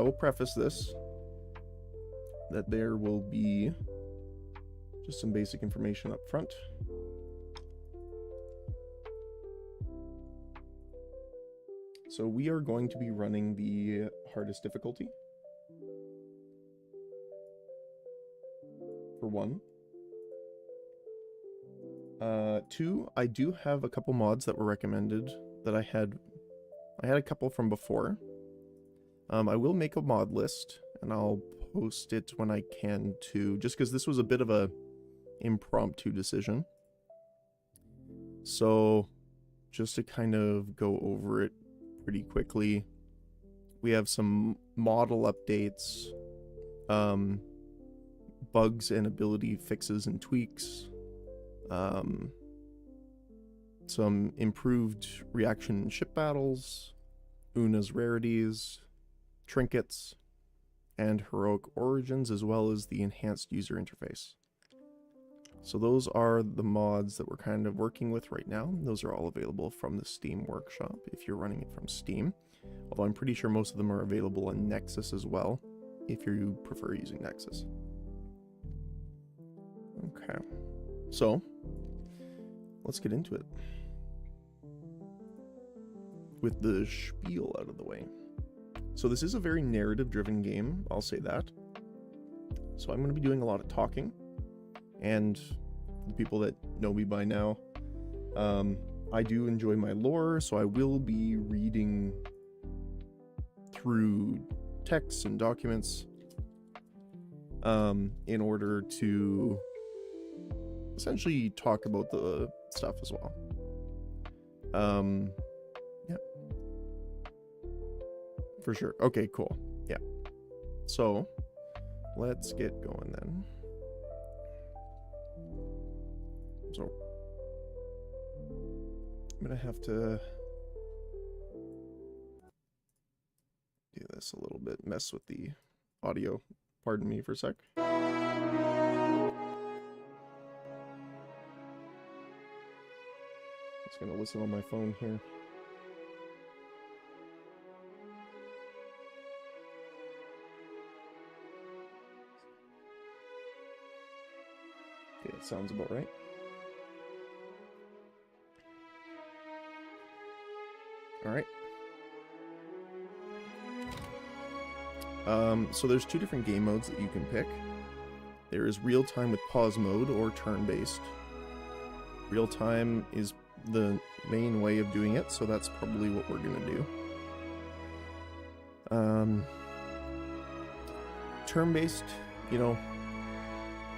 will preface this that there will be just some basic information up front. So we are going to be running the hardest difficulty for 1. 2, I do have a couple mods that were recommended that I had a couple from before. I will make a mod list and I'll post it when I can too, just because this was a bit of a impromptu decision. So just to kind of go over it pretty quickly, we have some model updates, bugs and ability fixes and tweaks, some improved reaction and ship battles, Una's rarities, trinkets, and heroic origins, as well as the enhanced user interface. So those are the mods that we're kind of working with right now. Those are all available from the Steam Workshop if you're running it from Steam. Although I'm pretty sure most of them are available on Nexus as well, if you prefer using Nexus. Okay, so let's get into it. With the spiel out of the way. So this is a very narrative-driven game, I'll say that. So I'm going to be doing a lot of talking. And the people that know me by now, I do enjoy my lore, so I will be reading through texts and documents in order to essentially talk about the stuff as well. Yeah. For sure. Okay, cool. Yeah. So, let's get going then. So, I'm gonna have to do this a little bit, mess with the audio. Pardon me for a sec. Just gonna listen on my phone here. Okay, that sounds about right. Alright. So there's 2 different game modes that you can pick. There is real-time with pause mode or turn-based. Real-time is the main way of doing it, so that's probably what we're gonna do. Turn-based, you know,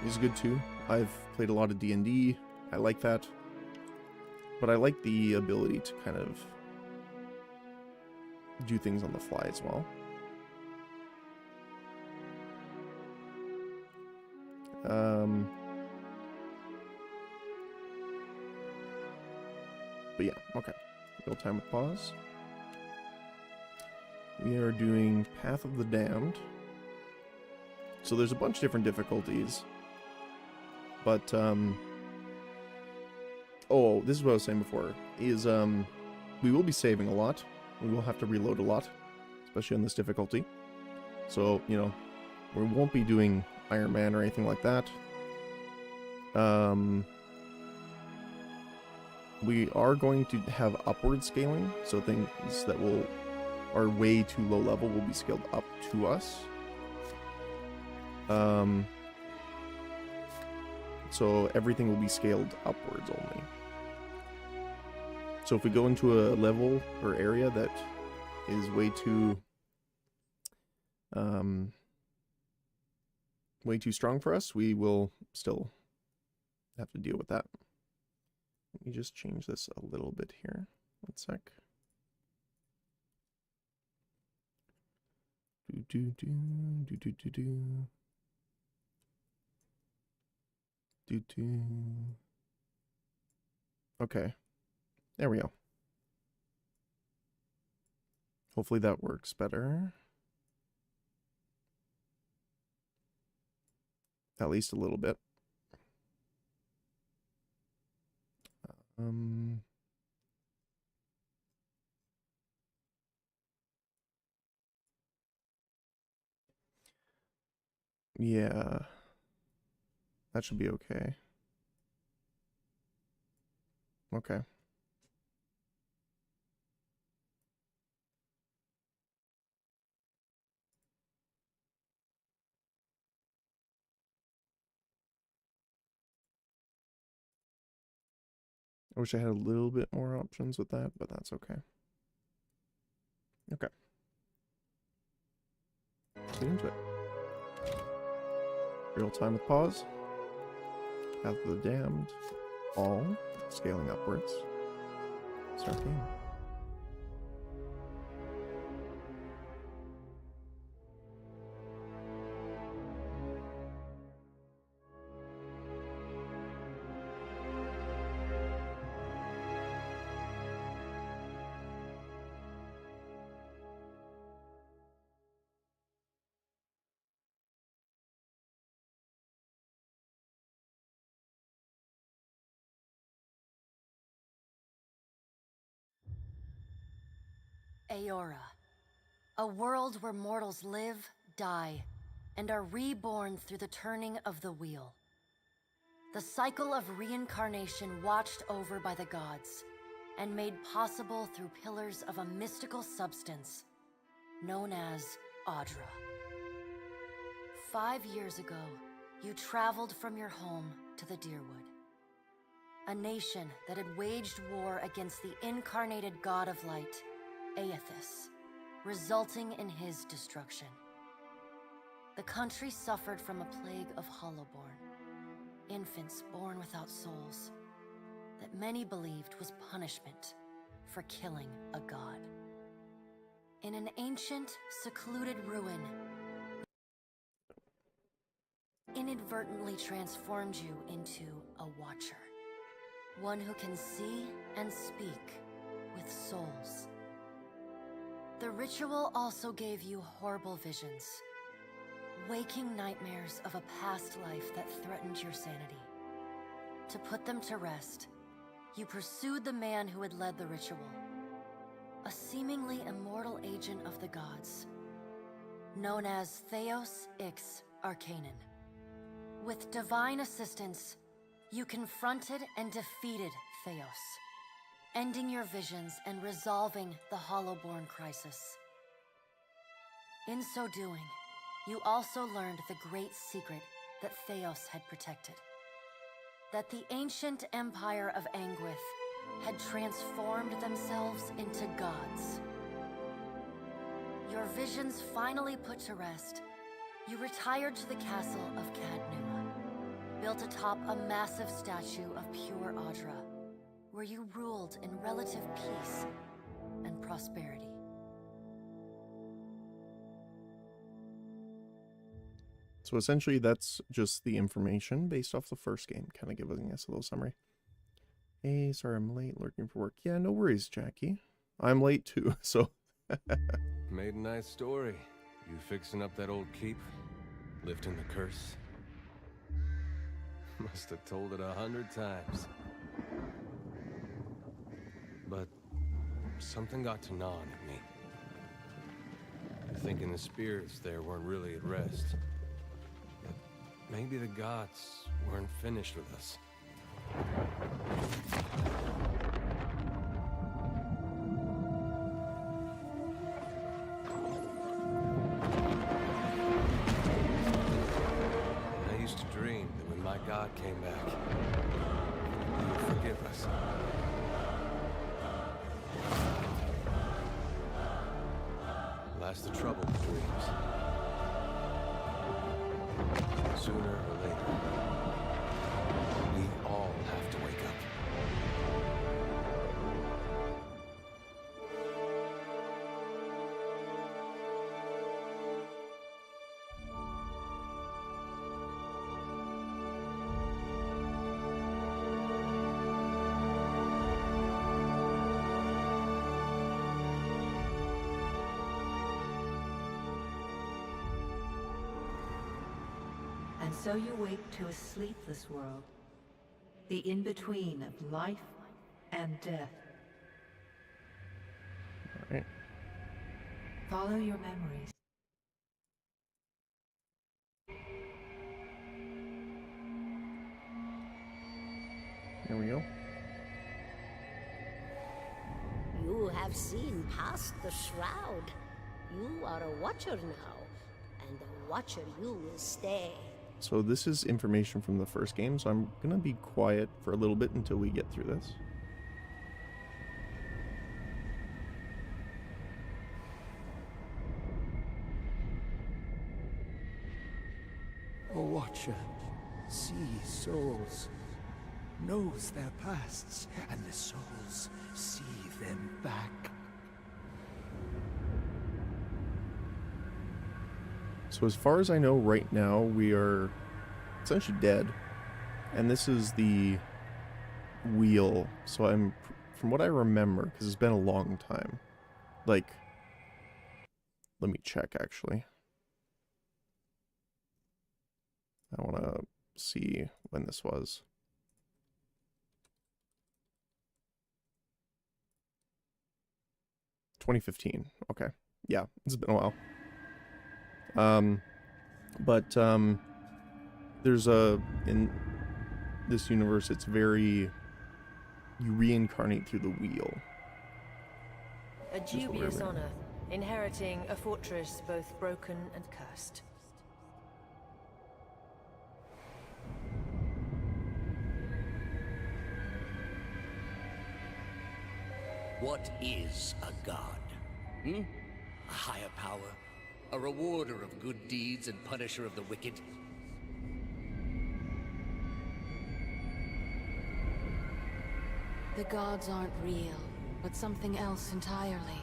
is good too. I've played a lot of D&D. I like that. But I like the ability to kind of do things on the fly as well. But yeah, okay. Real time with pause. We are doing Path of the Damned. So there's a bunch of different difficulties. But, oh, this is what I was saying before, is, we will be saving a lot. We will have to reload a lot, especially on this difficulty. So, you know, we won't be doing Iron Man or anything like that. We are going to have upward scaling, so things that are way too low level will be scaled up to us. So everything will be scaled upwards only. So if we go into a level or area that is way too strong for us, we will still have to deal with that. Let me just change this a little bit here. 1 sec. Okay. There we go. Hopefully that works better. At least a little bit. Yeah. That should be okay. Okay. I wish I had a little bit more options with that, but that's okay. Okay. Let's get into it. Real time with pause. Path of the Damned. All. Scaling upwards. Start game. Aora, a world where mortals live, die, and are reborn through the turning of the wheel. The cycle of reincarnation watched over by the gods, and made possible through pillars of a mystical substance known as Audra. 5 years ago, you traveled from your home to the Deerwood, a nation that had waged war against the incarnated god of light, Aethys, resulting in his destruction. The country suffered from a plague of hollowborn, infants born without souls, that many believed was punishment for killing a god. In an ancient, secluded ruin, inadvertently transformed you into a watcher, one who can see and speak with souls. The ritual also gave you horrible visions, waking nightmares of a past life that threatened your sanity. To put them to rest, you pursued the man who had led the ritual, a seemingly immortal agent of the gods, known as Theos Ix Arcanon. With divine assistance, you confronted and defeated Theos, ending your visions and resolving the Hollowborn crisis. In so doing, you also learned the great secret that Theos had protected. That the ancient empire of Anguith had transformed themselves into gods. Your visions finally put to rest, you retired to the castle of Cadnua, built atop a massive statue of pure Audra, where you ruled in relative peace and prosperity. So essentially that's just the information based off the first game, kind of giving us a little summary. Hey, sorry I'm late, lurking for work. Yeah, no worries, Jackie. I'm late too, so... Made a nice story. You fixing up that old keep? Lifting the curse? Must have told it 100 times. But something got to gnawing at me. Thinking the spirits there weren't really at rest. That maybe the gods weren't finished with us. I used to dream that when my god came back, he would forgive us. Last the trouble with dreams. Sooner or later, we all have to wake up. And so you wake to a sleepless world, the in-between of life and death. All right. Follow your memories. go. You have seen past the shroud. You are a watcher now, and a watcher you will stay. So this is information from the first game, so I'm gonna be quiet for a little bit until we get through this. A watcher sees souls, knows their pasts, and the souls see them back. So as far as I know right now, we are essentially dead. And this is the wheel. So from what I remember, because it's been a long time. Like, let me check actually. I want to see when this was. $2015. Okay. Yeah, it's been a while. There's in this universe, it's very, you reincarnate through the wheel. A dubious honor, inheriting a fortress both broken and cursed. What is a god? A higher power? A rewarder of good deeds and punisher of the wicked? The gods aren't real, but something else entirely.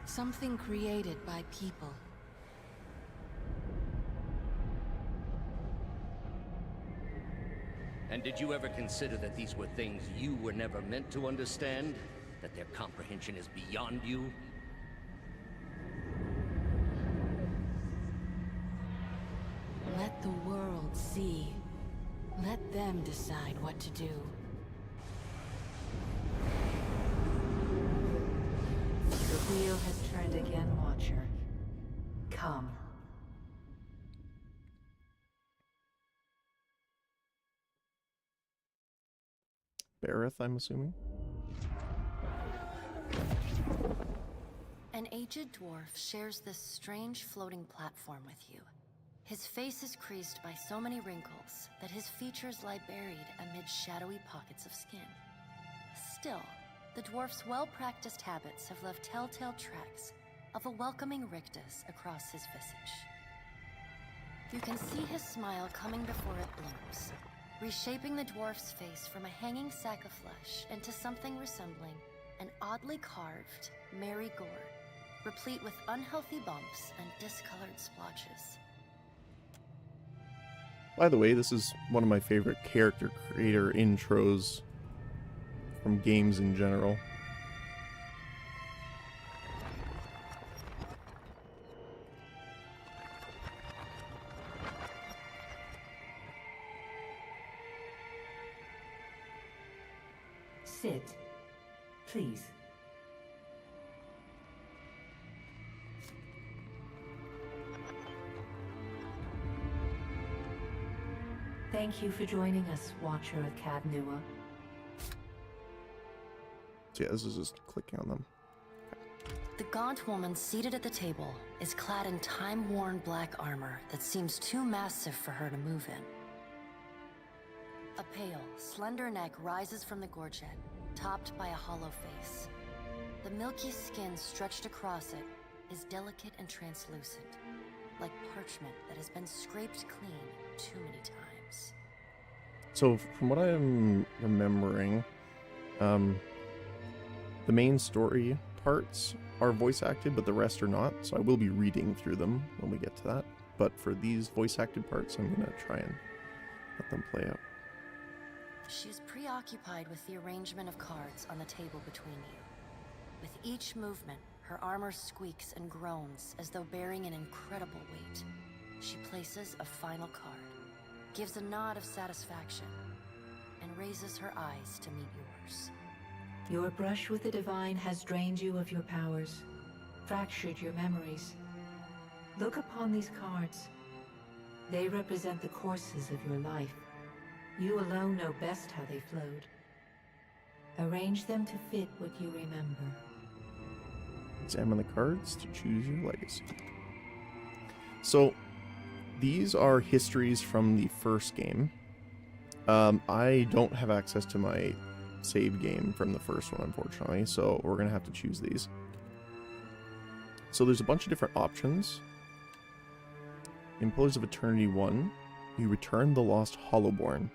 Something created by people. And did you ever consider that these were things you were never meant to understand? That their comprehension is beyond you? Let the world see. Let them decide what to do. The wheel has turned again, Watcher. Come. Bareth, I'm assuming. An aged dwarf shares this strange floating platform with you. His face is creased by so many wrinkles that his features lie buried amid shadowy pockets of skin. Still, the dwarf's well-practiced habits have left telltale tracks of a welcoming rictus across his visage. You can see his smile coming before it blooms, reshaping the dwarf's face from a hanging sack of flesh into something resembling an oddly carved, merry gourd, replete with unhealthy bumps and discolored splotches. By the way, this is one of my favorite character creator intros from games in general. Sit. Please. Thank you for joining us, Watcher of Cadnua. So yeah, this is just clicking on them. The gaunt woman seated at the table is clad in time-worn black armor that seems too massive for her to move in. A pale, slender neck rises from the gorget, topped by a hollow face. The milky skin stretched across it is delicate and translucent, like parchment that has been scraped clean too many times. So from what I'm remembering, the main story parts are voice acted, but the rest are not. So I will be reading through them when we get to that. But for these voice acted parts, I'm gonna try and let them play out. She is preoccupied with the arrangement of cards on the table between you. With each movement, her armor squeaks and groans as though bearing an incredible weight. She places a final card, gives a nod of satisfaction, and raises her eyes to meet yours. Your brush with the divine has drained you of your powers, fractured your memories. Look upon these cards. They represent the courses of your life. You alone know best how they flowed. Arrange them to fit what you remember. Examine the cards to choose your legacy. So, these are histories from the first game. I don't have access to my save game from the first one, unfortunately, so we're going to have to choose these. So there's a bunch of different options. In Pillars of Eternity 1, you return the lost Hollowborn,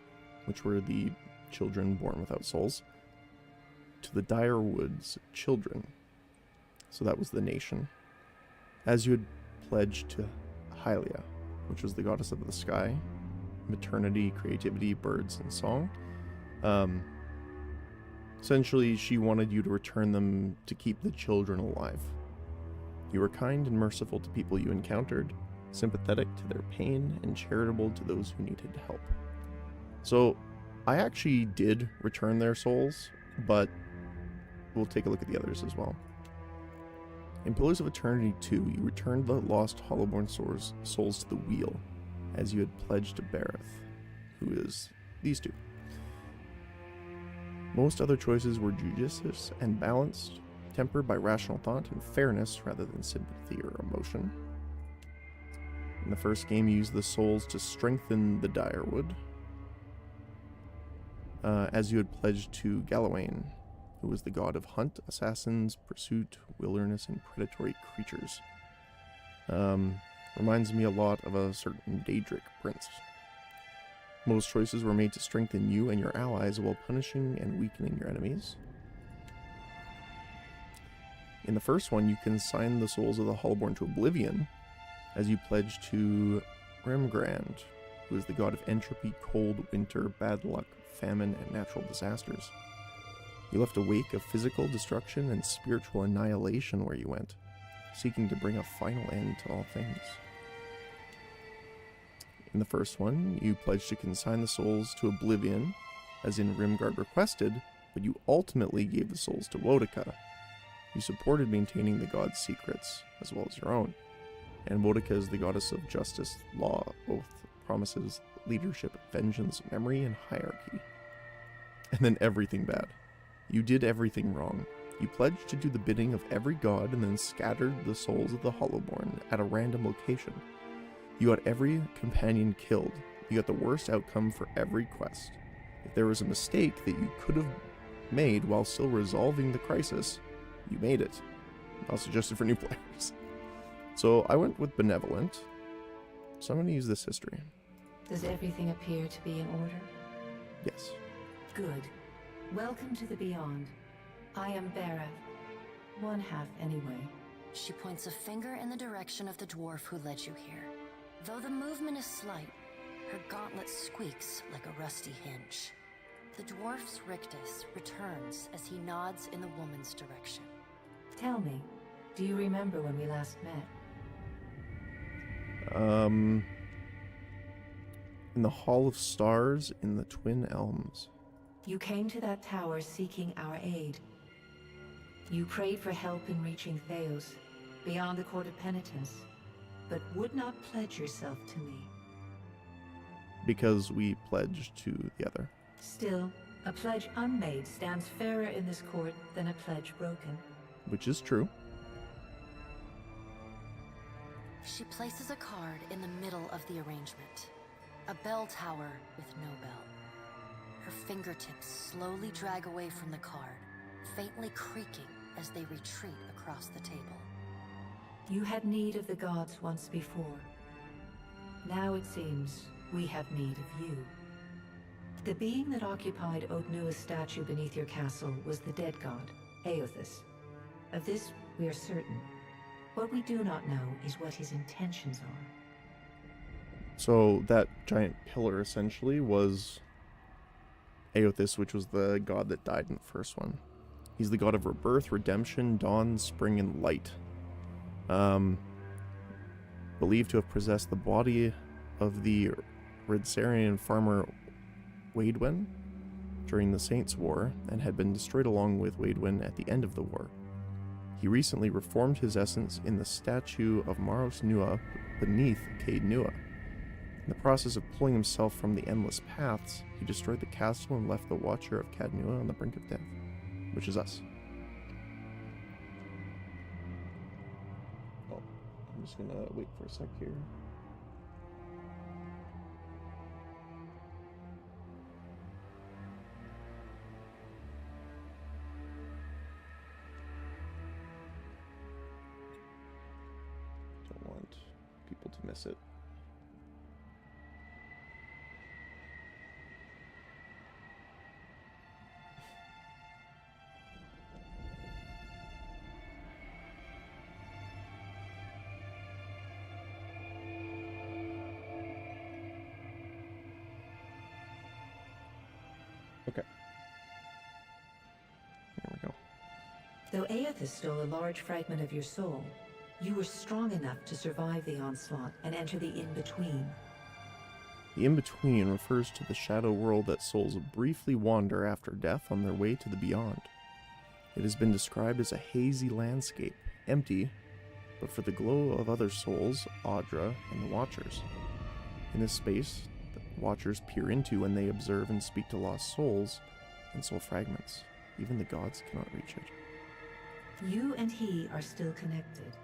which were the children born without souls, to the Dire Woods children. So that was the nation. As you had pledged to Hylia, which was the goddess of the sky, maternity, creativity, birds, and song. Essentially, she wanted you to return them to keep the children alive. You were kind and merciful to people you encountered, sympathetic to their pain, and charitable to those who needed help. So, I actually did return their souls, but we'll take a look at the others as well. In Pillars of Eternity 2, you returned the lost Hollowborn souls to the Wheel, as you had pledged to Bareth, who is these two. Most other choices were judicious and balanced, tempered by rational thought and fairness rather than sympathy or emotion. In the first game, you used the souls to strengthen the Direwood, as you had pledged to Galawain, who was the god of hunt, assassins, pursuit, wilderness, and predatory creatures. Reminds me a lot of a certain Daedric prince. Most choices were made to strengthen you and your allies while punishing and weakening your enemies. In the first one, you consigned the souls of the Hollowborn to oblivion, as you pledged to Remgrand, who is the god of entropy, cold, winter, bad luck, famine, and natural disasters. You left a wake of physical destruction and spiritual annihilation where you went, seeking to bring a final end to all things. In the first one, you pledged to consign the souls to oblivion, as in Rimgard requested, but you ultimately gave the souls to Wodika. You supported maintaining the god's secrets, as well as your own. And Wodika is the goddess of justice, law, oath, promises, leadership, vengeance, memory, and hierarchy. And then everything bad. You did everything wrong. You pledged to do the bidding of every god and then scattered the souls of the Hollowborn at a random location. You got every companion killed. You got the worst outcome for every quest. If there was a mistake that you could have made while still resolving the crisis, you made it. I'll suggest it for new players. So I went with Benevolent. So I'm going to use this history. Does everything appear to be in order? Yes. Good. Welcome to the Beyond. I am Bareth. One half, anyway. She points a finger in the direction of the dwarf who led you here. Though the movement is slight, her gauntlet squeaks like a rusty hinge. The dwarf's rictus returns as he nods in the woman's direction. Tell me, do you remember when we last met? In the Hall of Stars in the Twin Elms. You came to that tower seeking our aid. You prayed for help in reaching Theos, beyond the Court of Penitence, but would not pledge yourself to me. Because we pledged to the other. Still, a pledge unmade stands fairer in this court than a pledge broken. Which is true. She places a card in the middle of the arrangement. A bell tower with no bell. Her fingertips slowly drag away from the card, faintly creaking as they retreat across the table. You had need of the gods once before. Now it seems we have need of you. The being that occupied Odnua's statue beneath your castle was the dead god, Aothus. Of this we are certain. What we do not know is what his intentions are. So that giant pillar essentially was Aothus, which was the god that died in the first one. He's the god of rebirth, redemption, dawn, spring, and light. Believed to have possessed the body of the Ridsarian farmer Waidwen during the Saints' War, and had been destroyed along with Waidwen at the end of the war. He recently reformed his essence in the statue of Maros Nua beneath Cade Nua. In the process of pulling himself from the endless paths, he destroyed the castle and left the Watcher of Cad Nua on the brink of death. which is us. Oh, I'm just gonna wait for a sec here. Don't want people to miss it. Okay. There we go. Though Aethys stole a large fragment of your soul, you were strong enough to survive the onslaught and enter the in-between. The in-between refers to the shadow world that souls briefly wander after death on their way to the beyond. It has been described as a hazy landscape, empty, but for the glow of other souls, Audra and the Watchers. In this space, the Watchers peer into when they observe and speak to lost souls and soul fragments. Even the gods cannot reach it. You and he are still connected.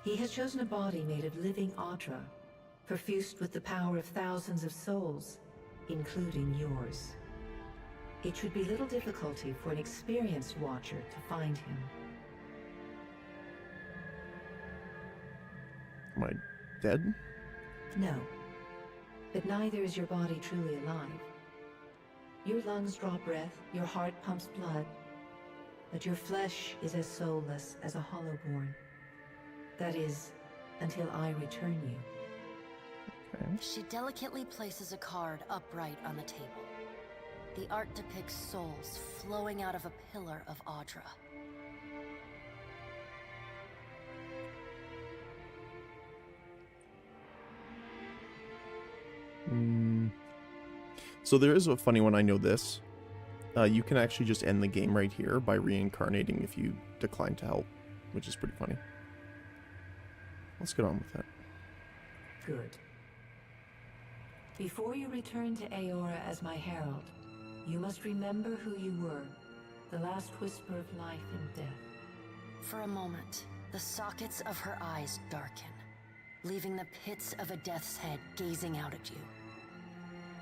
He has chosen a body made of living Audra, perfused with the power of thousands of souls, including yours. It should be little difficulty for an experienced Watcher to find him. Am I dead? No, but neither is your body truly alive. Your lungs draw breath, your heart pumps blood, but your flesh is as soulless as a Hollowborn. That is, until I return you. Okay. She delicately places a card upright on the table. The art depicts souls flowing out of a pillar of Audra. So there is a funny one, I know this. You can actually just end the game right here by reincarnating if you decline to help, which is pretty funny. Let's get on with that. Good. Before you return to Aora as my herald, you must remember who you were, the last whisper of life and death. For a moment, the sockets of her eyes darken, leaving the pits of a death's head gazing out at you.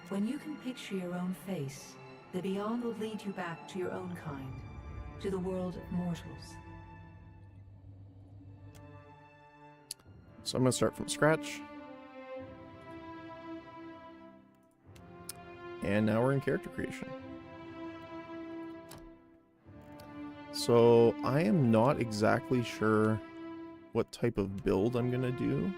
When you can picture your own face, the Beyond will lead you back to your own kind, to the world of mortals. So I'm going to start from scratch. And now we're in character creation. So I am not exactly sure what type of build I'm going to do.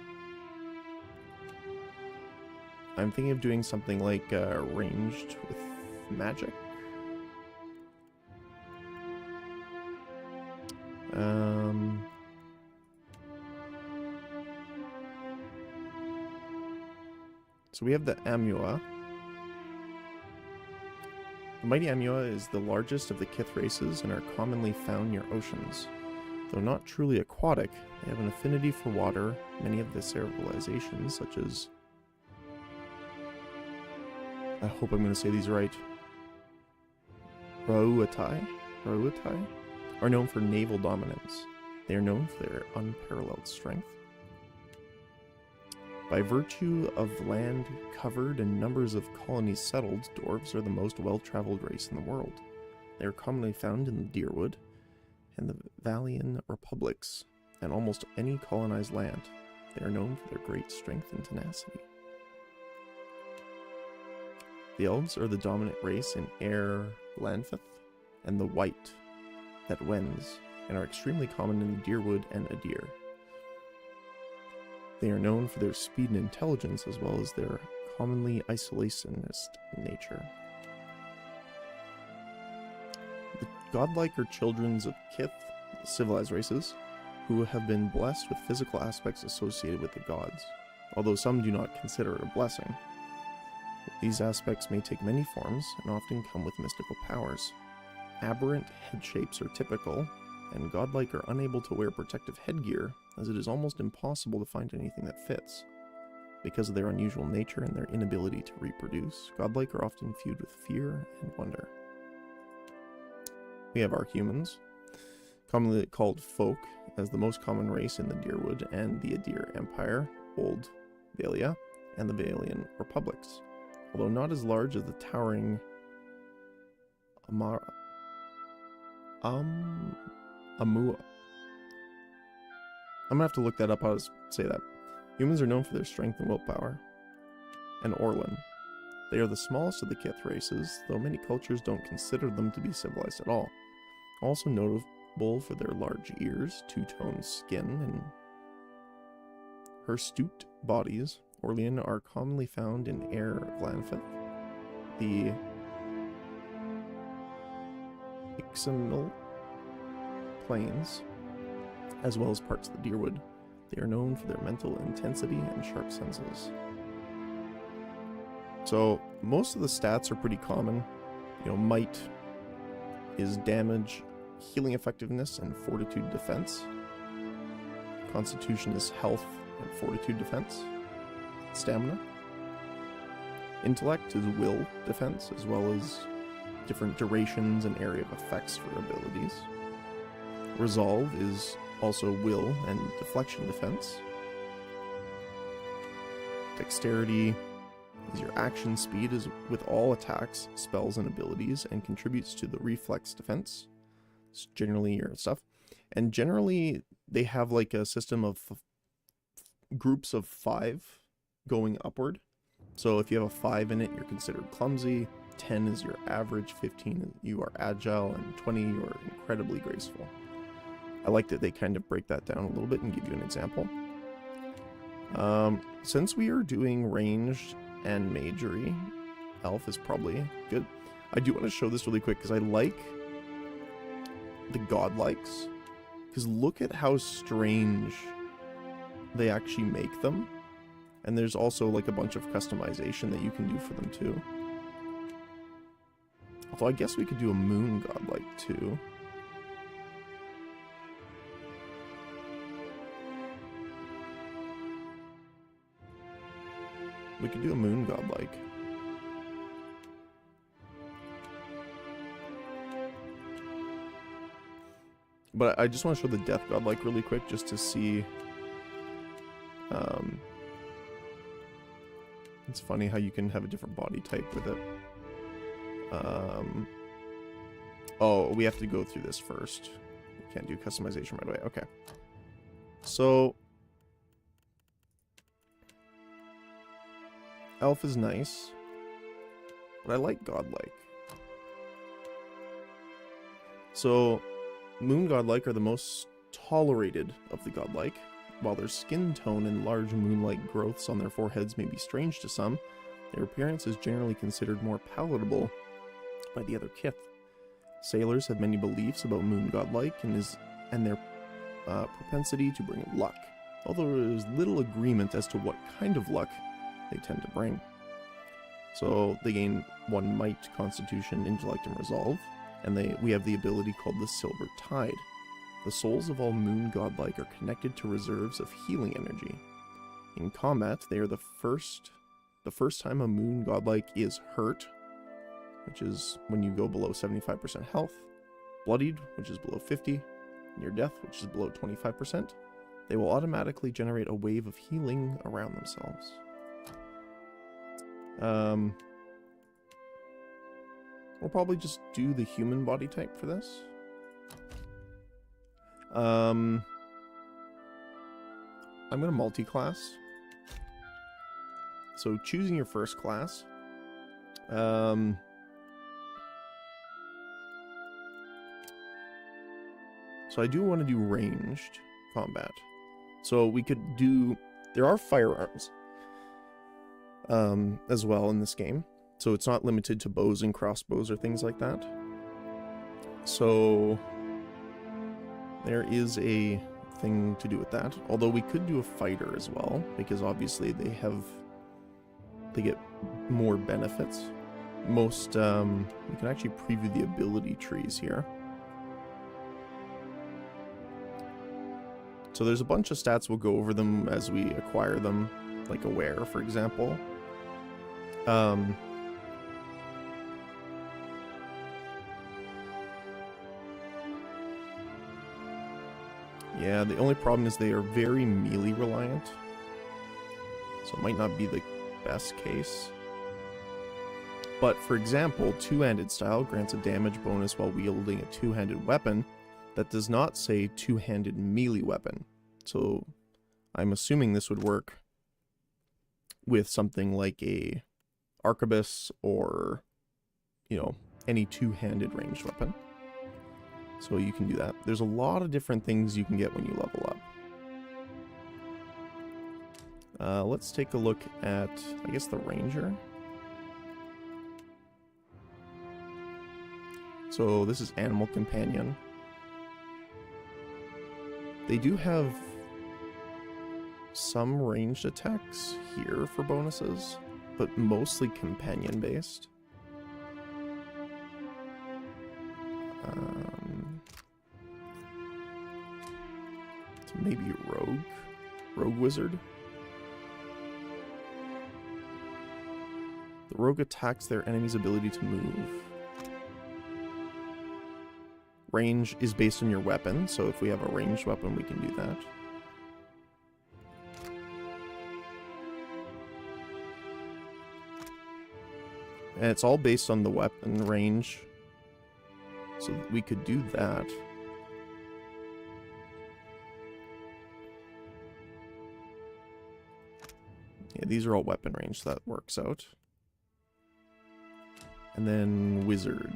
I'm thinking of doing something like ranged with magic. So we have the Amua. The mighty Amua is the largest of the Kith races and are commonly found near oceans. Though not truly aquatic, they have an affinity for water. Many of the civilizations, such as... I hope I'm going to say these right. Rauatai, are known for naval dominance. They are known for their unparalleled strength. By virtue of land covered and numbers of colonies settled, dwarves are the most well-traveled race in the world. They are commonly found in the Deerwood and the Valian republics, and almost any colonized land. They are known for their great strength and tenacity. The elves are the dominant race in Air Lanfith and the White that wends, and are extremely common in the Deerwood and Adir. They are known for their speed and intelligence, as well as their commonly isolationist nature. The godlike are children of Kith, civilized races, who have been blessed with physical aspects associated with the gods, although some do not consider it a blessing. These aspects may take many forms, and often come with mystical powers. Aberrant head shapes are typical, and godlike are unable to wear protective headgear, as it is almost impossible to find anything that fits. Because of their unusual nature and their inability to reproduce, godlike are often viewed with fear and wonder. we have our humans, commonly called folk, as the most common race in the Dyrwood and the Adir Empire, Old Valia, and the Valian Republics, although not as large as the towering Amua. I'm gonna have to look that up how to say that. Humans are known for their strength and willpower. And Orlin. They are the smallest of the Kith races, though many cultures don't consider them to be civilized at all. Also notable for their large ears, two-toned skin, and hirsute bodies, Orlean are commonly found in Air Glanfith, the Ixamil Plains, as well as parts of the Dyrwood. They are known for their mental intensity and sharp senses. So most of the stats are pretty common. You know, might is damage, healing effectiveness, and fortitude defense. Constitution is health and fortitude defense. Stamina. Intellect is will defense, as well as different durations and area of effects for abilities. Resolve is also will and deflection defense. Dexterity is your action speed is with all attacks, spells, and abilities, and contributes to the reflex defense. It's generally your stuff. And generally, they have like a system of groups of 5 going upward. So if you have a 5 in it, you're considered clumsy. 10 is your average, 15 you are agile, and 20 you are incredibly graceful. I like that they kind of break that down a little bit and give you an example. Since we are doing ranged and magery, elf is probably good. I do want to show this really quick because I like the godlikes. Because look at how strange they actually make them. And there's also like a bunch of customization that you can do for them too. Although I guess we could do a moon godlike too. We could do a moon godlike. But I just want to show the death godlike really quick just to see. It's funny how you can have a different body type with it. Oh, we have to go through this first. We can't do customization right away. Okay. So elf is nice, but I like godlike. So moon godlike are the most tolerated of the godlike. While their skin tone and large moon-like growths on their foreheads may be strange to some, their appearance is generally considered more palatable by the other Kith. Sailors have many beliefs about moon godlike and their propensity to bring luck, although there is little agreement as to what kind of luck they tend to bring. So they gain 1 might, constitution, intellect, and resolve, and we have the ability called the Silver Tide. The souls of all moon godlike are connected to reserves of healing energy. In combat, they are the first time a moon godlike is hurt, which is when you go below 75% health, bloodied, which is below 50, near death, which is below 25%, they will automatically generate a wave of healing around themselves. We'll probably just do the human body type for this. I'm gonna multi-class. So choosing your first class. So I do want to do ranged combat. So we could do, there are firearms as well in this game. So it's not limited to bows and crossbows or things like that. So there is a thing to do with that. Although we could do a fighter as well, because obviously they get more benefits. We can actually preview the ability trees here. So there's a bunch of stats, we'll go over them as we acquire them, like aware, for example. Yeah, the only problem is they are very melee reliant. So it might not be the best case. But for example, two-handed style grants a damage bonus while wielding a two-handed weapon that does not say two-handed melee weapon. So I'm assuming this would work with something like a arquebus or, you know, any two-handed ranged weapon. So you can do that. There's a lot of different things you can get when you level up. Let's take a look at, I guess, the ranger. So this is Animal Companion. They do have some ranged attacks here for bonuses, but mostly companion based. So maybe rogue wizard. The rogue attacks their enemy's ability to move. Range is based on your weapon, so if we have a ranged weapon, we can do that. And it's all based on the weapon range, so we could do that. Yeah, these are all weapon range, so that works out. And then wizard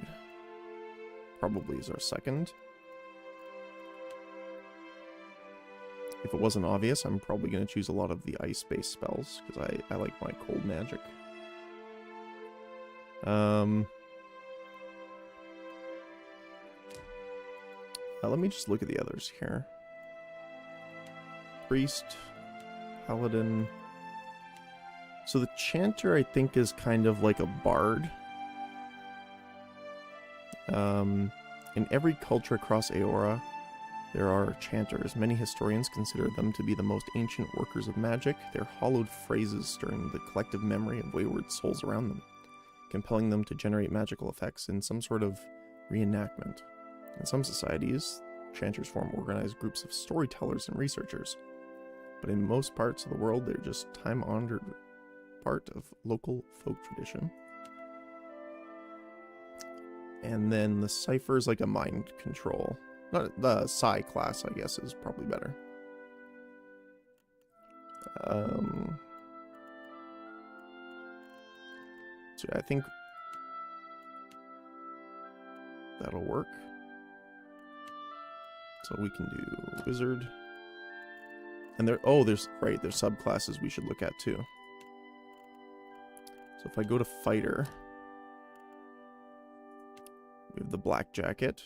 probably is our second. If it wasn't obvious, I'm probably going to choose a lot of the ice-based spells, because I like my cold magic. Let me just look at the others here. Priest, Paladin. So the Chanter, I think, is kind of like a bard. In every culture across Aora, there are chanters. Many historians consider them to be the most ancient workers of magic. Their hollowed phrases stirring the collective memory of wayward souls around them, compelling them to generate magical effects in some sort of reenactment. In some societies, chanters form organized groups of storytellers and researchers. But in most parts of the world, they're just time-honored part of local folk tradition. And then the Cypher is like a mind control. Not the Psi class, I guess, is probably better. So I think that'll work. So we can do Wizard. And there's subclasses we should look at too. So if I go to Fighter, we have the Black Jacket.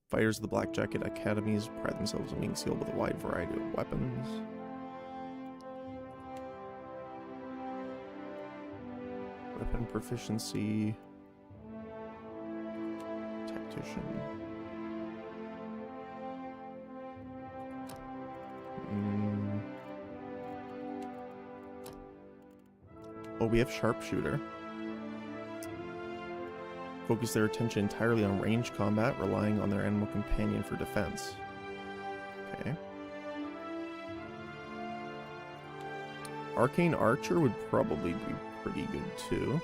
Fighters of the Black Jacket academies pride themselves on being sealed with a wide variety of weapons. Weapon proficiency. Tactician. Oh, we have Sharpshooter. Focus their attention entirely on ranged combat, relying on their animal companion for defense. Okay. Arcane Archer would probably be pretty good too.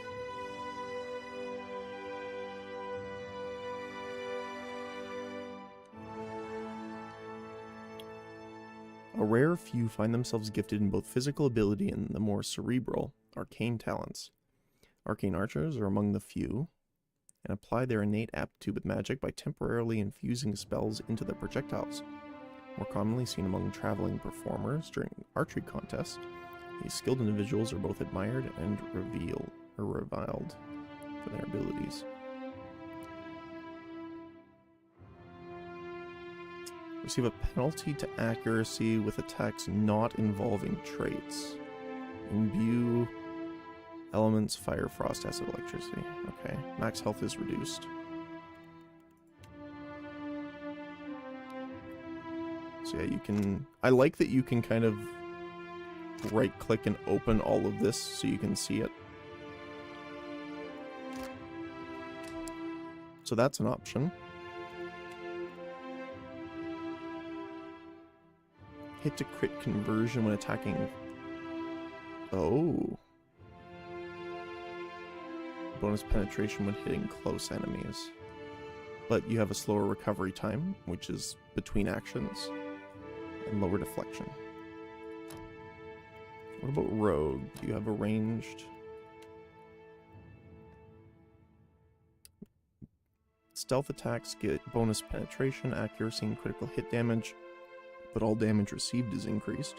A rare few find themselves gifted in both physical ability and the more cerebral, arcane talents. Arcane Archers are among the few, and apply their innate aptitude with magic by temporarily infusing spells into their projectiles. More commonly seen among traveling performers during archery contests, these skilled individuals are both admired and reviled for their abilities. Receive a penalty to accuracy with attacks not involving traits. Imbue elements, fire, frost, acid, electricity. Okay. Max health is reduced. So yeah, you can... I like that you can kind of right-click and open all of this so you can see it. So that's an option. Hit to crit conversion when attacking. Oh. Bonus penetration when hitting close enemies. But you have a slower recovery time, which is between actions, and lower deflection. What about rogue? Do you have a ranged? Stealth attacks get bonus penetration, accuracy, and critical hit damage, but all damage received is increased.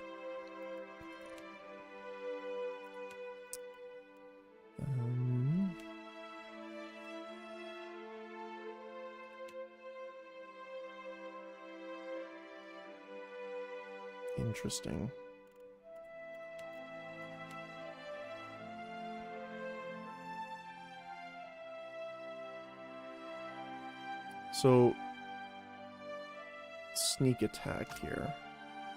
Interesting. So, sneak attack here.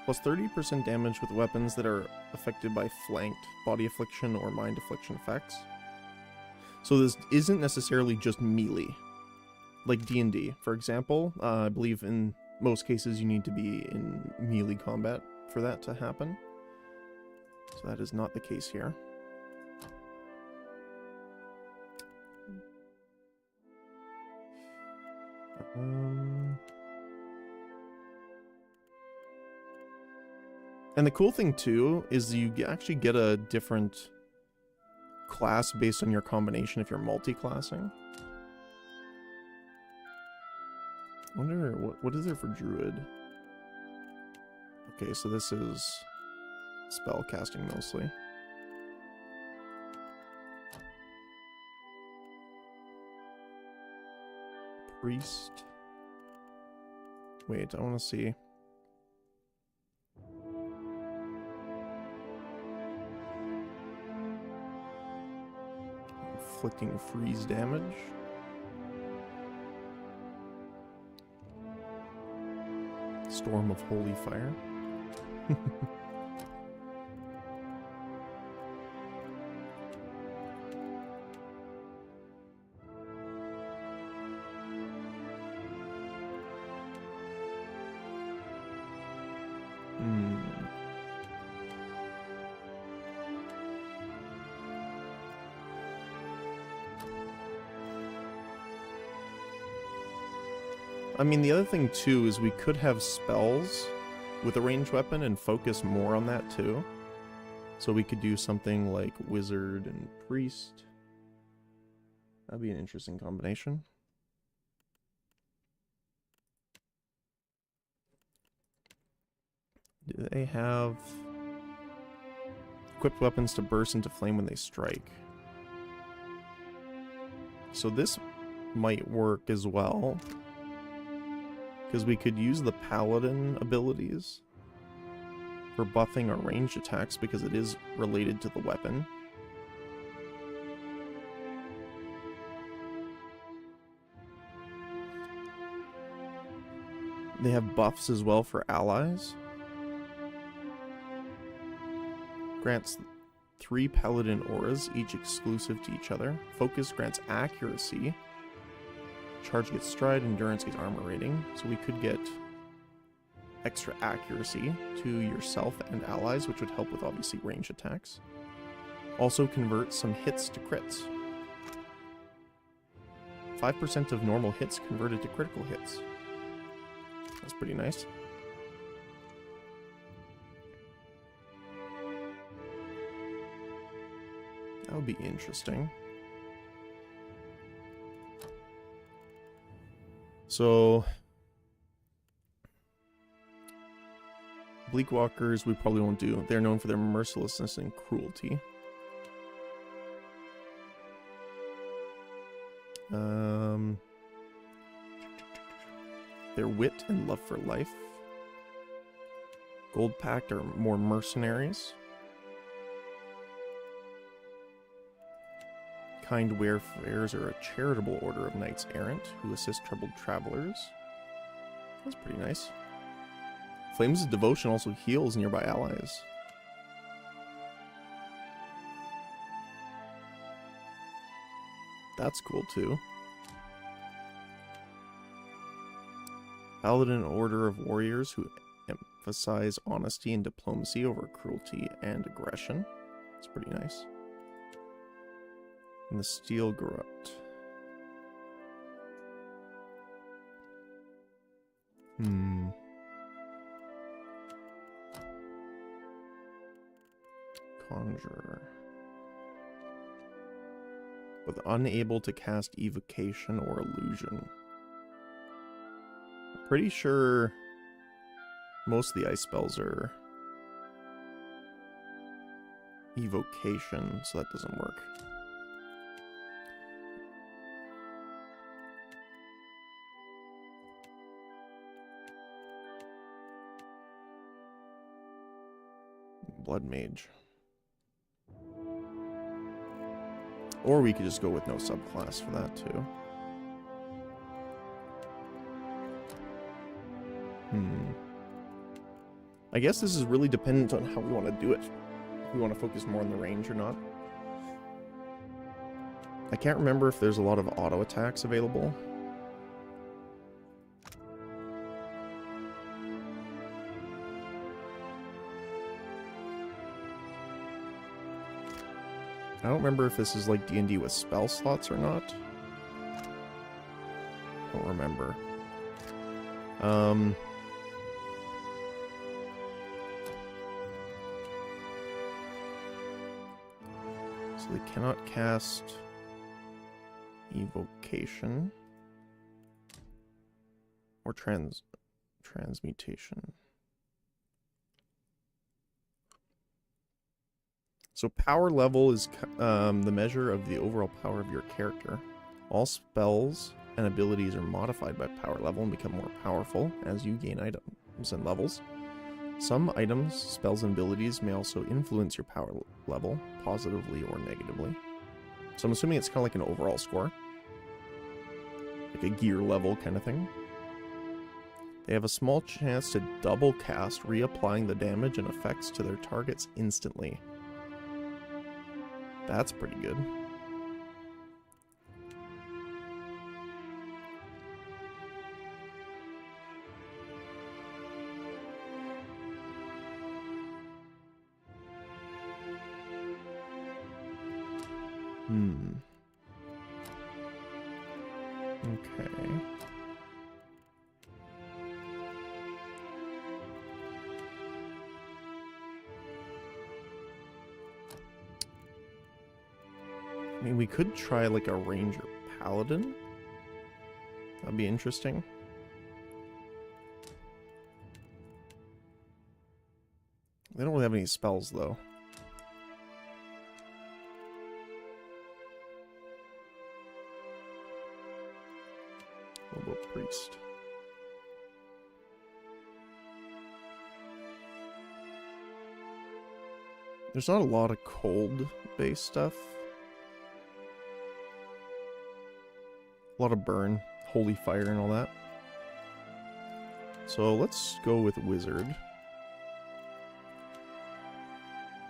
Plus 30% damage with weapons that are affected by flanked, body affliction, or mind affliction effects. So this isn't necessarily just melee. Like D&D, for example, I believe in most cases you need to be in melee combat for that to happen. So that is not the case here. And the cool thing too is you actually get a different class based on your combination if you're multi-classing. I wonder what is there for druid? Okay, so this is spell casting mostly. Priest. Wait, I want to see. Inflicting freeze damage. Storm of Holy Fire. I mean, the other thing too is we could have spells with a ranged weapon and focus more on that too. So we could do something like wizard and priest. That'd be an interesting combination. Do they have equipped weapons to burst into flame when they strike? So this might work as well, because we could use the paladin abilities for buffing our ranged attacks because it is related to the weapon. They have buffs as well for allies. Grants 3 paladin auras, each exclusive to each other. Focus grants accuracy. Charge gets stride, endurance gets armor rating. So we could get extra accuracy to yourself and allies, which would help with obviously range attacks. Also convert some hits to crits. 5% of normal hits converted to critical hits. That's pretty nice. That would be interesting. So, Bleakwalkers we probably won't do. They're known for their mercilessness and cruelty. Their wit and love for life. Gold Pact are more mercenaries. Kind Wayfarers are a charitable order of knights errant who assist troubled travelers. That's pretty nice. Flames of Devotion also heals nearby allies. That's cool too. Paladin Order of Warriors who emphasize honesty and diplomacy over cruelty and aggression. It's pretty nice. And the Steel Garrote. Conjurer. With unable to cast evocation or illusion. I'm pretty sure most of the ice spells are evocation, so that doesn't work. Blood Mage. Or we could just go with no subclass for that too. I guess this is really dependent on how we want to do it. If we want to focus more on the range or not. I can't remember if there's a lot of auto attacks available. I don't remember if this is like D&D with spell slots or not. Don't remember. So they cannot cast evocation or transmutation. So power level is the measure of the overall power of your character. All spells and abilities are modified by power level and become more powerful as you gain items and levels. Some items, spells, and abilities may also influence your power level, positively or negatively. So I'm assuming it's kind of like an overall score. Like a gear level kind of thing. They have a small chance to double cast, reapplying the damage and effects to their targets instantly. That's pretty good. Okay. I mean, we could try like a ranger paladin. That'd be interesting. They don't really have any spells though. What about priest? There's not a lot of cold-based stuff. A lot of burn, holy fire, and all that. So let's go with wizard.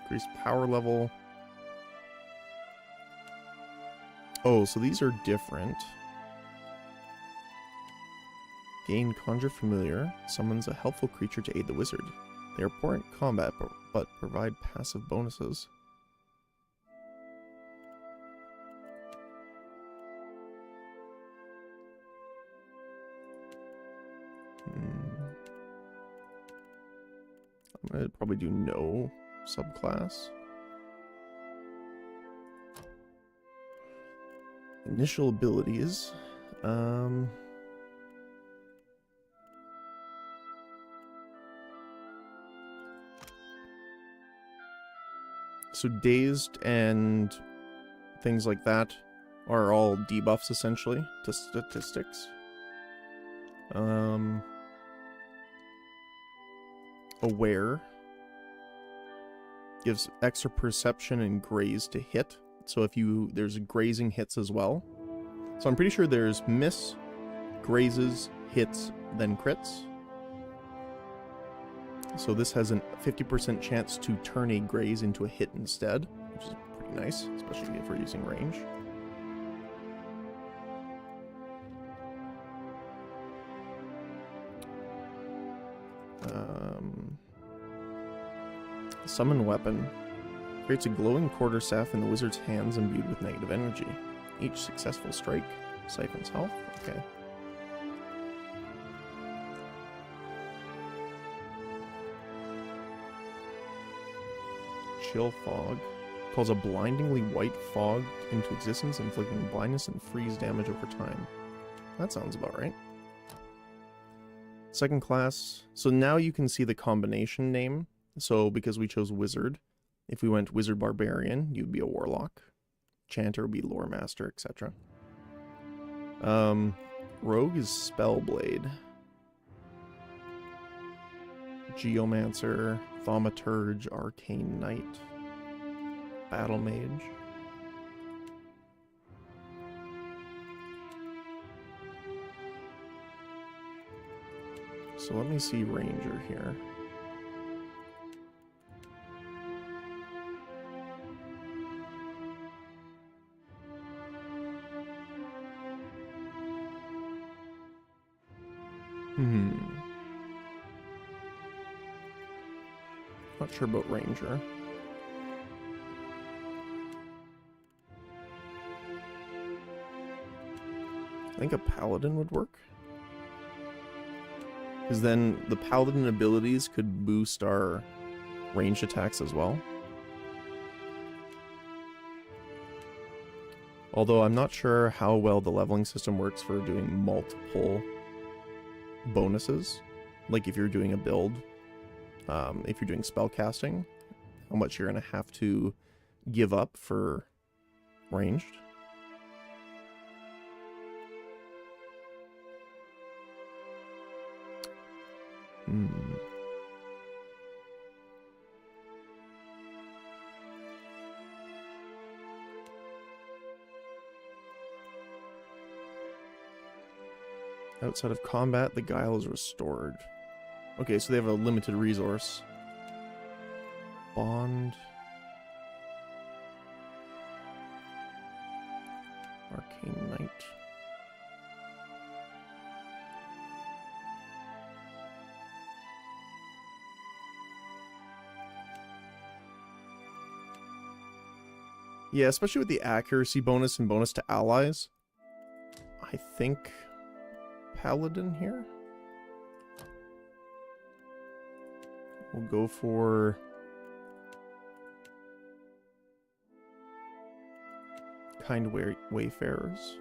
Increase power level. Oh, so these are different. Gain Conjure Familiar. Summons a helpful creature to aid the wizard. They are poor in combat, but provide passive bonuses. I'm gonna probably do no subclass. Initial abilities. So dazed and things like that are all debuffs essentially to statistics. Aware gives extra perception and graze to hit. So if there's grazing hits as well. So I'm pretty sure there's miss, grazes, hits, then crits. So this has a 50% chance to turn a graze into a hit instead, which is pretty nice, especially if we're using range. Summon weapon. Creates a glowing quarterstaff in the wizard's hands imbued with negative energy. Each successful strike siphons health. Okay. Chill fog. Calls a blindingly white fog into existence, inflicting blindness and freeze damage over time. That sounds about right. Second class. So now you can see the combination name. So because we chose wizard, if we went wizard barbarian, you'd be a warlock. Chanter would be lore master, etc. Rogue is spellblade. Geomancer, thaumaturge, arcane knight, battle mage. So let me see ranger here. Not sure about ranger. I think a paladin would work. Because then the paladin abilities could boost our ranged attacks as well. Although I'm not sure how well the leveling system works for doing multiple bonuses. Like if you're doing a build, if you're doing spell casting, how much you're going to have to give up for ranged. Outside of combat, the guile is restored. Okay, so they have a limited resource. Bond. Arcane Knight. Yeah, especially with the accuracy bonus and bonus to allies. I think Paladin here. We'll go for Kind Wayfarers.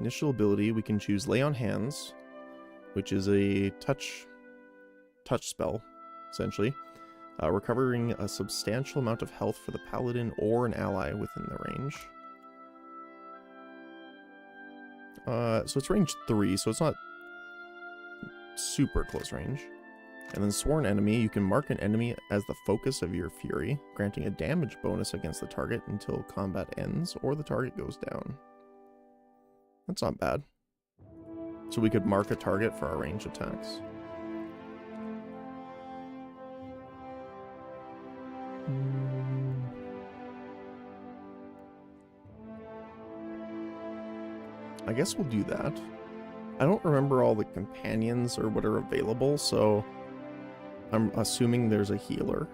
Initial ability, we can choose Lay on Hands, which is a touch spell, essentially. Recovering a substantial amount of health for the paladin or an ally within the range. So it's range 3, so it's not super close range. And then Sworn Enemy, you can mark an enemy as the focus of your fury, granting a damage bonus against the target until combat ends or the target goes down. That's not bad. So we could mark a target for our range attacks. I guess we'll do that. I don't remember all the companions or what are available, so I'm assuming there's a healer.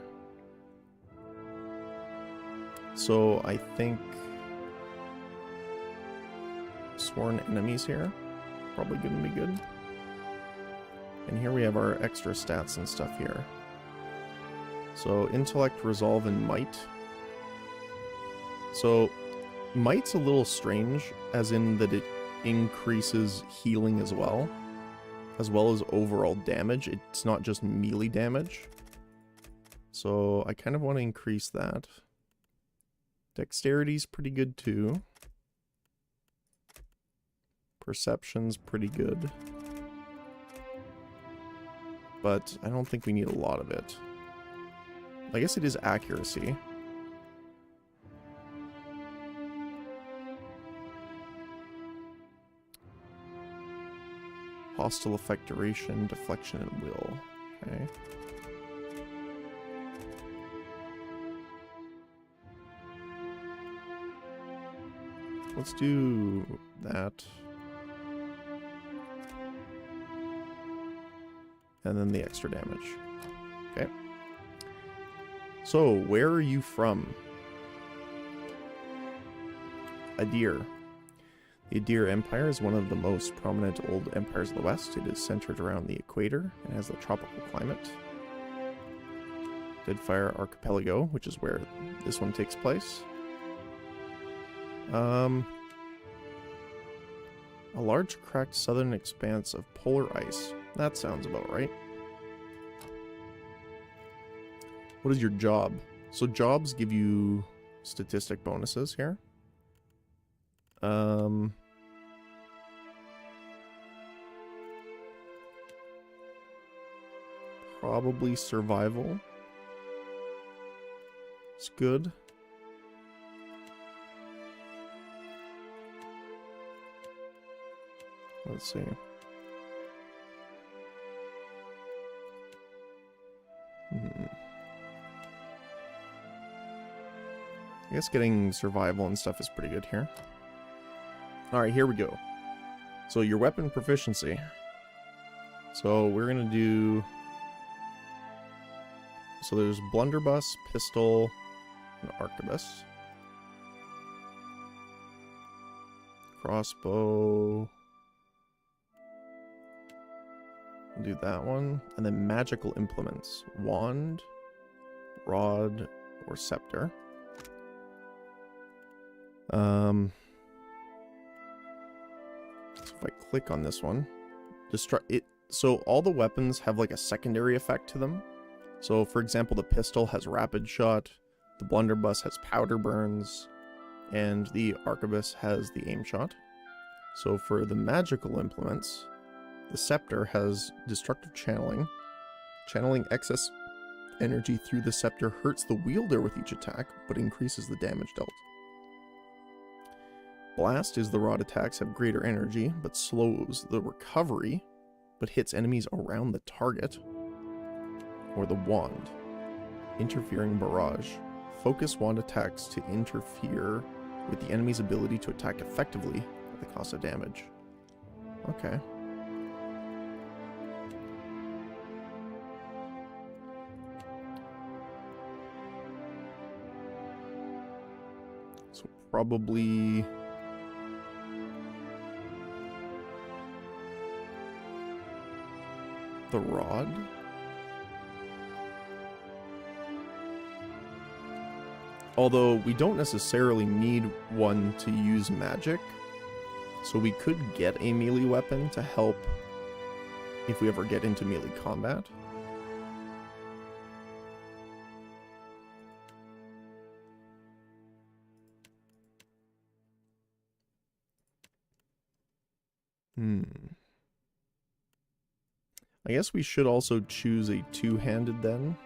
So I think Sworn Enemies here. Probably gonna be good. And here we have our extra stats and stuff here. So Intellect, Resolve, and Might. So Might's a little strange, as in that it increases healing as well as overall damage. It's not just melee damage. So I kind of want to increase that. Dexterity's pretty good too. Perception's pretty good. But I don't think we need a lot of it. I guess it is accuracy. Hostile effect duration, deflection, and will. Okay. Let's do that. And then the extra damage. Okay. So, where are you from? Adir. The Adir Empire is one of the most prominent old empires of the West. It is centered around the equator and has a tropical climate. Deadfire Archipelago, which is where this one takes place. A large cracked southern expanse of polar ice. That sounds about right. What is your job? So jobs give you statistic bonuses here. Probably survival. It's good. Let's see. I guess getting survival and stuff is pretty good here. Alright, here we go. So your weapon proficiency. So we're gonna do... So there's blunderbuss, pistol, and arquebus. Crossbow. We'll do that one. And then magical implements. Wand, rod, or scepter. So if I click on this one, so all the weapons have like a secondary effect to them. So for example, the pistol has rapid shot, the blunderbuss has powder burns, and the arquebus has the aim shot. So for the magical implements, the scepter has destructive channeling. Channeling excess energy through the scepter hurts the wielder with each attack, but increases the damage dealt. Blast is the rod attacks have greater energy, but slows the recovery, but hits enemies around the target. Or the wand. Interfering barrage. Focus wand attacks to interfere with the enemy's ability to attack effectively at the cost of damage. Okay. So probably... the rod? Although we don't necessarily need one to use magic, so we could get a melee weapon to help if we ever get into melee combat. I guess we should also choose a two-handed then,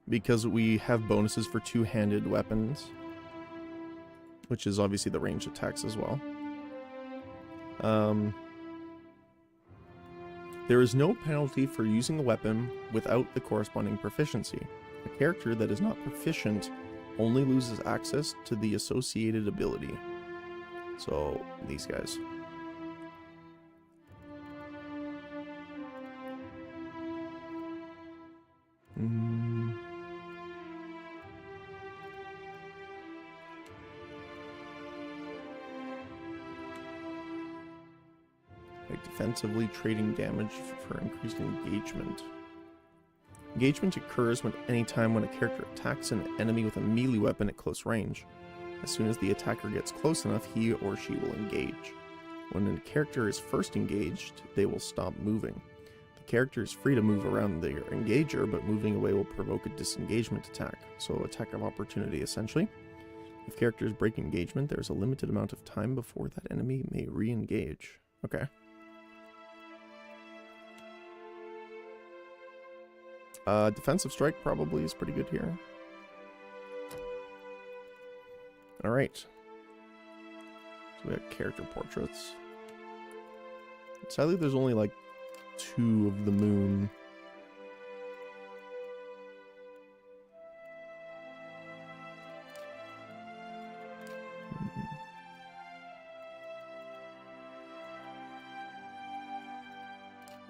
because we have bonuses for two-handed weapons, which is obviously the ranged attacks as well. There is no penalty for using a weapon without the corresponding proficiency. A character that is not proficient only loses access to the associated ability. So, these guys. Like defensively trading damage for increased engagement. Engagement occurs any time when a character attacks an enemy with a melee weapon at close range. As soon as the attacker gets close enough, he or she will engage. When a character is first engaged, they will stop moving. The character is free to move around their engager, but moving away will provoke a disengagement attack, so attack of opportunity essentially. If characters break engagement, there is a limited amount of time before that enemy may re-engage. Okay. Defensive strike probably is pretty good here. Alright. So we have character portraits. Sadly, there's only like 2 of the moon.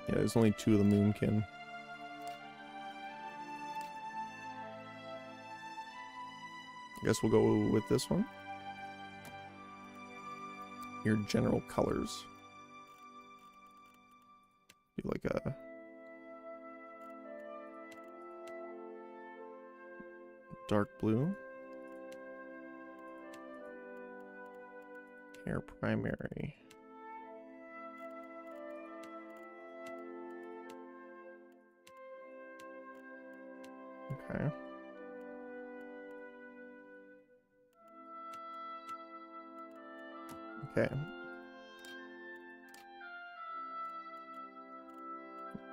Yeah, there's only 2 of the moonkin. I guess we'll go with this one. Your general colors. Do like a dark blue. Hair primary. Okay. Okay.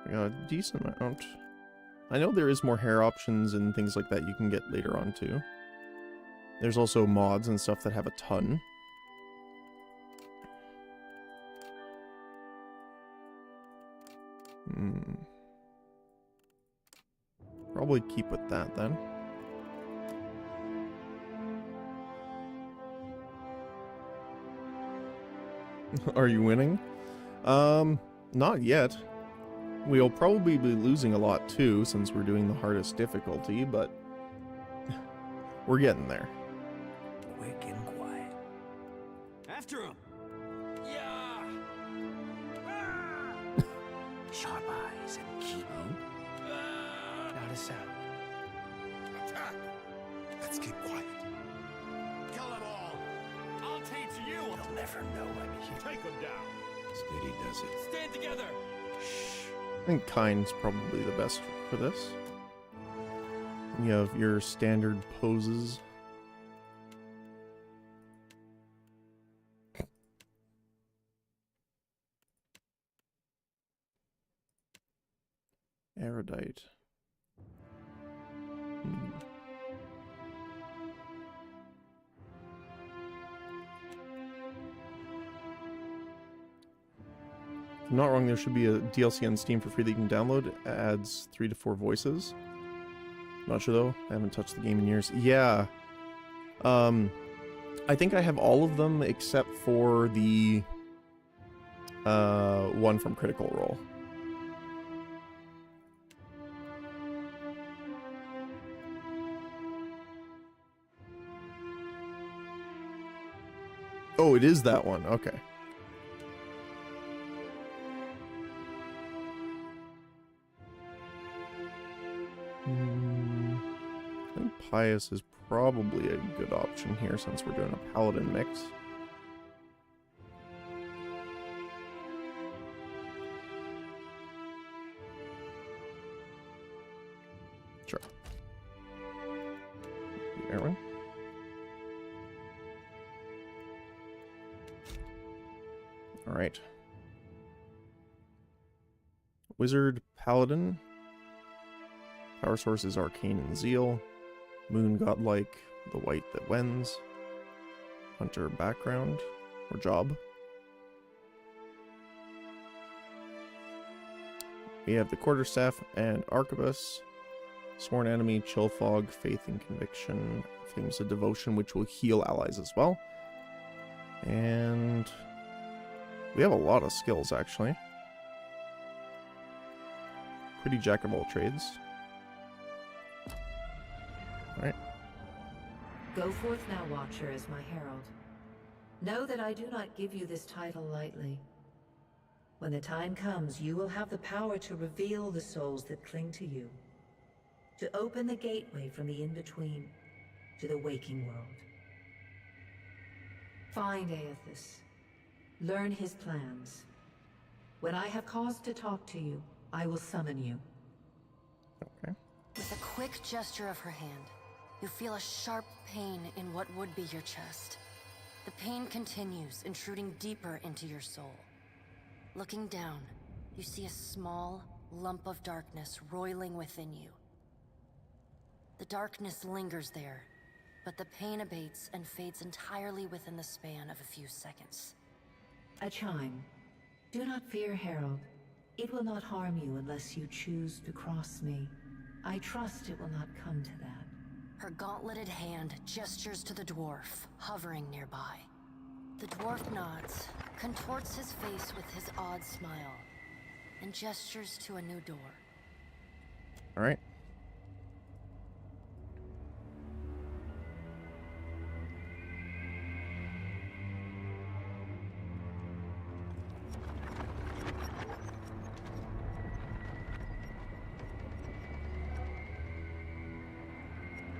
We got a decent amount. I know there is more hair options and things like that you can get later on too. There's also mods and stuff that have a ton. Probably keep with that then. Are you winning? Not yet. We'll probably be losing a lot too, since we're doing the hardest difficulty, but we're getting there. Quick and quiet. After him! Yeah! Sharp eyes and keen. Not a sound. Attack! Let's keep quiet. Kill them all! I'll teach you! They'll never know I'm here. Take them down! Steady does it. Stand together! I think kind's probably the best for this. You have your standard poses. Erudite. If I'm not wrong, there should be a DLC on Steam for free that you can download. It adds 3 to 4 voices. Not sure though. I haven't touched the game in years. Yeah. I think I have all of them except for the one from Critical Role. Oh, it is that one. Okay. I think Pious is probably a good option here since we're doing a Paladin mix. Sure. Erwin. All right. Wizard, Paladin. Power source is Arcane and Zeal. Moon Godlike, the white that wins. Hunter background, or job. We have the Quarterstaff and Arquebus. Sworn Enemy, Chill Fog, Faith and Conviction, Flames of Devotion, which will heal allies as well. And we have a lot of skills, actually. Pretty jack of all trades. Alright. Go forth now, Watcher, as my herald. Know that I do not give you this title lightly. When the time comes, you will have the power to reveal the souls that cling to you. To open the gateway from the in-between to the waking world. Find Aethys. Learn his plans. When I have cause to talk to you, I will summon you. Okay. With a quick gesture of her hand, you feel a sharp pain in what would be your chest. The pain continues, intruding deeper into your soul. Looking down, you see a small lump of darkness roiling within you. The darkness lingers there, but the pain abates and fades entirely within the span of a few seconds. A chime. Do not fear, Herald. It will not harm you unless you choose to cross me. I trust it will not come to that. Her gauntleted hand gestures to the dwarf, hovering nearby. The dwarf nods, contorts his face with his odd smile, and gestures to a new door. Alright.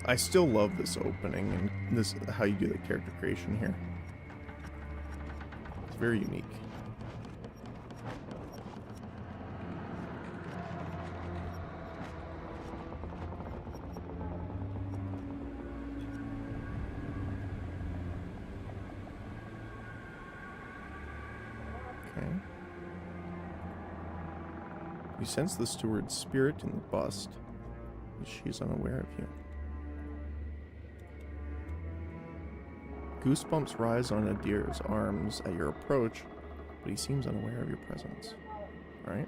I still love this opening and this how you do the character creation here. It's very unique. Okay. You sense the steward's spirit in the bust, but she's unaware of you. Goosebumps rise on Adir's arms at your approach, but he seems unaware of your presence. Alright?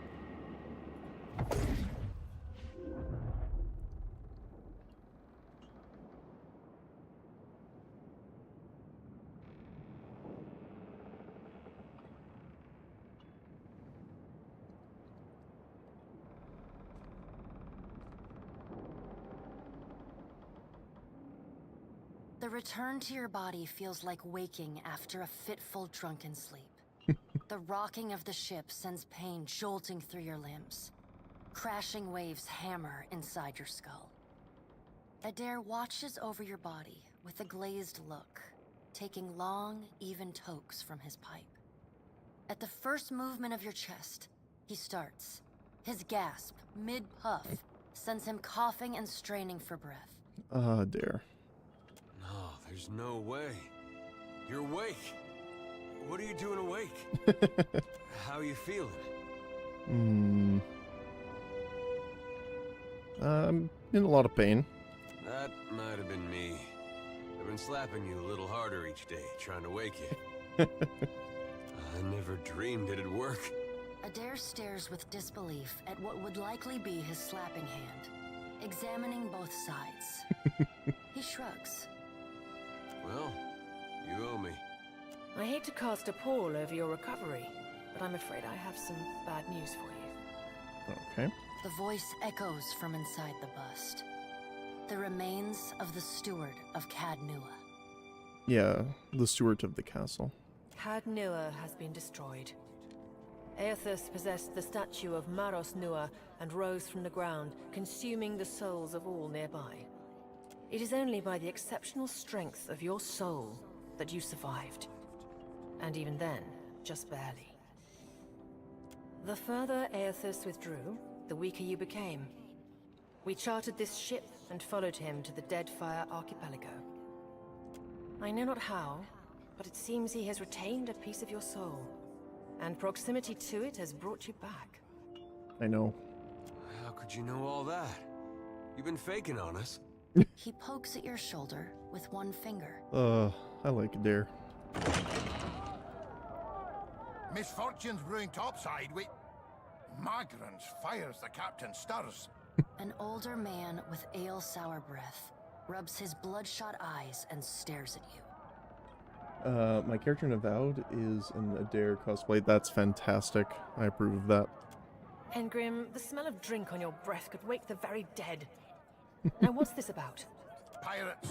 The return to your body feels like waking after a fitful drunken sleep. The rocking of the ship sends pain jolting through your limbs. Crashing waves hammer inside your skull. Adair watches over your body with a glazed look, taking long, even tokes from his pipe. At the first movement of your chest, he starts. His gasp, mid-puff, sends him coughing and straining for breath. Adair. No, there's no way. You're awake. What are you doing awake? How are you feeling? I'm in a lot of pain. That might have been me. I've been slapping you a little harder each day, trying to wake you. I never dreamed it'd work. Adair stares with disbelief at what would likely be his slapping hand, examining both sides. He shrugs. Well, you owe me. I hate to cast a pall over your recovery, but I'm afraid I have some bad news for you. Okay. The voice echoes from inside the bust. The remains of the steward of Cad Nua. Yeah, the steward of the castle. Cad Nua has been destroyed. Aethus possessed the statue of Maros Nua and rose from the ground, consuming the souls of all nearby. It is only by the exceptional strength of your soul that you survived. And even then, just barely. The further Aethus withdrew, the weaker you became. We chartered this ship and followed him to the Deadfire archipelago. I know not how, but it seems he has retained a piece of your soul, and proximity to it has brought you back. I know. How could you know all that? You've been faking on us. He pokes at your shoulder with one finger. I like Adair. Misfortune's brewing topside. Magrans fires the captain stirs. An older man with ale-sour breath rubs his bloodshot eyes and stares at you. My character in Avowed is an Adair cosplay. That's fantastic. I approve of that. Engrim, the smell of drink on your breath could wake the very dead. Now what's this about? Pirates.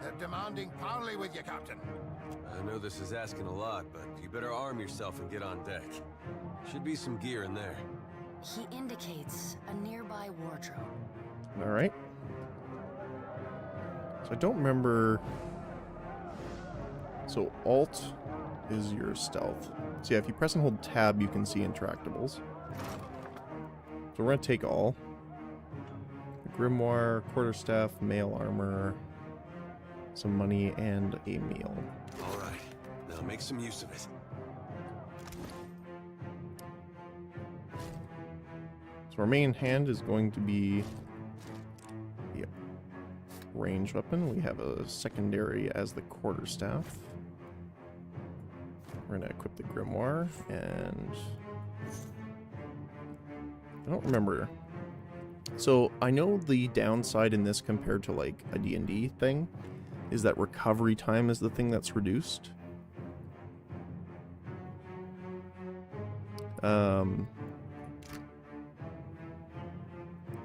They're demanding parley with you, Captain. I know this is asking a lot, but you better arm yourself and get on deck. Should be some gear in there. He indicates a nearby wardrobe. Alright. So I don't remember... So Alt is your stealth. So yeah, if you press and hold Tab, you can see Interactables. So we're going to take all. Grimoire, quarterstaff, mail armor, some money, and a meal. Alright, now make some use of it. So our main hand is going to be the ranged weapon. We have a secondary as the quarterstaff. We're going to equip the grimoire, and I don't remember. So I know the downside in this compared to like a D&D thing is that recovery time is the thing that's reduced.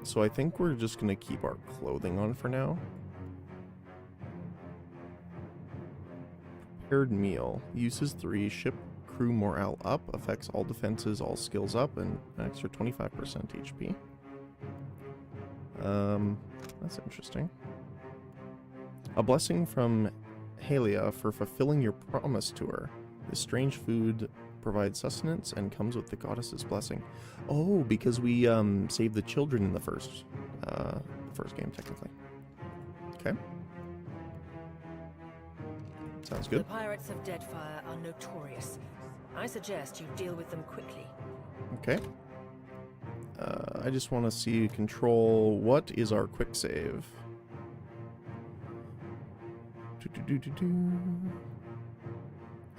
So I think we're just going to keep our clothing on for now. Prepared meal. Uses 3. Ship crew morale up. Affects all defenses, all skills up, and an extra 25% HP. That's interesting. A blessing from Halia for fulfilling your promise to her. This strange food provides sustenance and comes with the goddess's blessing. Oh, because we saved the children in the first game, technically. Okay. Sounds The good. pirates of Deadfire are notorious. I suggest you deal with them quickly. Okay. I just want to see control. What is our quick save?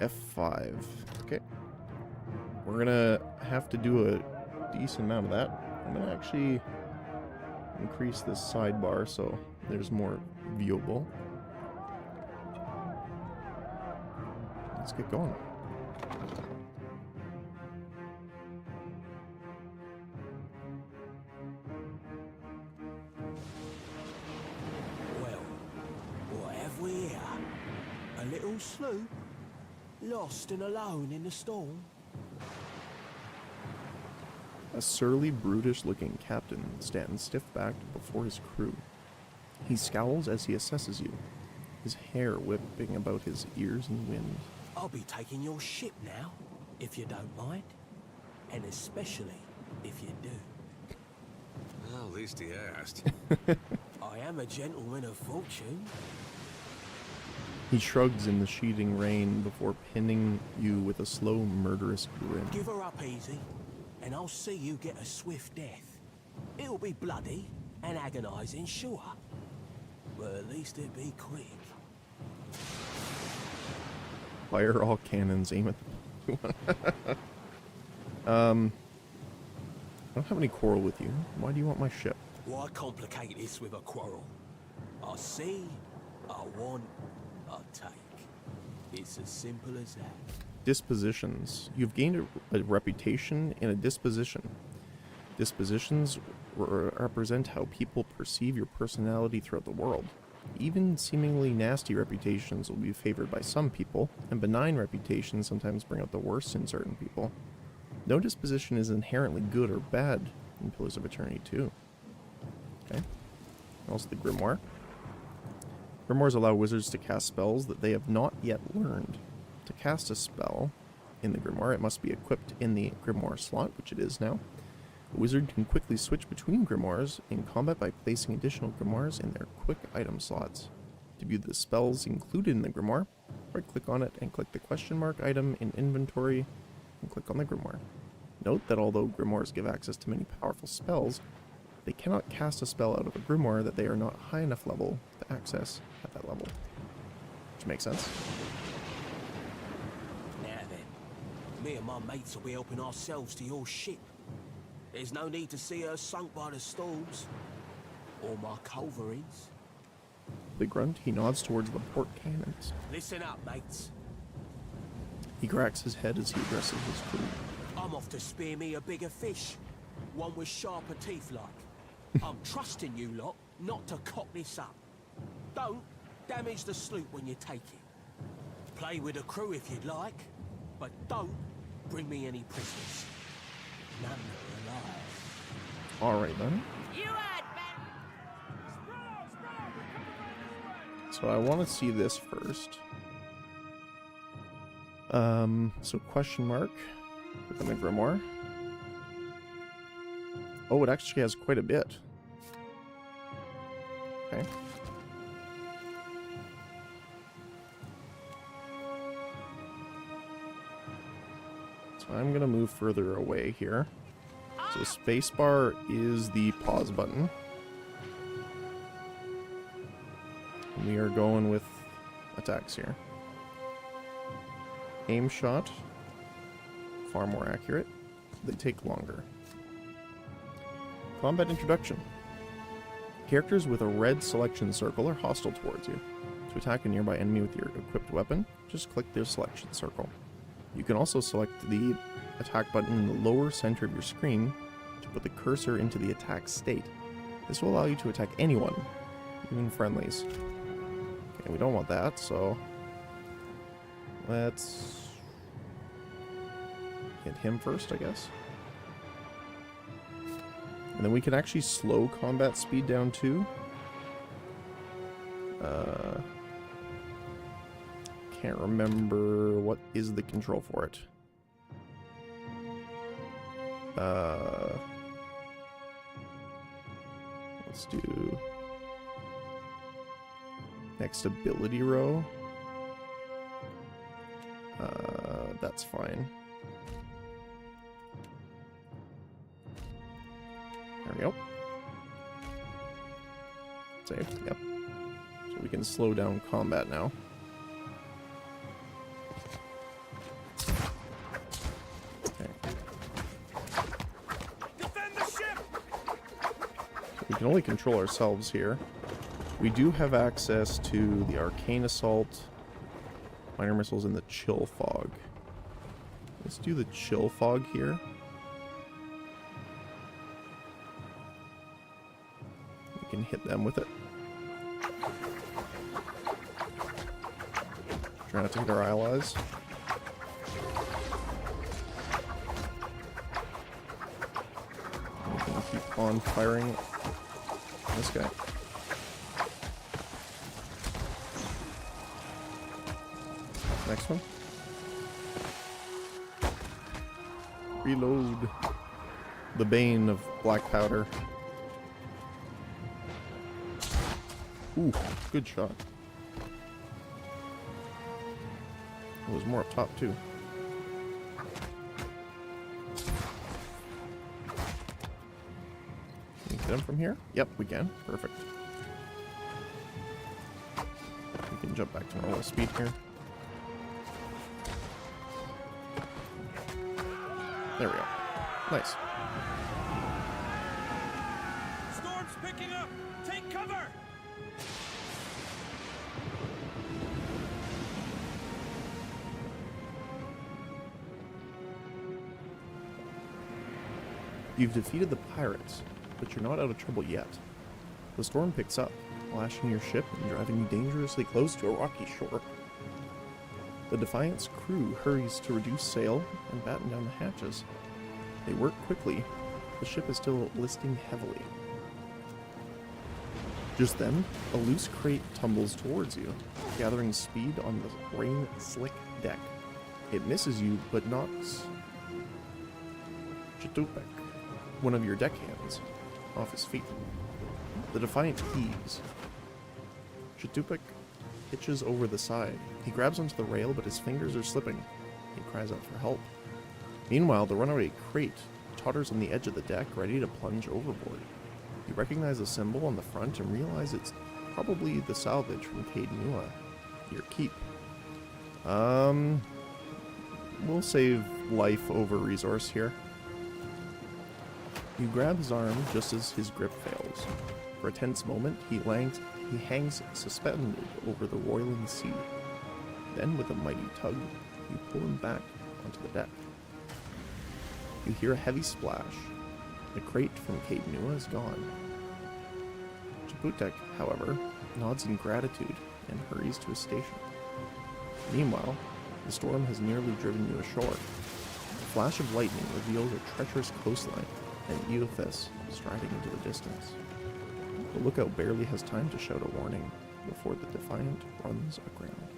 F5. Okay. We're gonna have to do a decent amount of that. I'm gonna actually increase this sidebar so there's more viewable. Let's get going. Well, what have we here? A little sloop? Lost and alone in the storm? A surly, brutish-looking captain stands stiff-backed before his crew. He scowls as he assesses you, his hair whipping about his ears in the wind. I'll be taking your ship now, if you don't mind. And especially if you do. Well, at least he asked. I am a gentleman of fortune. He shrugs in the sheeting rain before pinning you with a slow, murderous grin. Give her up easy, and I'll see you get a swift death. It'll be bloody and agonizing, sure. But at least it'll be quick. Fire all cannons, aim at the one. I don't have any quarrel with you. Why do you want my ship? Why complicate this with a quarrel? I see, I want, I take. It's as simple as that. Dispositions. You've gained a reputation in a disposition. Dispositions represent how people perceive your personality throughout the world. Even seemingly nasty reputations will be favored by some people, and benign reputations sometimes bring out the worst in certain people. No disposition is inherently good or bad in Pillars of Eternity 2. Okay. Also the Grimoire. Grimoires allow wizards to cast spells that they have not yet learned. To cast a spell in the Grimoire, it must be equipped in the Grimoire slot, which it is now. A wizard can quickly switch between Grimoires in combat by placing additional Grimoires in their quick item slots. To view the spells included in the Grimoire, right-click on it and click the question mark item in inventory and click on the Grimoire. Note that although Grimoires give access to many powerful spells, they cannot cast a spell out of a Grimoire that they are not high enough level to access at that level. Which makes sense. Now then, me and my mates will be helping ourselves to your ship. There's no need to see her sunk by the storms. Or my culverins. The grunt, he nods towards the port cannons. Listen up, mates. He cracks his head as he addresses his crew. I'm off to spear me a bigger fish. One with sharper teeth like. I'm trusting you lot not to cock this up. Don't damage the sloop when you take it. Play with the crew if you'd like, but don't bring me any prisoners. None that are alive. Alright then. So I want to see this first. So question mark. Click on the Grimoire. Oh, it actually has quite a bit. Okay. So I'm gonna move further away here. So spacebar is the pause button. And we are going with attacks here. Aim shot. Far more accurate. They take longer. Combat introduction. Characters with a red selection circle are hostile towards you. To attack a nearby enemy with your equipped weapon, just click their selection circle. You can also select the attack button in the lower center of your screen to put the cursor into the attack state. This will allow you to attack anyone, even friendlies. Okay, we don't want that, so let's hit him first, I guess. And then we can actually slow combat speed down too. Can't remember what is the control for it. Let's do next ability row. That's fine. There we go. Save. Yep. So we can slow down combat now. We can only control ourselves here. We do have access to the Arcane Assault, Minor Missiles, and the Chill Fog. Let's do the Chill Fog here. We can hit them with it. Try not to hit our allies. We can keep on firing this guy. Next one. Reload. The Bane of Black Powder. Ooh, good shot. There was more up top too. Can we hit him from here? Yep, we can. Perfect. We can jump back to normal speed here. There we go. Nice. Storm's picking up! Take cover! You've defeated the pirates, but you're not out of trouble yet. The storm picks up, lashing your ship and driving you dangerously close to a rocky shore. The Defiant's crew hurries to reduce sail and batten down the hatches. They work quickly. The ship is still listing heavily. Just then, a loose crate tumbles towards you, gathering speed on the rain-slick deck. It misses you, but knocks Chitupek, one of your deckhands, off his feet. The Defiant heaves. Chitupek hitches over the side. He grabs onto the rail, but his fingers are slipping. He cries out for help. Meanwhile, the runaway crate totters on the edge of the deck, ready to plunge overboard. You recognize the symbol on the front and realize it's probably the salvage from Caed Nua, your keep. We'll save life over resource here. You grab his arm just as his grip fails. For a tense moment, he hangs suspended over the roiling sea. Then, with a mighty tug, you pull him back onto the deck. You hear a heavy splash. The crate from Caed Nua is gone. Chitupek, however, nods in gratitude and hurries to his station. Meanwhile, the storm has nearly driven you ashore. A flash of lightning reveals a treacherous coastline and Eothas striding into the distance. The lookout barely has time to shout a warning before the Defiant runs aground.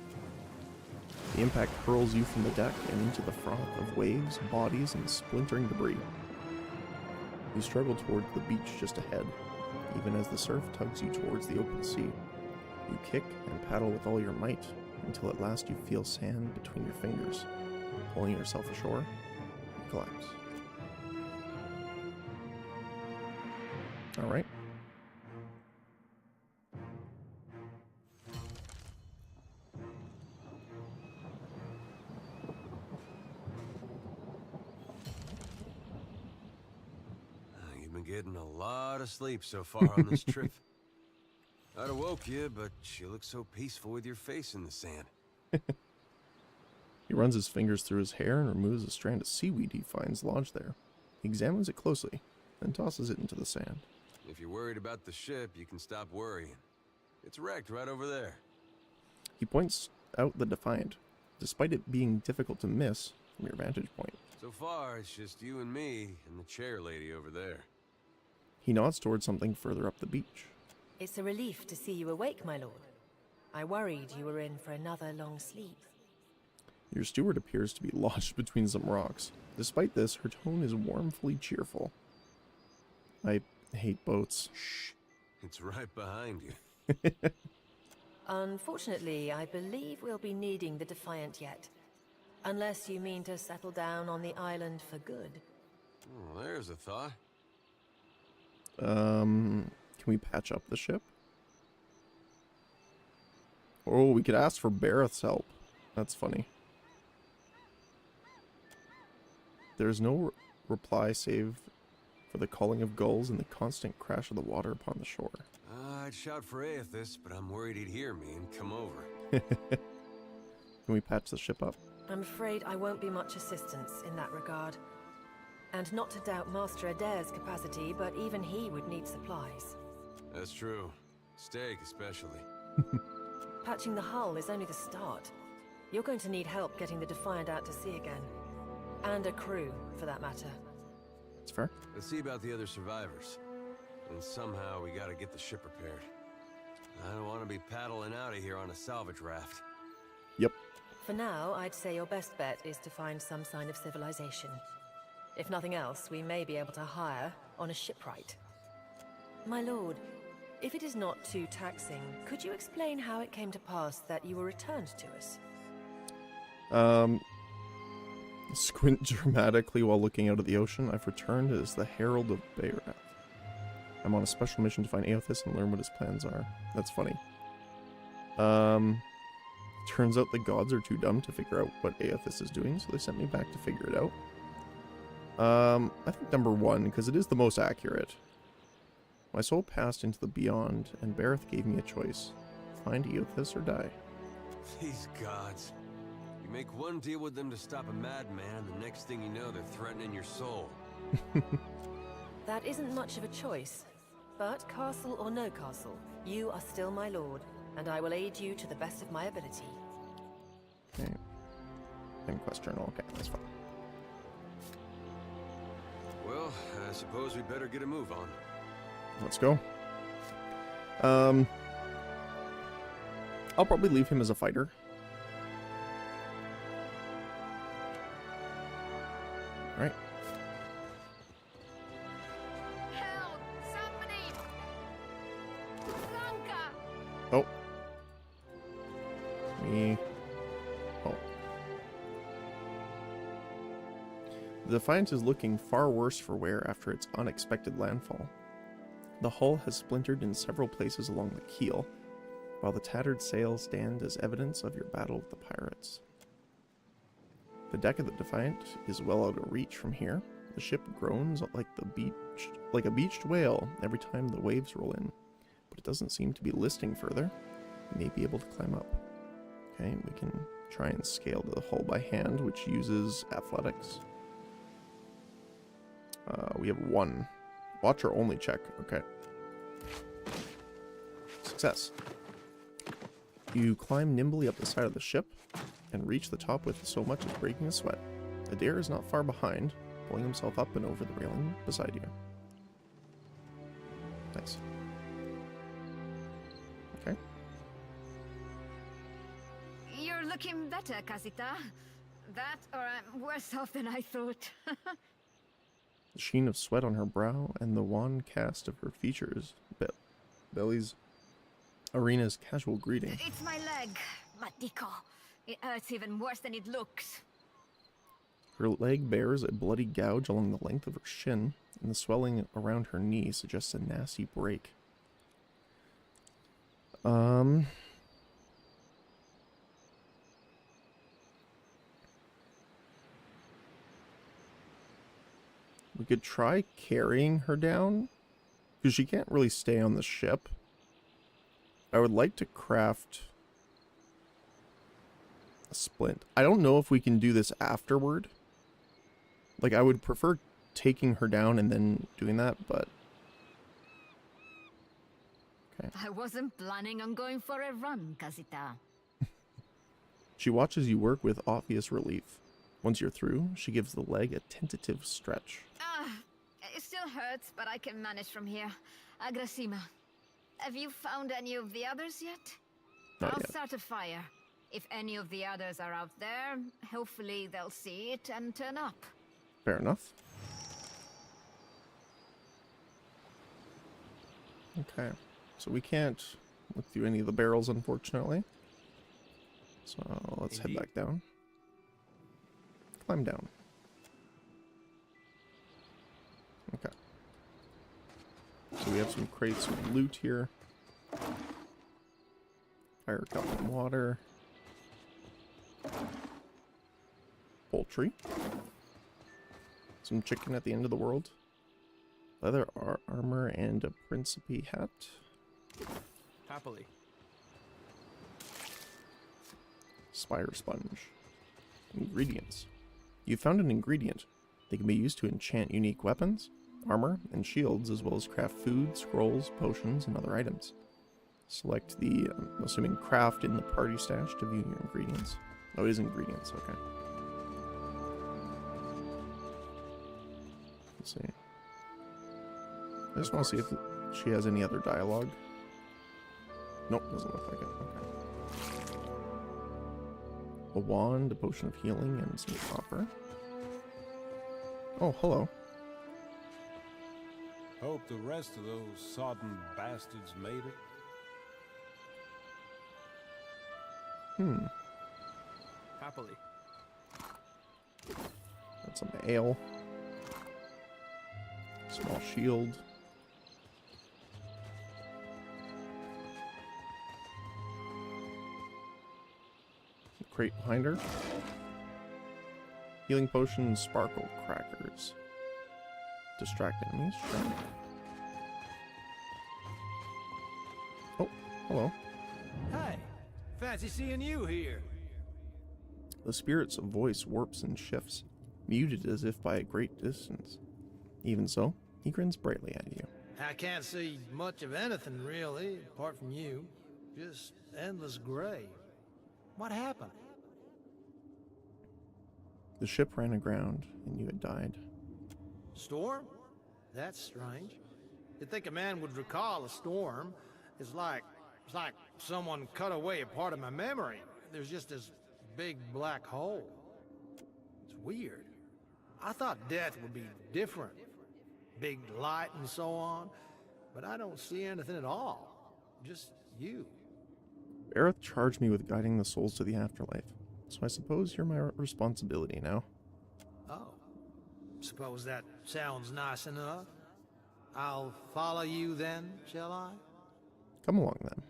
The impact hurls you from the deck and into the froth of waves, bodies, and splintering debris. You struggle towards the beach just ahead, even as the surf tugs you towards the open sea. You kick and paddle with all your might, until at last you feel sand between your fingers. Pulling yourself ashore, you collapse. Alright. You've been getting a lot of sleep so far on this trip. I'd have woke you, but you look so peaceful with your face in the sand. He runs his fingers through his hair and removes a strand of seaweed he finds lodged there. He examines it closely, then tosses it into the sand. If you're worried about the ship, you can stop worrying. It's wrecked right over there. He points out the Defiant, despite it being difficult to miss from your vantage point. So far, it's just you and me and the chair lady over there. He nods towards something further up the beach. It's a relief to see you awake, my lord. I worried you were in for another long sleep. Your steward appears to be lodged between some rocks. Despite this, her tone is warmly cheerful. I hate boats. Shh. It's right behind you. Unfortunately, I believe we'll be needing the Defiant yet. Unless you mean to settle down on the island for good. Oh, there's a thought. Can we patch up the ship? Oh, we could ask for Bareth's help. That's funny. There's no reply save for the calling of gulls and the constant crash of the water upon the shore. I'd shout for Aethys, but I'm worried he'd hear me and come over. Can we patch the ship up? I'm afraid I won't be much assistance in that regard. And not to doubt Master Adair's capacity, but even he would need supplies. That's true. Steak, especially. Patching the hull is only the start. You're going to need help getting the Defiant out to sea again. And a crew, for that matter. That's fair. Let's see about the other survivors. And somehow we gotta get the ship repaired. I don't want to be paddling out of here on a salvage raft. Yep. For now, I'd say your best bet is to find some sign of civilization. If nothing else, we may be able to hire on a shipwright. My lord, if it is not too taxing, could you explain how it came to pass that you were returned to us? Squint dramatically while looking out at the ocean. I've returned as the Herald of Bayreth. I'm on a special mission to find Aethys and learn what his plans are. That's funny. Turns out the gods are too dumb to figure out what Aethys is doing, so they sent me back to figure it out. I think number 1, because it is the most accurate. My soul passed into the beyond, and Bayreth gave me a choice. Find Aethys or die. These gods. You make one deal with them to stop a madman, and the next thing you know, they're threatening your soul. That isn't much of a choice. But castle or no castle, you are still my lord, and I will aid you to the best of my ability. Okay. And quest journal. Okay, that's fine. Well, I suppose we better get a move on. Let's go. I'll probably leave him as a fighter. Alright. Help! Somebody! Blanca! Oh. Oh. The Defiant is looking far worse for wear after its unexpected landfall. The hull has splintered in several places along the keel, while the tattered sails stand as evidence of your battle with the pirates. The deck of the Defiant is well out of reach from here. The ship groans like a beached whale every time the waves roll in, but it doesn't seem to be listing further. We may be able to climb up. Okay, we can try and scale to the hull by hand, which uses athletics. We have 1. Watcher only check. Okay. Success. You climb nimbly up the side of the ship and reach the top with so much as breaking a sweat. Adair is not far behind, pulling himself up and over the railing beside you. Nice. Okay. You're looking better, Casita. That, or I'm worse off than I thought. The sheen of sweat on her brow and the wan cast of her features. Belly's Arena's casual greeting. It's my leg, Matiko. It hurts even worse than it looks. Her leg bears a bloody gouge along the length of her shin, and the swelling around her knee suggests a nasty break. We could try carrying her down, because she can't really stay on the ship. I would like to craft a splint. I don't know if we can do this afterward. Like, I would prefer taking her down and then doing that, but... Okay. I wasn't planning on going for a run, Casita. She watches you work with obvious relief. Once you're through, she gives the leg a tentative stretch. It still hurts, but I can manage from here. Agrasima. Have you found any of the others yet? Not I'll yet. start a fire. If any of the others are out there, hopefully they'll see it and turn up. Fair enough. Okay, so we can't look through any of the barrels, unfortunately. So let's head back down. Climb down. Okay. So we have some crates of loot here. Fire cup and water. Poultry. Some chicken at the end of the world. Leather armor and a Principe hat. Happily. Spire sponge. Ingredients. You found an ingredient. They can be used to enchant unique weapons, armor, and shields, as well as craft food, scrolls, potions, and other items. Select the, I'm assuming, craft in the party stash to view your ingredients. Oh, it is ingredients, okay. Let's see. I just want to see if she has any other dialogue. Nope, doesn't look like it. Okay. A wand, a potion of healing, and some copper. Oh, hello. Hope the rest of those sodden bastards made it. Happily. Got some ale. Small shield. Crate behind her. Healing potion, sparkle crackers. Distract enemies. Sure. Oh, hello. Hey, fancy seeing you here. The spirit's voice warps and shifts, muted as if by a great distance. Even so, he grins brightly at you. I can't see much of anything really, apart from you. Just endless gray. What happened? The ship ran aground, and you had died. Storm? That's strange. You'd think a man would recall a storm. It's like someone cut away a part of my memory. There's just this big black hole. It's weird. I thought death would be different. Big light and so on. But I don't see anything at all. Just you. Aerith charged me with guiding the souls to the afterlife, so I suppose you're my responsibility now. Oh. Suppose that sounds nice enough. I'll follow you then, shall I? Come along then.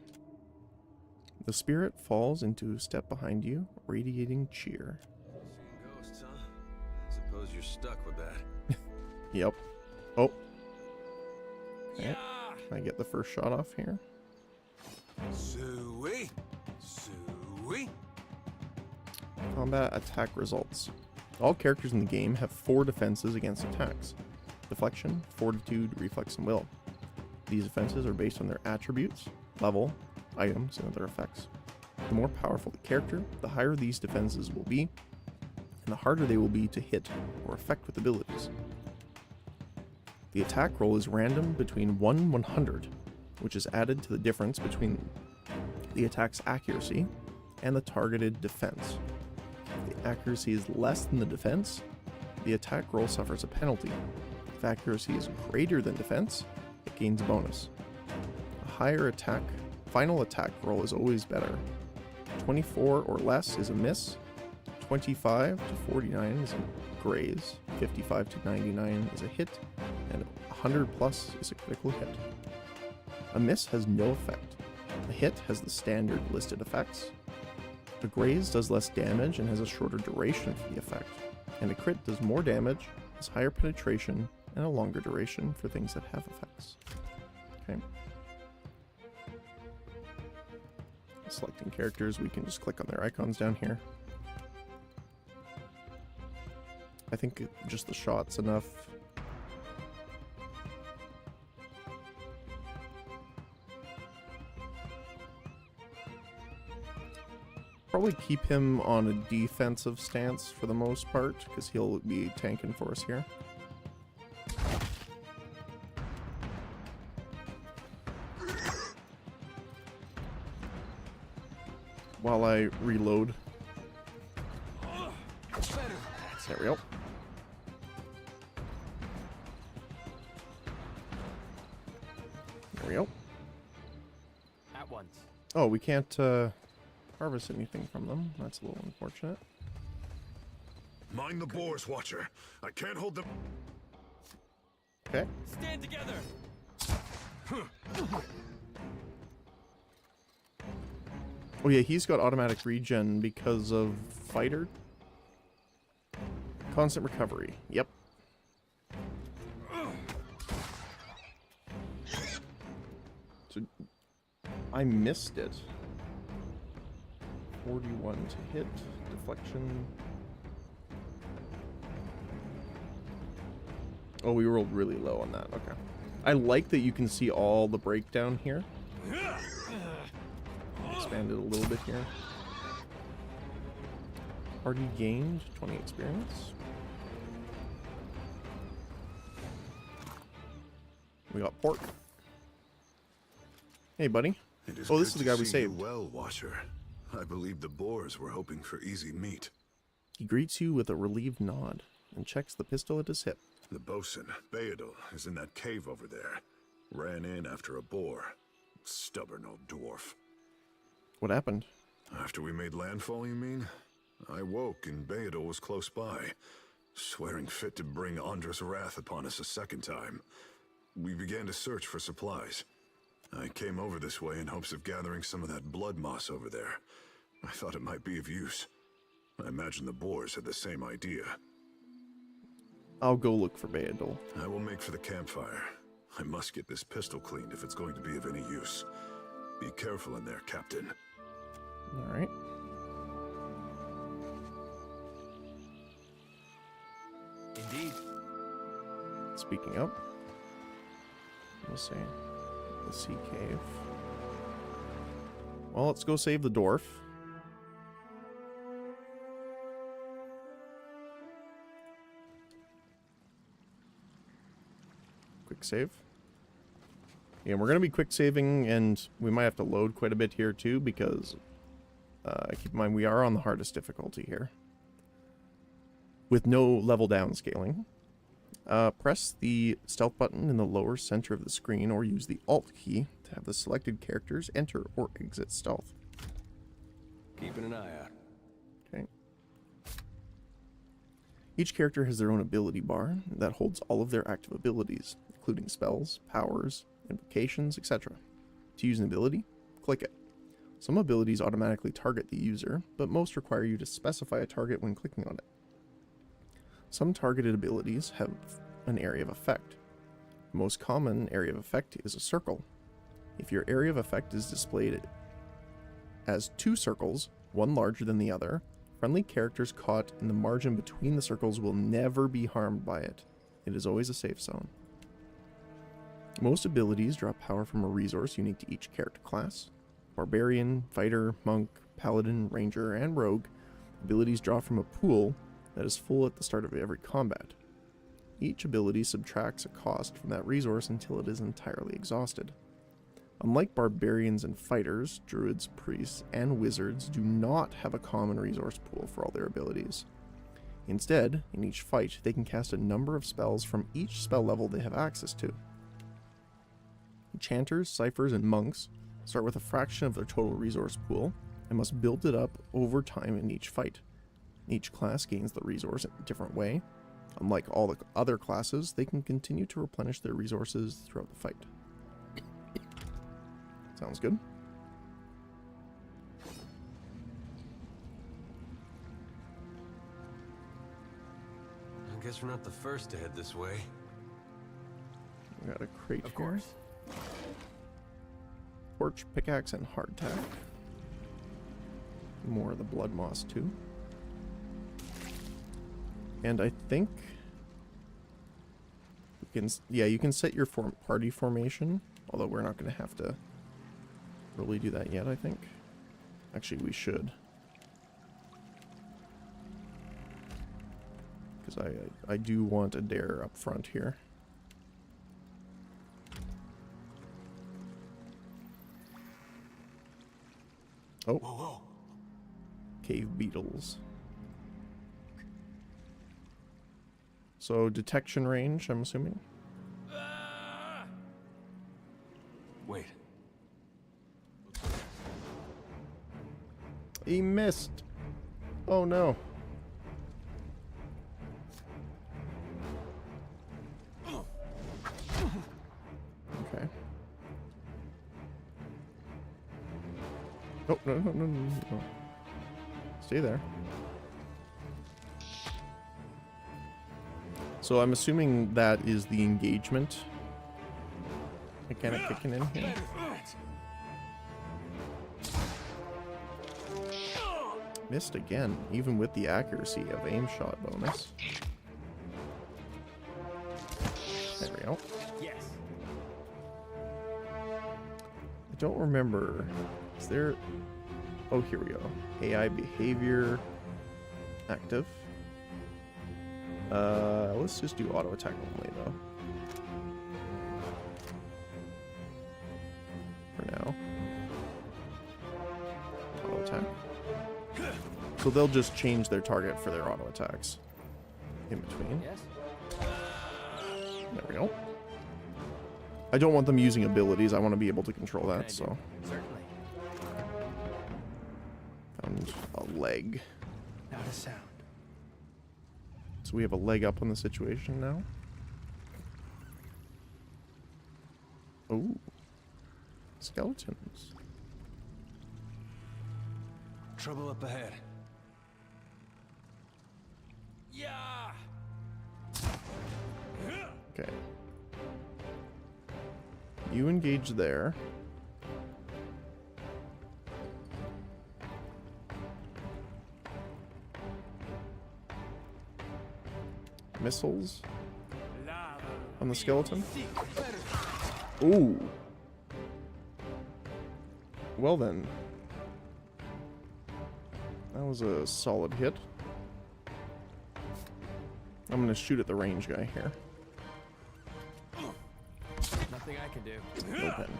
The spirit falls into a step behind you, radiating cheer. Seeing ghosts, huh? Suppose you're stuck with that. Yep. Oh. Okay. Can I get the first shot off here? Suey! Suey! Combat attack results. All characters in the game have 4 defenses against attacks. Deflection, Fortitude, Reflex, and Will. These defenses are based on their attributes, level, items, and other effects. The more powerful the character, the higher these defenses will be, and the harder they will be to hit or affect with abilities. The attack roll is random between 1 and 100, which is added to the difference between the attack's accuracy and the targeted defense. If the accuracy is less than the defense, the attack roll suffers a penalty. If accuracy is greater than defense, it gains a bonus. A higher final attack roll is always better. 24 or less is a miss, 25 to 49 is a graze, 55 to 99 is a hit, and 100 plus is a critical hit. A miss has no effect. A hit has the standard listed effects. A graze does less damage and has a shorter duration for the effect, and a crit does more damage, has higher penetration, and a longer duration for things that have effects. Okay. Selecting characters, we can just click on their icons down here. I think just the shot's enough. Probably keep him on a defensive stance for the most part, because he'll be tanking for us here. while I reload. There we go. There we go. At once. Oh, we can't harvest anything from them. That's a little unfortunate. Mind the boars, Watcher. I can't hold them. Okay. Stand together. Oh yeah, he's got automatic regen because of fighter. Constant recovery. Yep. So I missed it. 41 to hit. Deflection. Oh, we rolled really low on that. Okay. I like that you can see all the breakdown here. Expand it a little bit here. Party gained 20 experience. We got pork. Hey, buddy. Oh, this is the guy we saved. Well, Watcher. I believe the boars were hoping for easy meat. He greets you with a relieved nod and checks the pistol at his hip. The bosun, Beadle, is in that cave over there. Ran in after a boar. Stubborn old dwarf. What happened? After we made landfall, you mean? I woke and Beadle was close by, swearing fit to bring Andra's wrath upon us a second time. We began to search for supplies. I came over this way in hopes of gathering some of that blood moss over there. I thought it might be of use. I imagine the boars had the same idea. I'll go look for Beadle. I will make for the campfire. I must get this pistol cleaned if it's going to be of any use. Be careful in there, Captain. Alright. Indeed. Speaking of, we'll see. The sea cave. Well, let's go save the dwarf. Quick save. Yeah, we're going to be quick saving, and we might have to load quite a bit here too, because keep in mind we are on the hardest difficulty here. With no level down scaling. Press the stealth button in the lower center of the screen, or use the Alt key to have the selected characters enter or exit stealth. Keeping an eye out. Okay. Each character has their own ability bar that holds all of their active abilities, including spells, powers, invocations, etc. To use an ability, click it. Some abilities automatically target the user, but most require you to specify a target when clicking on it. Some targeted abilities have an area of effect. The most common area of effect is a circle. If your area of effect is displayed as two circles, one larger than the other, friendly characters caught in the margin between the circles will never be harmed by it. It is always a safe zone. Most abilities draw power from a resource unique to each character class. Barbarian, Fighter, Monk, Paladin, Ranger, and Rogue abilities draw from a pool that is full at the start of every combat. Each ability subtracts a cost from that resource until it is entirely exhausted. Unlike barbarians and fighters, druids, priests, and wizards do not have a common resource pool for all their abilities. Instead, in each fight, they can cast a number of spells from each spell level they have access to. Enchanters, ciphers, and monks start with a fraction of their total resource pool and must build it up over time in each fight. Each class gains the resource in a different way. Unlike all the other classes, they can continue to replenish their resources throughout the fight. Sounds good. I guess we're not the first to head this way. We got a crate Of here. course. Torch, pickaxe, and hardtack. More of the blood moss too. And I think you can, yeah, you can set your party formation, although we're not going to have to really do that yet, I think. Actually, we should. Because I do want a dare up front here. Oh. Whoa, whoa. cave beetles. So detection range, I'm assuming. Wait. He missed. Oh no. Okay. Oh, no. Stay there. So I'm assuming that is the engagement mechanic kicking in here. Missed again, even with the accuracy of aim shot bonus. There we go. Yes. I don't remember. Is there... Oh, here we go. AI behavior active. Let's just do auto attack only though. For now. Auto attack. So they'll just change their target for their auto attacks in between. Yes. There we go. I don't want them using abilities. I want to be able to control that, so. Certainly. Found a leg. Not a sound. So we have a leg up on the situation now. Oh. Skeletons. Trouble up ahead. Yeah. Okay. You engage there. Missiles on the skeleton. Ooh. Well then. That was a solid hit. I'm gonna shoot at the range guy here. Nothing I can do. Open.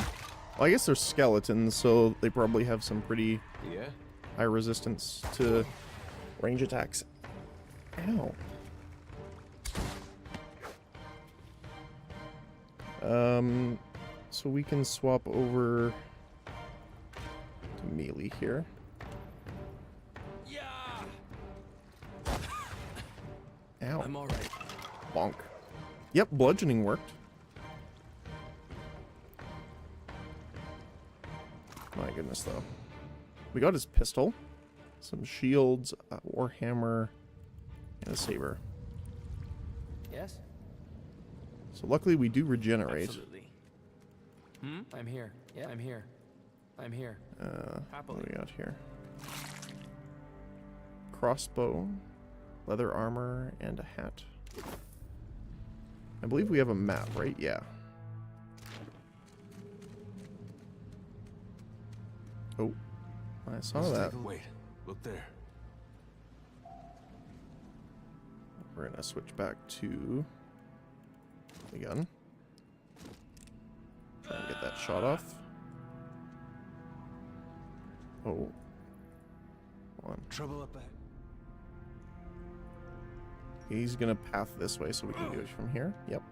Well, I guess they're skeletons, so they probably have some pretty high resistance to range attacks. Ow. So we can swap over to melee here. Ow. I'm all right. Bonk. Yep, bludgeoning worked. My goodness, though. We got his pistol, some shields, a warhammer, and a saber. Yes. So luckily we do regenerate. Absolutely. I'm here. Yeah, I'm here. I'm here. What do we got here? Crossbow, leather armor, and a hat. I believe we have a map, right? Yeah. Oh, I saw that. Wait, look there. We're gonna switch back to the gun. Try and get that shot off. Oh. One. Trouble up ahead. He's gonna path this way so we can do it from here. Yep.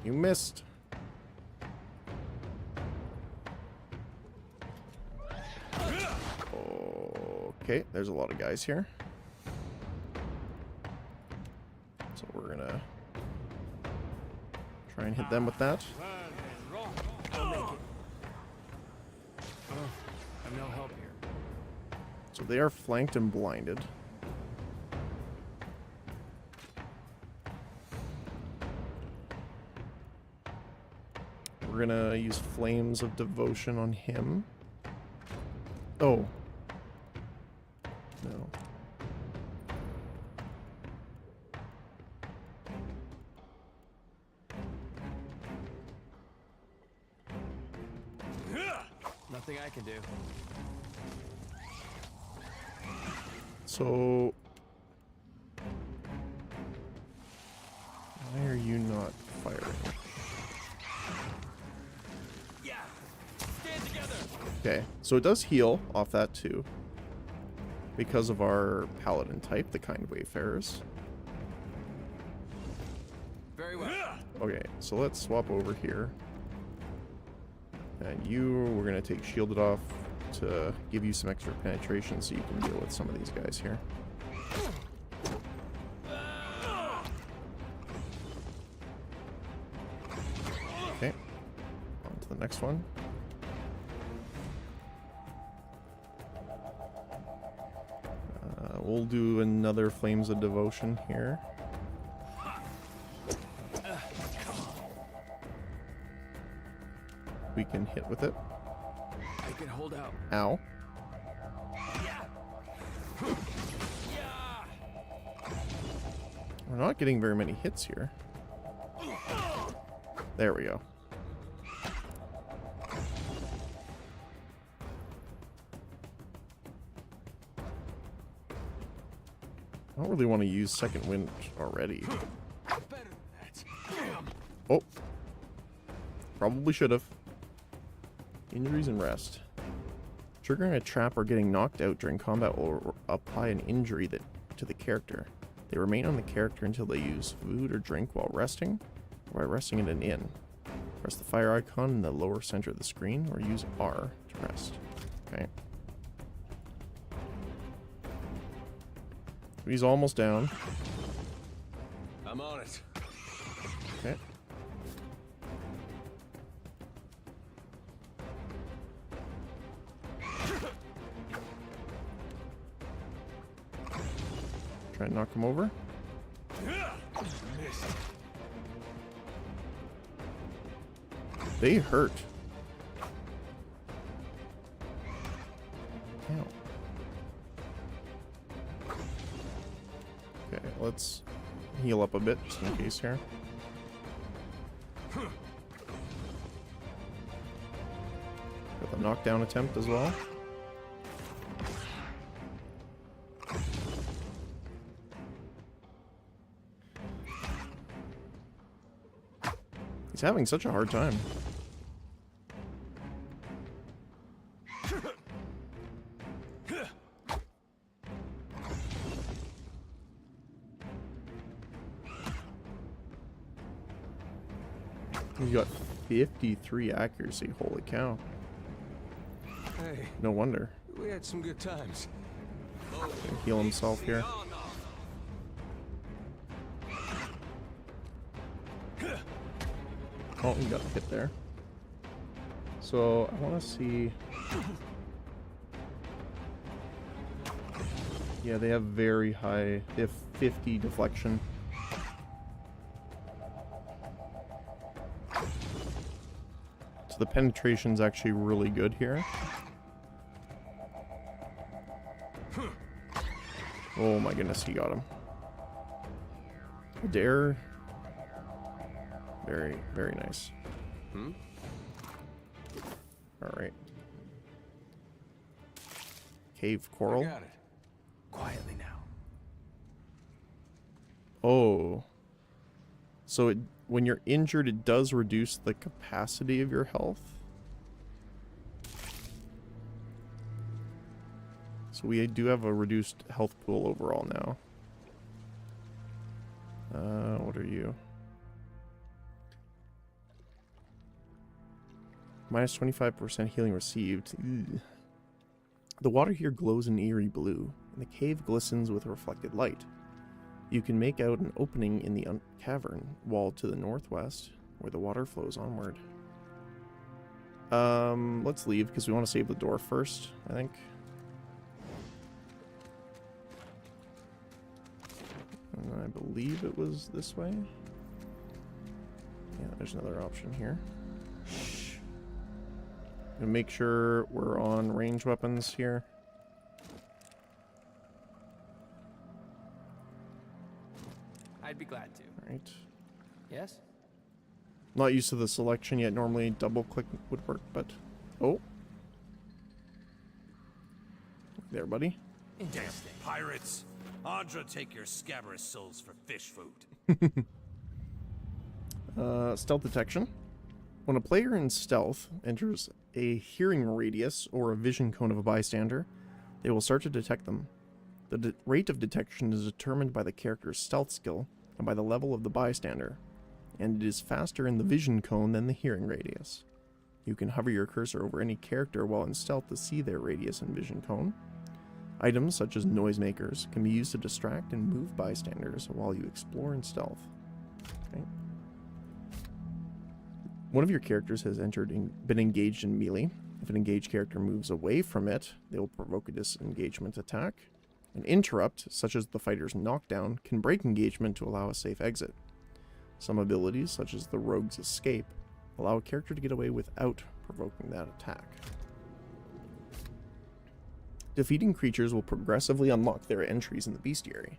You missed. Okay, there's a lot of guys here. So we're gonna try and hit them with that. I'll make it. I'm no help here. So they are flanked and blinded. We're gonna use Flames of Devotion on him. Oh. No. Nothing I can do. So why are you not firing? Yeah. Stand together. Okay, so it does heal off that too. Because of our paladin type, the kind wayfarers. Very well. Okay, so let's swap over here. And you, we're gonna take shielded off to give you some extra penetration so you can deal with some of these guys here. Okay, on to the next one. We'll do another Flames of Devotion here. We can hit with it. I can hold out. Ow. We're not getting very many hits here. There we go. I don't really want to use Second Wind already. Oh. Probably should have. Injuries and rest. Triggering a trap or getting knocked out during combat will apply an injury to the character. They remain on the character until they use food or drink while resting, or by resting in an inn. Press the fire icon in the lower center of the screen, or use R to rest. Okay. He's almost down. I'm on it. Okay. Try and knock him over. Missed. They hurt. Ow. Okay, let's heal up a bit just in case here. Got the knockdown attempt as well. He's having such a hard time. He's got 53 accuracy, holy cow. Hey, no wonder. We had some good times. Heal himself here. Oh, he got hit there. So I want to see. Yeah, they have very high. They have 50 deflection. So the penetration's actually really good here. Oh my goodness, he got him. Dare. Very, very nice. Alright. Cave coral. I got it. Quietly now. Oh. So it, when you're injured, it does reduce the capacity of your health. So we do have a reduced health pool overall now. What are you? Minus 25% healing received. Ew. The water here glows an eerie blue, and the cave glistens with reflected light. You can make out an opening in the cavern wall to the northwest, where the water flows onward. Let's leave, because we want to save the door first, I think. And I believe it was this way. Yeah, there's another option here. And make sure we're on range weapons here. I'd be glad to. Right. Yes? Not used to the selection yet. Normally double click would work, but... Oh. There, buddy. Damn pirates. Andra, take your scabrous souls for fish food. Stealth detection. When a player in stealth enters a hearing radius or a vision cone of a bystander, they will start to detect them. The rate of detection is determined by the character's stealth skill and by the level of the bystander, and it is faster in the vision cone than the hearing radius. You can hover your cursor over any character while in stealth to see their radius and vision cone. Items such as noisemakers can be used to distract and move bystanders while you explore in stealth. Okay. One of your characters has been engaged in melee. If an engaged character moves away from it, they will provoke a disengagement attack. An interrupt, such as the fighter's knockdown, can break engagement to allow a safe exit. Some abilities, such as the rogue's escape, allow a character to get away without provoking that attack. Defeating creatures will progressively unlock their entries in the bestiary.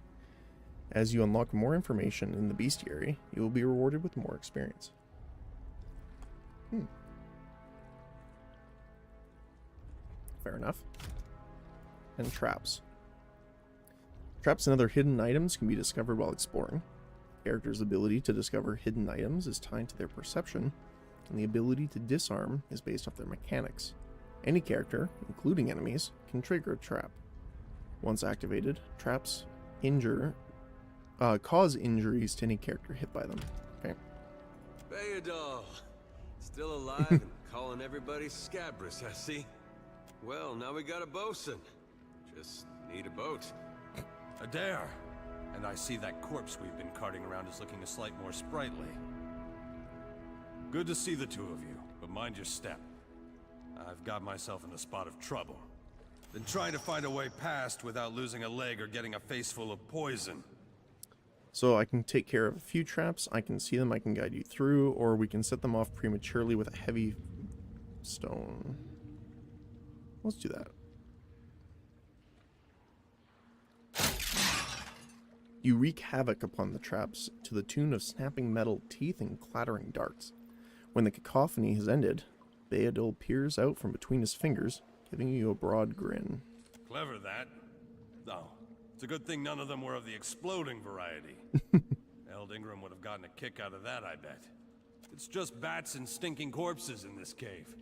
As you unlock more information in the bestiary, you will be rewarded with more experience. Fair enough. And traps. Traps and other hidden items can be discovered while exploring. Character's ability to discover hidden items is tied to their perception, and the ability to disarm is based off their mechanics. Any character, including enemies, can trigger a trap. Once activated, traps cause injuries to any character hit by them. Okay. Bayadol, still alive and calling everybody scabrous, I see. Well, now we got a bosun. Just need a boat. Adair, and I see that corpse we've been carting around is looking a slight more sprightly. Good to see the two of you, but mind your step. I've got myself in a spot of trouble. Been trying to find a way past without losing a leg or getting a face full of poison. So I can take care of a few traps, I can see them, I can guide you through, or we can set them off prematurely with a heavy stone. Let's do that. You wreak havoc upon the traps to the tune of snapping metal teeth and clattering darts. When the cacophony has ended, Bayadol peers out from between his fingers, giving you a broad grin. Clever, that. Oh, it's a good thing none of them were of the exploding variety. Eld Ingram would have gotten a kick out of that, I bet. It's just bats and stinking corpses in this cave.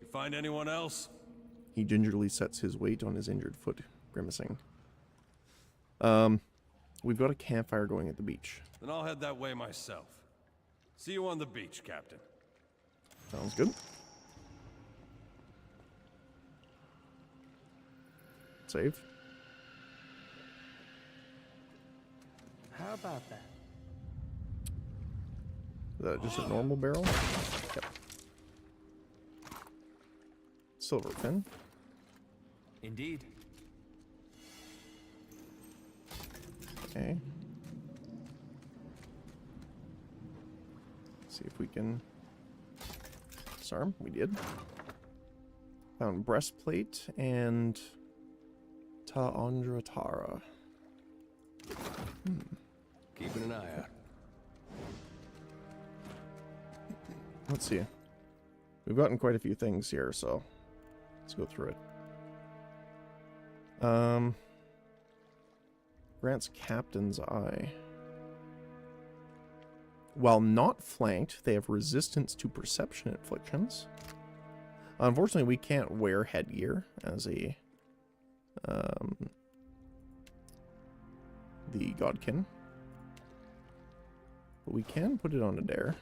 You find anyone else? He gingerly sets his weight on his injured foot, grimacing. We've got a campfire going at the beach. Then I'll head that way myself. See you on the beach, Captain. Sounds good. Save. How about that? Is that just a normal barrel? Yep. Silver fin. Indeed. Okay. See if we can disarm. We did. Found breastplate and Ta'andratara. Keeping an eye out. Let's see. We've gotten quite a few things here, so let's go through it. Grants Captain's Eye. While not flanked, they have resistance to perception afflictions. Unfortunately, we can't wear headgear as a the Godkin, but we can put it on Adair.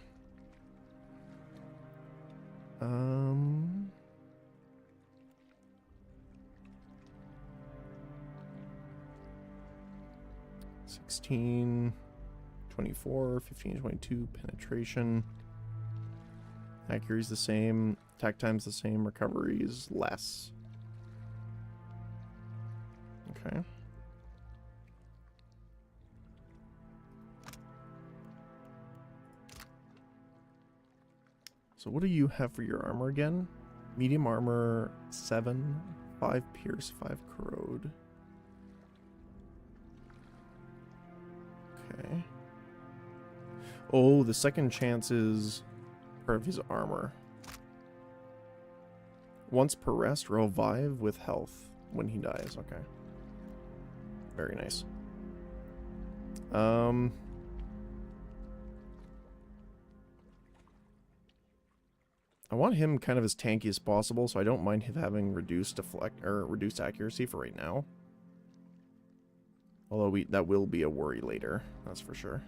(16, 24, 15, 22 penetration. Accuracy is the same. Attack time's the same. Recovery is less. Okay. So what do you have for your armor again? Medium armor 7, 5 pierce, 5 corrode. Okay. Oh, the second chance is part of his armor. Once per rest, revive with health when he dies. Okay. Very nice. I want him kind of as tanky as possible, so I don't mind him having reduced reduced accuracy for right now. Although that will be a worry later, that's for sure.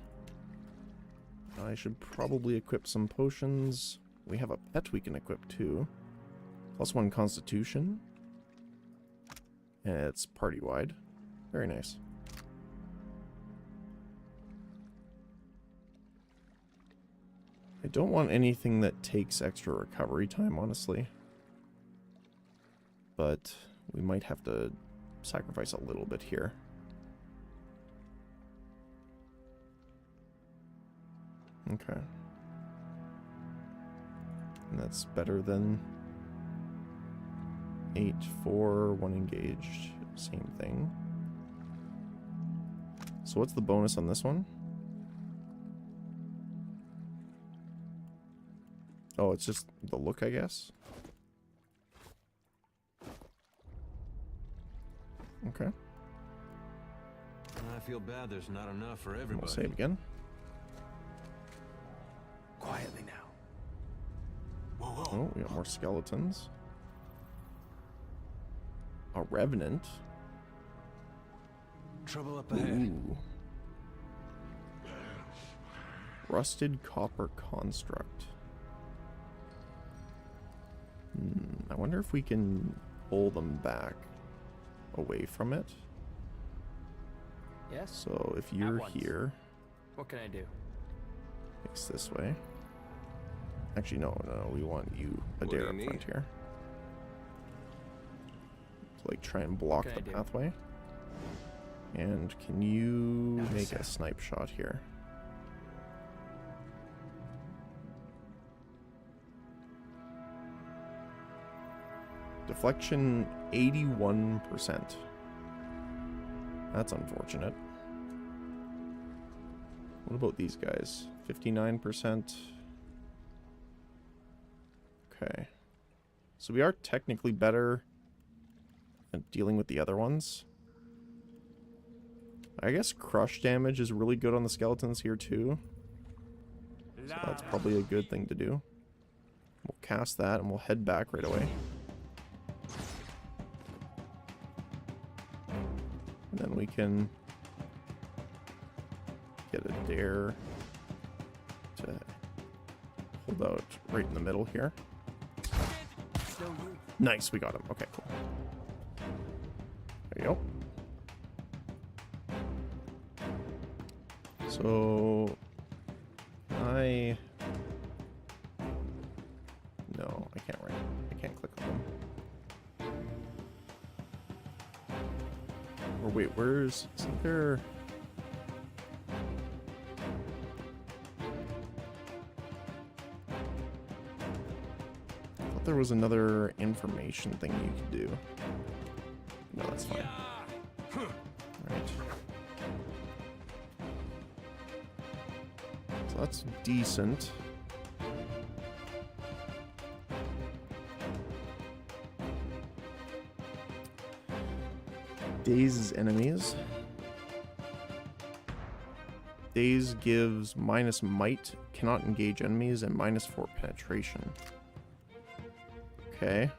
I should probably equip some potions. We have a pet we can equip too. +1 Constitution. And it's party-wide. Very nice. I don't want anything that takes extra recovery time, honestly. But we might have to sacrifice a little bit here. Okay. And that's better than 8, 4, 1 engaged. Same thing. So what's the bonus on this one? Oh, it's just the look, I guess. Okay. I feel bad there's not enough for everybody. We'll save again. Quietly now. Whoa, whoa. Oh, we got more skeletons. A revenant. Trouble up ahead. Ooh. Rusted copper construct. I wonder if we can pull them back away from it. Yes. So if you're here, what can I do? face this way. Actually, no, we want you, Adair, up front here. So, like, try and block the pathway. And can you make a snipe shot here? Deflection 81%. That's unfortunate. What about these guys? 59%. Okay. So we are technically better at dealing with the other ones. I guess crush damage is really good on the skeletons here too. So that's probably a good thing to do. We'll cast that and we'll head back right away. And then we can get a dare to hold out right in the middle here. Nice, we got him. Okay, cool. There you go. So no, I can't click on them. Or wait, isn't there? I thought there was another information thing you could do. No, that's fine. Alright. So that's decent. Daze's enemies. Daze gives minus might, cannot engage enemies, and -4 penetration. Okay.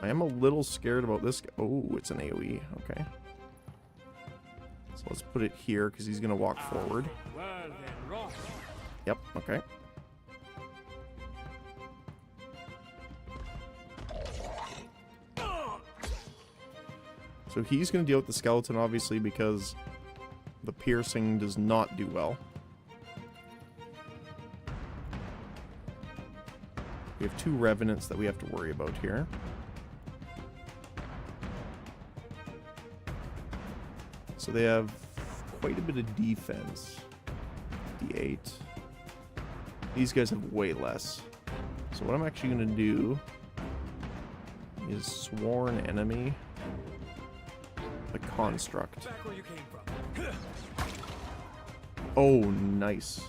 I am a little scared about this. Oh, it's an AoE. Okay. So let's put it here because he's going to walk forward. Yep, okay. So he's going to deal with the skeleton, obviously, because the piercing does not do well. We have 2 revenants that we have to worry about here. So they have quite a bit of defense. D8. These guys have way less. So what I'm actually going to do is Sworn Enemy. The construct. Back where you came from. Oh, nice.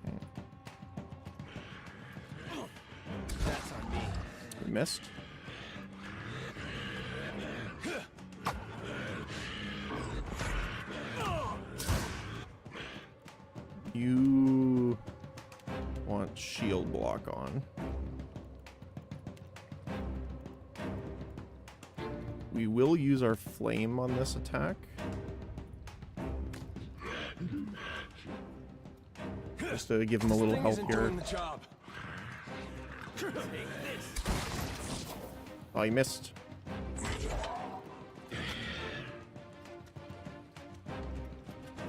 Okay. That's on me. We missed. Want shield block on. We will use our flame on this attack. Just to give him a little help here. Oh, he missed.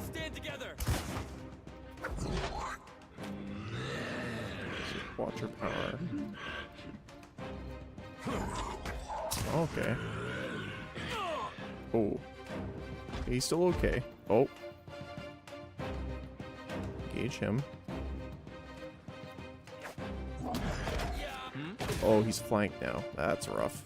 Stand together. Watcher power. Okay. Oh. He's still okay. Oh. Engage him. Oh, he's flanked now. That's rough.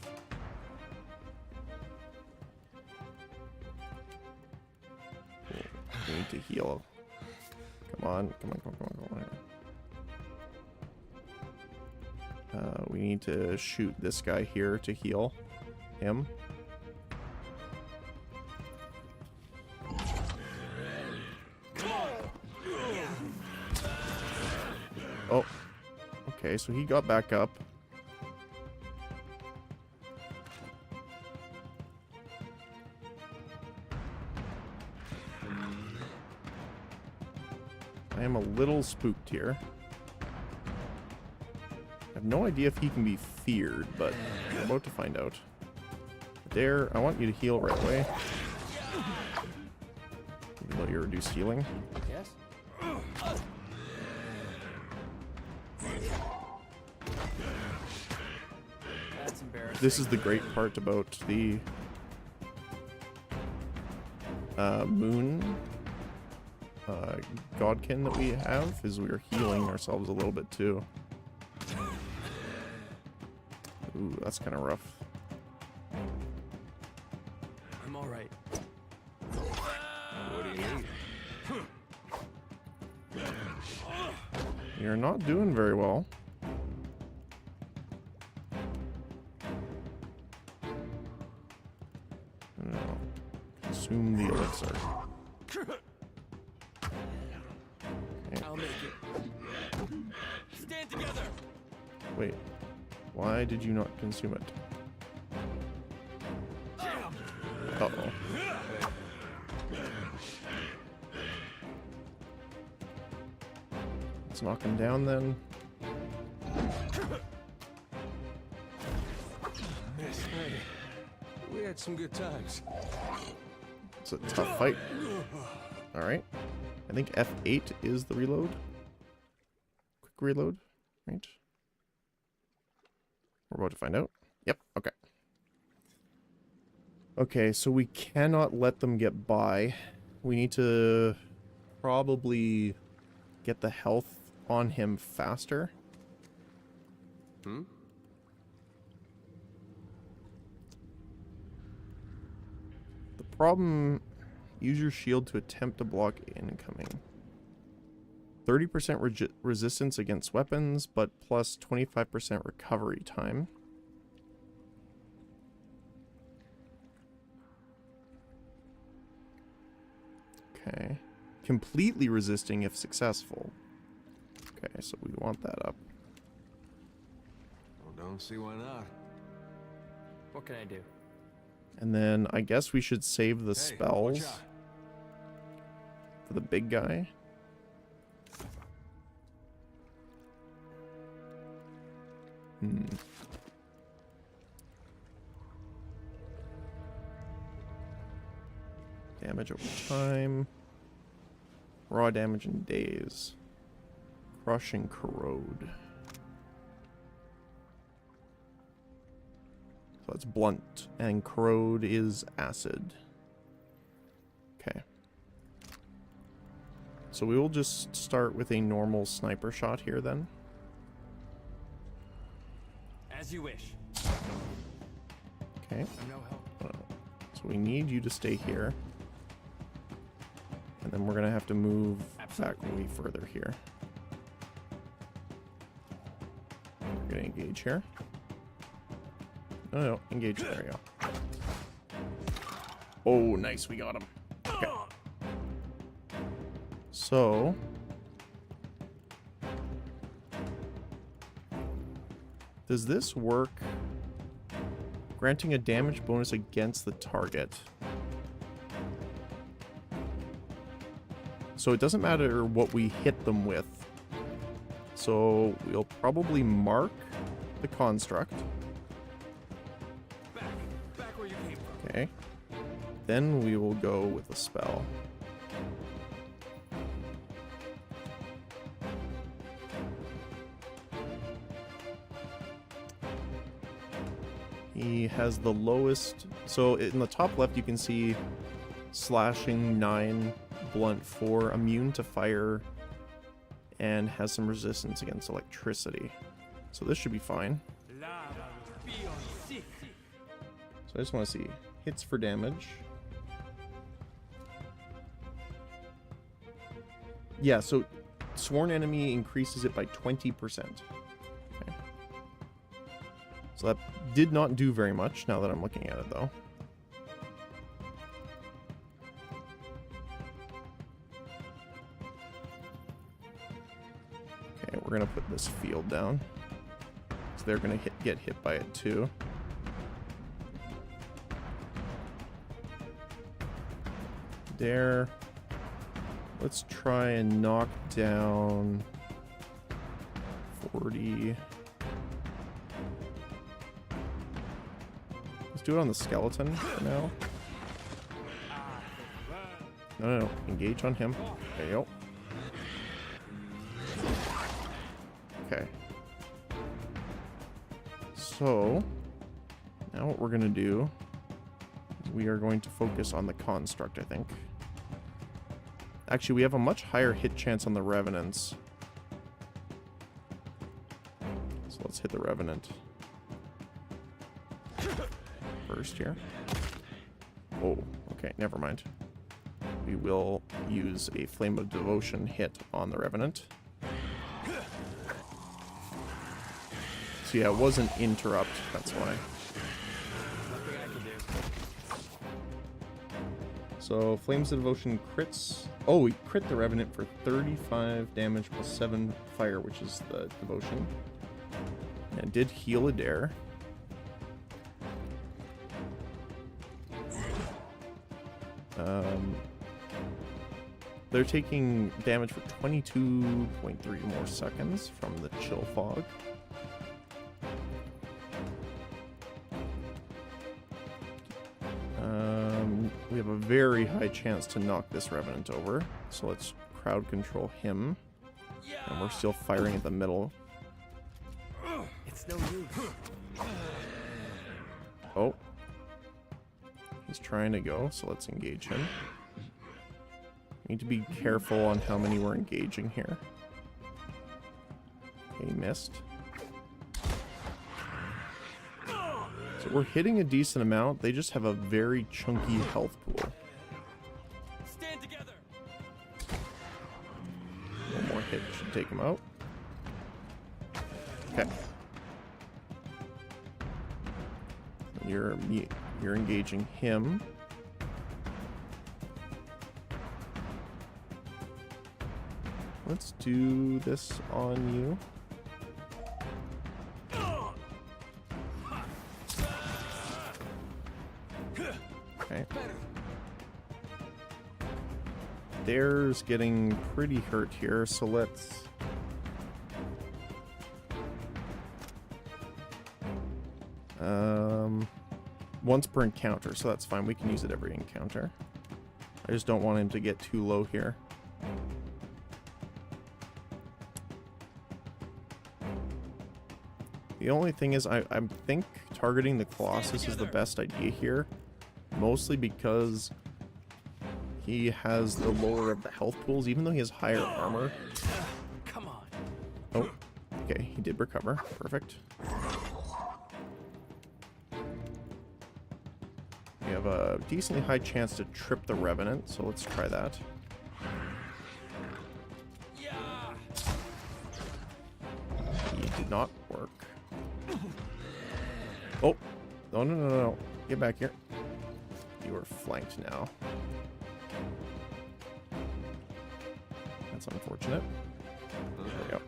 We need to heal. Come on, come on, come on, come on, come on. We need to shoot this guy here to heal him. Oh, okay, so he got back up. I am a little spooked here. I have no idea if he can be feared, but we're about to find out. There, I want you to heal right away. Even though you're reduced healing. Yes. That's embarrassing. This is the great part about the moon godkin that we have, is we are healing ourselves a little bit too. Ooh, that's kind of rough. I'm all right. What do you need? You're not doing very well. No. Consume the elixir. Okay. I'll make it. Stand together. Wait. Why did you not consume it? Uh-oh. Let's knock him down then. Hey, we had some good times. It's a tough fight. Alright. I think F8 is the reload. Quick reload. Right. We're about to find out. Yep, okay. Okay, so we cannot let them get by. We need to probably get the health on him faster. Hmm? The problem... Use your shield to attempt to block incoming. 30% resistance against weapons, but plus 25% recovery time. Okay. Completely resisting if successful. Okay, so we want that up. Well, don't see why not. What can I do? And then I guess we should save the Hey, watch spells out. for the big guy. Damage over time. Raw damage in days. Crush and corrode. So that's blunt, and corrode is acid. Okay. So we will just start with a normal sniper shot here then. As you wish. Okay. I'm no help. So we need you to stay here. And then we're going to have to move back way further here. We're going to engage here. No, engage. There you go. Oh, nice. We got him. Okay. So, Does this work? Granting a damage bonus against the target. So it doesn't matter what we hit them with. So we'll probably mark the construct. Back where you came from. Okay. Then we will go with a spell. He has the lowest. So in the top left, you can see slashing 9, blunt 4, immune to fire, and has some resistance against electricity. So this should be fine. So I just want to see hits for damage. Yeah, so sworn enemy increases it by 20%. Okay. So that did not do very much now that I'm looking at it, though. Okay, we're going to put this field down. So they're going to get hit by it, too. There. Let's try and knock down 40. Let's do it on the skeleton for now. No. Engage on him. There you go. Okay. So, now what we're going to do is we are going to focus on the construct, I think. Actually, we have a much higher hit chance on the Revenants. So let's hit the Revenant first here. Oh, okay, never mind. We will use a Flame of Devotion hit on the Revenant. So yeah, it wasn't interrupt, that's why. So, Flames of Devotion crits. Oh, we crit the Revenant for 35 damage plus 7 fire, which is the Devotion. And did heal Adair. They're taking damage for 22.3 more seconds from the Chill Fog. We have a very high chance to knock this Revenant over, so let's crowd control him. And we're still firing at the middle. It's no use. Oh. He's trying to go, so let's engage him. We need to be careful on how many we're engaging here. Okay, he missed. So we're hitting a decent amount. They just have a very chunky health pool. Stand together. One more hit should take him out. Okay. You're engaging him. Let's do this on you. Okay. Dare's getting pretty hurt here, so let's... once per encounter, so that's fine. We can use it every encounter. I just don't want him to get too low here. The only thing is, I think targeting the Colossus is the best idea here. Mostly because he has the lower of the health pools, even though he has higher armor. Come on. Oh, okay, he did recover. Perfect. We have a decently high chance to trip the Revenant, so let's try that. He did not work. Oh, no. Get back here. You are flanked now. That's unfortunate. There we go.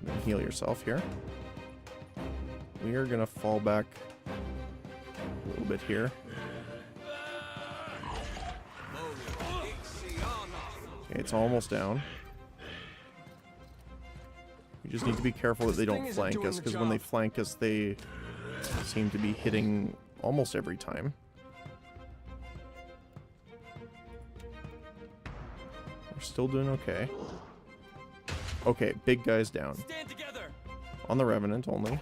And then heal yourself here. We are gonna fall back a little bit here. Okay, it's almost down. We just need to be careful that they don't flank us, because when they flank us, they seem to be hitting almost every time. We're still doing okay. Okay, big guy's down. On the Revenant only.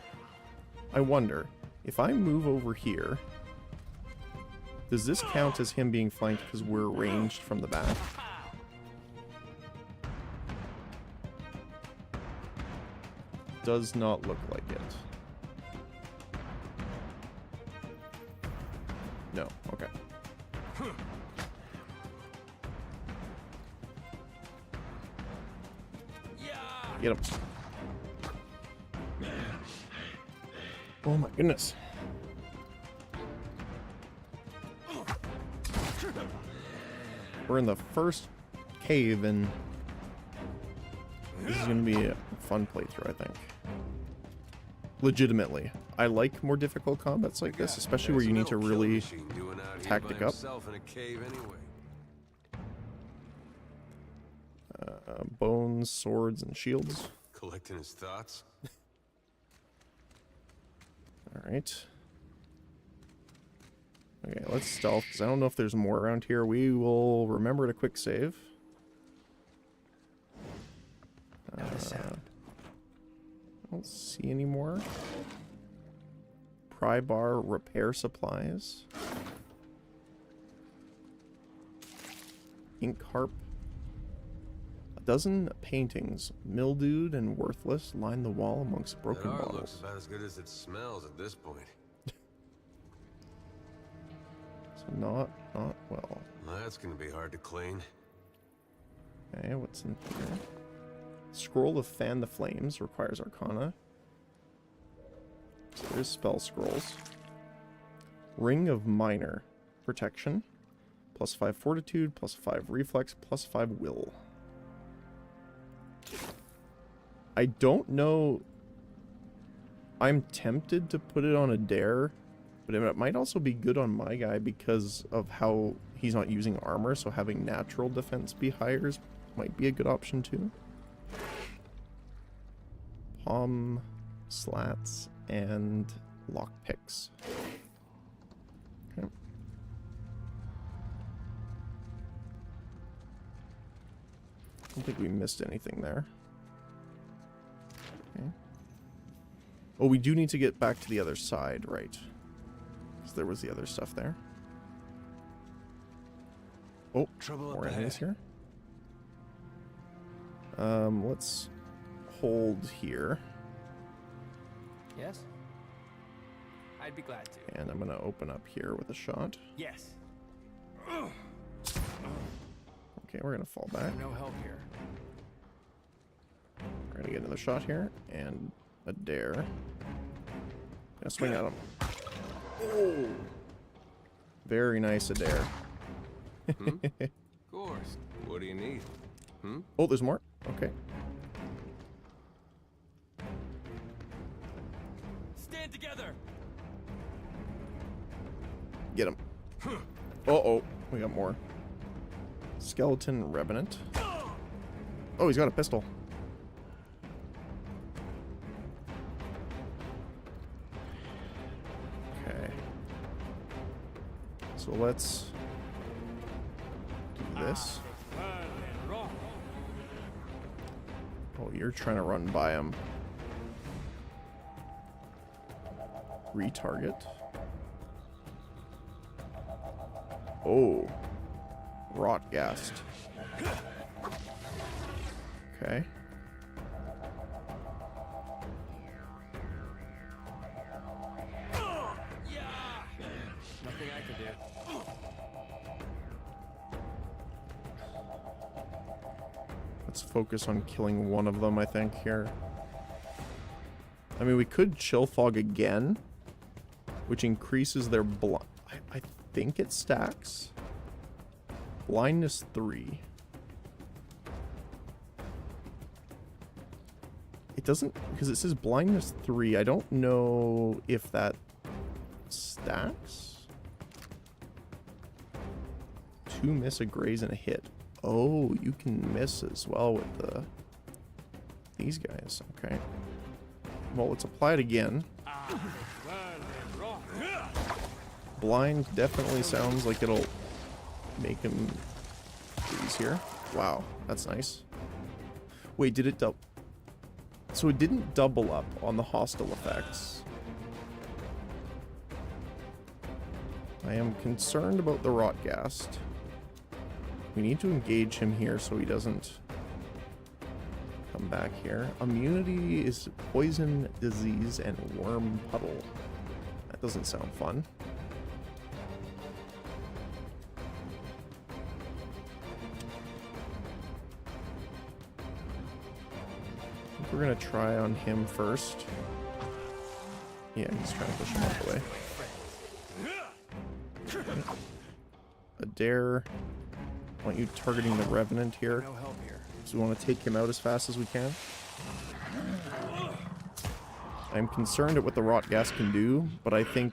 I wonder, if I move over here, does this count as him being flanked because we're ranged from the back? Does not look like it. No, okay. Get him. Oh my goodness. We're in the first cave, and this is going to be a fun playthrough, I think. Legitimately. I like more difficult combats like this, especially where you need to really tactic up. Bones, swords, and shields. Collecting his thoughts. Alright. Okay, let's stealth, because I don't know if there's more around here. We will remember to quick save. I don't see any more. Pry bar repair supplies. Ink harp. A dozen paintings, mildewed and worthless, line the wall amongst broken That art bottles. looks about as good as it smells at this point. So not well. That's gonna be hard to clean. Okay, what's in here? Scroll of Fan the Flames requires Arcana. So there's spell scrolls. Ring of Minor protection. +5 fortitude, +5 reflex, +5 will. I don't know. I'm tempted to put it on a dare, but it might also be good on my guy because of how he's not using armor, so having natural defense be higher might be a good option too. Palm slats and lockpicks. Okay. I don't think we missed anything there. Okay. Oh, we do need to get back to the other side, right? Because there was the other stuff there. Oh, more enemies here. Let's hold here. Yes? I'd be glad to. And I'm gonna open up here with a shot. Yes. Okay, we're gonna fall back. No help here. We're gonna get another shot here and a dare. Gonna swing at him. Oh, very nice a dare. Of course. What do you need? Oh, there's more. Okay. Stand together. Get him. Uh-oh, we got more. Skeleton Revenant. Oh, he's got a pistol. Okay. So let's do this. Oh, you're trying to run by him. Retarget. Oh. Rotgast. Okay. Nothing I can do. Let's focus on killing one of them, I think, here. I mean, we could Chill Fog again, which increases their blind. I think it stacks. Blindness 3. It doesn't, because it says blindness 3. I don't know if that stacks. 2 miss, a graze, and a hit. Oh, you can miss as well with these guys. Okay. Well, let's apply it again. Blind definitely sounds like it'll make him freeze here. Wow, that's nice. Wait, did it double? So it didn't double up on the hostile effects. I am concerned about the Rotgast. We need to engage him here so he doesn't come back here. Immunity is poison, disease, and worm puddle. That doesn't sound fun. We're gonna try on him first. Yeah, he's trying to push him out the way. Adair, I want you targeting the Revenant here. So we want to take him out as fast as we can. I'm concerned at what the Rotgast can do, but I think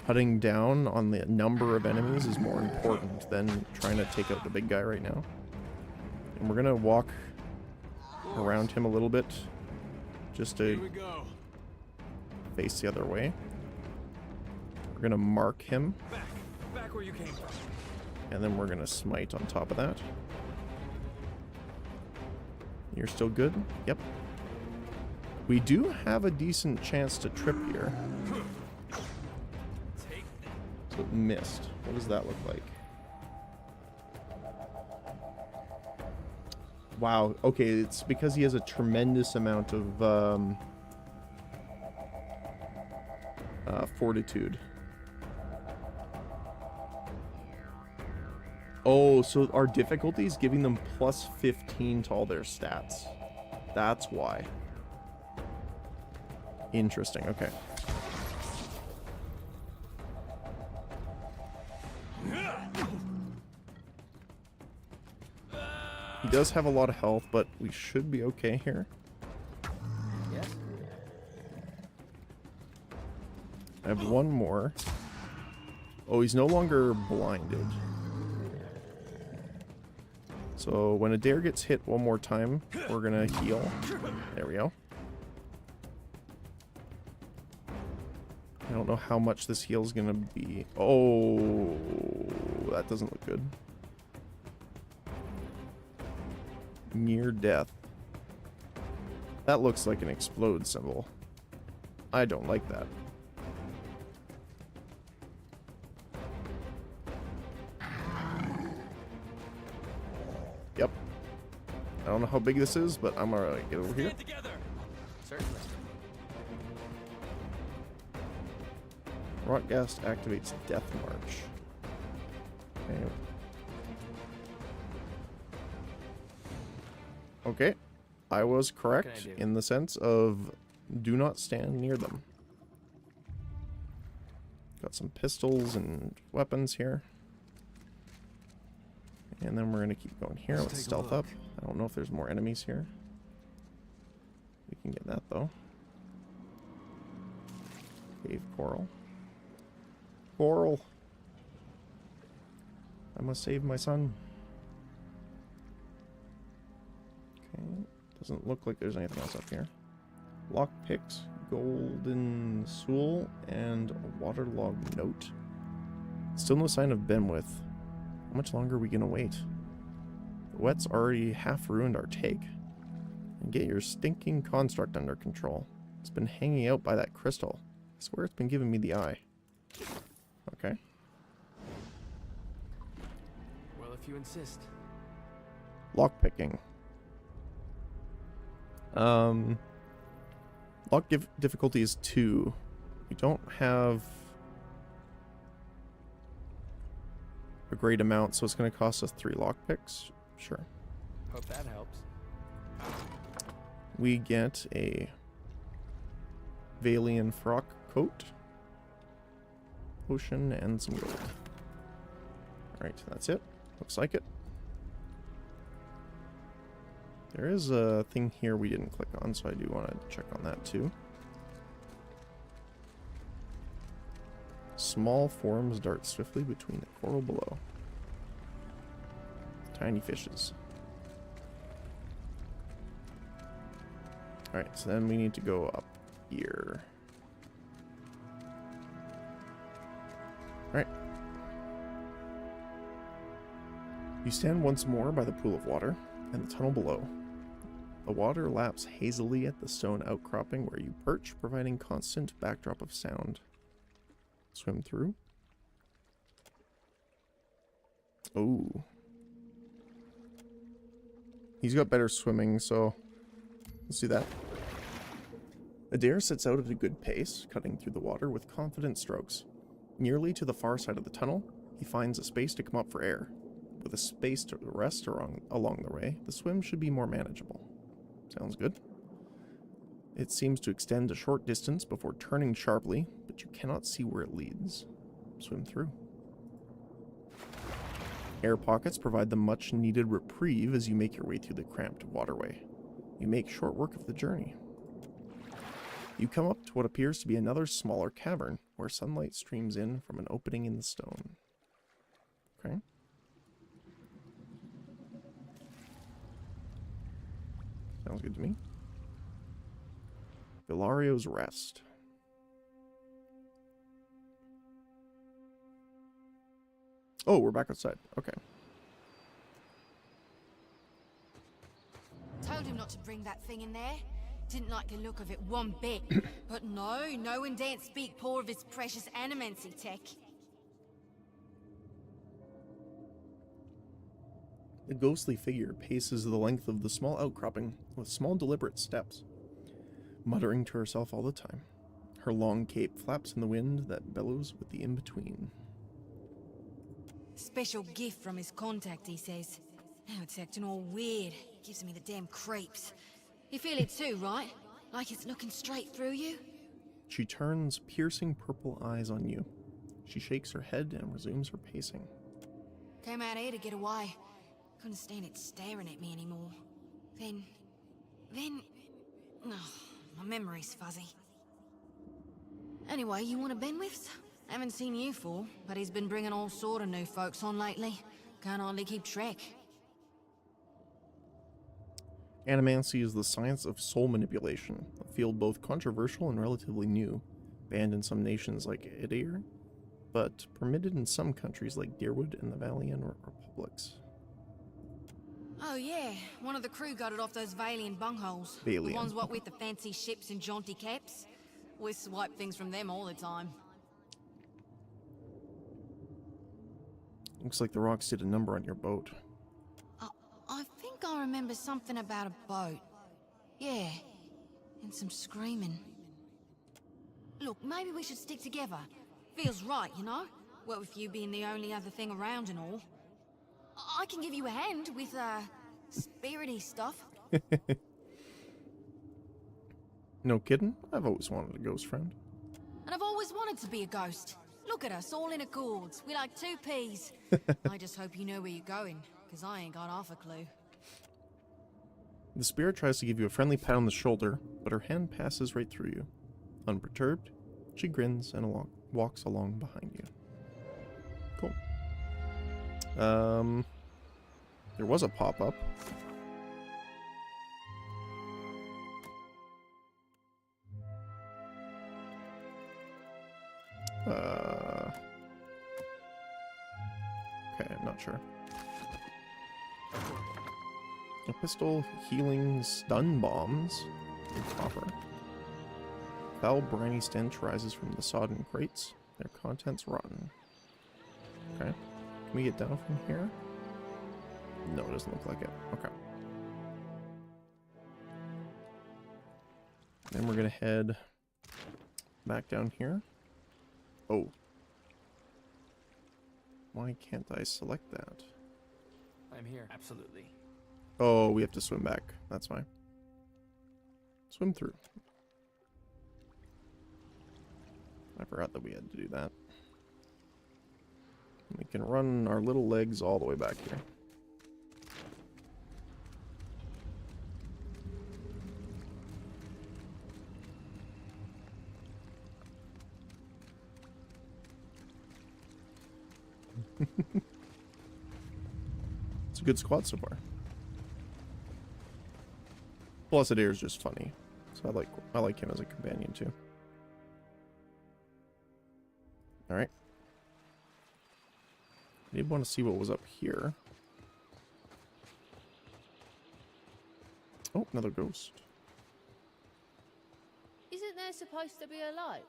cutting down on the number of enemies is more important than trying to take out the big guy right now. And we're gonna walk around him a little bit just to face the other way. We're gonna mark him, Back where you came from. and then we're gonna smite on top of that. You're still good? Yep. We do have a decent chance to trip here. So it missed. What does that look like? Wow, okay, it's because he has a tremendous amount of fortitude. Oh, so our difficulty is giving them plus 15 to all their stats. That's why. Interesting, okay. He does have a lot of health, but we should be okay here. Yes. I have one more. Oh, he's no longer blinded. So when Adair gets hit one more time, we're gonna heal. There we go. I don't know how much this heal is gonna be. Oh, that doesn't look good. Near death. That looks like an explode symbol. I don't like that. Yep. I don't know how big this is, but I'm gonna get over here. Certainly. Rotgast activates Death March. Okay. Okay, I was correct in the sense of do not stand near them. Got some pistols and weapons here. And then we're going to keep going here. Let's stealth up. I don't know if there's more enemies here. We can get that though. Cave coral. Coral! I must save my son. Okay, doesn't look like there's anything else up here. Lockpicks, golden soul, and a waterlogged note. Still no sign of Benwith. How much longer are we gonna wait? The wet's already half ruined our take. And get your stinking construct under control. It's been hanging out by that crystal. I swear it's been giving me the eye. Okay. Well, if you insist. Lockpicking. Lock difficulty is 2. We don't have a great amount, so it's going to cost us 3 lockpicks. Sure. Hope that helps. We get a Valian frock coat, potion, and some gold. Alright, that's it. Looks like it. There is a thing here we didn't click on, so I do want to check on that too. Small forms dart swiftly between the coral below. Tiny fishes. Alright, so then we need to go up here. Alright. You stand once more by the pool of water and the tunnel below. The water laps hazily at the stone outcropping where you perch, providing constant backdrop of sound. Swim through. Oh. He's got better swimming, so let's do that. Adair sets out at a good pace, cutting through the water with confident strokes. Nearly to the far side of the tunnel, he finds a space to come up for air. With a space to rest along the way, the swim should be more manageable. Sounds good. It seems to extend a short distance before turning sharply, but you cannot see where it leads. Swim through. Air pockets provide the much-needed reprieve as you make your way through the cramped waterway. You make short work of the journey. You come up to what appears to be another smaller cavern, where sunlight streams in from an opening in the stone. Okay. Sounds good to me. Villario's Rest. Oh, we're back outside. Okay. Told him not to bring that thing in there. Didn't like the look of it one bit. But no one daren't speak poor of his precious animancy tech. The ghostly figure paces the length of the small outcropping with small deliberate steps, muttering to herself all the time. Her long cape flaps in the wind that bellows with the in-between. Special gift from his contact, he says. Now it's acting all weird. Gives me the damn creeps. You feel it too, right? Like it's looking straight through you? She turns piercing purple eyes on you. She shakes her head and resumes her pacing. Came out here to get away. Couldn't stand it staring at me anymore. Then... Oh, my memory's fuzzy. Anyway, you want to Benwith's? Haven't seen you for, but he's been bringing all sort of new folks on lately. Can't hardly keep track. Animancy is the science of soul manipulation, a field both controversial and relatively new, banned in some nations like Edir, but permitted in some countries like Deerwood and the Valian Republics. Oh yeah, one of the crew got it off those Valian bungholes. Valian. The ones what with the fancy ships and jaunty caps. We swipe things from them all the time. Looks like the rocks did a number on your boat. I think I remember something about a boat. Yeah, and some screaming. Look, maybe we should stick together. Feels right, you know? What with you being the only other thing around and all. I can give you a hand with, spirity stuff. No kidding? I've always wanted a ghost friend. And I've always wanted to be a ghost. Look at us, all in accords. We like two peas. I just hope you know where you're going, because I ain't got half a clue. The spirit tries to give you a friendly pat on the shoulder, but her hand passes right through you. Unperturbed, she grins and walks along behind you. Cool. There was a pop-up. Okay, I'm not sure. A pistol, healing stun bombs, and copper. Foul briny stench rises from the sodden crates, their contents rotten. Okay, can we get down from here? No, it doesn't look like it. Okay. Then we're gonna head back down here. Oh. Why can't I select that? I'm here, absolutely. Oh, we have to swim back. That's fine. Swim through. I forgot that we had to do that. We can run our little legs all the way back here. It's a good squad so far. Blessed Air is just funny, so I like him as a companion too. All right. I did want to see what was up here. Oh, another ghost. Isn't there supposed to be a light?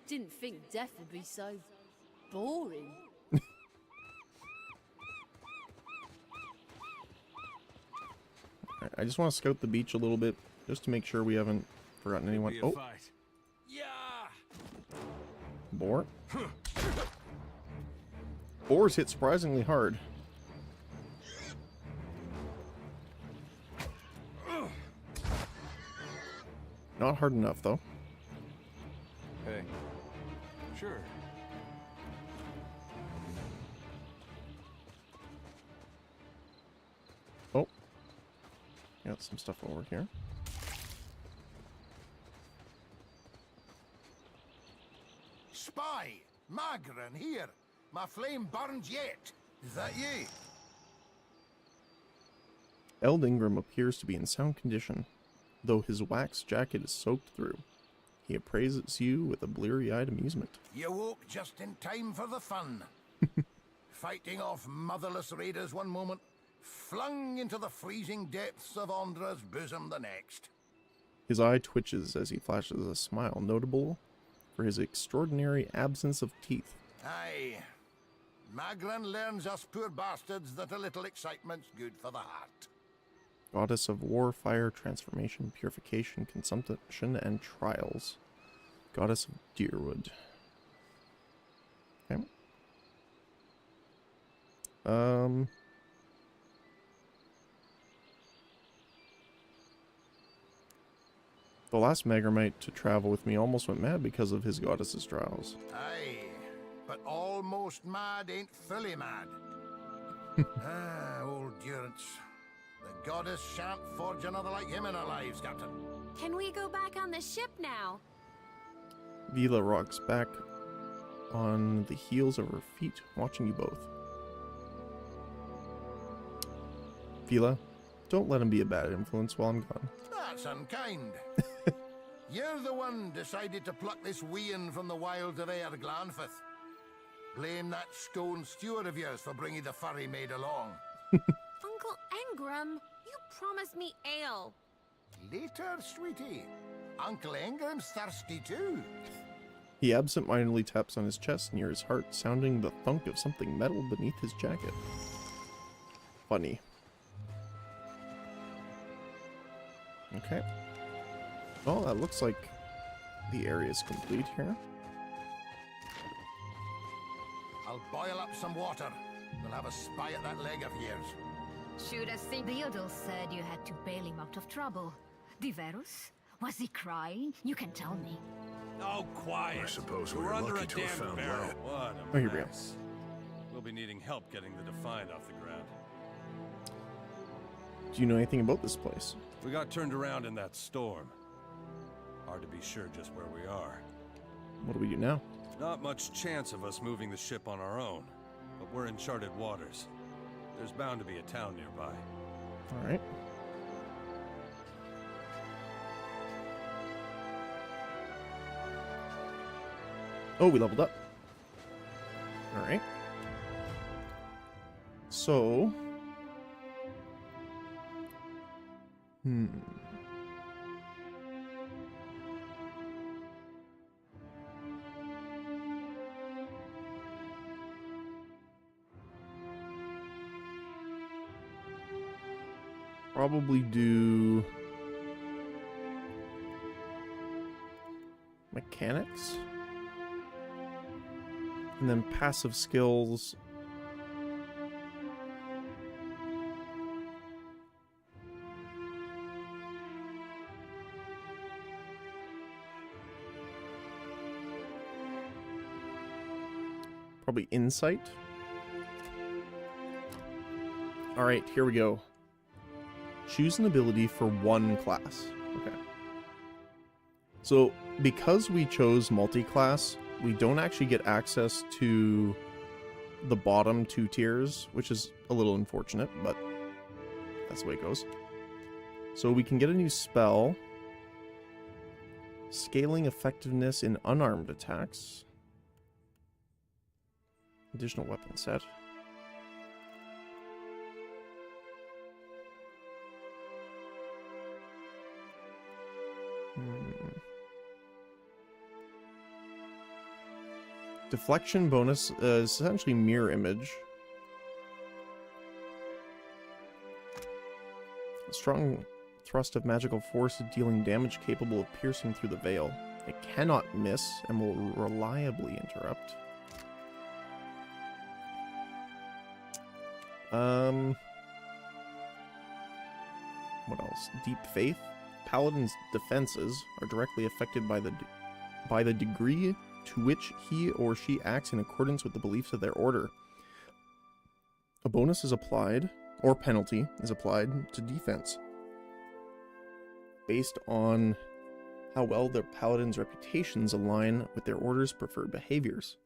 Didn't think death would be so boring. Alright, I just want to scout the beach a little bit, just to make sure we haven't forgotten anyone. Oh, boar. Boars hit surprisingly hard. Not hard enough, though. Hey. Sure. Oh. Got some stuff over here. Spy! Magran, here! My flame burns yet! Is that ye? Eldingram appears to be in sound condition, though his wax jacket is soaked through. He appraises you with a bleary-eyed amusement. You woke just in time for the fun. Fighting off motherless raiders one moment, flung into the freezing depths of Ondra's bosom the next. His eye twitches as he flashes a smile notable for his extraordinary absence of teeth. Aye. Magran learns us poor bastards that a little excitement's good for the heart. Goddess of war, fire, transformation, purification, consumption, and trials. Goddess of Deerwood. Okay. The last Megramite to travel with me almost went mad because of his goddess's trials. Aye, but almost mad ain't fully mad. Old Durance. The goddess shan't forge another like him in our lives, Captain. Can we go back on the ship now? Vila rocks back on the heels of her feet, watching you both. Vila, don't let him be a bad influence while I'm gone. That's unkind. You're the one decided to pluck this wean from the wilds of Aer Glanfith. Blame that stone steward of yours for bringing the furry maid along. Uncle Engram, you promised me ale. Later, sweetie. Uncle Engram's thirsty too. He absent-mindedly taps on his chest near his heart, sounding the thunk of something metal beneath his jacket. Funny. Okay. Well, that looks like the area is complete here. I'll boil up some water. We'll have a spy at that leg of yours. Should have seen. Theodore said you had to bail him out of trouble. Diverus? Was he crying? You can tell me. Oh, quiet. I suppose we We're were under lucky a to have damn found barrel. that. What Oh, a here we go. mess. We'll be needing help getting the Defiant off the ground. Do you know anything about this place? We got turned around in that storm. Hard to be sure just where we are. What do we do now? Not much chance of us moving the ship on our own, but we're in charted waters. There's bound to be a town nearby. Alright. Oh, we leveled up. Alright. So... Probably do... mechanics? And then passive skills... Probably insight. Alright, here we go. Choose an ability for one class. Okay. So, because we chose multi-class, we don't actually get access to the bottom 2 tiers, which is a little unfortunate, but that's the way it goes. So we can get a new spell. Scaling effectiveness in unarmed attacks. Additional weapon set. Deflection bonus is essentially mirror image. A strong thrust of magical force dealing damage capable of piercing through the veil. It cannot miss and will reliably interrupt. What else? Deep Faith. Paladin's defenses are directly affected by the degree to which he or she acts in accordance with the beliefs of their order. A bonus is applied, or penalty is applied, to defense, based on how well their paladin's reputations align with their order's preferred behaviors.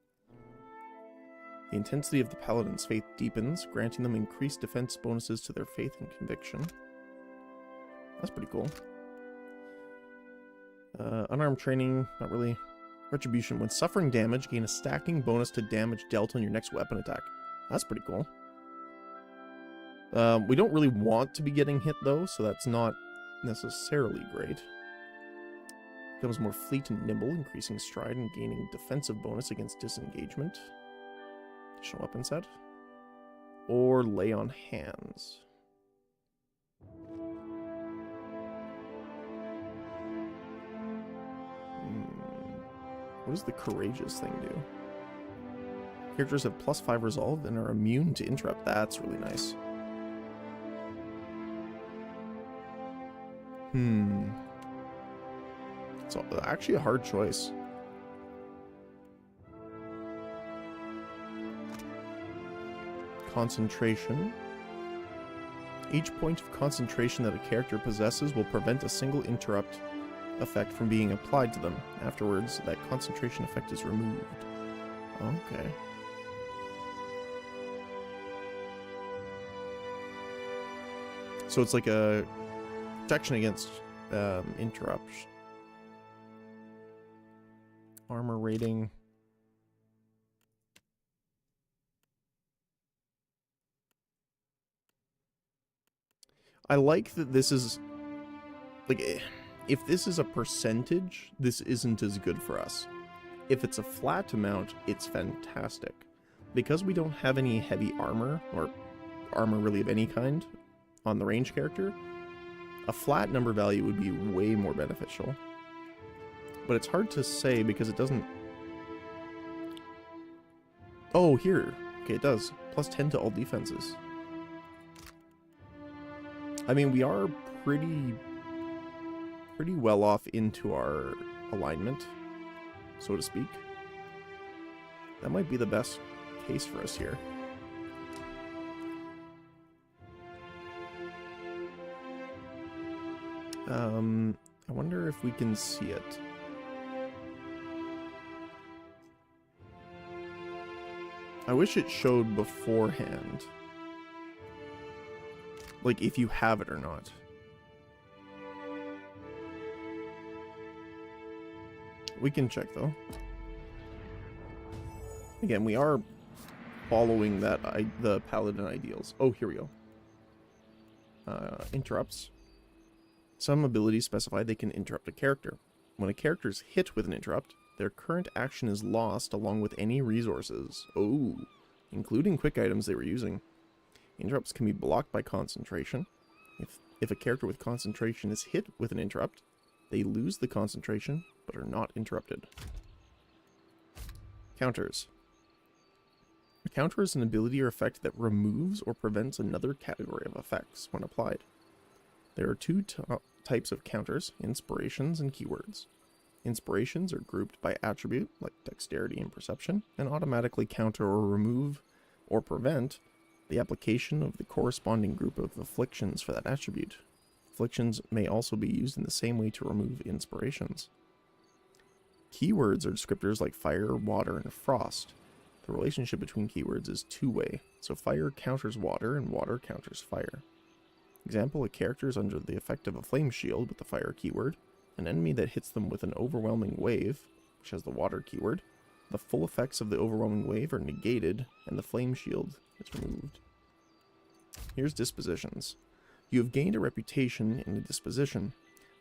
The intensity of the paladin's faith deepens, granting them increased defense bonuses to their faith and conviction. That's pretty cool. Unarmed training, not really. Retribution. When suffering damage, gain a stacking bonus to damage dealt on your next weapon attack. That's pretty cool. We don't really want to be getting hit though, so that's not necessarily great. Becomes more fleet and nimble, increasing stride and gaining defensive bonus against disengagement. Additional weapon set. Or lay on hands. What does the courageous thing do? Characters have +5 resolve and are immune to interrupt. That's really nice. It's actually a hard choice. Concentration. Each point of concentration that a character possesses will prevent a single interrupt effect from being applied to them. Afterwards, that concentration effect is removed. Okay. So it's like a protection against interrupts. Armor rating. I like that this is like, if this is a percentage, this isn't as good for us. If it's a flat amount, it's fantastic. Because we don't have any heavy armor, or armor really of any kind, on the range character, a flat number value would be way more beneficial. But it's hard to say because it doesn't... Oh, here. Okay, it does. +10 to all defenses. I mean, we are pretty well off into our alignment, so to speak. That might be the best case for us here. I wonder if we can see it. I wish it showed beforehand. Like, if you have it or not. We can check, though. Again, we are following that the paladin ideals. Oh, here we go. Interrupts. Some abilities specify they can interrupt a character. When a character is hit with an interrupt, their current action is lost along with any resources. Oh, including quick items they were using. Interrupts can be blocked by concentration. If a character with concentration is hit with an interrupt, they lose the concentration, but are not interrupted. Counters. A counter is an ability or effect that removes or prevents another category of effects when applied. There are two types of counters, inspirations and keywords. Inspirations are grouped by attribute, like dexterity and perception, and automatically counter or remove or prevent the application of the corresponding group of afflictions for that attribute. Afflictions may also be used in the same way to remove inspirations. Keywords are descriptors like fire, water, and frost. The relationship between keywords is two-way, so fire counters water and water counters fire. Example, a character is under the effect of a flame shield with the fire keyword. An enemy that hits them with an overwhelming wave, which has the water keyword. The full effects of the overwhelming wave are negated, and the flame shield is removed. Here's dispositions. You have gained a reputation in a disposition.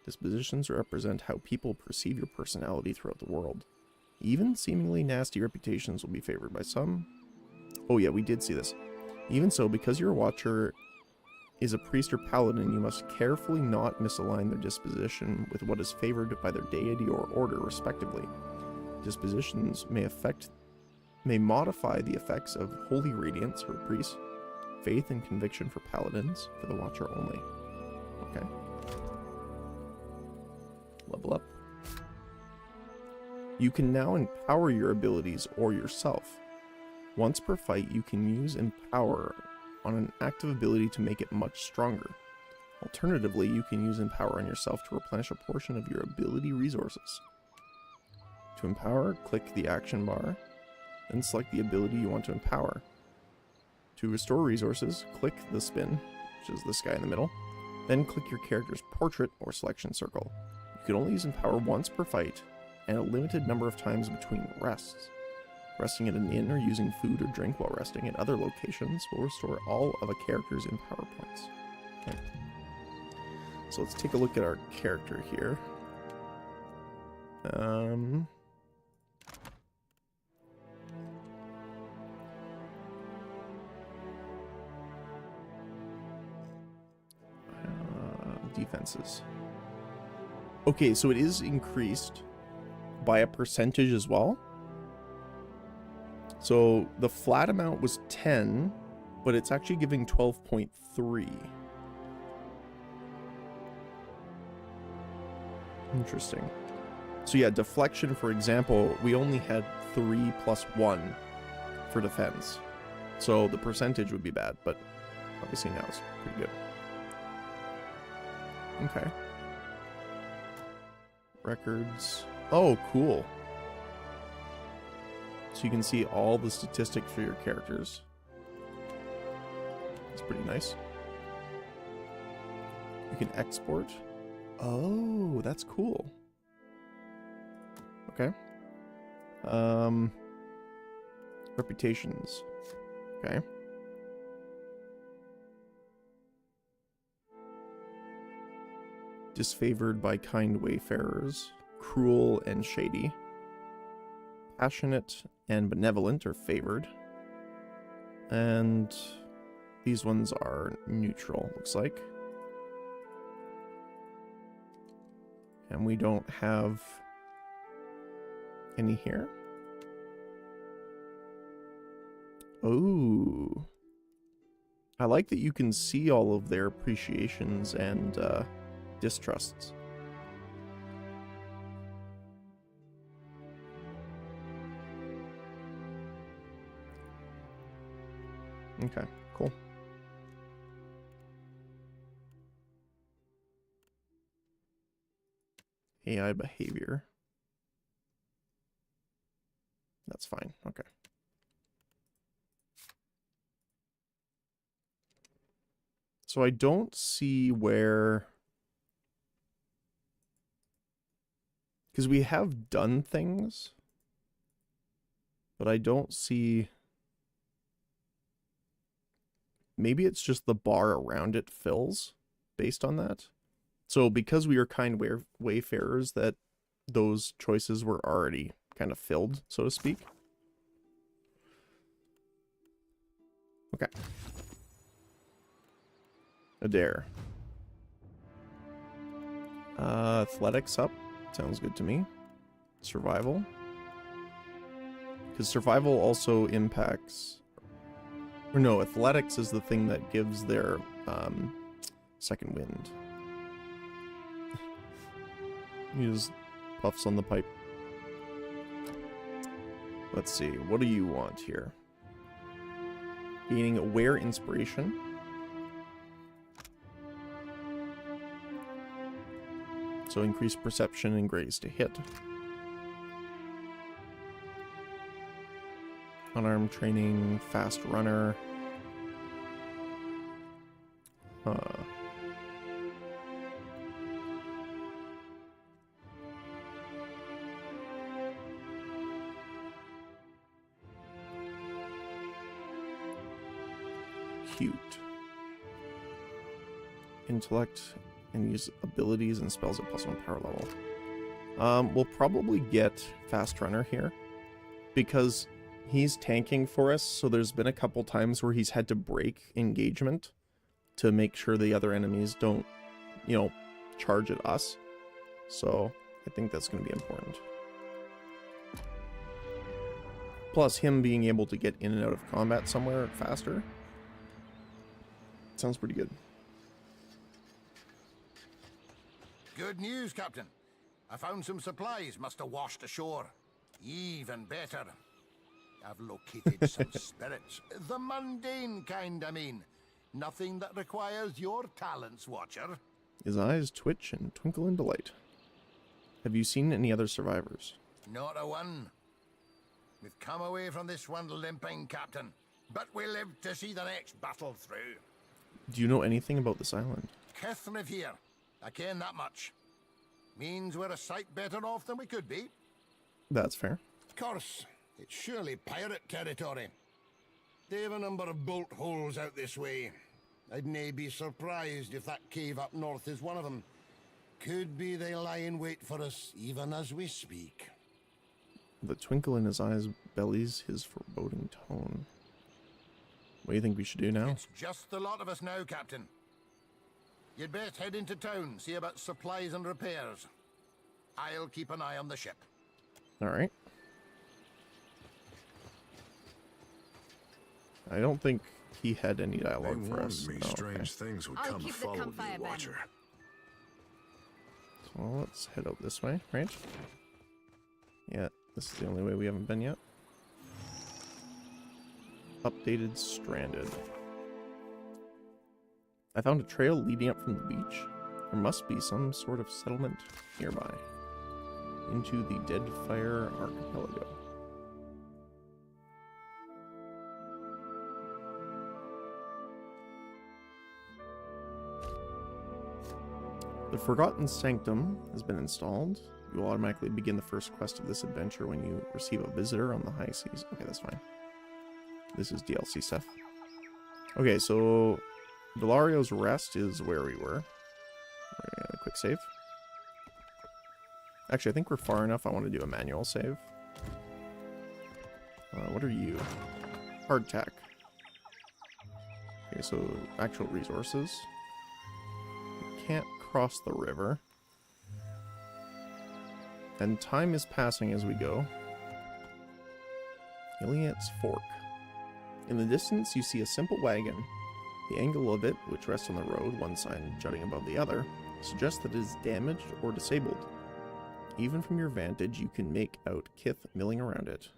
Dispositions represent how people perceive your personality throughout the world. Even seemingly nasty reputations will be favored by some. Oh yeah, we did see this. Even so, because your watcher is a priest or paladin, you must carefully not misalign their disposition with what is favored by their deity or order, respectively. Dispositions may modify the effects of holy radiance for priests, faith and conviction for paladins, for the watcher only. Okay. Level up. You can now empower your abilities or yourself. Once per fight, you can use Empower on an active ability to make it much stronger. Alternatively, you can use Empower on yourself to replenish a portion of your ability resources. To empower, click the action bar, then select the ability you want to empower. To restore resources, click the spin, which is this guy in the middle, then click your character's portrait or selection circle. You can only use Empower once per fight, and a limited number of times between rests. Resting at an inn or using food or drink while resting at other locations will restore all of a character's Empower points. Okay. So let's take a look at our character here. Defenses. Okay, so it is increased by a percentage as well. So the flat amount was 10, but it's actually giving 12.3. Interesting. So yeah, deflection, for example, we only had 3 plus 1 for defense. So the percentage would be bad, but obviously now it's pretty good. Okay. Records. Oh, cool. So you can see all the statistics for your characters. It's pretty nice. You can export. Oh, that's cool. Okay. Reputations. Okay. Disfavored by kind wayfarers, cruel and shady. Passionate and benevolent are favored. And these ones are neutral, looks like. And we don't have any here. Oh. I like that you can see all of their appreciations and distrusts. Okay, cool. AI behavior. That's fine. Okay. So I don't see where... Because we have done things, but I don't see... Maybe it's just the bar around it fills based on that. So because we are kind wayfarers, that those choices were already kind of filled, so to speak. Okay. Adair. Athletics up. Sounds good to me. Survival. Because survival also impacts... Or no, athletics is the thing that gives their second wind. He just puffs on the pipe. Let's see, what do you want here? Gaining aware inspiration. So increase perception and grace to hit. Unarmed training, fast runner. Cute. Intellect and use abilities and spells at +1 power level. We'll probably get fast runner here because he's tanking for us, so there's been a couple times where he's had to break engagement to make sure the other enemies don't, you know, charge at us. So I think that's going to be important. Plus him being able to get in and out of combat somewhere faster. Sounds pretty good. Good news, Captain. I found some supplies must have washed ashore. Even better. I've located some spirits. The mundane kind, I mean. Nothing that requires your talents, Watcher. His eyes twitch and twinkle in delight. Have you seen any other survivors? Not a one. We've come away from this one limping, Captain. But we live to see the next battle through. Do you know anything about this island? Kith live here. I ken that much. Means we're a sight better off than we could be. That's fair. Of course, it's surely pirate territory. They've a number of bolt holes out this way. I'd nae be surprised if that cave up north is one of them. Could be they lie in wait for us even as we speak. The twinkle in his eyes bellies his foreboding tone. What do you think we should do now? It's just the lot of us now, Captain. You'd best head into town, see about supplies and repairs. I'll keep an eye on the ship. Alright. I don't think he had any dialogue for us. Me strange things would come to follow me, Watcher. So let's head out this way, right? Yeah, this is the only way we haven't been yet. Updated Stranded. I found a trail leading up from the beach. There must be some sort of settlement nearby. Into the Deadfire archipelago. The Forgotten Sanctum has been installed. You will automatically begin the first quest of this adventure when you receive a visitor on the high seas. Okay, that's fine. This is DLC stuff. Okay, so Delario's Rest is where we were. We're gonna quick save. Actually, I think we're far enough. I want to do a manual save. What are you? Hardtack. Okay, so actual resources. We can't cross the river. And time is passing as we go. Iliad's Fork. In the distance, you see a simple wagon. The angle of it, which rests on the road, one sign jutting above the other, suggests that it is damaged or disabled. Even from your vantage, you can make out Kith milling around it.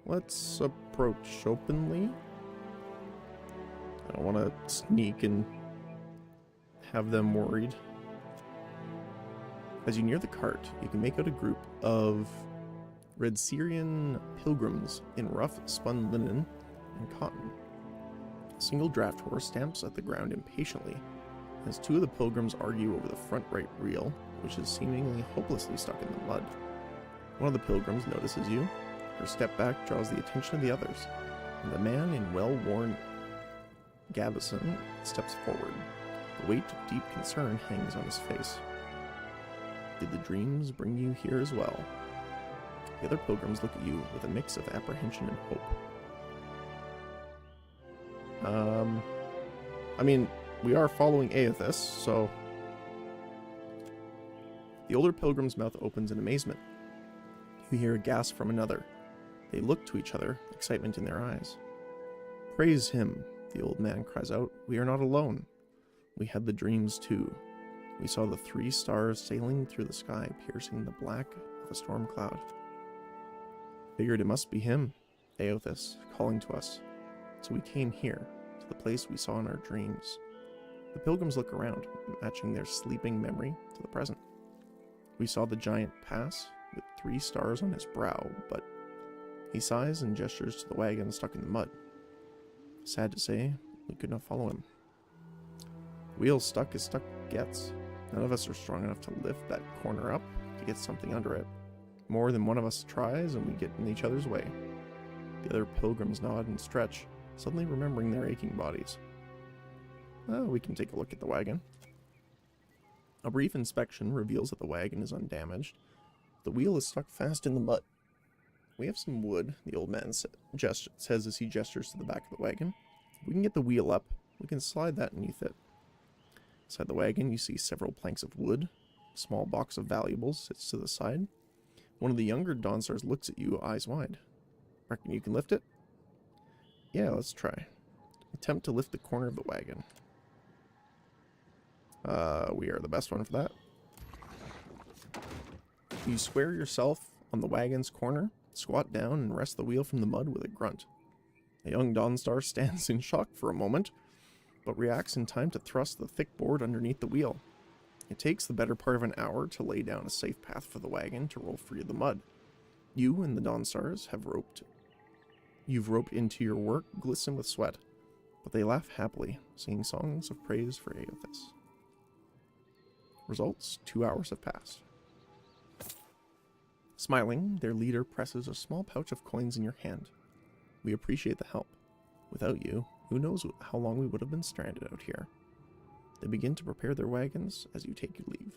Let's approach openly. I don't want to sneak and have them worried. As you near the cart, you can make out a group of Red Syrian pilgrims in rough spun linen and cotton. A single draft horse stamps at the ground impatiently as two of the pilgrims argue over the front right reel, which is seemingly hopelessly stuck in the mud. One of the pilgrims notices you. Her step back draws the attention of the others, and the man in well-worn gabison steps forward. The weight of deep concern hangs on his face. Did the dreams bring you here as well? The other pilgrims look at you with a mix of apprehension and hope. I mean, we are following Aethys, so... The older pilgrim's mouth opens in amazement. You hear a gasp from another. They look to each other, excitement in their eyes. Praise him, the old man cries out. We are not alone. We had the dreams too. We saw the 3 stars sailing through the sky, piercing the black of a storm cloud. Figured it must be him, Aethys, calling to us. So we came here, to the place we saw in our dreams. The pilgrims look around, matching their sleeping memory to the present. We saw the giant pass with 3 stars on his brow, but He sighs and gestures to the wagon stuck in the mud. Sad to say, we could not follow him. The wheel stuck as stuck gets. None of us are strong enough to lift that corner up to get something under it. More than one of us tries and we get in each other's way. The other pilgrims nod and stretch, suddenly remembering their aching bodies. Well, we can take a look at the wagon. A brief inspection reveals that the wagon is undamaged. The wheel is stuck fast in the mud. We have some wood, the old man says as he gestures to the back of the wagon. If we can get the wheel up, we can slide that underneath it. Inside the wagon, you see several planks of wood. A small box of valuables sits to the side. One of the younger Dawnstars looks at you, eyes wide. Reckon you can lift it? Yeah, let's try. Attempt to lift the corner of the wagon. We are the best one for that. You square yourself on the wagon's corner, squat down, and wrest the wheel from the mud with a grunt. The young Dawnstar stands in shock for a moment, but reacts in time to thrust the thick board underneath the wheel. It takes the better part of an hour to lay down a safe path for the wagon to roll free of the mud. You and the Dawnstars you've roped into your work glisten with sweat, but they laugh happily, singing songs of praise for Aothis. Results, 2 hours have passed. Smiling, their leader presses a small pouch of coins in your hand. We appreciate the help. Without you, who knows how long we would have been stranded out here. They begin to prepare their wagons as you take your leave.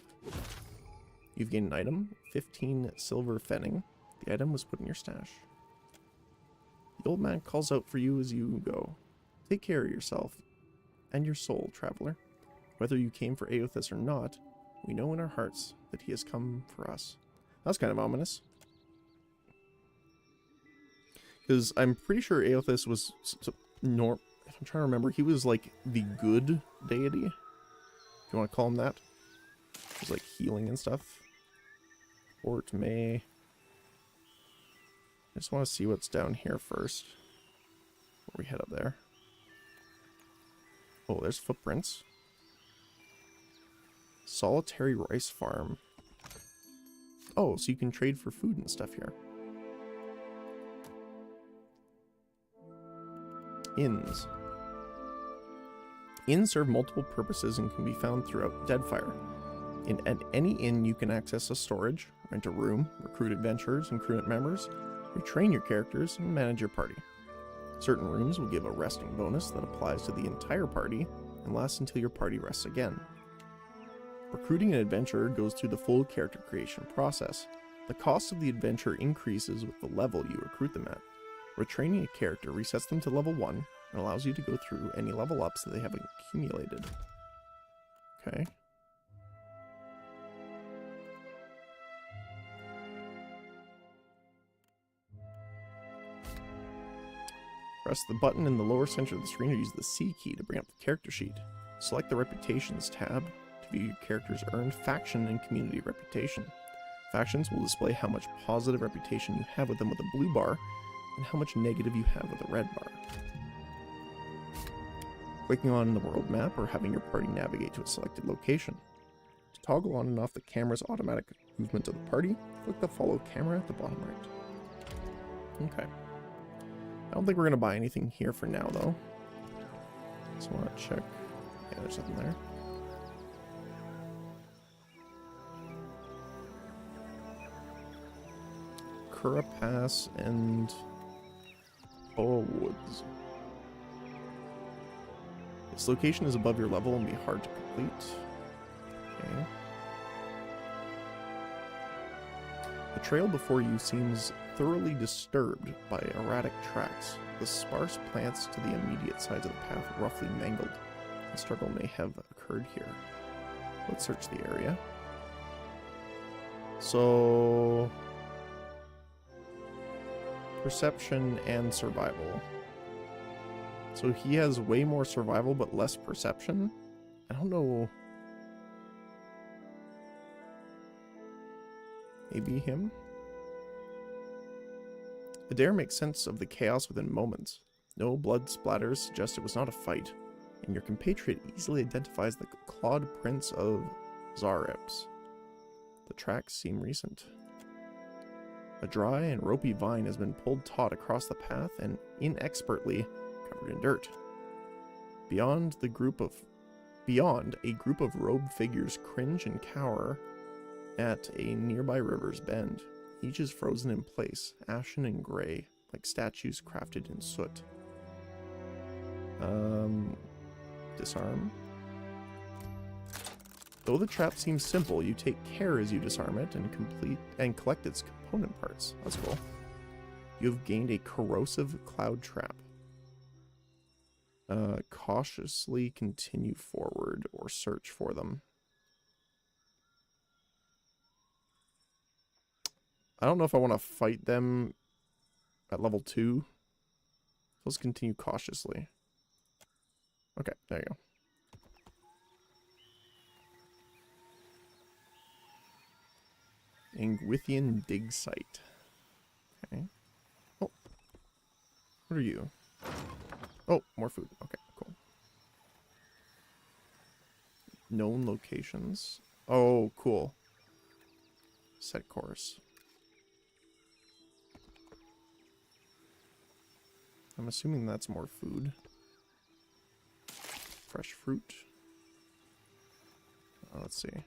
You've gained an item, 15 silver pfennig. The item was put in your stash. The old man calls out for you as you go. Take care of yourself and your soul, traveler. Whether you came for Aothis or not, we know in our hearts that he has come for us. That's kind of ominous. Because I'm pretty sure Aothis was... I'm trying to remember, he was like the good deity. If you want to call him that. He was like healing and stuff. Fort May. I just want to see what's down here first. Before we head up there. Oh, there's footprints. Solitary rice farm. Oh, so you can trade for food and stuff here. Inns. Inns serve multiple purposes and can be found throughout Deadfire. At any inn you can access a storage, rent a room, recruit adventurers and crewnet members, retrain your characters, and manage your party. Certain rooms will give a resting bonus that applies to the entire party and lasts until your party rests again. Recruiting an adventurer goes through the full character creation process. The cost of the adventure increases with the level you recruit them at. Retraining a character resets them to level 1 and allows you to go through any level ups that they have accumulated. Okay. Press the button in the lower center of the screen or use the C key to bring up the character sheet. Select the Reputations tab to view your character's earned faction and community reputation. Factions will display how much positive reputation you have with them with a blue bar, and how much negative you have with a red bar. Clicking on the world map or having your party navigate to a selected location. To toggle on and off the camera's automatic movement of the party, click the follow camera at the bottom right. Okay. I don't think we're going to buy anything here for now, though. Just want to check. Yeah, there's nothing there. Kura Pass and Boa Woods. This location is above your level and be hard to complete. Okay. The trail before you seems thoroughly disturbed by erratic tracks. The sparse plants to the immediate sides of the path roughly mangled. A struggle may have occurred here. Let's search the area. So... perception and survival. So he has way more survival but less perception? I don't know. Maybe him? Adair makes sense of the chaos within moments. No blood splatters suggest it was not a fight, and your compatriot easily identifies the clawed prints of Zarips. The tracks seem recent. A dry and ropey vine has been pulled taut across the path and inexpertly covered in dirt. Beyond, a group of robed figures cringe and cower at a nearby river's bend. Each is frozen in place, ashen and gray, like statues crafted in soot. Disarm. Though the trap seems simple, you take care as you disarm it and collect its component parts. That's cool. You have gained a corrosive cloud trap. Cautiously continue forward or search for them. I don't know if I want to fight them at level 2. Let's continue cautiously. Okay, there you go. Ingwithian dig site. Okay. Oh. What are you? Oh, more food. Okay, cool. Known locations. Oh, cool. Set course. I'm assuming that's more food. Fresh fruit. Let's see.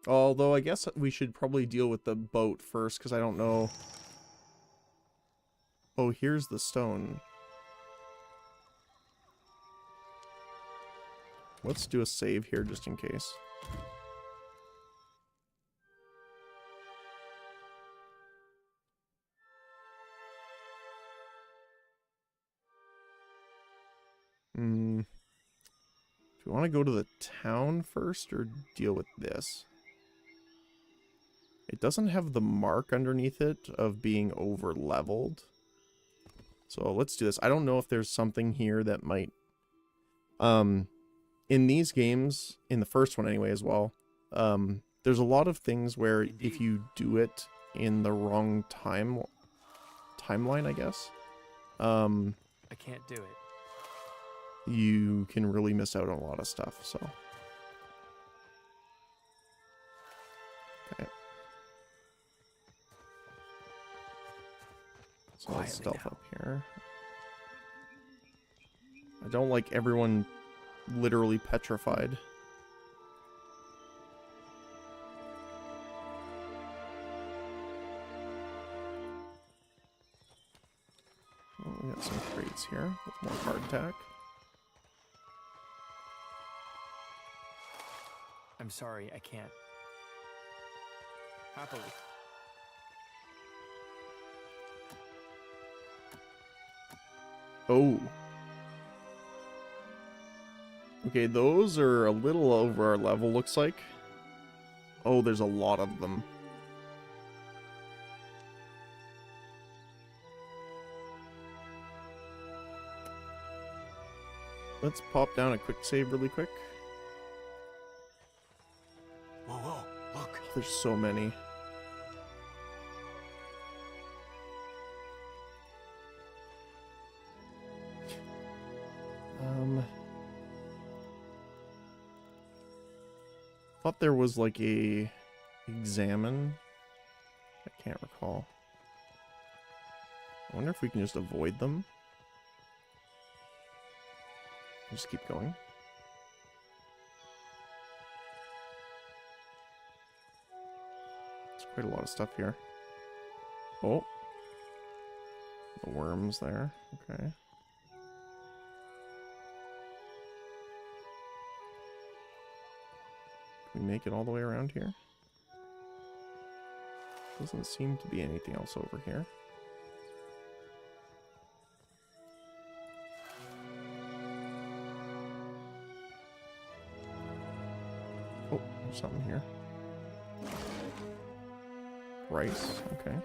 Although I guess we should probably deal with the boat first, because I don't know. Oh, here's the stone. Let's do a save here just in case. Do we want to go to the town first or deal with this? It doesn't have the mark underneath it of being over leveled. So let's do this. I don't know if there's something here that might... in these games, in the first one anyway as well, there's a lot of things where if you do it in the wrong timeline, I guess, I can't do it. You can really miss out on a lot of stuff, so... Okay. So let's stealth up here. I don't like everyone literally petrified. Oh, we got some crates here with more hardtack. I'm sorry, I can't. Happily. Oh. Okay, those are a little over our level, looks like. Oh, there's a lot of them. Let's pop down a quick save really quick. Whoa, look. There's so many. Thought there was like a examine. I can't recall. I wonder if we can just avoid them. Just keep going. There's quite a lot of stuff here. Oh. The worms there. Okay. Can we make it all the way around here? Doesn't seem to be anything else over here. Oh, there's something here. Rice, okay.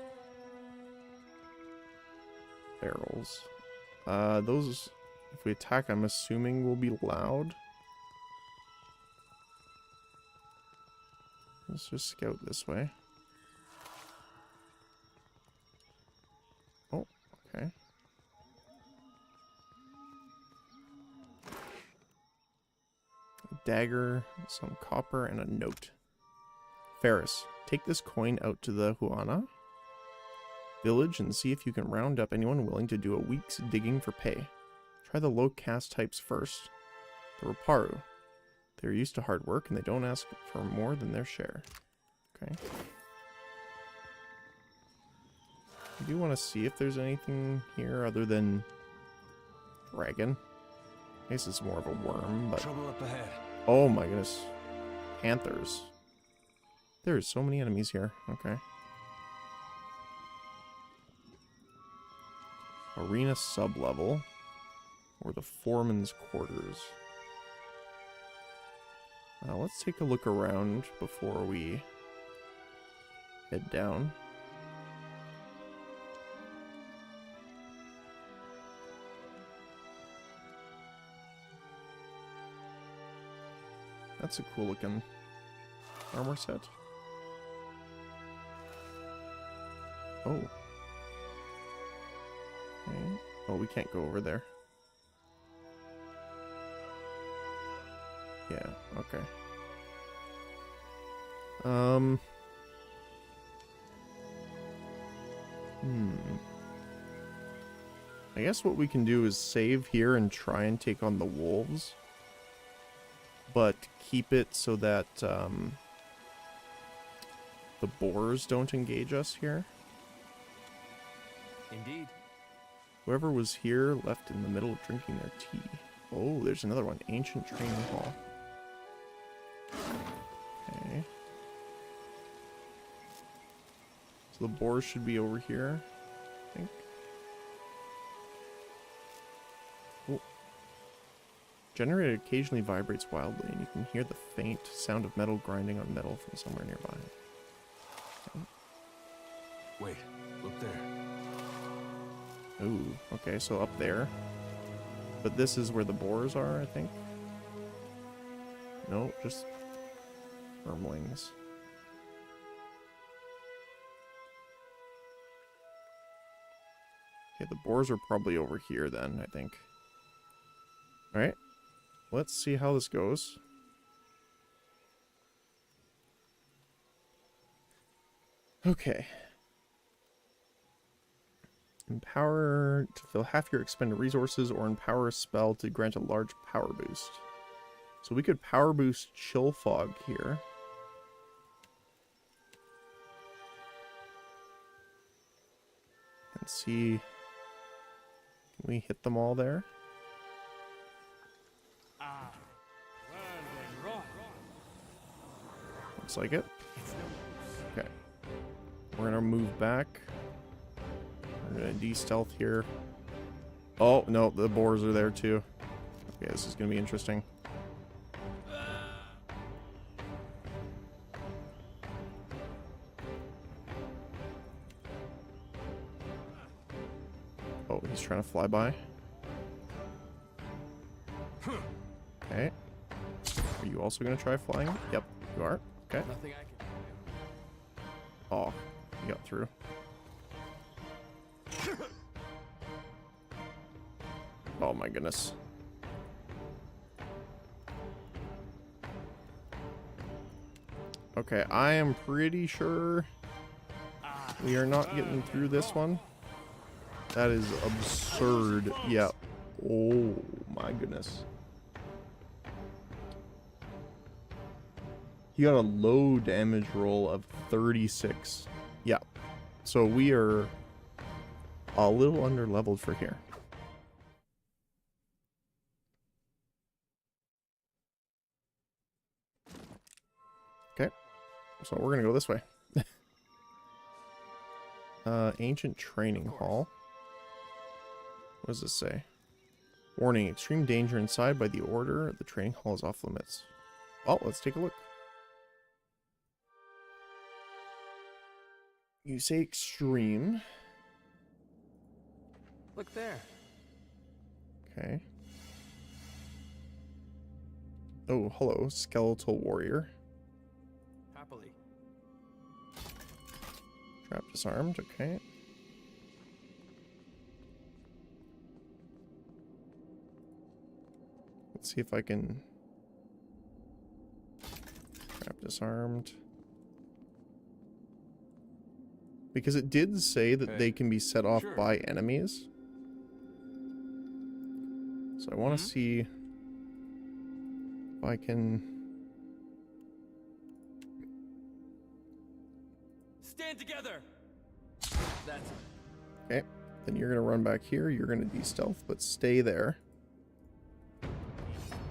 Barrels. Those, if we attack, I'm assuming will be loud. Let's just scout this way. Oh, okay. A dagger, some copper, and a note. Ferris, take this coin out to the Huana village and see if you can round up anyone willing to do a week's digging for pay. Try the low caste types first. The Raparu. They're used to hard work and they don't ask for more than their share. Okay. I do want to see if there's anything here other than dragon. I guess it's more of a worm, but... Trouble up ahead. Oh my goodness. Panthers. There's so many enemies here. Okay. Arena sub-level. Or the foreman's quarters. Let's take a look around before we head down. That's a cool looking armor set. Oh. Okay. Oh, we can't go over there. Yeah, okay. I guess what we can do is save here and try and take on the wolves. But keep it so that the boars don't engage us here. Indeed. Whoever was here left in the middle of drinking their tea. Oh, there's another one. Ancient Training Hall. Okay. So the boars should be over here, I think. Oh. Generator occasionally vibrates wildly, and you can hear the faint sound of metal grinding on metal from somewhere nearby. Okay. Wait, look there. Ooh, okay, so up there. But this is where the boars are, I think. No, just murmlings. Okay, the boars are probably over here then, I think. Alright, let's see how this goes. Okay. Empower to fill half your expended resources or empower a spell to grant a large power boost. So we could power boost Chill Fog here. And see, can we hit them all there? Looks like it. Okay. We're gonna move back. We're gonna de-stealth here. Oh, no, the boars are there too. Okay, this is gonna be interesting. Oh, he's trying to fly by. Okay. Are you also gonna try flying? Yep, you are. Okay. Nothing I can do. Oh, you got through. Oh my goodness. Okay, I am pretty sure we are not getting through this one. That is absurd. Yeah. Oh my goodness. He got a low damage roll of 36. Yeah. So we are a little under leveled for here. Okay. So we're gonna go this way. Ancient Training Hall. What does this say? Warning, extreme danger inside. By the order, the training hall is off limits. Oh, let's take a look. You say extreme. Look there. Okay. Oh, hello, skeletal warrior. Happily. Trap disarmed, okay. Let's see if I can... Trap disarmed. Because it did say that they can be set off by enemies. So I want to see if I can... Stand together. That's Okay, then you're going to run back here. You're going to de-stealth, but stay there.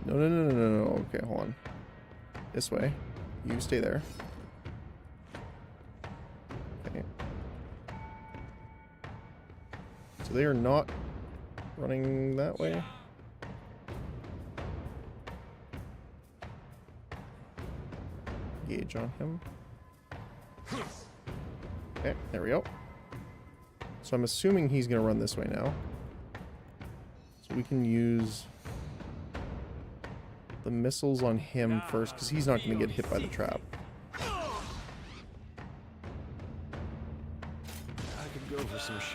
No, no, no, no, no, no. Okay, hold on. This way. You stay there. Okay. So they are not running that way. Gauge on him. Okay, there we go. So I'm assuming he's going to run this way now. So we can use the missiles on him first, because he's not going to get hit by the trap.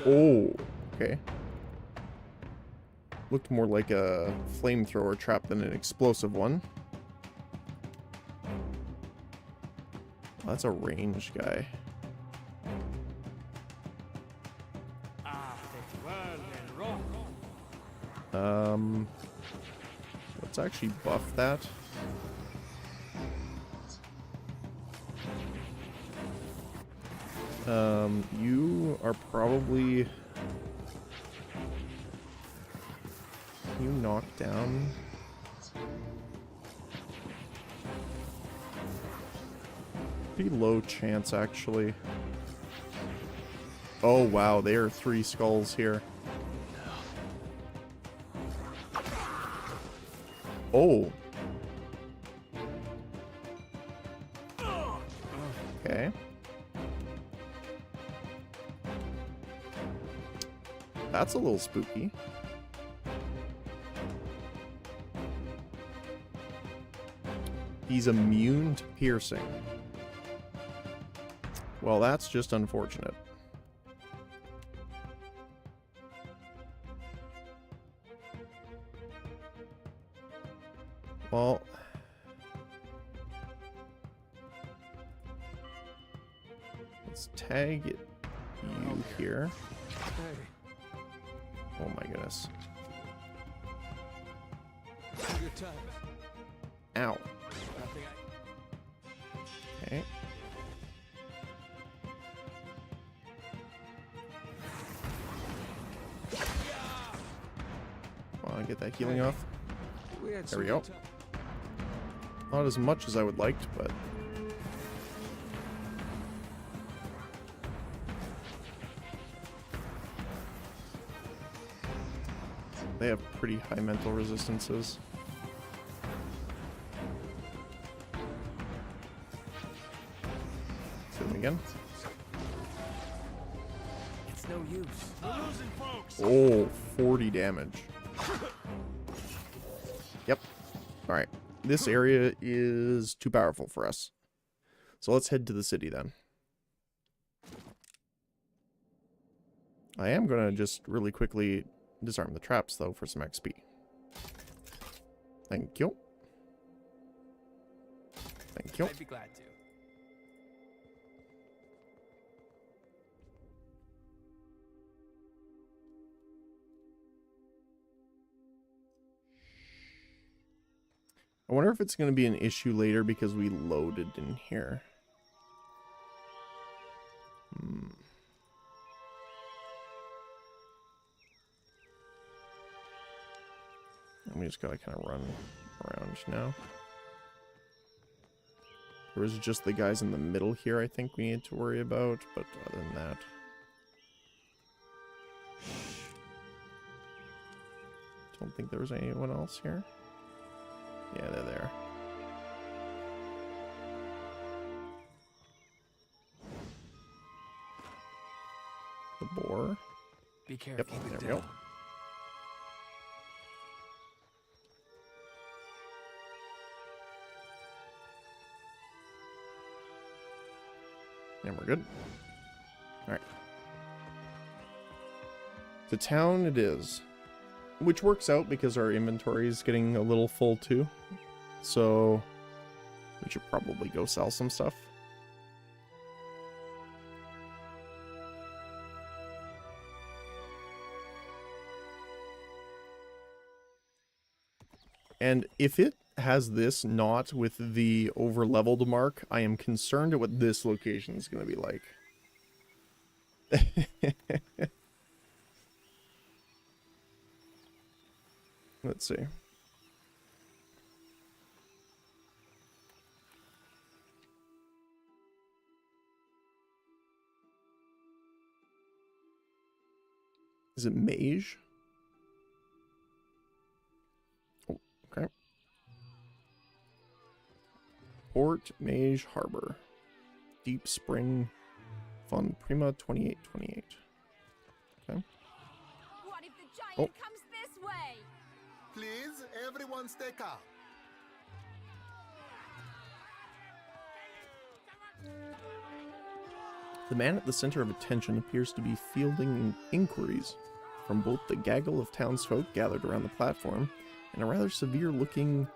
Oh, okay. Looked more like a flamethrower trap than an explosive one. Oh, that's a ranged guy. Let's actually buff that. You are probably... You knock down... Pretty low chance, actually. Oh, wow, there are 3 skulls here. Oh. Okay. That's a little spooky. He's immune to piercing. Well, that's just unfortunate. Well, let's tag you here. Oh my goodness. Ow. Okay. Want to get that healing off? There we go. Not as much as I would like, but... They have pretty high mental resistances. Shoot them again. It's no use. We're losing folks. Oh, 40 damage. Yep. Alright. This area is too powerful for us. So let's head to the city then. I am going to just really quickly disarm the traps, though, for some XP. Thank you. Thank you. I'd be glad to. I wonder if it's going to be an issue later because we loaded in here. And we just gotta kind of run around now. There was just the guys in the middle here I think we need to worry about, but other than that... Don't think there was anyone else here. Yeah, they're there. The boar. Be careful. Yep, there we go. And we're good. Alright. The town it is. Which works out because our inventory is getting a little full too. So we should probably go sell some stuff. And if it has this not with the over-leveled mark, I am concerned at what this location is going to be like. Let's see. Is it Mage? Oh, okay. Port Mage Harbor. Deep Spring Fun Prima 2828. Okay. What if the giant Oh. comes this way? Please, everyone stay calm. The man at the center of attention appears to be fielding inquiries from both the gaggle of townsfolk gathered around the platform and a rather severe-looking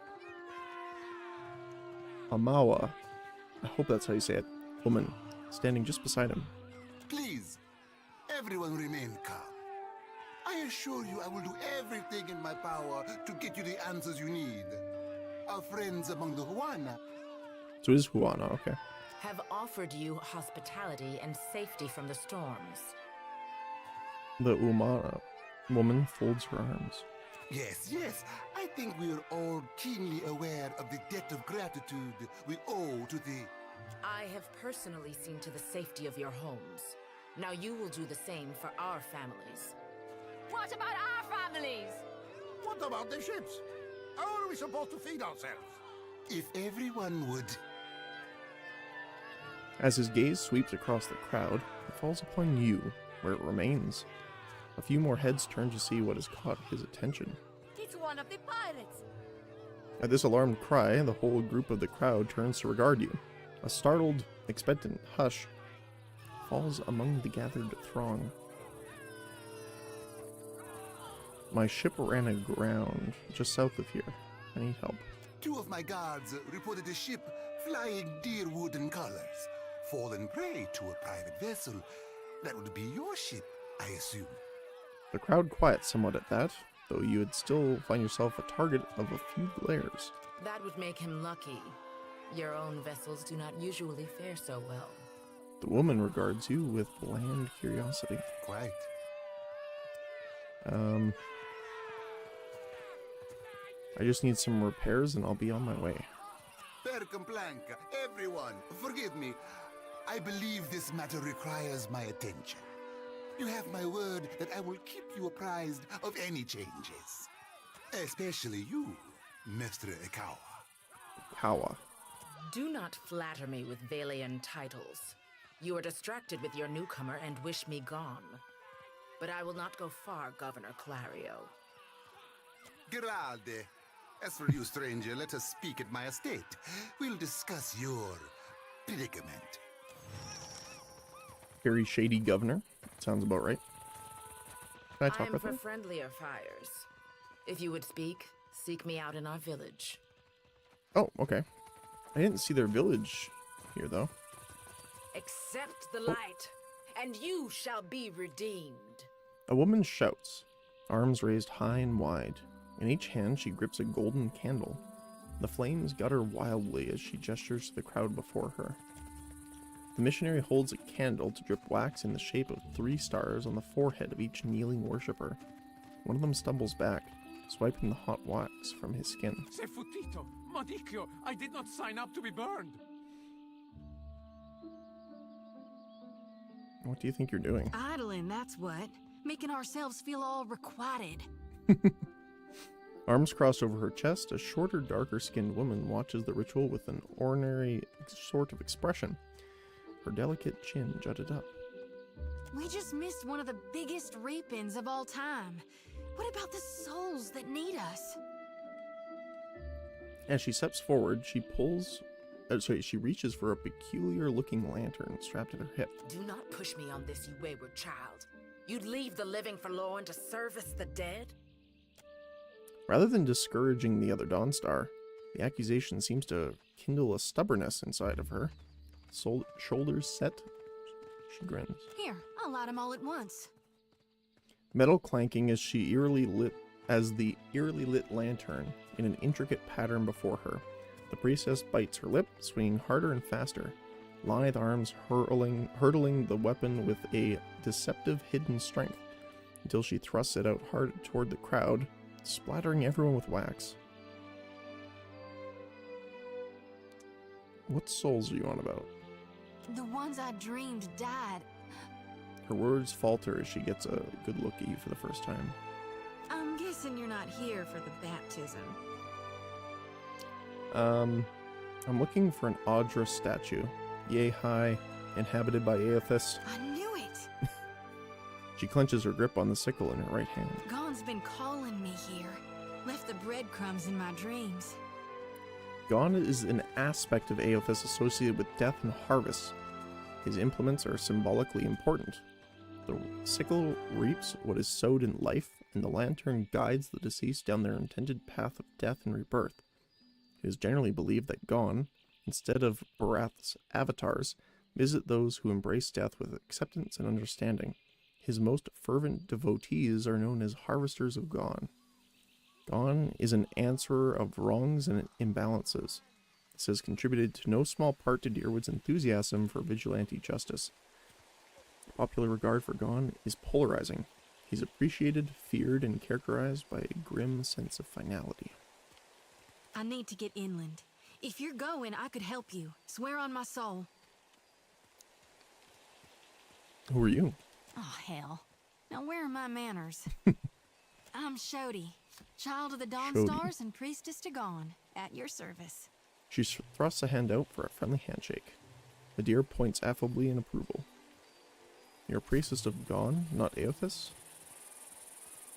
Amawa, I hope that's how you say it, woman, standing just beside him. Please, everyone remain calm. I assure you I will do everything in my power to get you the answers you need. Our friends among the Huana. So it is Huana, okay. Have offered you hospitality and safety from the storms. The Umana woman folds her arms. Yes, yes. I think we are all keenly aware of the debt of gratitude we owe to the... I have personally seen to the safety of your homes. Now you will do the same for our families. What about our families? What about the ships? How are we supposed to feed ourselves? If everyone would... As his gaze sweeps across the crowd, it falls upon you, where it remains. A few more heads turn to see what has caught his attention. It's one of the pirates. At this alarmed cry, the whole group of the crowd turns to regard you. A startled, expectant hush falls among the gathered throng. My ship ran aground just south of here. I need help. 2 of my guards reported a ship flying deer wooden colors, fallen prey to a private vessel. That would be your ship, I assume. The crowd quiets somewhat at that, though you would still find yourself a target of a few glares. That would make him lucky. Your own vessels do not usually fare so well. The woman regards you with bland curiosity. Quite. I just need some repairs and I'll be on my way. Percamblanca, everyone, forgive me. I believe this matter requires my attention. You have my word that I will keep you apprised of any changes. Especially you, Mr. Ikawa. Kawa. Do not flatter me with Valian titles. You are distracted with your newcomer and wish me gone. But I will not go far, Governor Clario. Giralde. As for you, stranger, let us speak at my estate. We'll discuss your predicament. Very shady governor. Sounds about right. Can I I talk am with for her? friendlier fires. If you would speak, seek me out in our village. Oh, okay. I didn't see their village here, though. Accept the light, and you shall be redeemed. A woman shouts, arms raised high and wide. In each hand, she grips a golden candle. The flames gutter wildly as she gestures to the crowd before her. The missionary holds a candle to drip wax in the shape of 3 stars on the forehead of each kneeling worshipper. One of them stumbles back, swiping the hot wax from his skin. Sefutito, Madicchio, I did not sign up to be burned. What do you think you're doing? Idling, that's what. Making ourselves feel all requited. Arms crossed over her chest, a shorter, darker-skinned woman watches the ritual with an ordinary sort of expression. Her delicate chin jutted up. We just missed one of the biggest reapings of all time. What about the souls that need us? As she steps forward, she reaches for a peculiar-looking lantern strapped at her hip. Do not push me on this, you wayward child. You'd leave the living forlorn to service the dead? Rather than discouraging the other Dawnstar, the accusation seems to kindle a stubbornness inside of her. Shoulders set, she grins. Here, I'll light them all at once. Metal clanking as she eerily as the eerily lit lantern in an intricate pattern before her. The priestess bites her lip, swinging harder and faster, lithe arms hurtling the weapon with a deceptive hidden strength, until she thrusts it out hard toward the crowd, splattering everyone with wax. What souls are you on about? The ones I dreamed died. Her words falter as she gets a good look at you for the first time. I'm guessing you're not here for the baptism. I'm looking for an Audra statue, yay high, inhabited by Aethys. I knew it! She clenches her grip on the sickle in her right hand. Gon's been calling me here. Left the breadcrumbs in my dreams. Gon is an aspect of Aethys associated with death and harvest. His implements are symbolically important. The sickle reaps what is sowed in life, and the lantern guides the deceased down their intended path of death and rebirth. It is generally believed that Gon, instead of Barath's avatars, visit those who embrace death with acceptance and understanding. His most fervent devotees are known as Harvesters of Gon. Gon is an answerer of wrongs and imbalances. This has contributed to no small part to Deerwood's enthusiasm for vigilante justice. Popular regard for Gon is polarizing. He's appreciated, feared, and characterized by a grim sense of finality. I need to get inland. If you're going, I could help you. Swear on my soul. Who are you? Oh, hell. Now where are my manners? I'm Shodi, child of the Dawn Shodi. Stars and priestess to Gon, at your service. She thrusts a hand out for a friendly handshake. The deer points affably in approval. You're a priestess of Gon, not Aethys?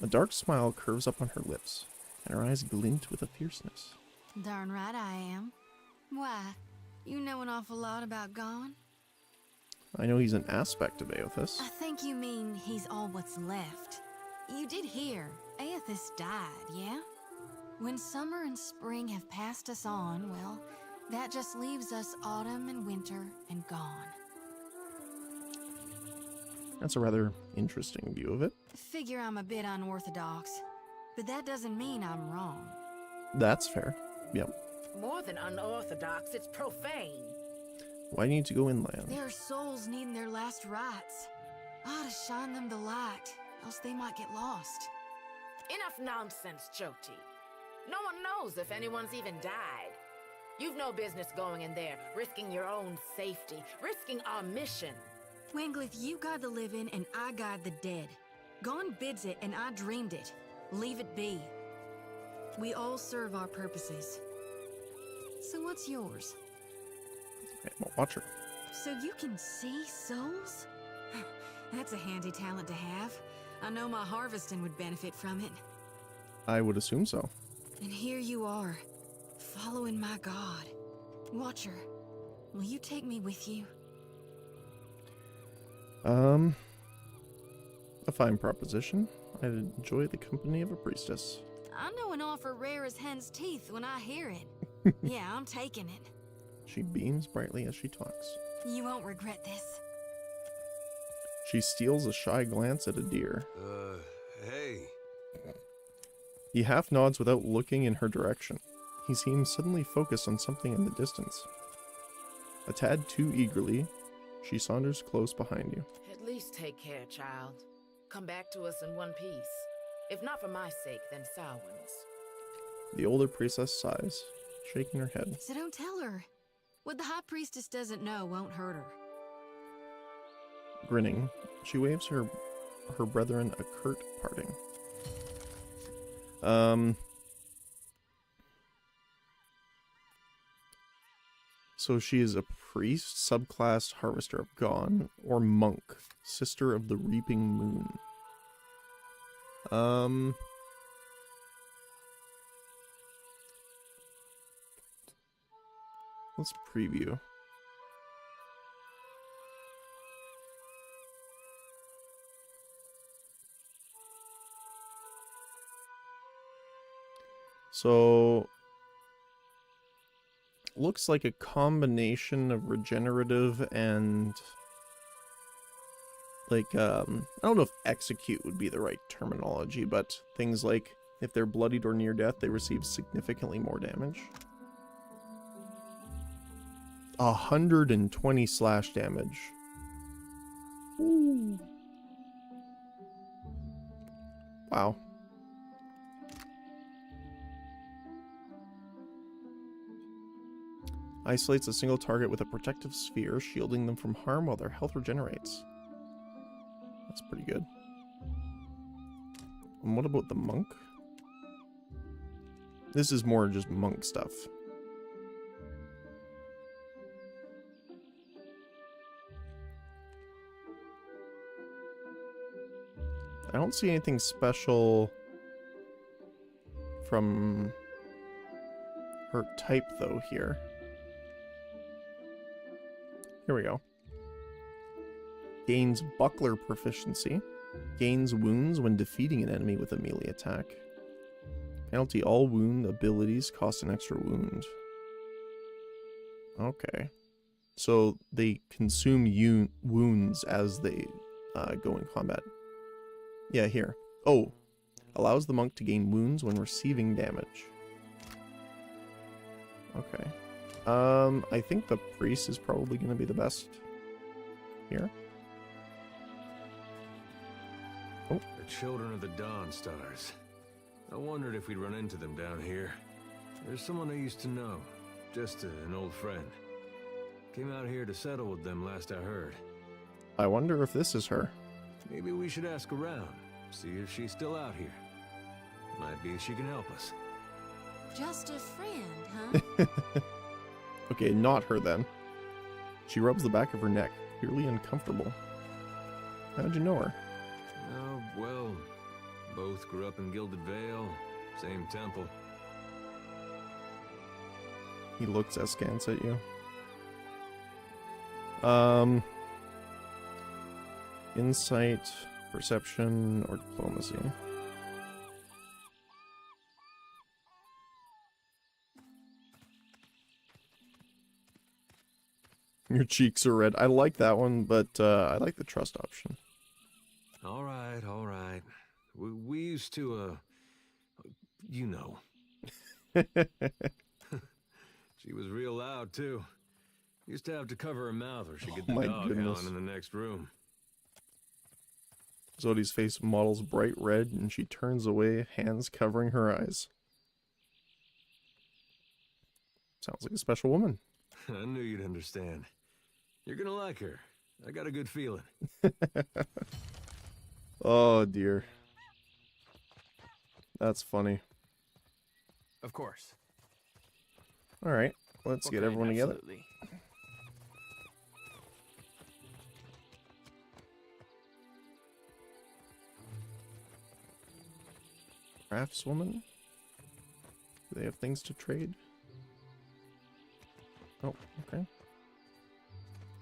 A dark smile curves up on her lips, and her eyes glint with a fierceness. Darn right I am. Why? You know an awful lot about Gon? I know he's an aspect of Aethys. I think you mean he's all what's left. You did hear. Aethys died, yeah? When summer and spring have passed us on, well, that just leaves us autumn and winter and gone. That's a rather interesting view of it. Figure I'm a bit unorthodox, but that doesn't mean I'm wrong. That's fair. Yep. More than unorthodox, it's profane. Why do you need to go inland? There are souls needing their last rites. I ought to shine them the light, else they might get lost. Enough nonsense, Joti. No one knows if anyone's even died. You've no business going in there, risking your own safety, risking our mission. Wenglith, you guide the living and I guide the dead. Gon bids it and I dreamed it. Leave it be. We all serve our purposes. So what's yours? Okay, I'm a watcher. So you can see souls? That's a handy talent to have. I know my harvesting would benefit from it. I would assume so. And here you are, following my god. Watcher, will you take me with you? A fine proposition. I'd enjoy the company of a priestess. I know an offer rare as hen's teeth when I hear it. Yeah, I'm taking it. She beams brightly as she talks. You won't regret this. She steals a shy glance at a deer. Hey. He half nods without looking in her direction. He seems suddenly focused on something in the distance. A tad too eagerly, she saunters close behind you. At least take care, child. Come back to us in one piece. If not for my sake, then Samhain's. The older priestess sighs, shaking her head. So don't tell her. What the High Priestess doesn't know won't hurt her. Grinning, she waves her brethren a curt parting. So she is a priest, subclass harvester of Gon, or monk, sister of the reaping moon. Let's preview. So, looks like a combination of regenerative and like, I don't know if execute would be the right terminology, but things like If they're bloodied or near death, they receive significantly more damage. 120 slash damage. Ooh. Wow. Isolates a single target with a protective sphere, shielding them from harm while their health regenerates. That's pretty good. And what about the monk? This is more just monk stuff. I don't see anything special from her type, though, here. Here we go. Gains buckler proficiency. Gains wounds when defeating an enemy with a melee attack. Penalty, all wound abilities cost an extra wound. Okay. So they consume wounds as they go in combat. Yeah, here. Oh. Allows the monk to gain wounds when receiving damage. Okay. I think the priest is probably going to be the best here. Oh. The children of the Dawn Stars. I wondered if we'd run into them down here. There's someone I used to know. Just an old friend. Came out here to settle with them last I heard. I wonder if this is her. Maybe we should ask around. See if she's still out here. Might be she can help us. Just a friend, huh? Okay, not her then. She rubs the back of her neck, clearly uncomfortable. How'd you know her? Oh, well, both grew up in Gilded Vale, same temple. He looks askance at you. Insight, perception, or diplomacy. Your cheeks are red. I like that one, but I like the trust option. All right, all right. We used to, you know. She was real loud, too. Used to have to cover her mouth or she'd get the dog howling in the next room. Zodi's face models bright red, and she turns away, hands covering her eyes. Sounds like a special woman. I knew you'd understand. You're gonna like her. I got a good feeling. Oh, dear. That's funny. Of course. Alright, let's get everyone together. Absolutely. Craftswoman? Do they have things to trade? Oh, okay.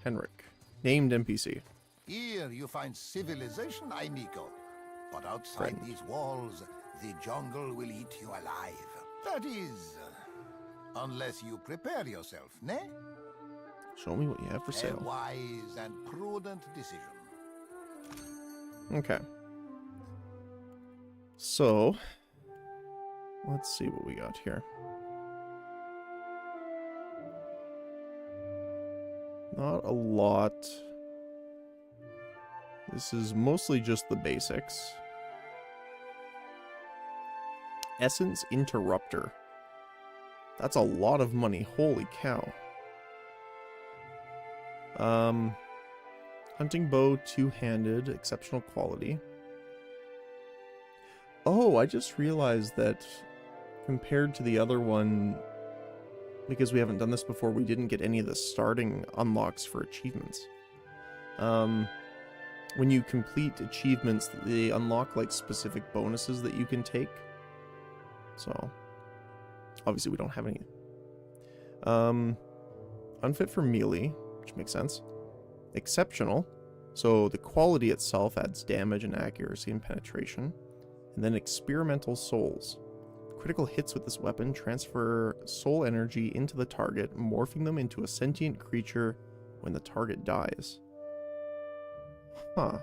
Henrik. Named NPC. Here you find civilization, amigo. But outside these walls, the jungle will eat you alive. That is, unless you prepare yourself, ne? Show me what you have for sale. A wise and prudent decision. Okay. So, let's see what we got here. Not a lot. This is mostly just the basics. Essence Interrupter. That's a lot of money. Holy cow. Hunting bow, two-handed, exceptional quality. Oh, I just realized that compared to the other one, because we haven't done this before, we didn't get any of the starting unlocks for achievements. When you complete achievements, they unlock like specific bonuses that you can take. So, obviously we don't have any. Unfit for melee, which makes sense. Exceptional, so the quality itself adds damage and accuracy and penetration. And then experimental souls. Critical hits with this weapon transfer soul energy into the target, morphing them into a sentient creature when the target dies. Huh.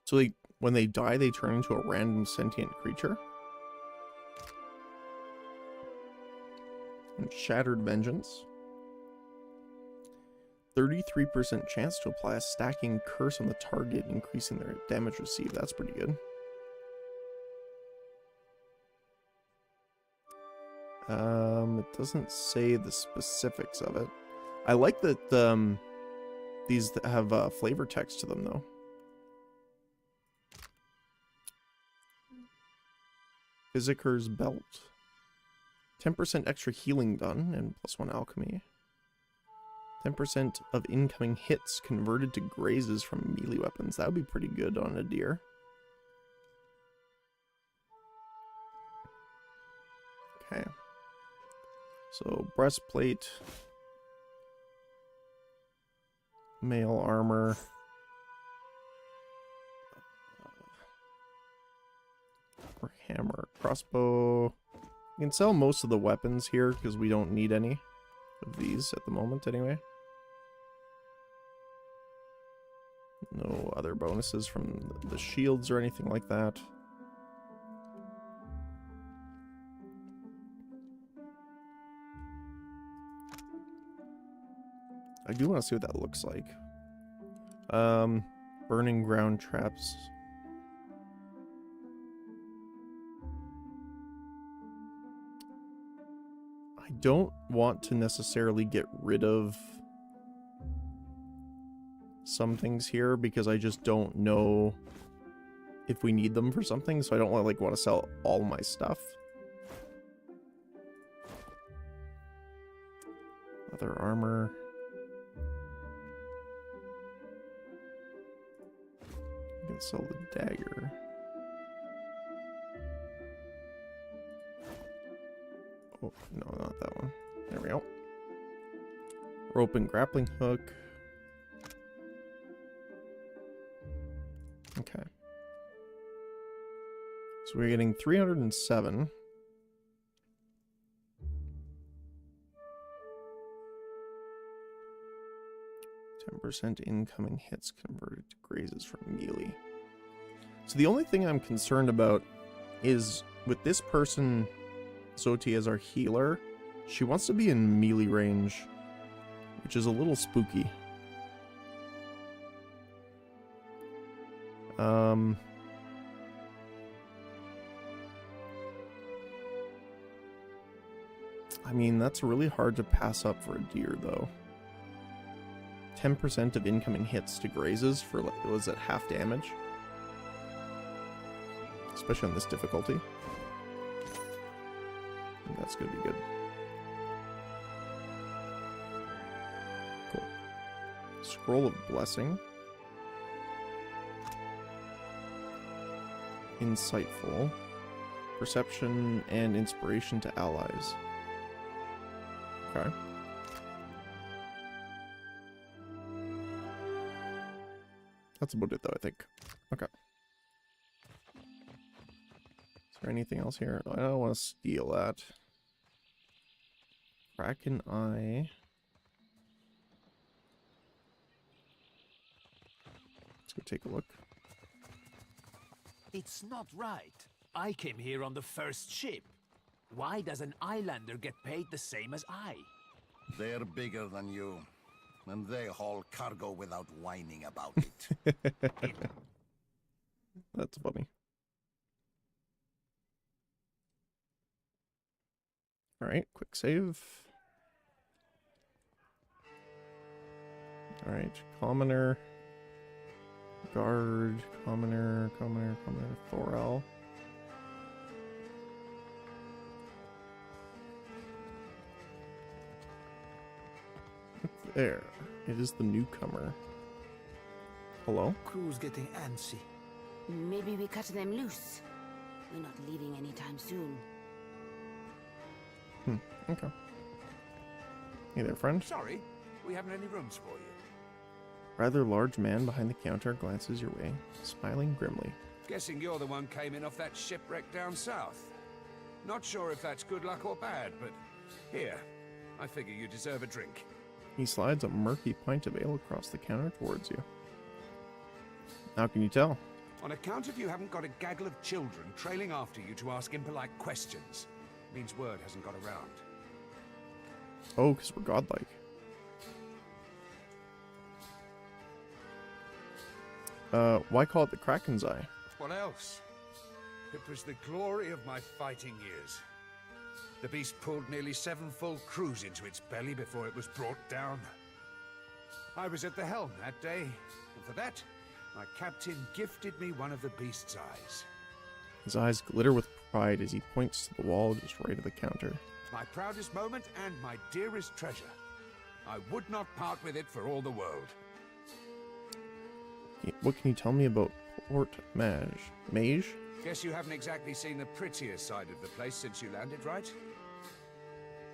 So when they die, they turn into a random sentient creature. And Shattered Vengeance. 33% chance to apply a stacking curse on the target, increasing their damage received. That's pretty good. It doesn't say the specifics of it. I like that these have flavor text to them, though. Physiker's Belt. 10% extra healing done, and +1 alchemy. 10% of incoming hits converted to grazes from melee weapons. That would be pretty good on a deer. Okay. So, breastplate. Mail armor. Hammer. Crossbow. You can sell most of the weapons here because we don't need any of these at the moment anyway. No other bonuses from the shields or anything like that. I do want to see what that looks like. Burning ground traps. I don't want to necessarily get rid of some things here because I just don't know if we need them for something, so I don't want to sell all my stuff. Other armor. You can sell the dagger. Oh, no, not that one. There we go. Rope and grappling hook. Okay. So we're getting 307. % incoming hits converted to grazes from melee. So the only thing I'm concerned about is with this person, Zoti, as our healer, she wants to be in melee range, which is a little spooky. I mean, that's really hard to pass up for a deer, though. 10% of incoming hits to grazes for, was it half damage? Especially on this difficulty. I think that's gonna be good. Cool. Scroll of Blessing. Insightful. Perception and inspiration to allies. Okay. That's about it, though, I think. Okay. Is there anything else here? I don't want to steal that. Kraken Eye. Let's go take a look. It's not right. I came here on the first ship. Why does an islander get paid the same as I? They're bigger than you, and they haul cargo without whining about it. That's funny. Alright, quick save. Alright, commoner. Guard, commoner, Thorel. There. It is the newcomer. Hello? Crew's getting antsy. Maybe we cut them loose. We're not leaving anytime soon. Okay. Hey there, friend. Sorry, we haven't any rooms for you. Rather large man behind the counter glances your way, smiling grimly. Guessing you're the one came in off that shipwreck down south. Not sure if that's good luck or bad, but here, I figure you deserve a drink. He slides a murky pint of ale across the counter towards you. How can you tell? On account of you haven't got a gaggle of children trailing after you to ask impolite questions. Means word hasn't got around. Oh, because we're godlike. Why call it the Kraken's Eye? What else? It was the glory of my fighting years. The beast pulled nearly 7 full crews into its belly before it was brought down. I was at the helm that day, and for that, my captain gifted me one of the beast's eyes. His eyes glitter with pride as he points to the wall just right of the counter. My proudest moment and my dearest treasure. I would not part with it for all the world. What can you tell me about Port Mage? Mage? Guess you haven't exactly seen the prettier side of the place since you landed, right?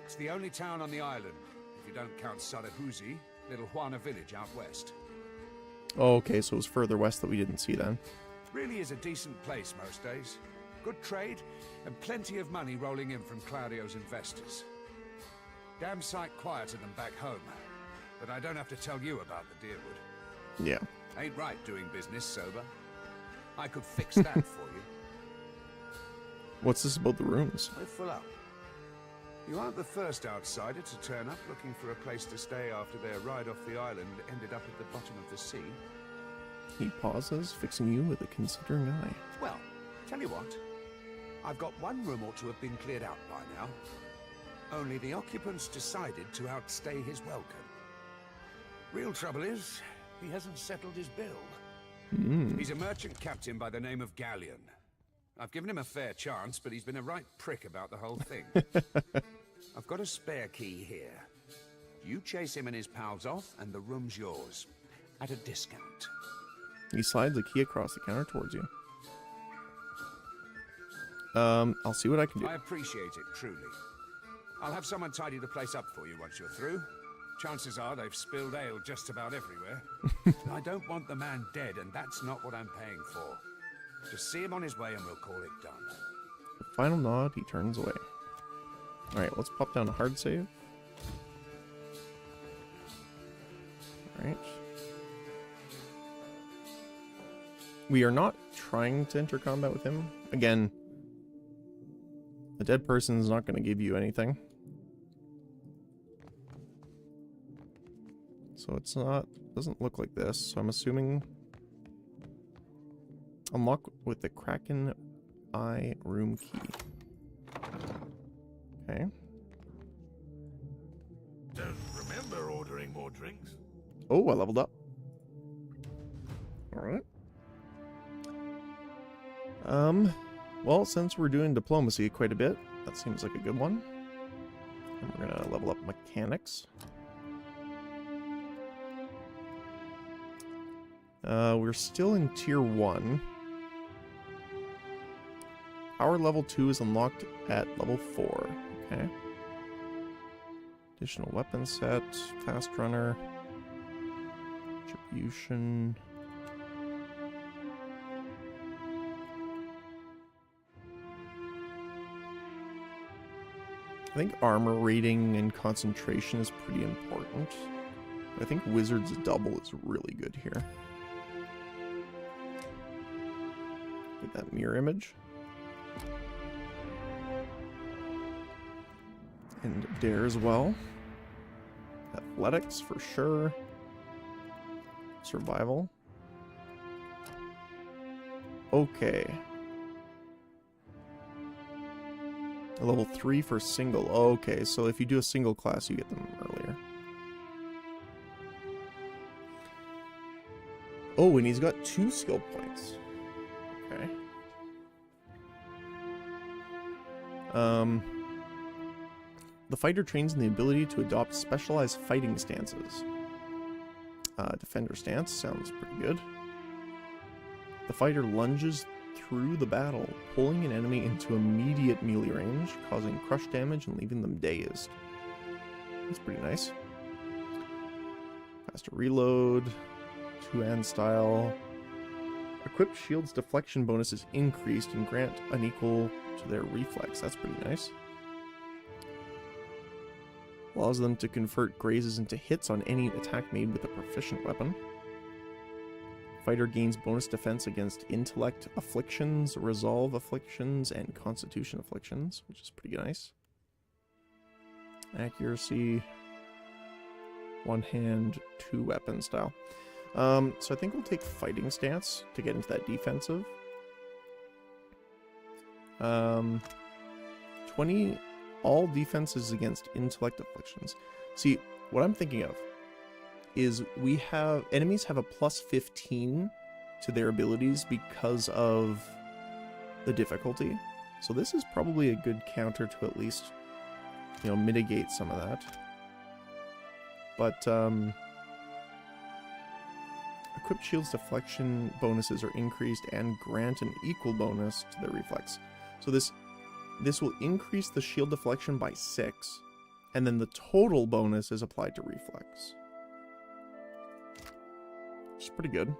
It's the only town on the island, if you don't count Sarahuzi, little Juana village out west. Oh, okay, so it was further west that we didn't see then. Really is a decent place most days. Good trade, and plenty of money rolling in from Claudio's investors. Damn sight quieter than back home. But I don't have to tell you about the Deerwood. Yeah. Ain't right doing business sober. I could fix that for you. What's this about the rooms? We're full up. You aren't the first outsider to turn up looking for a place to stay after their ride off the island ended up at the bottom of the sea. He pauses, fixing you with a considering eye. Well, tell you what. I've got one room ought to have been cleared out by now. Only the occupants decided to outstay his welcome. Real trouble is, he hasn't settled his bill. He's a merchant captain by the name of Galleon. I've given him a fair chance, but he's been a right prick about the whole thing. I've got a spare key here. You chase him and his pals off, and the room's yours. At a discount. He slides a key across the counter towards you. I'll see what I can do. I appreciate it, truly. I'll have someone tidy the place up for you once you're through. Chances are they've spilled ale just about everywhere. I don't want the man dead, and that's not what I'm paying for. Just see him on his way and we'll call it done. With a final nod, he turns away. Alright, let's pop down a hard save. Alright. We are not trying to enter combat with him. Again, a dead person is not going to give you anything. So it's not, doesn't look like this, so I'm assuming unlock with the Kraken Eye room key. Okay. Don't remember ordering more drinks. Oh, I leveled up. Alright. Well, since we're doing diplomacy quite a bit, that seems like a good one. And we're gonna level up mechanics. We're still in tier 1. Power level 2 is unlocked at level 4. Okay. Additional weapon set, fast runner, distribution. I think armor rating and concentration is pretty important. I think Wizard's double is really good here. Get that mirror image. And Dare as well. Athletics for sure. Survival. Okay. A level 3 for single. Okay, so if you do a single class, you get them earlier. Oh, and he's got 2 skill points. Okay. The fighter trains in the ability to adopt specialized fighting stances. Defender stance sounds pretty good. The fighter lunges through the battle, pulling an enemy into immediate melee range, causing crush damage and leaving them dazed. That's pretty nice. Faster reload, 2-hand style. Equipped shields deflection bonus is increased and grant unequal to their reflex. That's pretty nice. Allows them to convert grazes into hits on any attack made with a proficient weapon. Fighter gains bonus defense against intellect afflictions, resolve afflictions, and constitution afflictions, which is pretty nice. Accuracy, one hand, two weapon style. So I think we'll take fighting stance to get into that defensive. 20 all defenses against intellect afflictions. See, what I'm thinking of is enemies have a plus 15 to their abilities because of the difficulty. So this is probably a good counter to at least, you know, mitigate some of that. But equipped shields deflection bonuses are increased and grant an equal bonus to their reflex. So this will increase the shield deflection by 6, and then the total bonus is applied to reflex. Which is pretty good.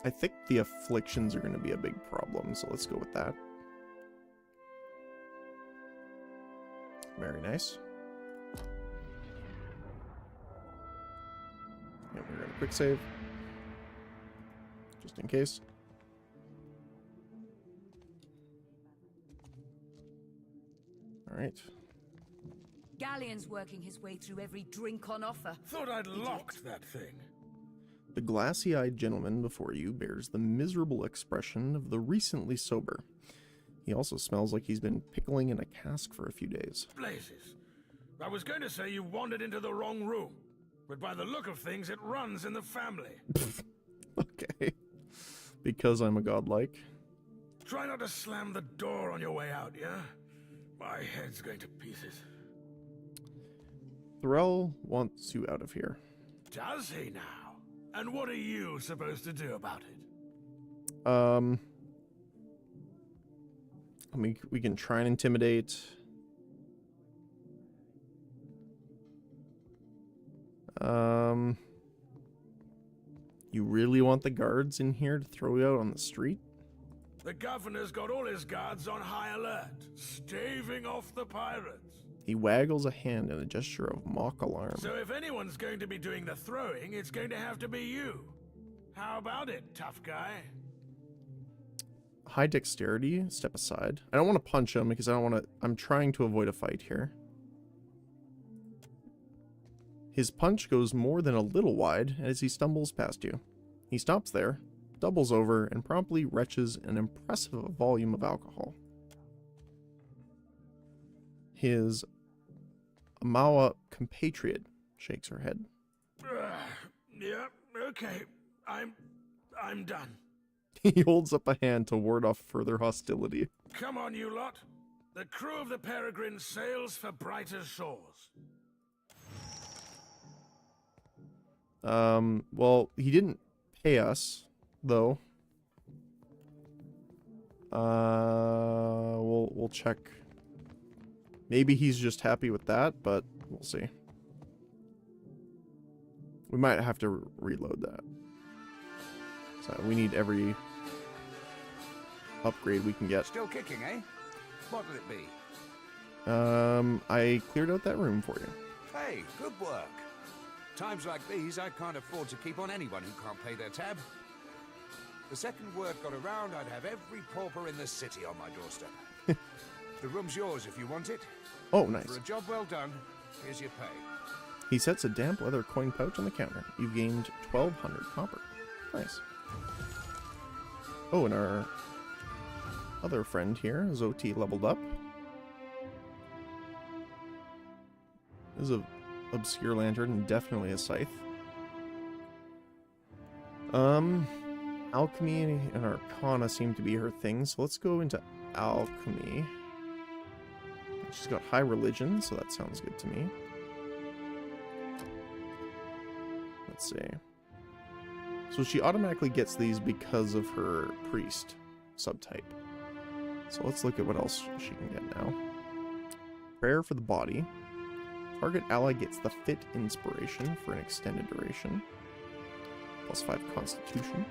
I think the afflictions are going to be a big problem, so let's go with that. Very nice. Yeah, we're going to quick save. Just in case. Alright. Galleon's working his way through every drink on offer. Thought I'd locked that thing. The glassy-eyed gentleman before you bears the miserable expression of the recently sober. He also smells like he's been pickling in a cask for a few days. Blazes. I was going to say you wandered into the wrong room, but by the look of things, it runs in the family. Okay. Because I'm a godlike. Try not to slam the door on your way out, yeah? My head's going to pieces. Thorell wants you out of here. Does he now? And what are you supposed to do about it? I mean, we can try and intimidate. You really want the guards in here to throw you out on the street? The governor's got all his guards on high alert, staving off the pirates. He waggles a hand in a gesture of mock alarm. So if anyone's going to be doing the throwing, it's going to have to be you. How about it, tough guy? High dexterity, step aside. I don't want to punch him because I'm trying to avoid a fight here. His punch goes more than a little wide as he stumbles past you. He stops there, doubles over, and promptly retches an impressive volume of alcohol. His Amawa compatriot shakes her head. Yeah, okay. I'm done. He holds up a hand to ward off further hostility. Come on, you lot. The crew of the Peregrine sails for brighter shores. Well, he didn't pay us, though. We'll check. Maybe he's just happy with that, but we'll see. We might have to reload that. So we need every upgrade we can get. Still kicking, eh? What'll it be? I cleared out that room for you. Hey, good work. Times like these, I can't afford to keep on anyone who can't pay their tab. The second word got around, I'd have every pauper in the city on my doorstep. The room's yours if you want it. Oh, nice. For a job well done, here's your pay. He sets a damp leather coin pouch on the counter. You've gained 1,200 copper. Nice. Oh, and our other friend here, Zoti, leveled up. This is a obscure lantern and definitely a scythe. Alchemy and Arcana seem to be her thing, so let's go into alchemy. She's got high religion, so that sounds good to me. Let's see. So she automatically gets these because of her priest subtype. So let's look at what else she can get now. Prayer for the body. Target ally gets the Fit Inspiration for an extended duration. +5 Constitution.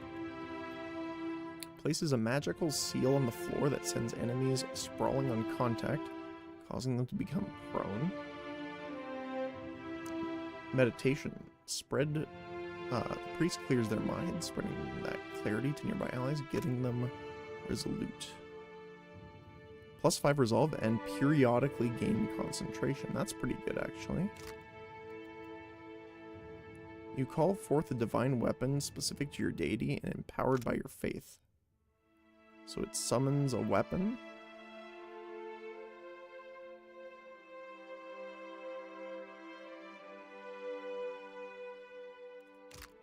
Places a magical seal on the floor that sends enemies sprawling on contact, causing them to become prone. meditation. Spread. The priest clears their minds, spreading that clarity to nearby allies, getting them resolute. +5 resolve and periodically gain concentration. That's pretty good, actually. You call forth a divine weapon specific to your deity and empowered by your faith. So it summons a weapon.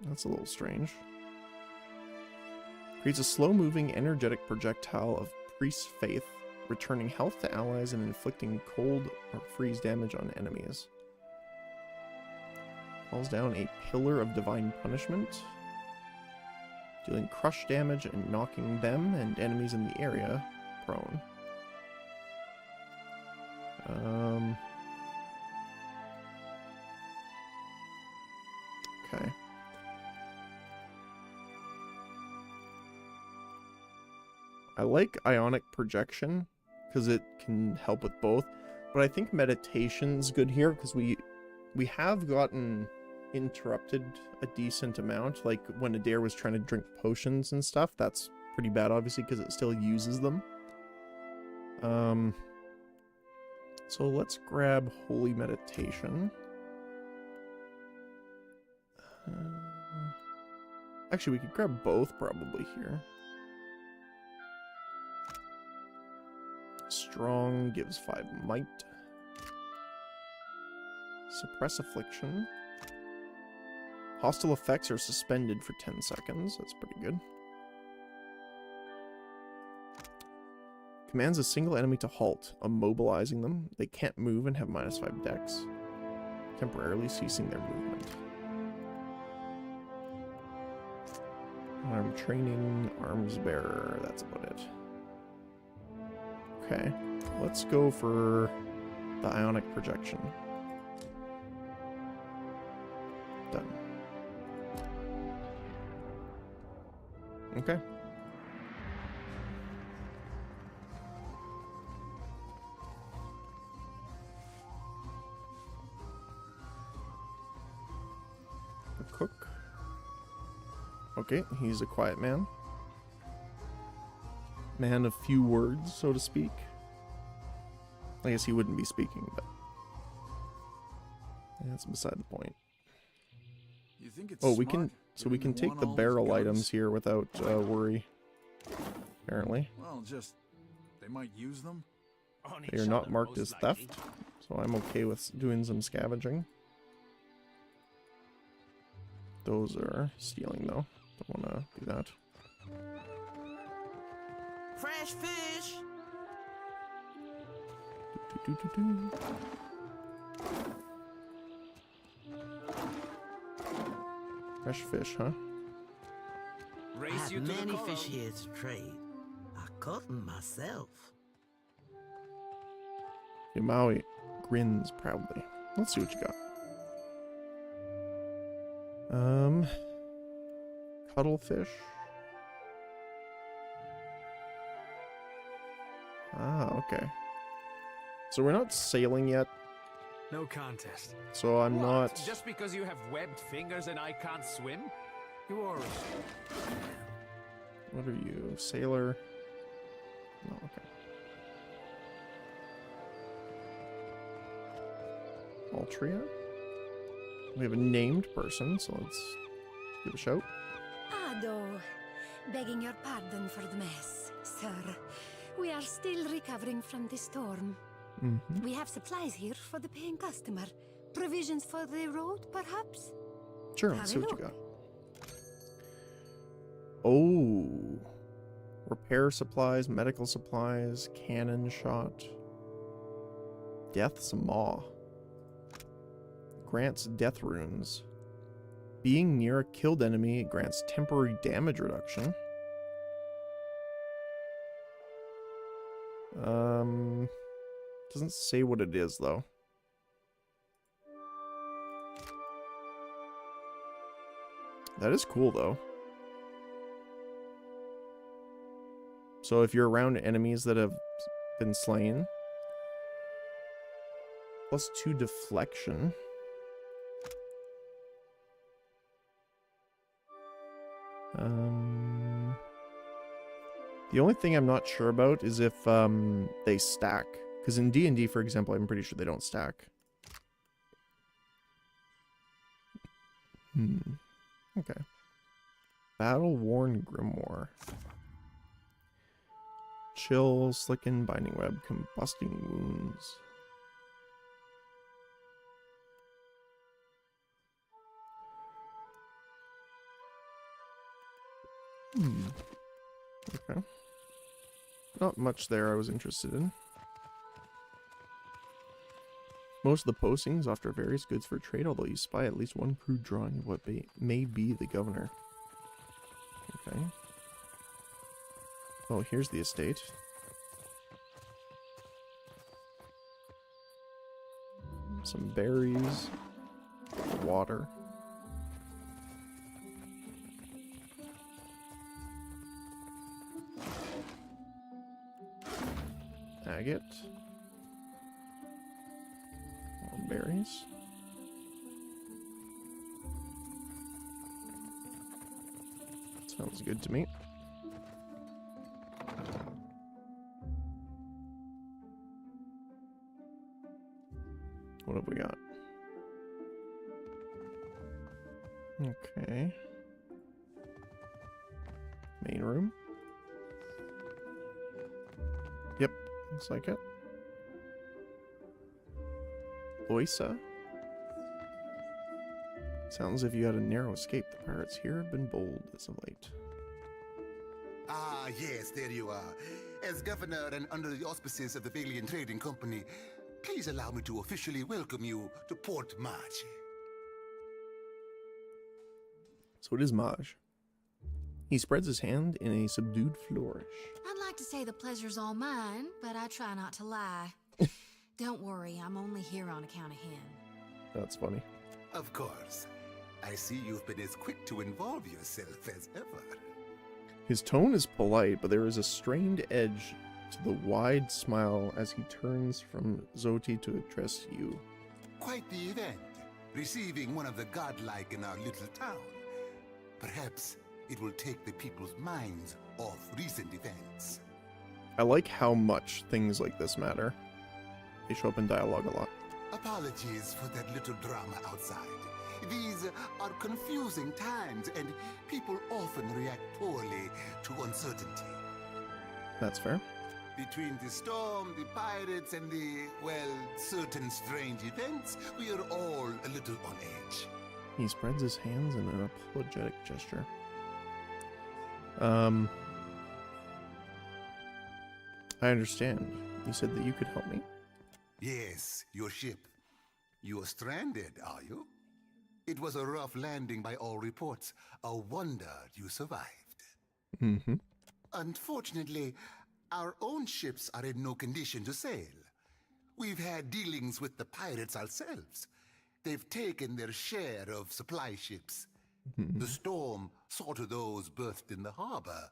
That's a little strange. Creates a slow-moving, energetic projectile of priest's faith, returning health to allies and inflicting cold or freeze damage on enemies. Calls down a pillar of divine punishment, dealing crush damage and knocking them and enemies in the area prone. Okay. I like ionic projection because it can help with both, but I think meditation's good here because we have gotten interrupted a decent amount, like when Adair was trying to drink potions and stuff. That's pretty bad, obviously, because it still uses them. So let's grab Holy Meditation. Actually, we could grab both probably here. Strong gives 5 might. Suppress affliction. Hostile effects are suspended for 10 seconds. That's pretty good. Commands a single enemy to halt, immobilizing them. They can't move and have -5 dex, temporarily ceasing their movement. Arm training, arms bearer. That's about it. Okay, let's go for the ionic projection. Done. Okay. The cook. Okay, he's a quiet man. Man of few words, so to speak. I guess he wouldn't be speaking, but that's beside the point. You think it's we can. So we can take the barrel items here without worry. Apparently. Well, just they might use them. They are not marked as theft, so I'm okay with doing some scavenging. Those are stealing though. Don't want to do that. Fresh fish. Fresh fish, huh? I have many fish here to trade. I caught them myself. Maui grins proudly. Let's see what you got. Cuttlefish. Ah, okay. So we're not sailing yet. No contest. So I'm not... Just because you have webbed fingers and I can't swim? You are... What are you? Sailor? No, okay. Altria? We have a named person, so let's give a shout. Ado, begging your pardon for the mess, sir. We are still recovering from the storm. Mm-hmm. We have supplies here for the paying customer. Provisions for the road, perhaps? Sure, let's see what you got. Oh. Repair supplies, medical supplies, cannon shot. Death's Maw. Grants death runes. Being near a killed enemy grants temporary damage reduction. Doesn't say what it is though. That is cool though. So if you're around enemies that have been slain, +2 deflection. The only thing I'm not sure about is if they stack. Because in D&D, for example, I'm pretty sure they don't stack. Okay. Battle-worn grimoire. Chill, slicken, binding web, combusting wounds. Okay. Not much there I was interested in. Most of the postings offer various goods for trade, although you spy at least one crude drawing of what may be the governor. Okay. Oh, here's the estate. Some berries. Water. Agate. More berries. Sounds good to me. What have we got? Okay. Main room. Yep, looks like it. Loisa. Sounds as if you had a narrow escape. The pirates here have been bold as of late. Ah, yes, there you are. As governor and under the auspices of the Valiant Trading Company, please allow me to officially welcome you to Port Maj. So it is Maj. He spreads his hand in a subdued flourish. I'd like to say the pleasure's all mine, but I try not to lie. Don't worry, I'm only here on account of him. That's funny. Of course. I see you've been as quick to involve yourself as ever. His tone is polite, but there is a strained edge to the wide smile as he turns from Zoti to address you. Quite the event, receiving one of the godlike in our little town. Perhaps it will take the people's minds off recent events. I like how much things like this matter. They show up in dialogue a lot. Apologies for that little drama outside. These are confusing times, and people often react poorly to uncertainty. That's fair. Between the storm, the pirates, and the, well, certain strange events, we are all a little on edge. He spreads his hands in an apologetic gesture. I understand. You said that you could help me? Yes, your ship. You are stranded, are you? It was a rough landing by all reports. A wonder you survived. Mm-hmm. Unfortunately, our own ships are in no condition to sail. We've had dealings with the pirates ourselves. They've taken their share of supply ships. The storm saw to those berthed in the harbor.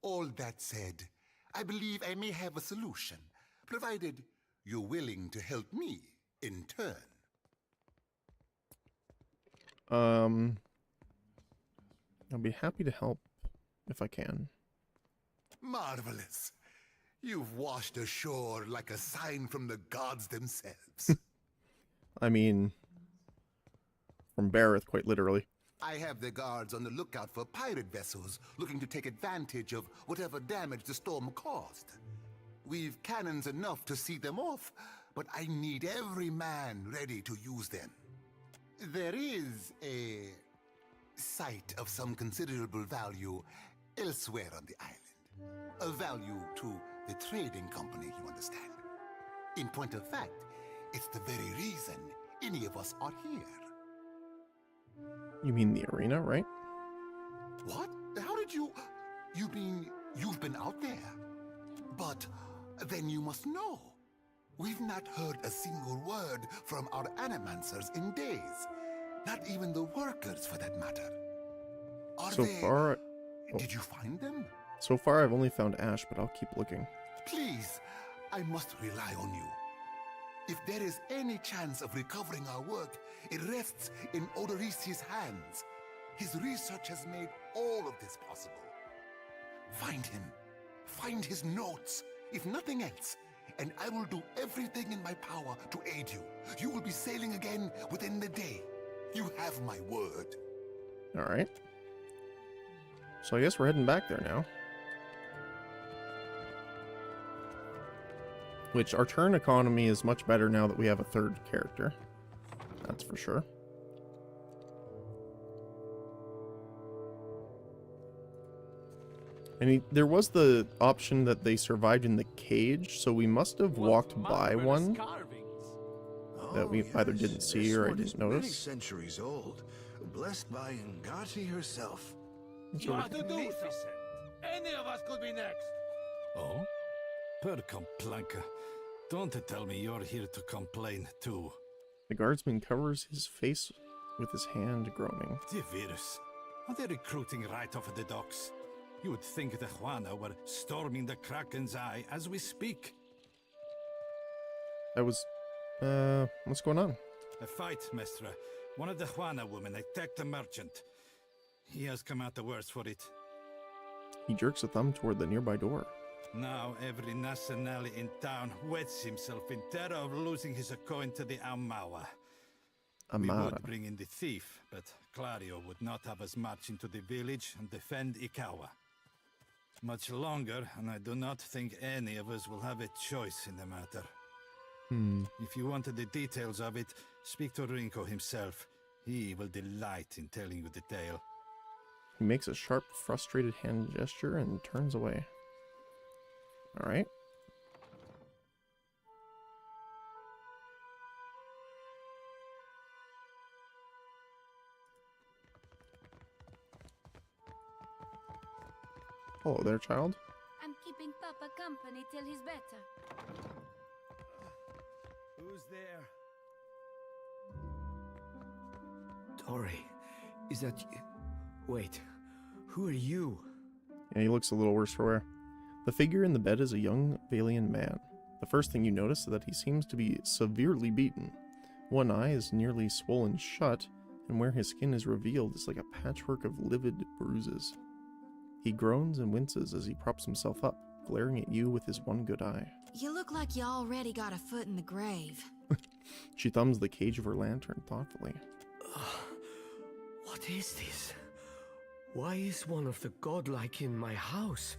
All that said, I believe I may have a solution, provided you're willing to help me in turn. I'll be happy to help if I can. Marvelous. You've washed ashore like a sign from the gods themselves. I mean, from Bareth, quite literally. I have the guards on the lookout for pirate vessels looking to take advantage of whatever damage the storm caused. We've cannons enough to see them off, but I need every man ready to use them. There is a site of some considerable value elsewhere on the island. A value to the trading company, you understand. In point of fact, it's the very reason any of us are here. You mean the arena, right? What? How did you... You mean you've been out there? But then you must know. We've not heard a single word from our animancers in days. Not even the workers, for that matter. Did you find them? So far, I've only found Ash, but I'll keep looking. Please, I must rely on you. If there is any chance of recovering our work, it rests in Odorisi's hands. His research has made all of this possible. Find him. Find his notes, if nothing else, and I will do everything in my power to aid you. You will be sailing again within the day. You have my word. Alright. So I guess we're heading back there now. Which, our turn economy is much better now that we have a third character. That's for sure. And there was the option that they survived in the cage, so we must have walked by one that we either didn't see or I didn't Many notice. centuries old, blessed by Ngati herself. You are the magnificent. Any of us could be next. Oh? Per complanka. Don't tell me you're here to complain too. The guardsman covers his face with his hand, groaning. The virus. Are they recruiting right off of the docks? You would think the Juana were storming the Kraken's Eye as we speak. That was... what's going on? A fight, Mestra. One of the Juana women attacked the merchant. He has come out the worse for it. He jerks a thumb toward the nearby door. Now every nationale in town wets himself in terror of losing his coin to the Amawa. We would bring in the thief, but Clario would not have us march into the village and defend Ikawa. Much longer, and I do not think any of us will have a choice in the matter. If you wanted the details of it, speak to Rinko himself. He will delight in telling you the tale. He makes a sharp, frustrated hand gesture and turns away. Alright. Hello there, child. I'm keeping Papa company till he's better. Who's there? Tori, is that you? Wait, who are you? Yeah, he looks a little worse for wear. The figure in the bed is a young Valian man. The first thing you notice is that he seems to be severely beaten. One eye is nearly swollen shut, and where his skin is revealed is like a patchwork of livid bruises. He groans and winces as he props himself up, glaring at you with his one good eye. You look like you already got a foot in the grave. She thumbs the cage of her lantern thoughtfully. What is this? Why is one of the godlike in my house?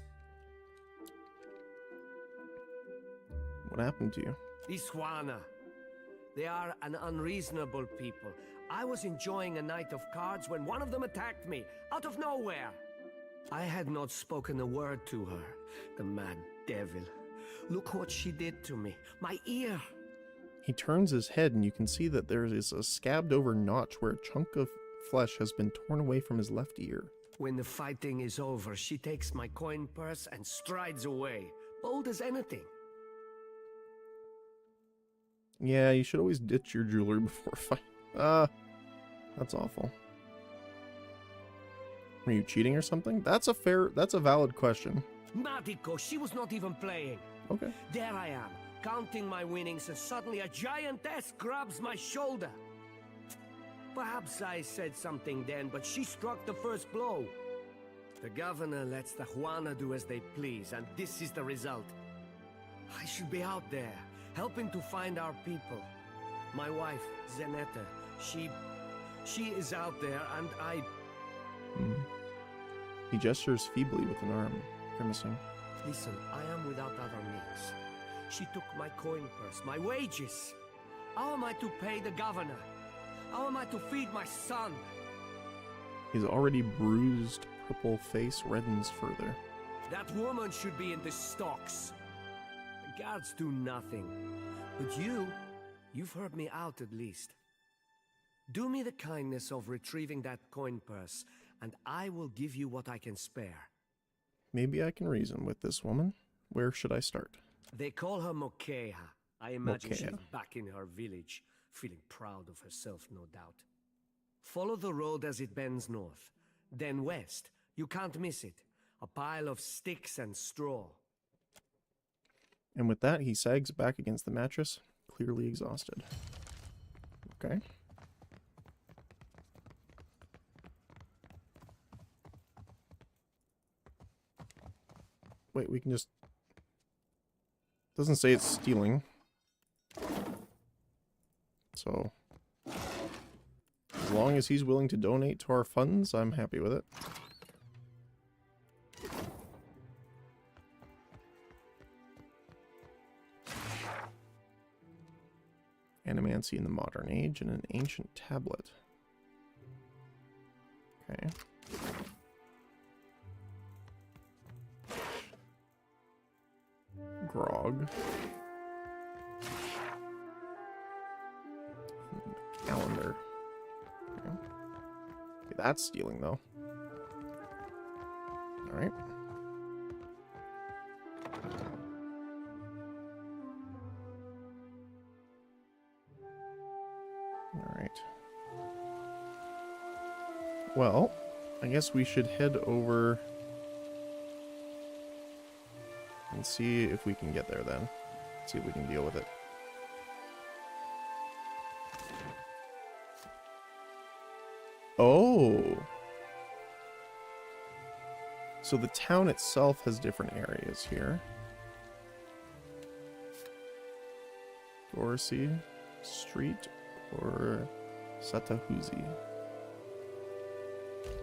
What happened to you? These Juana. They are an unreasonable people. I was enjoying a night of cards when one of them attacked me, out of nowhere. I had not spoken a word to her, the mad devil. Look what she did to me. My ear. He turns his head and you can see that there is a scabbed over notch where a chunk of flesh has been torn away from his left ear. When the fighting is over, she takes my coin purse and strides away, bold as anything. Yeah, you should always ditch your jewelry before fight. That's awful. Are you cheating or something? That's a valid question. Matiko, she was not even playing. Okay. There I am, counting my winnings, and suddenly a giantess grabs my shoulder. Perhaps I said something then, but she struck the first blow. The governor lets the Juana do as they please, and this is the result. I should be out there, helping to find our people. My wife, Zenetta, she is out there, and I... He gestures feebly with an arm, grimacing. Listen, I am without other means. She took my coin purse, my wages. How am I to pay the governor? How am I to feed my son? His already bruised purple face reddens further. That woman should be in the stocks. The guards do nothing. But you've heard me out at least. Do me the kindness of retrieving that coin purse, and I will give you what I can spare. Maybe I can reason with this woman. Where should I start? They call her Mokeha. I imagine she's Mokeha. back in her village, feeling proud of herself, no doubt. Follow the road as it bends north. Then west. You can't miss it. A pile of sticks and straw. And with that, he sags back against the mattress, clearly exhausted. Okay. wait, we can just... Doesn't say it's stealing. So, as long as he's willing to donate to our funds, I'm happy with it. Animancy in the modern age and an ancient tablet. Okay. Grog. Calendar. Okay. Okay, that's stealing though. Alright. Alright. Well, I guess we should head over and see if we can get there then. See if we can deal with it. Oh! So the town itself has different areas here. Dorsey Street or Satahuzi.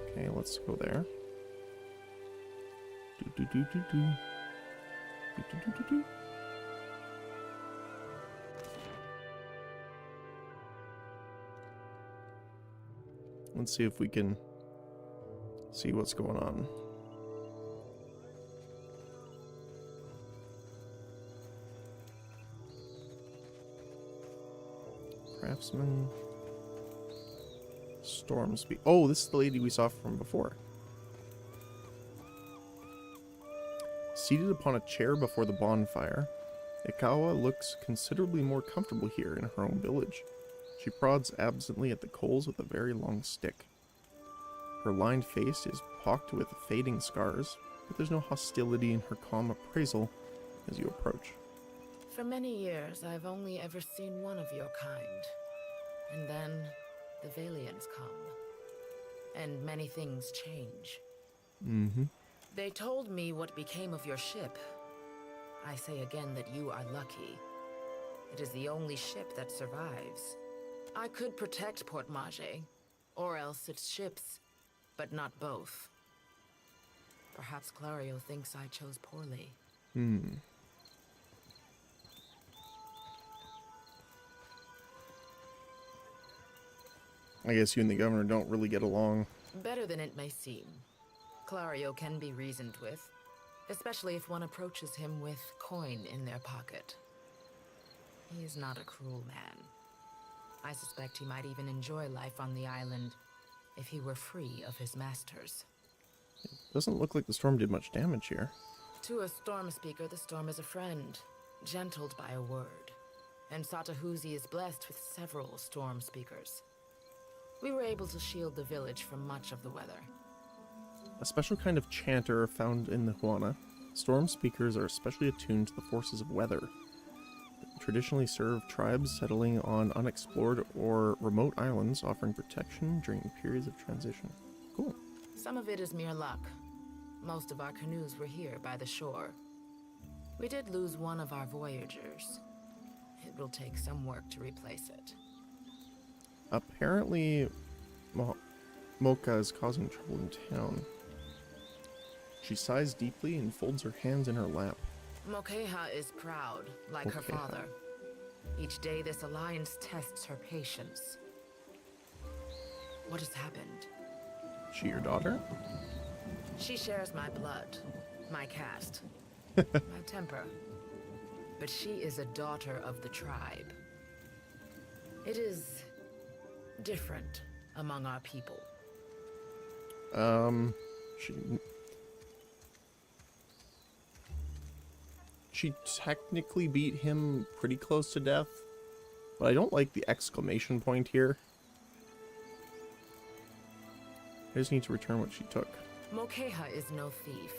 Okay, let's go there. Let's see if we can see what's going on. Craftsman. Stormspeed. Oh, this is the lady we saw from before. Seated upon a chair before the bonfire, Ikawa looks considerably more comfortable here in her own village. She prods absently at the coals with a very long stick. Her lined face is pocked with fading scars, but there's no hostility in her calm appraisal as you approach. For many years, I've only ever seen one of your kind. And then, the Valians come. And many things change. Mm-hmm. They told me what became of your ship. I say again that you are lucky. It is the only ship that survives. I could protect Port Mage, or else its ships, but not both. Perhaps Clario thinks I chose poorly. I guess you and the governor don't really get along. Better than it may seem. Clario can be reasoned with, especially if one approaches him with coin in their pocket. He is not a cruel man. I suspect he might even enjoy life on the island if he were free of his masters. It doesn't look like the storm did much damage here. To a storm speaker, the storm is a friend, gentled by a word. And Satahuzi is blessed with several storm speakers. We were able to shield the village from much of the weather. A special kind of chanter found in the Huana. Storm speakers are especially attuned to the forces of weather. They traditionally serve tribes settling on unexplored or remote islands, offering protection during periods of transition. Cool. Some of it is mere luck. Most of our canoes were here by the shore. We did lose one of our voyagers. It will take some work to replace it. Apparently, Mocha is causing trouble in town. She sighs deeply and folds her hands in her lap. Mokeha is proud, like her father. Each day this alliance tests her patience. What has happened? She your daughter? She shares my blood, my caste, my temper. But she is a daughter of the tribe. It is different among our people. She technically beat him pretty close to death, but I don't like the exclamation point here. I just need to return what she took. Mokeha is no thief.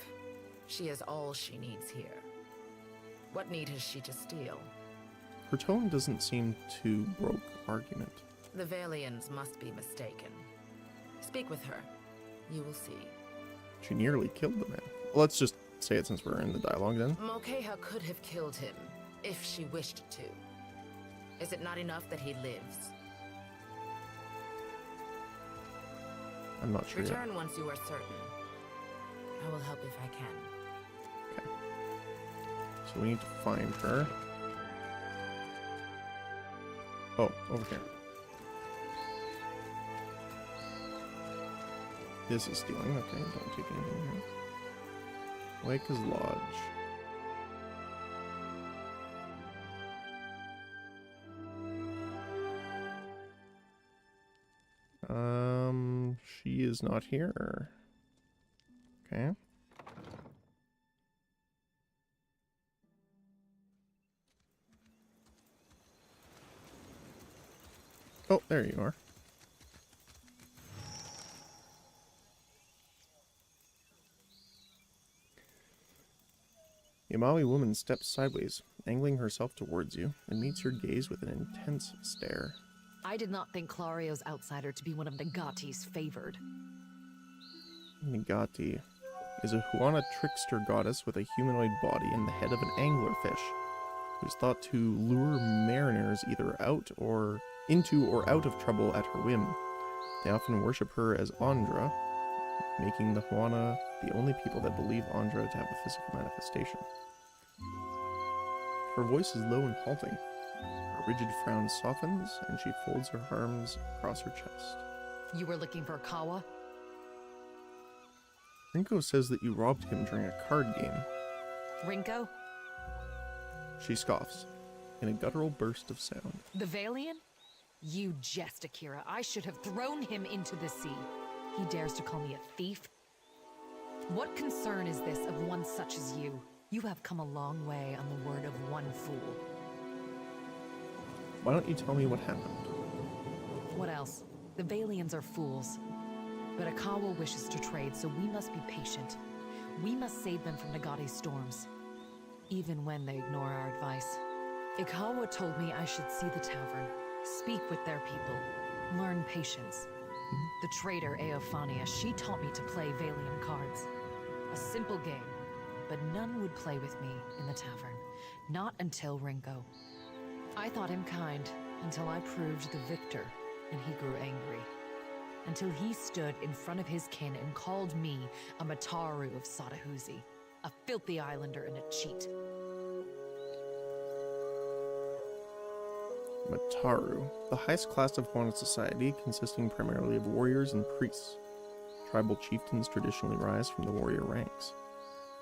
She has all she needs here. What need has she to steal? Her tone doesn't seem to broke argument. The Valians must be mistaken. Speak with her. You will see. She nearly killed the man. Let's just say it since we're in the dialogue then. Mokeha could have killed him, if she wished to. Is it not enough that he lives? I'm not sure Return yet. once you are certain. I will help if I can. Okay. So we need to find her. Oh, over here. This is stealing. Okay, don't take anything here. Waika's Lodge. She is not here. Okay. Oh, there you are. The Amawi woman steps sideways, angling herself towards you, and meets your gaze with an intense stare. I did not think Clario's outsider to be one of Nagati's favored. Nagati is a Huana trickster goddess with a humanoid body and the head of an anglerfish, who is thought to lure mariners either into or out of trouble at her whim. They often worship her as Andra, making the Huana the only people that believe Andra to have a physical manifestation. Her voice is low and halting. Her rigid frown softens, and she folds her arms across her chest. You were looking for Kawa? Rinko says that you robbed him during a card game. Rinko? She scoffs, in a guttural burst of sound. The Valian? You jest, Akira. I should have thrown him into the sea. He dares to call me a thief? What concern is this of one such as you? You have come a long way on the word of one fool. Why don't you tell me what happened? What else? The Valians are fools. But Akawa wishes to trade, so we must be patient. We must save them from Nagati's storms, even when they ignore our advice. Ikawa told me I should see the tavern, speak with their people, learn patience. The trader Eophania, she taught me to play Valian cards. A simple game, but none would play with me in the tavern. Not until Rinko. I thought him kind until I proved the victor, and he grew angry. Until he stood in front of his kin and called me a Mataru of Sadahuzi, a filthy islander and a cheat. Mataru, the highest class of Huana society consisting primarily of warriors and priests. Tribal chieftains traditionally rise from the warrior ranks.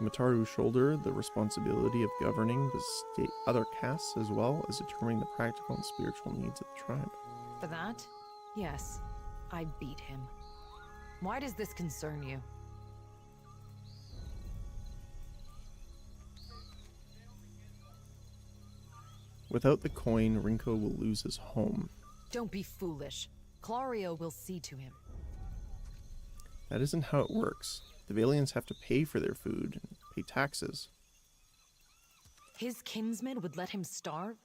The Mataru shoulder the responsibility of governing the other castes as well as determining the practical and spiritual needs of the tribe. For that, yes, I beat him. Why does this concern you? Without the coin, Rinko will lose his home. Don't be foolish. Clario will see to him. That isn't how it works. The Valians have to pay for their food and pay taxes. His kinsmen would let him starve?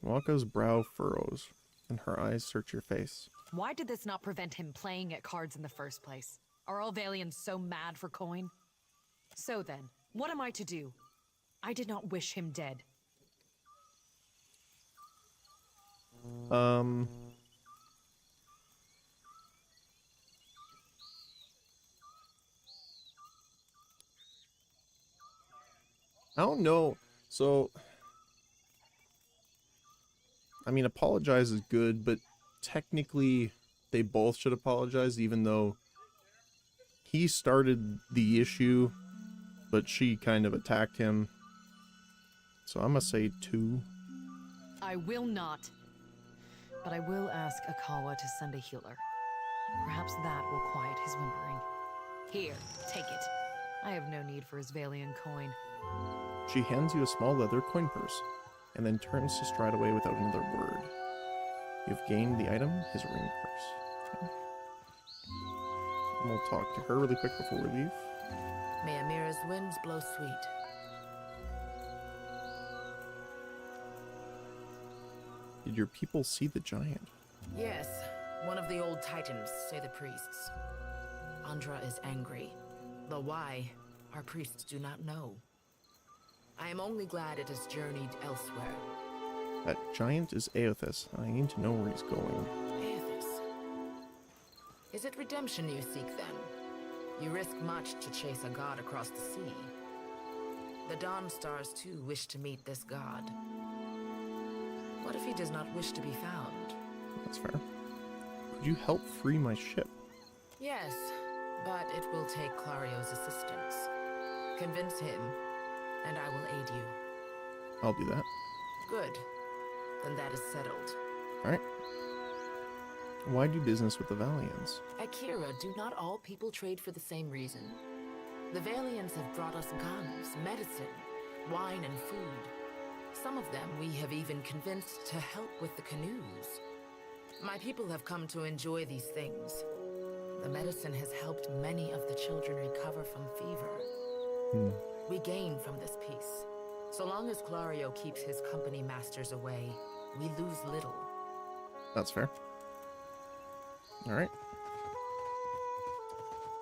Waka's brow furrows, and her eyes search your face. Why did this not prevent him playing at cards in the first place? Are all Valians so mad for coin? So then, what am I to do? I did not wish him dead. I don't know. So, I mean, apologize is good, but technically they both should apologize, even though he started the issue, but she kind of attacked him. So I'm gonna say 2. I will not. But I will ask Akawa to send a healer. Perhaps that will quiet his whimpering. Here, take it. I have no need for his Valian coin. She hands you a small leather coin purse, and then turns to stride away without another word. You've gained the item, his ring purse. Okay. And we'll talk to her really quick before we leave. May Amira's winds blow sweet. Did your people see the giant? Yes, one of the old titans, say the priests. Andra is angry. The why our priests do not know. I am only glad it has journeyed elsewhere. That giant is Aothis. I need to know where he's going. Aothis. Is it redemption you seek, then? You risk much to chase a god across the sea. The Dawn Stars, too, wish to meet this god. What if he does not wish to be found? That's fair. Could you help free my ship? Yes, but it will take Clario's assistance. Convince him, and I will aid you. I'll do that. Good. Then that is settled. Alright. Why do business with the Valians? Akira, do not all people trade for the same reason? The Valians have brought us guns, medicine, wine, and food. Some of them we have even convinced to help with the canoes. My people have come to enjoy these things. The medicine has helped many of the children recover from fever. We gain from this peace. So long as Clario keeps his company masters away, we lose little. That's fair. Alright.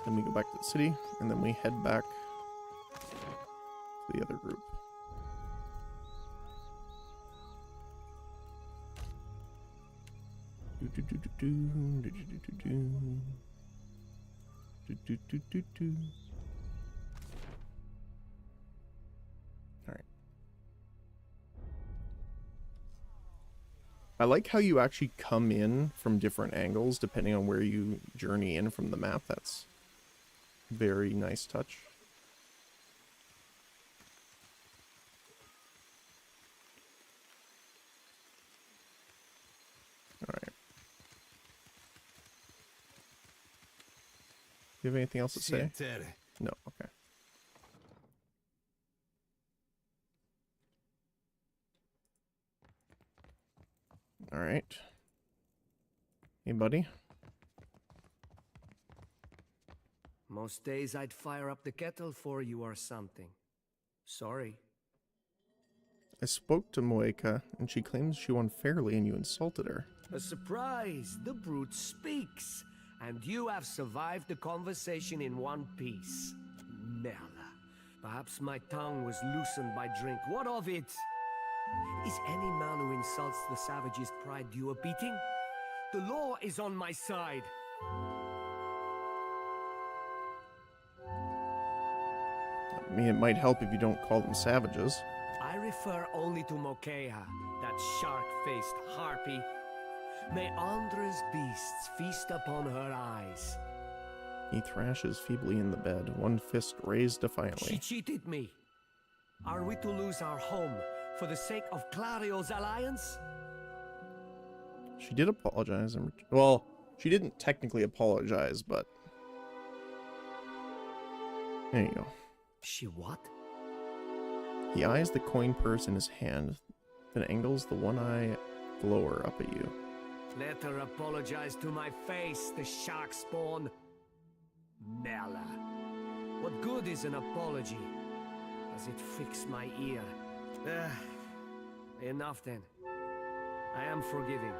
Then we go back to the city, and then we head back to the other group. Alright. I like how you actually come in from different angles depending on where you journey in from the map. That's very nice touch. Alright. Do you have anything else to say? No, okay. Alright. Hey, buddy. Most days I'd fire up the kettle for you or something. Sorry. I spoke to Moeka, and she claims she won fairly and you insulted her. A surprise! The brute speaks! And you have survived the conversation in one piece. Merla. Perhaps my tongue was loosened by drink. What of it? Is any man who insults the savage's pride due a beating? The law is on my side. I mean, it might help if you don't call them savages. I refer only to Mokea, that shark-faced harpy. May Andra's beasts feast upon her eyes. He thrashes feebly in the bed, one fist raised defiantly. She cheated me. Are we to lose our home for the sake of Clario's alliance? She did apologize. Well, she didn't technically apologize, but... There you go. She what? He eyes the coin purse in his hand, then angles the one-eye glower up at you. Let her apologize to my face, the shark spawn. Merla. What good is an apology? Does it fix my ear? Enough then. I am forgiving.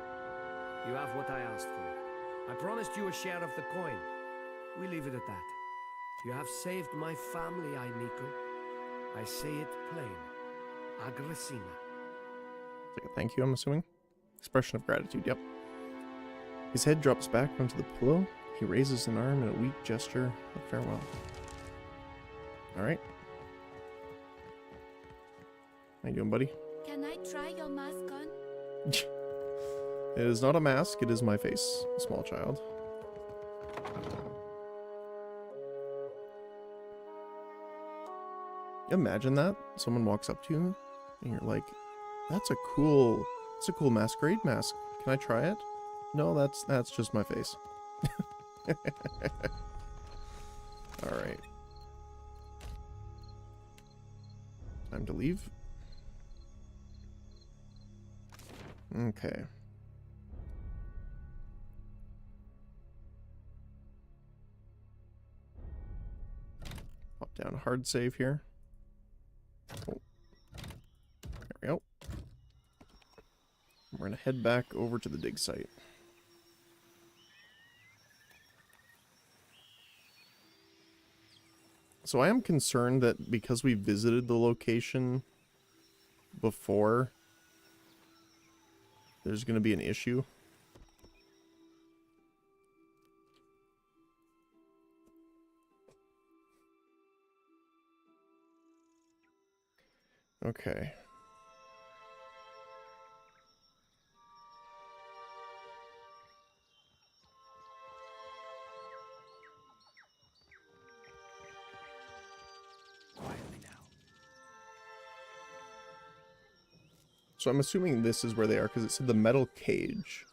You have what I asked for. I promised you a share of the coin. We leave it at that. You have saved my family, Aimiko. I say it plain. Agressina. Like a thank you, I'm assuming? Expression of gratitude, yep. His head drops back onto the pillow. He raises an arm in a weak gesture of farewell. Alright. How you doing, buddy? Can I try your mask on? It is not a mask, it is my face, small child. Imagine that. Someone walks up to you and you're like, that's a cool masquerade mask. Can I try it? No, that's just my face. Alright. Time to leave. Okay. Pop down hard save here. Oh. There we go. We're gonna head back over to the dig site. So I am concerned that because we visited the location before, there's going to be an issue. Okay. So I'm assuming this is where they are because it said the metal cage.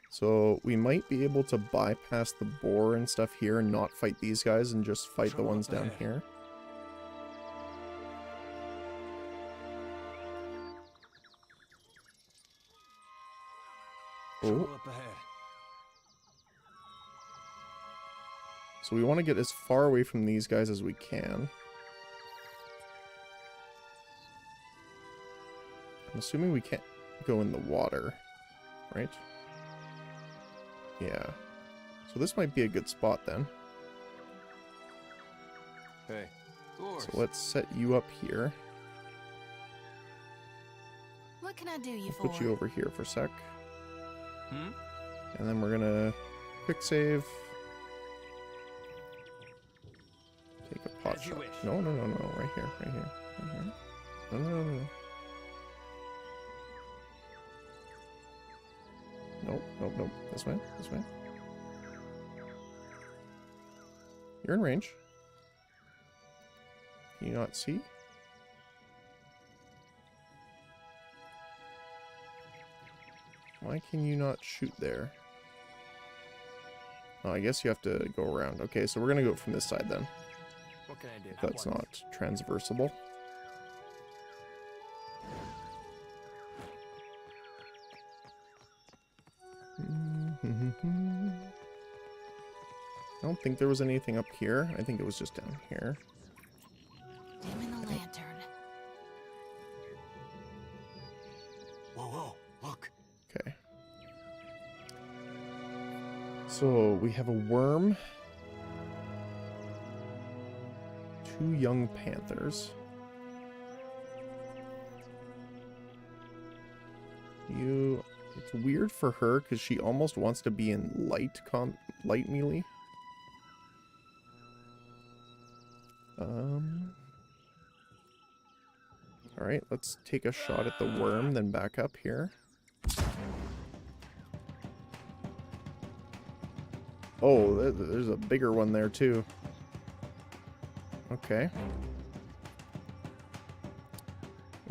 So we might be able to bypass the boar and stuff here and not fight these guys and just fight the ones down here. Oh. So we want to get as far away from these guys as we can. I'm assuming we can't go in the water, right? Yeah. So this might be a good spot then. Hey, so let's set you up here. What can I do you Put for? you over here for a sec. Hmm? And then we're gonna quick save. Take a pot shot. No, no, no, no. Right here, right here, right here. No, no, no, no. Nope, nope, nope. This way, this way. You're in range. Can you not see? Why can you not shoot there? Oh, I guess you have to go around. Okay, so we're gonna go from this side then. What can I do? That's not transversable. I don't think there was anything up here. I think it was just down here. Dim in the lantern. Whoa, whoa, look. Okay. So we have a worm. 2 young panthers. It's weird for her because she almost wants to be in light melee. Alright, let's take a shot at the worm, then back up here. Oh, there's a bigger one there too. Okay.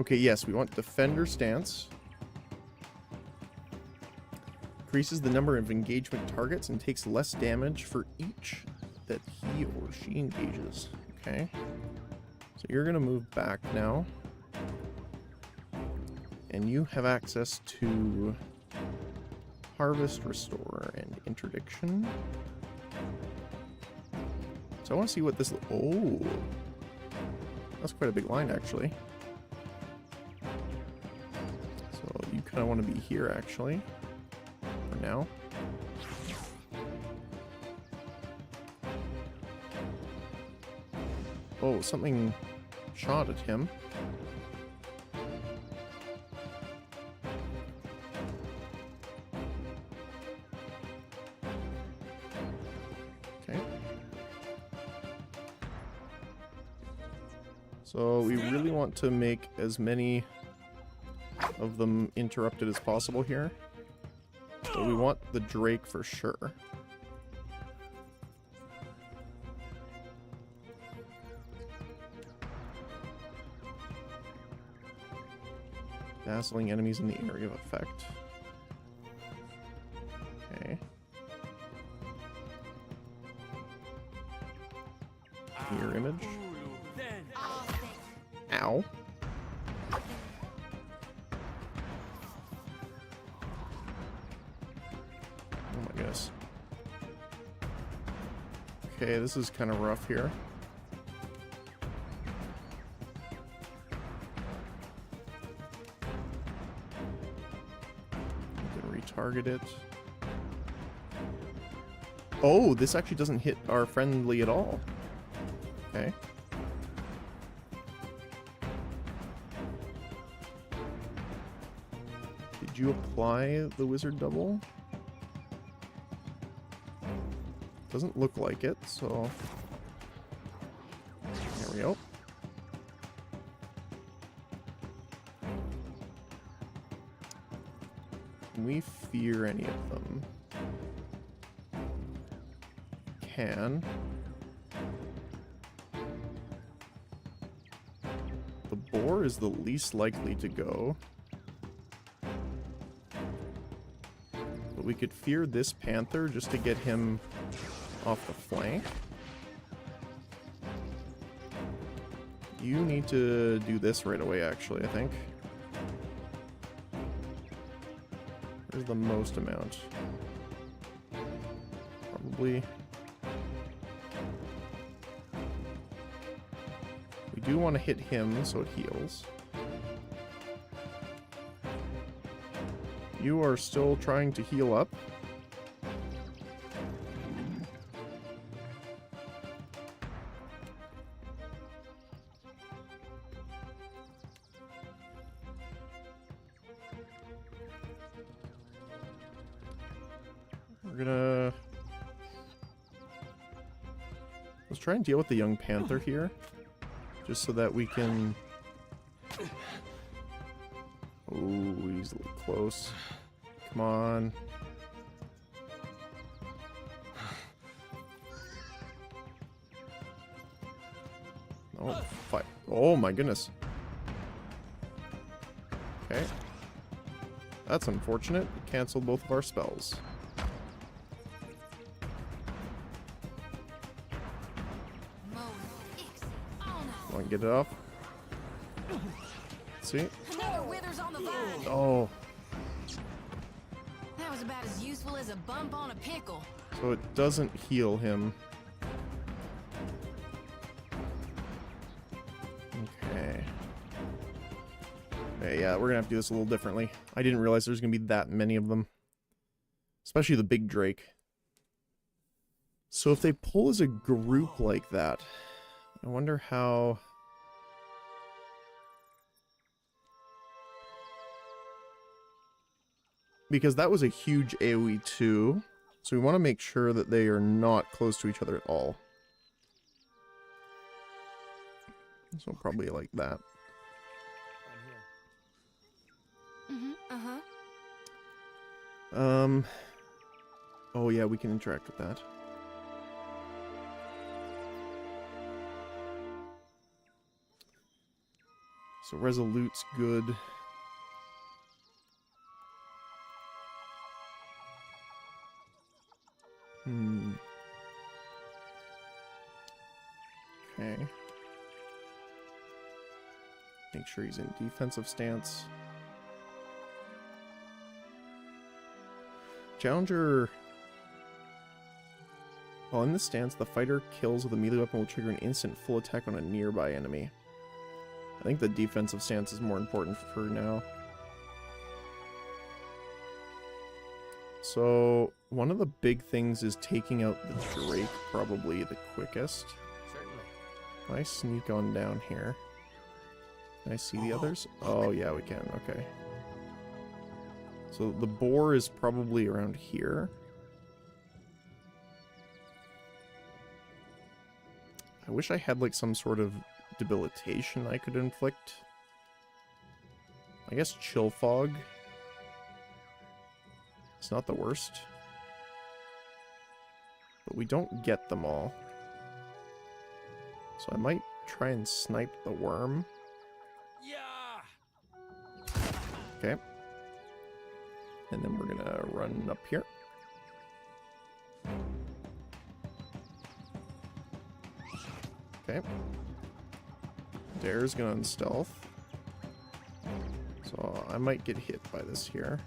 Okay, yes, we want defender stance. Increases the number of engagement targets and takes less damage for each that he or she engages. Okay. So you're going to move back now. And you have access to Harvest, Restore, and Interdiction. So I want to see what this... Oh! That's quite a big line, actually. So you kind of want to be here, actually. For now. Oh, something shot at him. Okay. So we really want to make as many of them interrupted as possible here. So we want the Drake for sure. Dazzling enemies in the area of effect. Okay. Mirror image. Ow. Oh my goodness. Okay, this is kind of rough here. You can retarget it. Oh, this actually doesn't hit our friendly at all. Okay. Did you apply the wizard double? Doesn't look like it, so... There we go. Can we fear any of them? Can. The boar is the least likely to go. But we could fear this panther just to get him off the flank. You need to do this right away, actually, I think. Where's the most amount? Probably... We do want to hit him so it heals. You are still trying to heal up. We're gonna... Let's try and deal with the young panther here. Just so that we can... Oh, he's a little close. Come on. Oh, fight. Oh my goodness. Okay. That's unfortunate. It canceled both of our spells. Want to get it off? Let's see. Another withers on the vine. Oh. That was about as useful as a bump on a pickle. So it doesn't heal him. Okay. Yeah, we're gonna have to do this a little differently. I didn't realize there's gonna be that many of them. Especially the big drake. So if they pull as a group like that, I wonder how... Because that was a huge AoE too, so we want to make sure that they are not close to each other at all. So probably like that. Oh yeah, we can interact with that. So Resolute's good. Okay. Make sure he's in defensive stance. Challenger... While in this stance, the fighter kills with a melee weapon will trigger an instant full attack on a nearby enemy. I think the defensive stance is more important for now. So, one of the big things is taking out the Drake probably the quickest. Certainly. Can I sneak on down here? Can I see the others? Oh, yeah, we can. Okay. So, the boar is probably around here. I wish I had, like, some sort of debilitation I could inflict. I guess Chill Fog. It's not the worst. But we don't get them all. So I might try and snipe the worm. Yeah. Okay. And then we're gonna run up here. Okay. Dare's gonna stealth. So I might get hit by this here.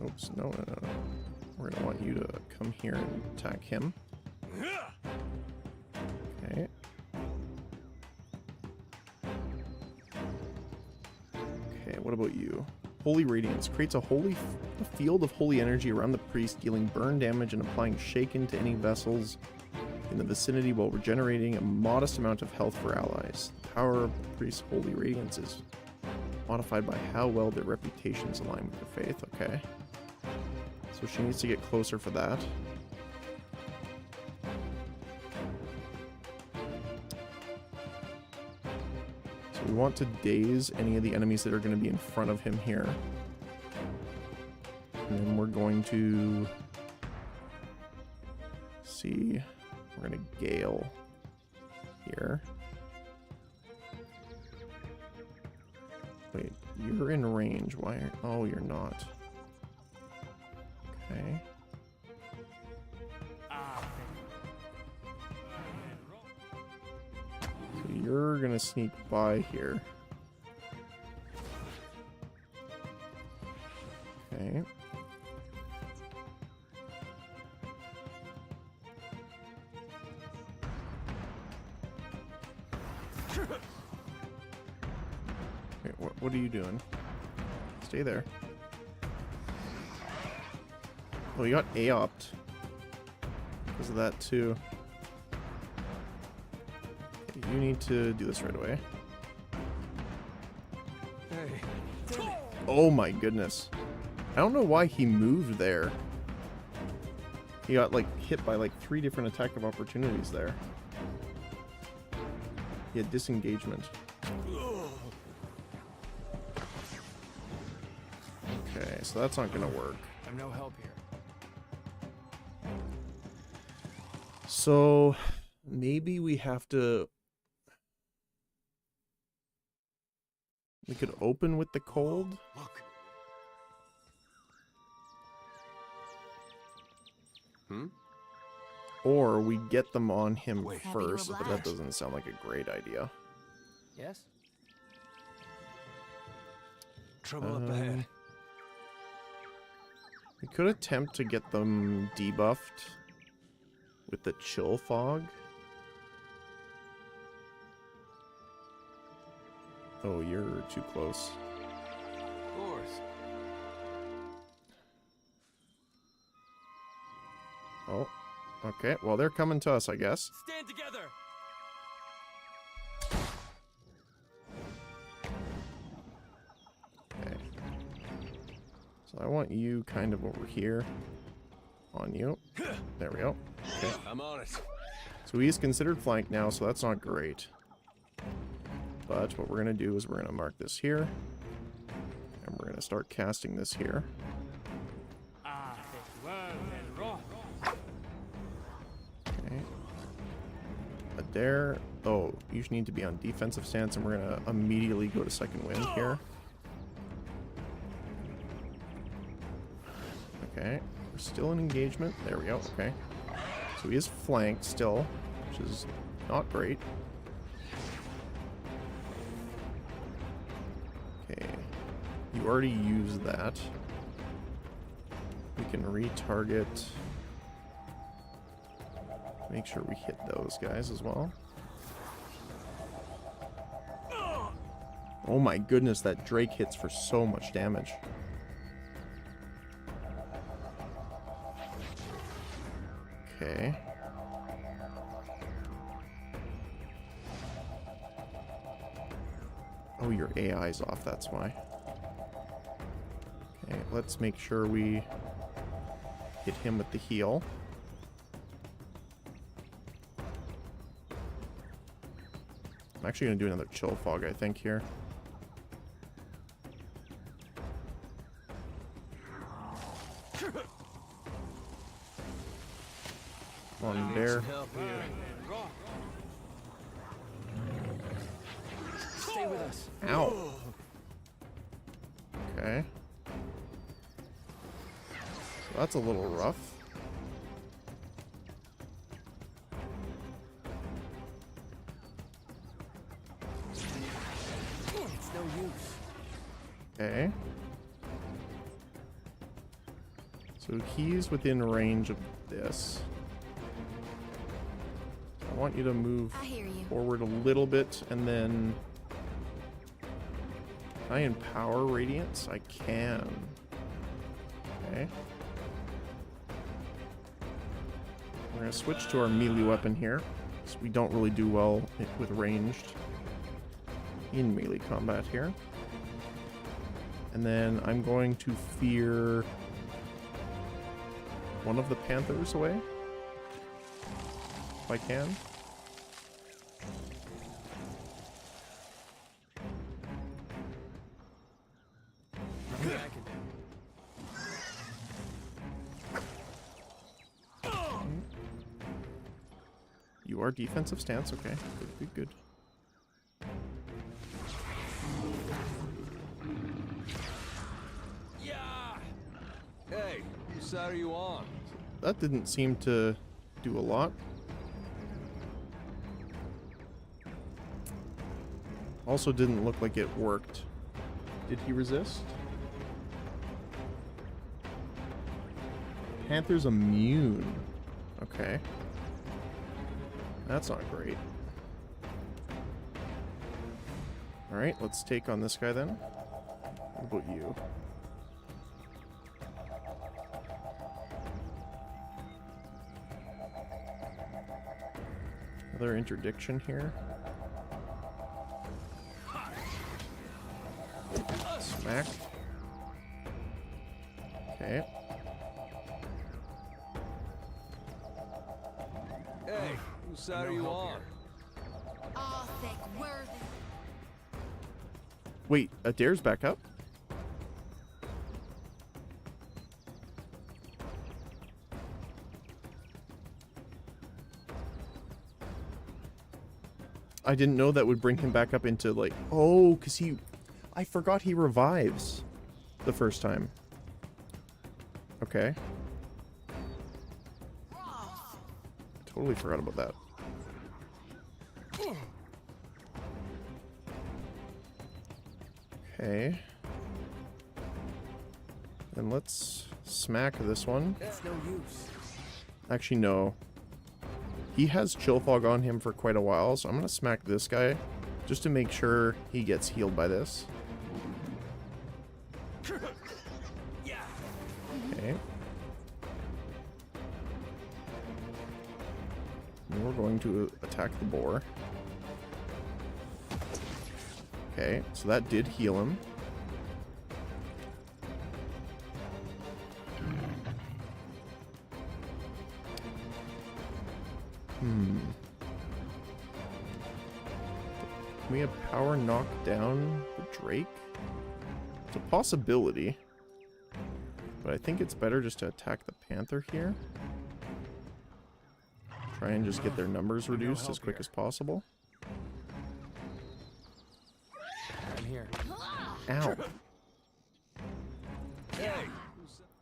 Oops, no. We're gonna want you to come here and attack him. Okay. Okay, what about you? Holy Radiance creates a field of holy energy around the priest, dealing burn damage and applying shaken to any vessels in the vicinity while regenerating a modest amount of health for allies. The power of the priest's Holy Radiance is modified by how well their reputations align with their faith. Okay. So she needs to get closer for that. So we want to daze any of the enemies that are going to be in front of him here. And then we're going to see, we're going to gale here. Wait, you're in range. Why are, oh, you're not. Okay. So you're gonna sneak by here. Okay. Wait, what are you doing? Stay there. Oh, you got AOP'd because of that too. Okay, you need to do this right away. Hey. Oh my goodness. I don't know why he moved there. He got like hit by like 3 different attack of opportunities there. He had disengagement. Okay, so that's not gonna work. I'm no help here. So maybe we have to. We could open with the cold. Look. Or we get them on him Wait. first, but that doesn't sound like a great idea. Yes? Trouble up ahead. We could attempt to get them debuffed with the chill fog. Oh, you're too close. Of course. Oh, okay. Well, they're coming to us, I guess. Stand together. Okay. So I want you kind of over here. On you. There we go. Okay. I'm on it. So he is considered flanked now, so that's not great. But what we're going to do is we're going to mark this here. And we're going to start casting this here. Okay. There. Oh, you need to be on defensive stance, and we're going to immediately go to second wind here. Okay. We're still in engagement. There we go. Okay. So he is flanked still, which is not great. Okay. You already used that. We can retarget. Make sure we hit those guys as well. Oh my goodness, that Drake hits for so much damage. Okay. Oh, your AI's off, that's why. Okay, let's make sure we hit him with the heal. I'm actually going to do another chill fog, I think, here. On there. Stay with us. Ow. Okay. So that's a little rough. It's no use. Okay. So he's within range of this. I want you to move forward a little bit and then Can I empower Radiance? I can. Okay. We're going to switch to our melee weapon here, because we don't really do well with ranged in melee combat here. And then I'm going to fear one of the panthers away, if I can. You are defensive stance, okay. Good, good, good. Yeah. Hey, whose side are you on? That didn't seem to do a lot. Also didn't look like it worked. Did he resist? Panther's immune. Okay. That's not great. Alright, let's take on this guy then. What about you? Another interdiction here. Smack. Okay. Hey, whose side are you on? Wait, Adair's back up? I didn't know that would bring him back up into, like... Oh, because he... I forgot he revives the first time. Okay. Totally forgot about that. Okay. Then let's smack this one. It's no use. Actually, no. He has chill fog on him for quite a while, so I'm gonna smack this guy just to make sure he gets healed by this. Okay. And we're going to attack the boar. Okay, so that did heal him. Can we have power knock down the Drake? It's a possibility. But I think it's better just to attack the Panther here. Try and just get their numbers reduced as quick as possible. I'm here. Ow.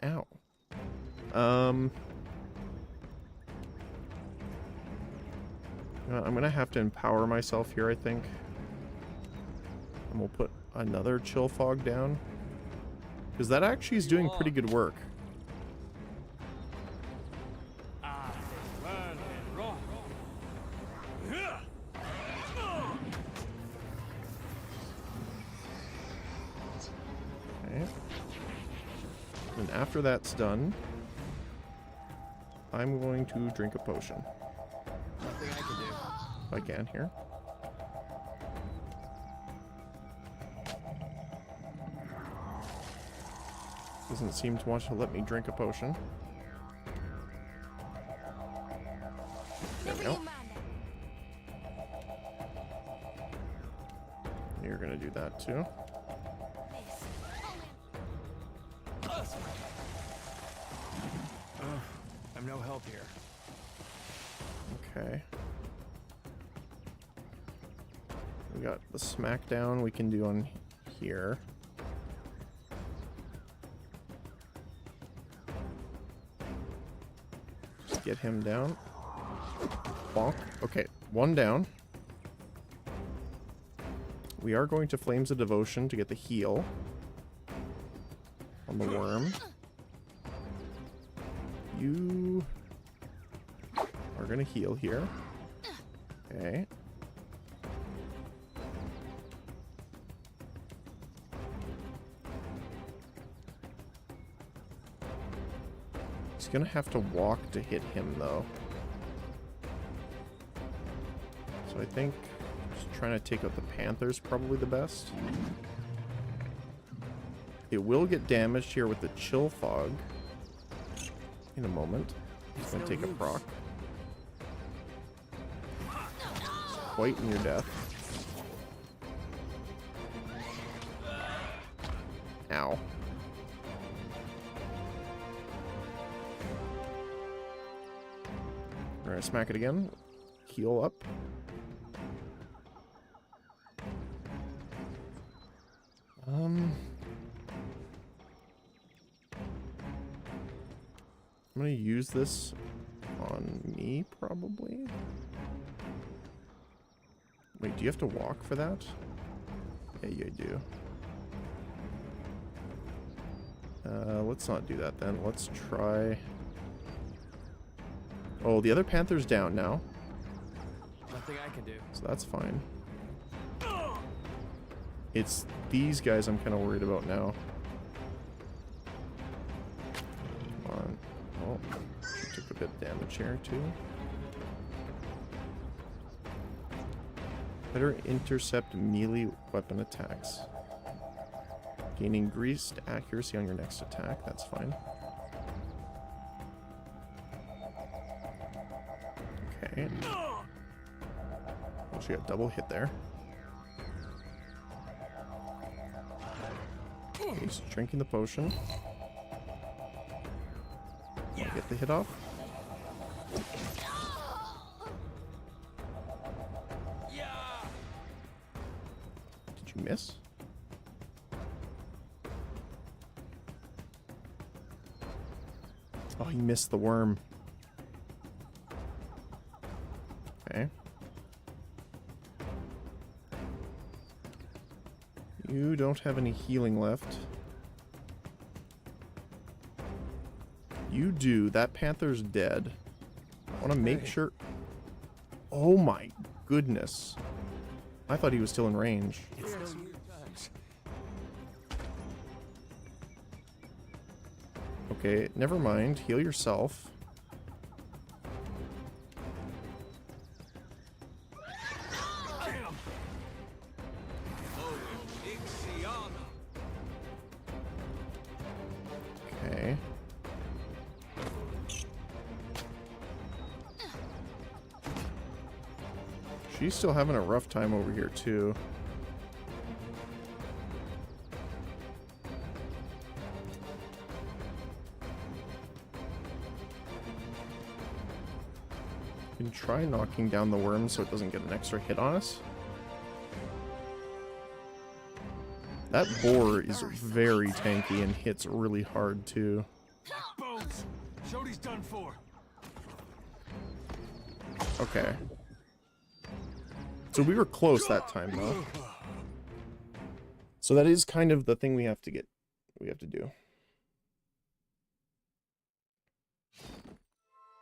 Ow. I'm gonna have to empower myself here, I think. And we'll put another chill fog down. Because that actually is doing pretty good work. Okay. And after that's done, I'm going to drink a potion. Nothing I can do. If I can here. Doesn't seem to want to let me drink a potion. There we go. You're gonna do that too. I'm no help here. Okay. We got the smackdown we can do on here. Just get him down. Bonk. Okay, one down. We are going to Flames of Devotion to get the heal on the worm. You are going to heal here. Okay. He's gonna have to walk to hit him, though. So I think just trying to take out the panther is probably the best. It will get damaged here with the chill fog in a moment. It's gonna take a proc. Quite near death. Ow. We're gonna smack it again. Heal up. I'm gonna use this on me, probably. Wait, do you have to walk for that? Yeah, you do. Let's not do that then. Let's try... Oh, the other panther's down now. Nothing I can do. So that's fine. It's these guys I'm kind of worried about now. Come on. Oh, took a bit of damage here too. Better intercept melee weapon attacks. Gaining increased accuracy on your next attack. That's fine. Okay. Actually got double hit there. Okay, he's drinking the potion. Wanna get the hit off? Did you miss? Oh, he missed the worm. Okay. You don't have any healing left. You do. That panther's dead. I want to make sure... Oh my goodness. I thought he was still in range. Okay, never mind. Heal yourself. Okay. She's still having a rough time over here, too. We can try knocking down the worm so it doesn't get an extra hit on us. That boar is very tanky and hits really hard, too. Bones! Jody's done for. Okay. So we were close that time, though. So that is kind of the thing we have to do.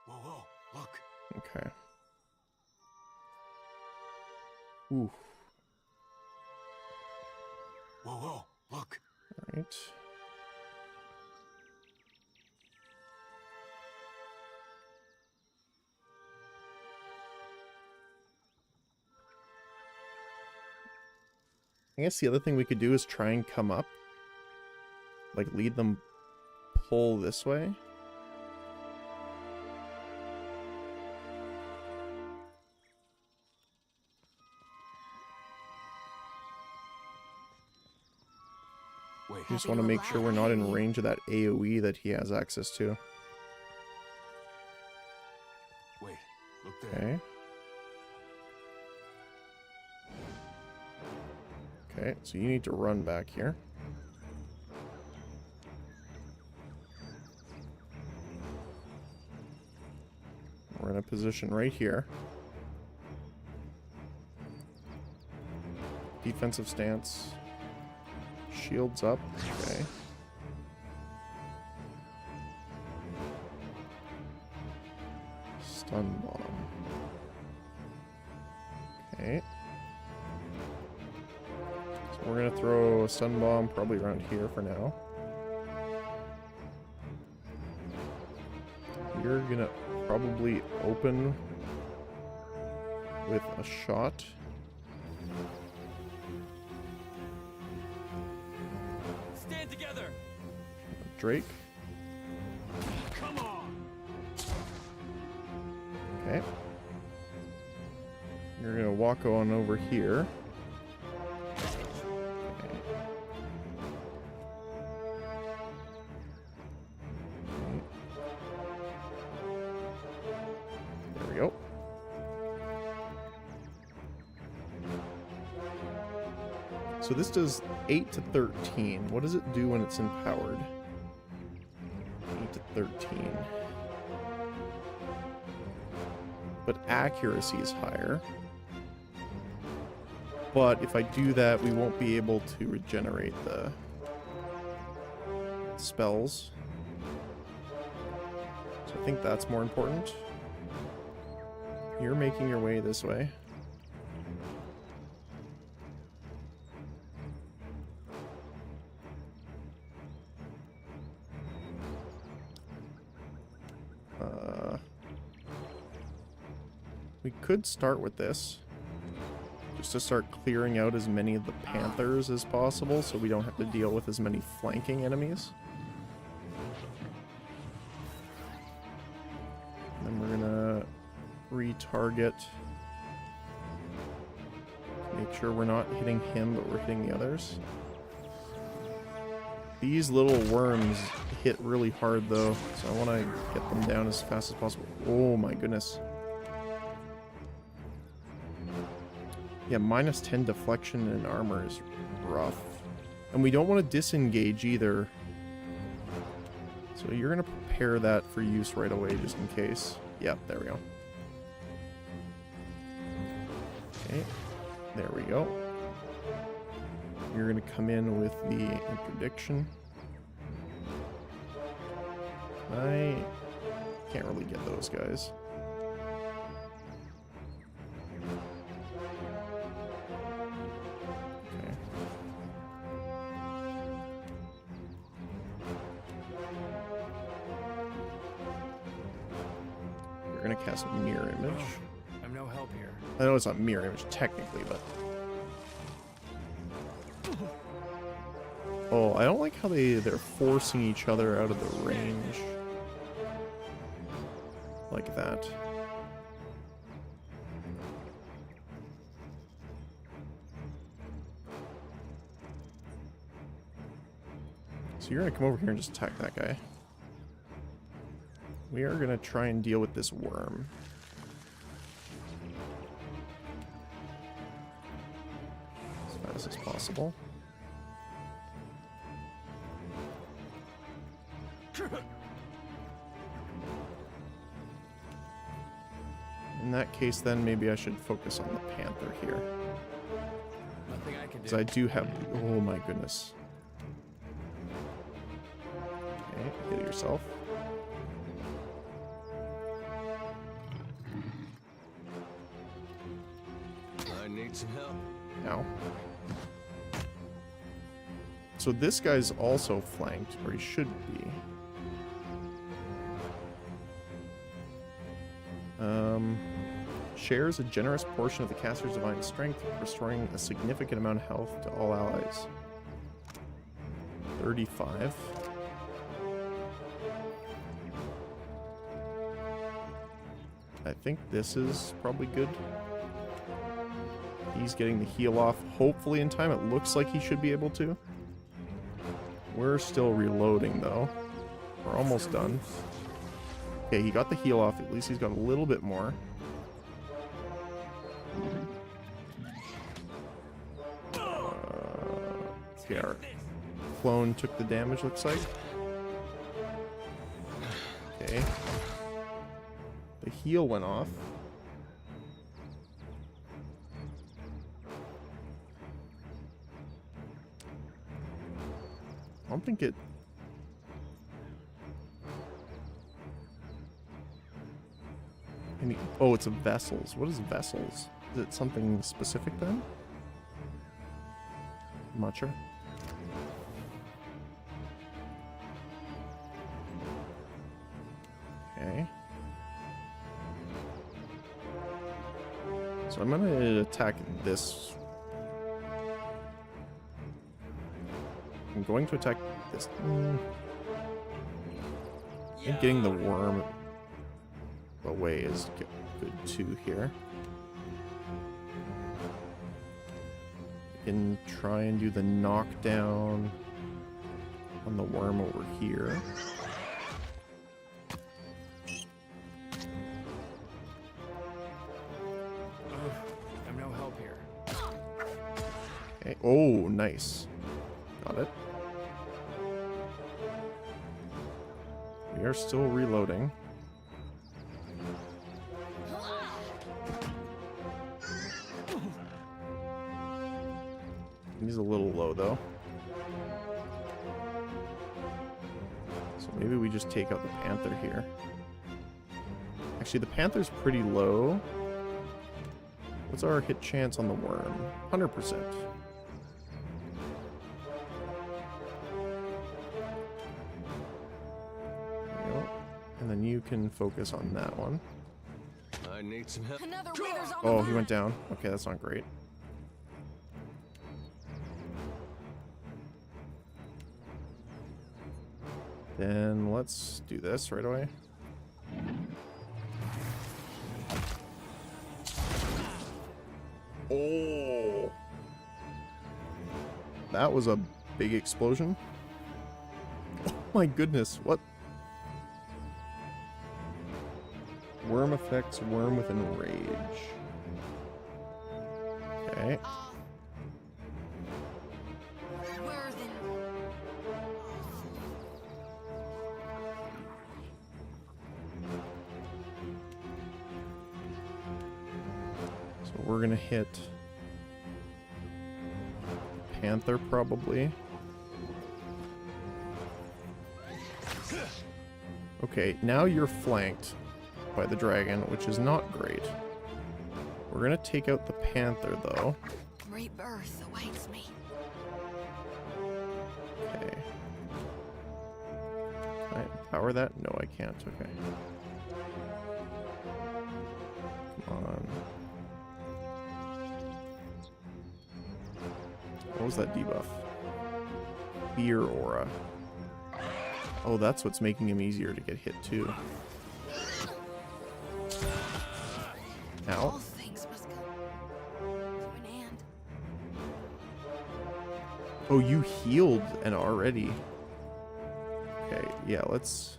Whoa, whoa, look. Okay. Ooh. Whoa, whoa, look. Alright. I guess the other thing we could do is try and come up. Like, lead them pull this way. Wait. We just want to make sure we're not in range of that AoE that he has access to. Wait, look there. Okay. Okay, so you need to run back here. We're in a position right here. Defensive stance. Shields up. Okay. Stun bomb. Okay. So we're gonna throw a stun bomb probably around here for now. you're gonna probably open with a shot. Stand together. Drake. Come on. Okay. You're gonna walk on over here. Okay. There we go. So this does 8 to 13. What does it do when it's empowered? 8 to 13. But accuracy is higher. But if I do that, we won't be able to regenerate the spells. So I think that's more important. You're making your way this way. We could start with this. Just to start clearing out as many of the panthers as possible so we don't have to deal with as many flanking enemies. Then we're gonna retarget. Make sure we're not hitting him, but we're hitting the others. These little worms hit really hard though, so I want to get them down as fast as possible. Oh my goodness. Yeah, minus 10 deflection and armor is rough. And we don't want to disengage either. So you're going to prepare that for use right away just in case. Yep, there we go. Okay, there we go. You're going to come in with the interdiction. I can't really get those guys. Cast a mirror image. I'm no help here. I know it's not mirror image technically, but oh, I don't like how they're forcing each other out of the range like that. So you're gonna come over here and just attack that guy. We are going to try and deal with this worm. As fast as possible. In that case, then, maybe I should focus on the panther here. Nothing I can do. Because I do have... Oh my goodness. Okay, heal yourself. Need some help. Now. So this guy's also flanked, or he should be. Shares a generous portion of the caster's divine strength, restoring a significant amount of health to all allies. 35. I think this is probably good. He's getting the heal off, hopefully in time. It looks like he should be able to. We're still reloading, though. We're almost done. Okay, he got the heal off. At least he's got a little bit more. Okay, our clone took the damage, looks like. Okay. The heal went off. I don't think it... Oh, it's a vessels. What is vessels? Is it something specific then? I'm not sure. Okay. So I'm gonna attack this. I'm going to attack this. I think getting the worm away is good too here. I can try and do the knockdown on the worm over here. I'm no help here. Okay. Oh, nice. Got it. We are still reloading. He's a little low though. So maybe we just take out the panther here. Actually, the panther's pretty low. What's our hit chance on the worm? 100%. And then you can focus on that one. I need some help. Oh, he went down. Okay, that's not great. Then let's do this right away. Oh! That was a big explosion. Oh my goodness, what? Worm affects worm with enrage. Okay. So we're gonna hit Panther probably. Okay, now you're flanked by the dragon, which is not great. We're gonna take out the panther though. Rebirth awaits me. Okay. Can I power that? No, I can't. Okay. Come on. What was that debuff? Fear aura. Oh, that's what's making him easier to get hit too. Ow. All things must come to an end. Oh, you healed and already. Okay, yeah, let's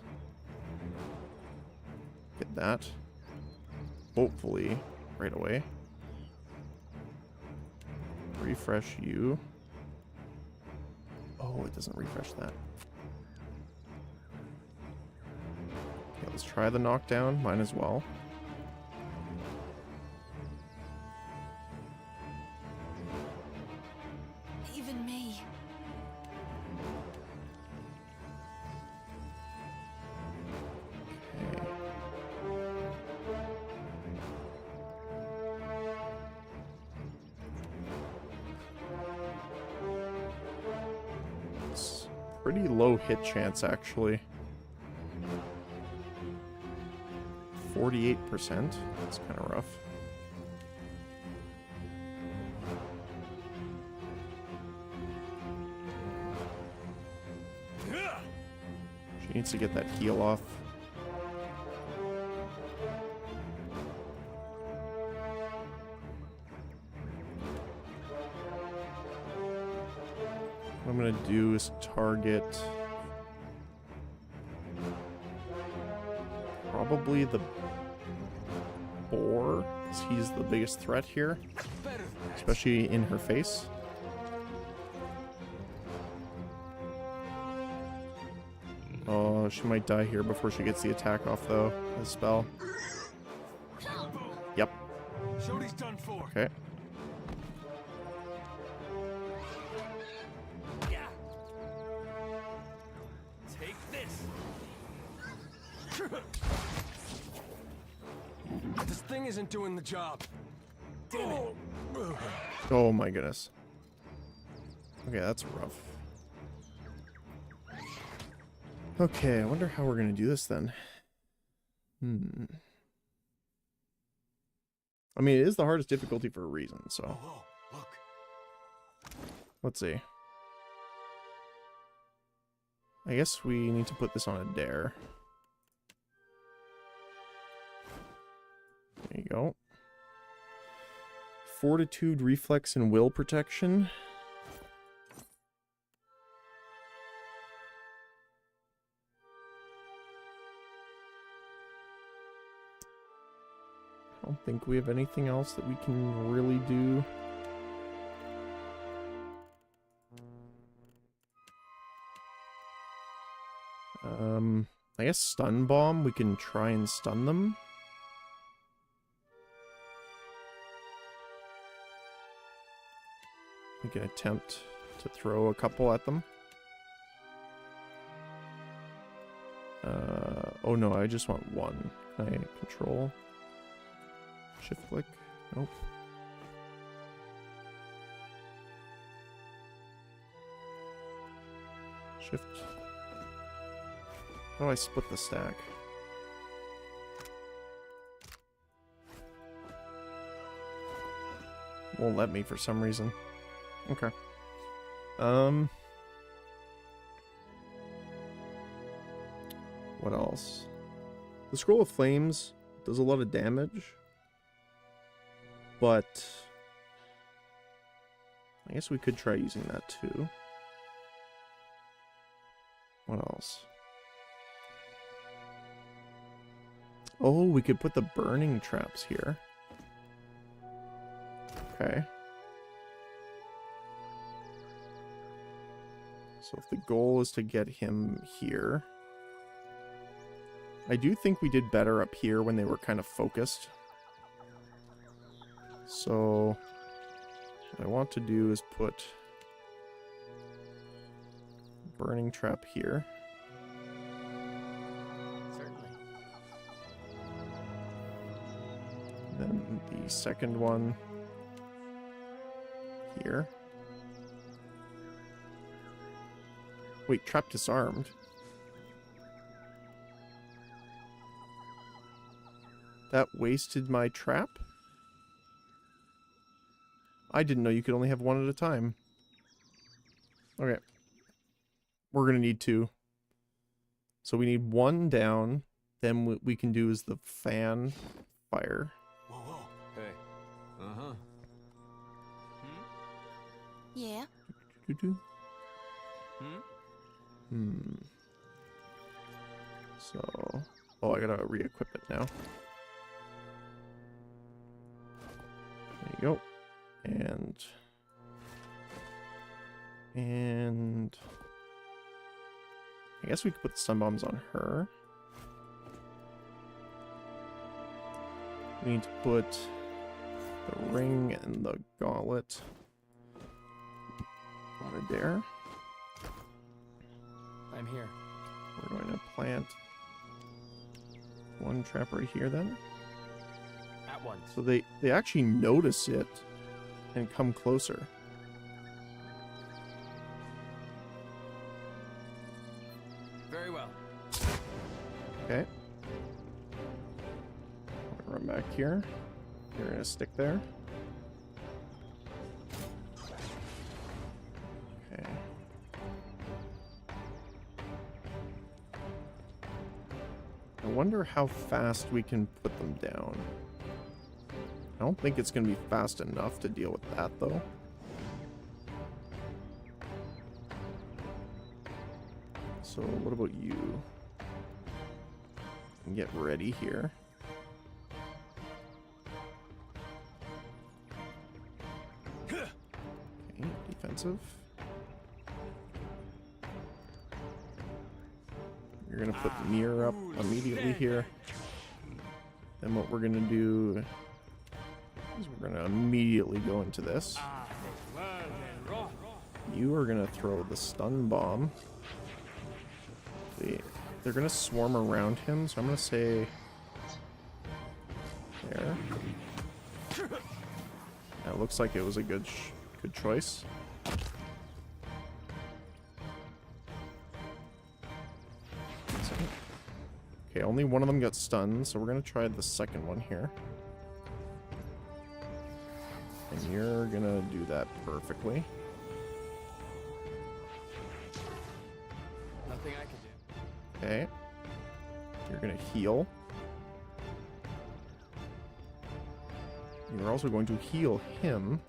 get that. Hopefully, right away. Refresh you. Oh, it doesn't refresh that. Okay, let's try the knockdown. Might as well. Even me. Okay. It's pretty low hit chance actually. 48%. That's kind of rough. She needs to get that heal off. What I'm gonna do is target probably the boar, because he's the biggest threat here, especially in her face. Oh, she might die here before she gets the attack off, though. The spell. Yep. Shorty's done for. Okay. Take this. This thing isn't doing the job. Damn it. Oh my goodness. Okay, that's rough. Okay, I wonder how we're gonna do this then. I mean, it is the hardest difficulty for a reason, so. Look. Let's see. I guess we need to put this on a dare. There you go. Fortitude, reflex, and will protection. I don't think we have anything else that we can really do. I guess stun bomb, we can try and stun them. We can attempt to throw a couple at them. Oh no, I just want one. Can I control? Shift click? Nope. Shift. How do I split the stack? Won't let me for some reason. Okay. What else? The Scroll of Flames does a lot of damage, but I guess we could try using that too. What else? Oh, we could put the burning traps here. Okay. So if the goal is to get him here... I do think we did better up here when they were kind of focused. So what I want to do is put burning trap here. Certainly. Then the second one here. Wait, trap disarmed. That wasted my trap? I didn't know you could only have one at a time. Okay. We're going to need two. So we need one down. Then what we can do is the fan fire. Whoa. Hey. Uh-huh. Yeah? So... Oh, I gotta re-equip it now. There you go. And... I guess we could put the stun bombs on her. We need to put the ring and the gauntlet on a dare. I'm here. We're going to plant one trap right here then. At once. So they actually notice it and come closer. Very well. Okay. Run back here. You're gonna stick there. Okay. I wonder how fast we can put them down. I don't think it's gonna be fast enough to deal with that though. So what about you? Get ready here. Okay, defensive. You're gonna put the mirror up immediately here. Then what we're gonna do is we're gonna immediately go into this. You are gonna throw the stun bomb. They're gonna swarm around him, so I'm gonna say there. That looks like it was a good choice. Okay, only one of them got stunned, so we're gonna try the second one here. You're gonna do that perfectly. Nothing I can do. Okay. You're gonna heal. You're also going to heal him.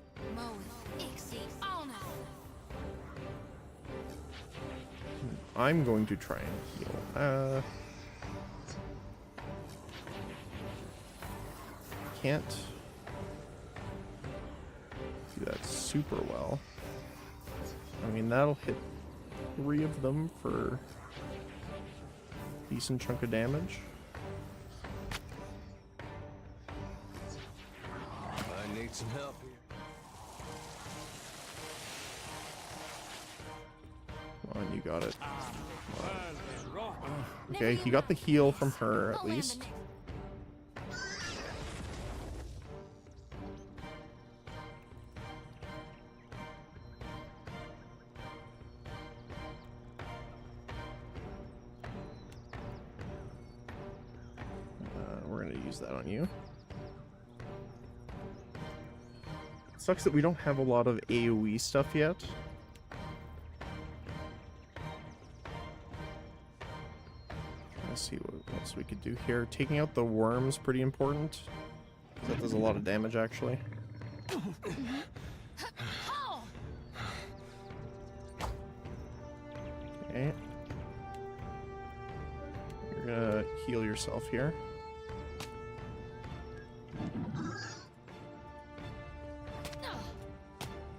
I'm going to try and heal. Can't do that super well. I mean, that'll hit 3 of them for a decent chunk of damage. I need some help here. Come on, you got it. Okay, he got the heal from her at least. We're gonna use that on you. It sucks that we don't have a lot of AoE stuff yet. Let's see what else we could do here. Taking out the worm's pretty important. That does a lot of damage, actually. Okay. You're gonna heal yourself here.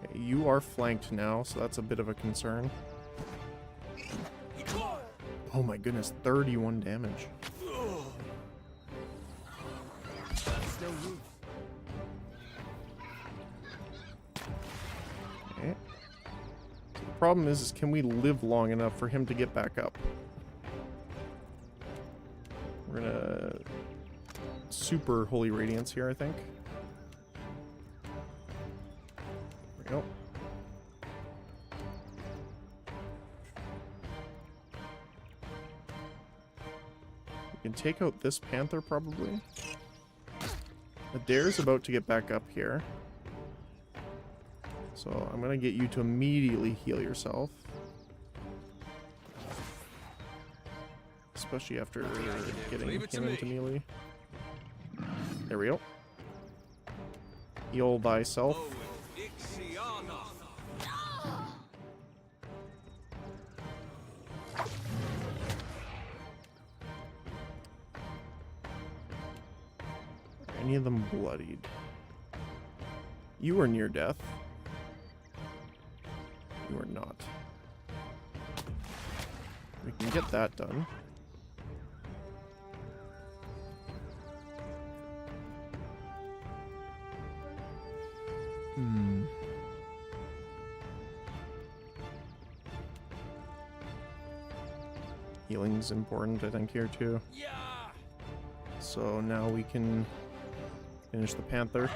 Okay, you are flanked now, so that's a bit of a concern. Oh my goodness, 31 damage. That's no use. Okay. So the problem is can we live long enough for him to get back up? We're gonna super Holy Radiance here, I think. There we go. We can take out this panther probably. Adair's about to get back up here. So I'm gonna get you to immediately heal yourself. Especially after getting him into melee. There we go. Heal thyself. Any of them bloodied? You are near death. You are not. We can get that done. Healing's important, I think, here too. So now we can finish the panther.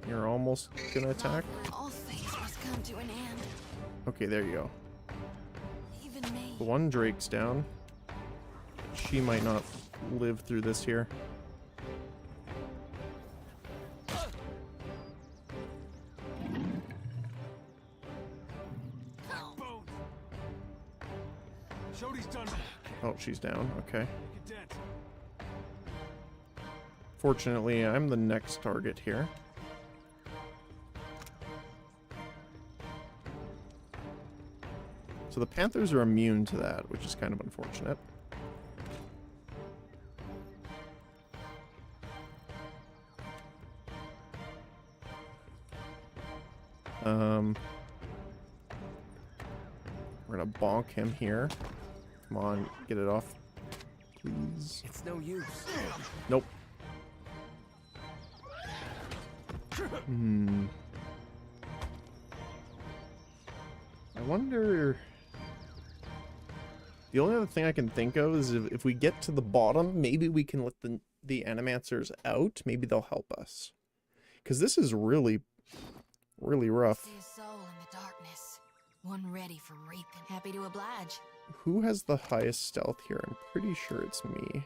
You're almost gonna attack. All things must come to an end. Okay, there you go. Even me. The one Drake's down. She might not live through this here. Oh, she's down. Okay. Fortunately, I'm the next target here. So the Panthers are immune to that, which is kind of unfortunate. We're gonna bonk him here. Come on, get it off, please. It's no use. Nope. I wonder... The only other thing I can think of is if we get to the bottom, maybe we can let the Animancers out. Maybe they'll help us. Because this is really, really rough. See a soul in the darkness. One ready for reaping. Happy to oblige. Who has the highest stealth here? I'm pretty sure it's me.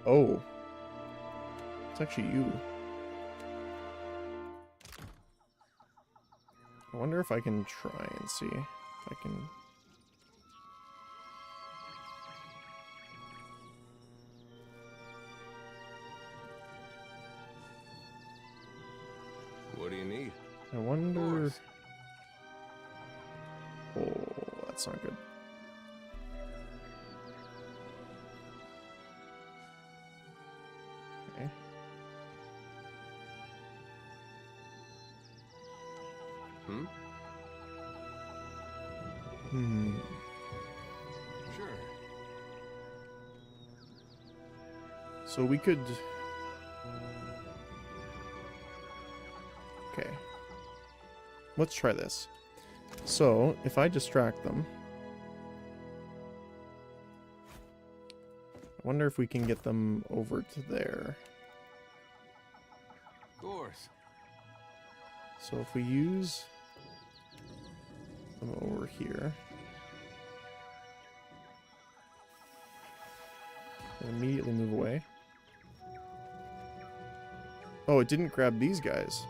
Oh. It's actually you. I wonder if I can try and see if I can... What do you need? I wonder... Oh, that's not good. Okay. Sure. So we could... Okay. Let's try this. So, if I distract them... I wonder if we can get them over to there. Of course. So if we use them over here... and immediately move away. Oh, it didn't grab these guys.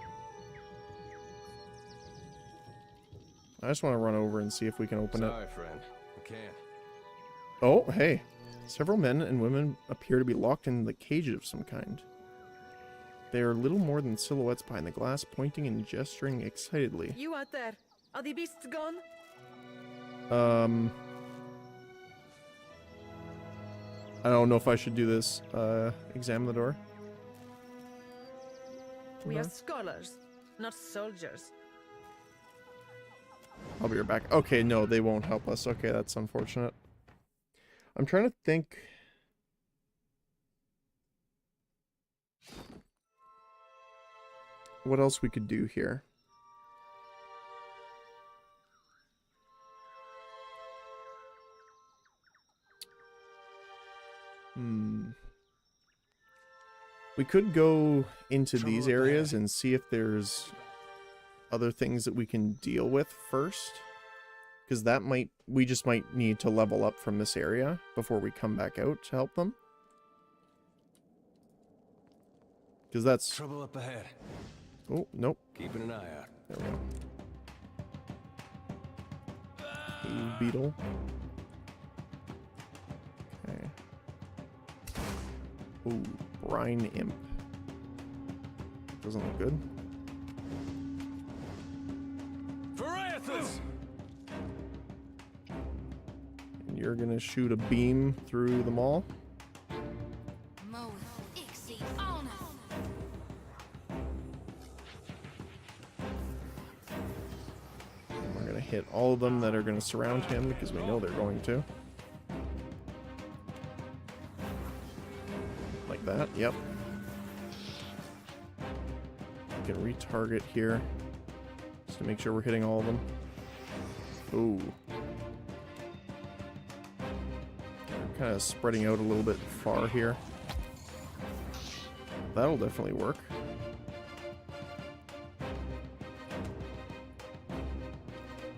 I just want to run over and see if we can open it. Sorry, friend. I can't. Oh, hey. Several men and women appear to be locked in the cage of some kind. They are little more than silhouettes behind the glass, pointing and gesturing excitedly. You out there? Are the beasts gone? I don't know if I should do this. Examine the door. We are scholars, not soldiers. I'll be right back. Okay, no, they won't help us. Okay, that's unfortunate. I'm trying to think... what else we could do here. We could go into these areas and see if there's other things that we can deal with first. Because that might... we just might need to level up from this area before we come back out to help them. Because that's... Trouble up ahead. Oh, nope. Keeping an eye out. There we go. Cave beetle. Okay. Ooh, brine imp. Doesn't look good. And you're gonna shoot a beam through them all. We're gonna hit all of them that are gonna surround him because we know they're going to. Like that, yep. We can retarget here just to make sure we're hitting all of them. Ooh. They're kind of spreading out a little bit far here. That'll definitely work.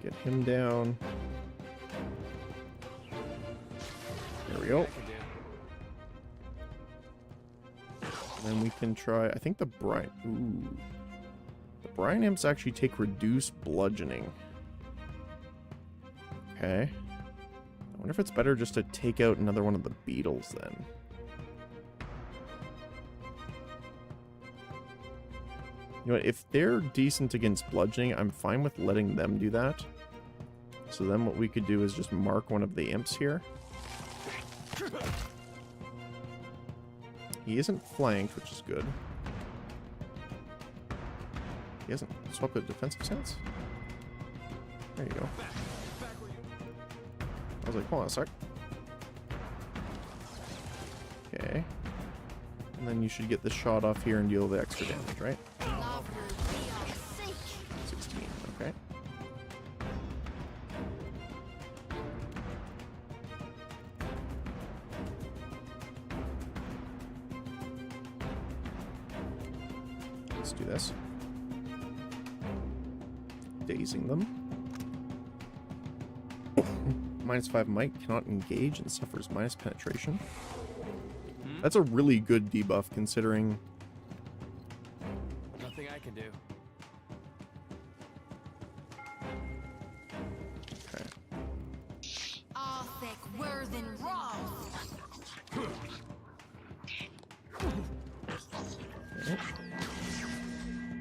Get him down. There we go. And then we can try, I think the brine... Ooh. The brine imps actually take reduced bludgeoning. Okay. I wonder if it's better just to take out another one of the beetles then. You know what, if they're decent against bludgeoning, I'm fine with letting them do that. So then what we could do is just mark one of the imps here. He isn't flanked, which is good. He hasn't swapped a defensive stance? There you go. I was like, hold on a sec. Okay. And then you should get the shot off here and deal the extra damage, right? 16, okay. Let's do this. Dazing them. -5 might, cannot engage, and suffers minus penetration. That's a really good debuff considering... Nothing I can do. Okay. Arthek Worthen Roth.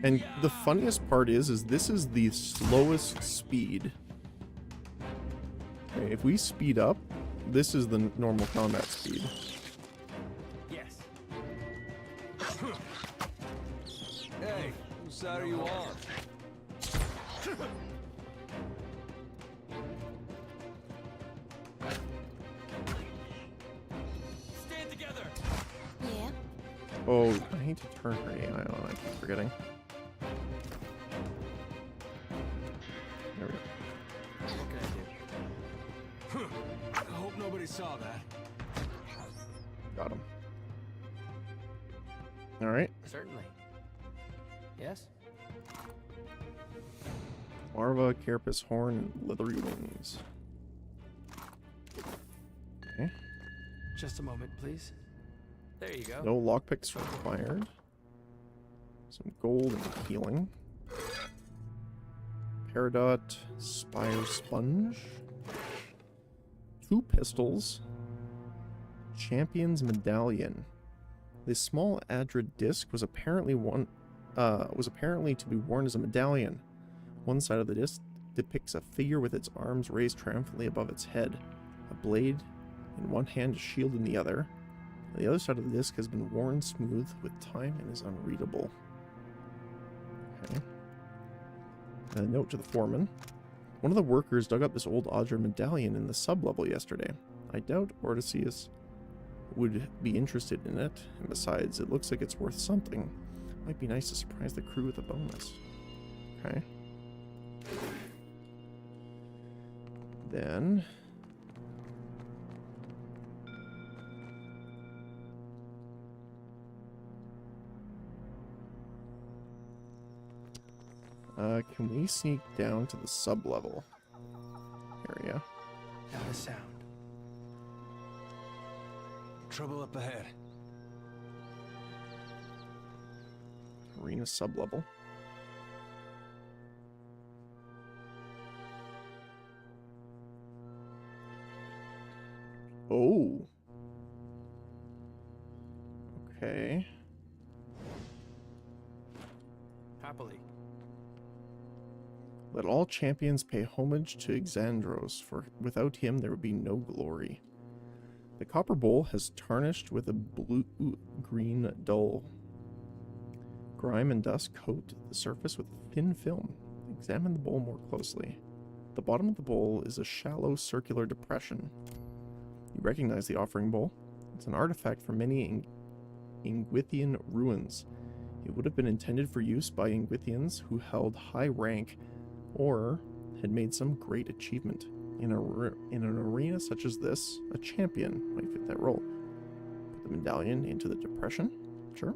And the funniest part is this is the slowest speed. Okay, if we speed up, this is the normal combat speed. Yes. Hey, whose side are you on? Stand together. Yeah. Oh, I need to turn her AI on. I keep forgetting. There we go. What can I do? I hope nobody saw that. Got him. All right. Certainly. Yes? Larva, carapace, horn, and leathery wings. Okay. Just a moment, please. There you go. No lockpicks required. Some gold and healing. Peridot, Spire Sponge. 2 pistols. Champion's Medallion. This small Adra disc was apparently to be worn as a medallion. One side of the disc depicts a figure with its arms raised triumphantly above its head, a blade in one hand, a shield in the other. The other side of the disc has been worn smooth with time and is unreadable. Okay. A note to the foreman. One of the workers dug up this old Adra medallion in the sub-level yesterday. I doubt Ortesius would be interested in it, and besides, it looks like it's worth something. Might be nice to surprise the crew with a bonus. Okay. Then... can we sneak down to the sub-level area? Not a sound. Trouble up ahead. Arena sub-level. Oh. Okay. Happily. Let all champions pay homage to Exandros, for without him there would be no glory. The copper bowl has tarnished with a blue-green dull. Grime and dust coat the surface with thin film. Examine the bowl more closely. The bottom of the bowl is a shallow circular depression. You recognize the offering bowl. It's an artifact from many Ingwithian ruins. It would have been intended for use by Ingwithians who held high rank or had made some great achievement. In an arena such as this, a champion might fit that role. Put the medallion into the depression. Sure.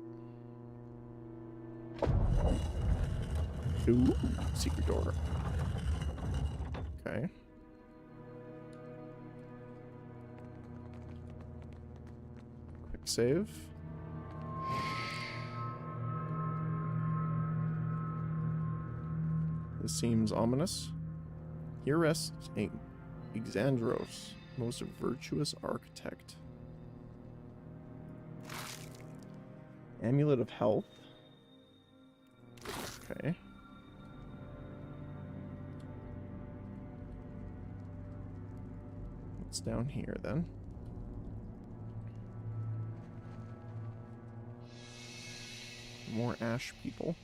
Ooh, secret door. Okay. Quick save. This seems ominous. Here rests Exandros, most virtuous architect. Amulet of Health. Okay. What's down here then? More ash people.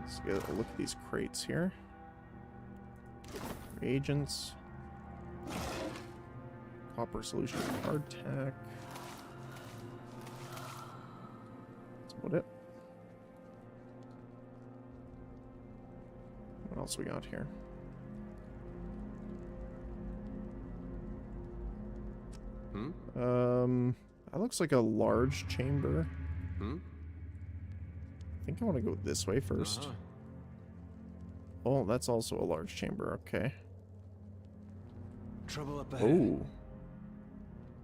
Let's get a look at these crates here. Reagents. Copper solution hardtack. That's about it. else we got here? That looks like a large chamber. I think I want to go this way first. Oh, that's also a large chamber. Okay. Trouble up ahead. Oh.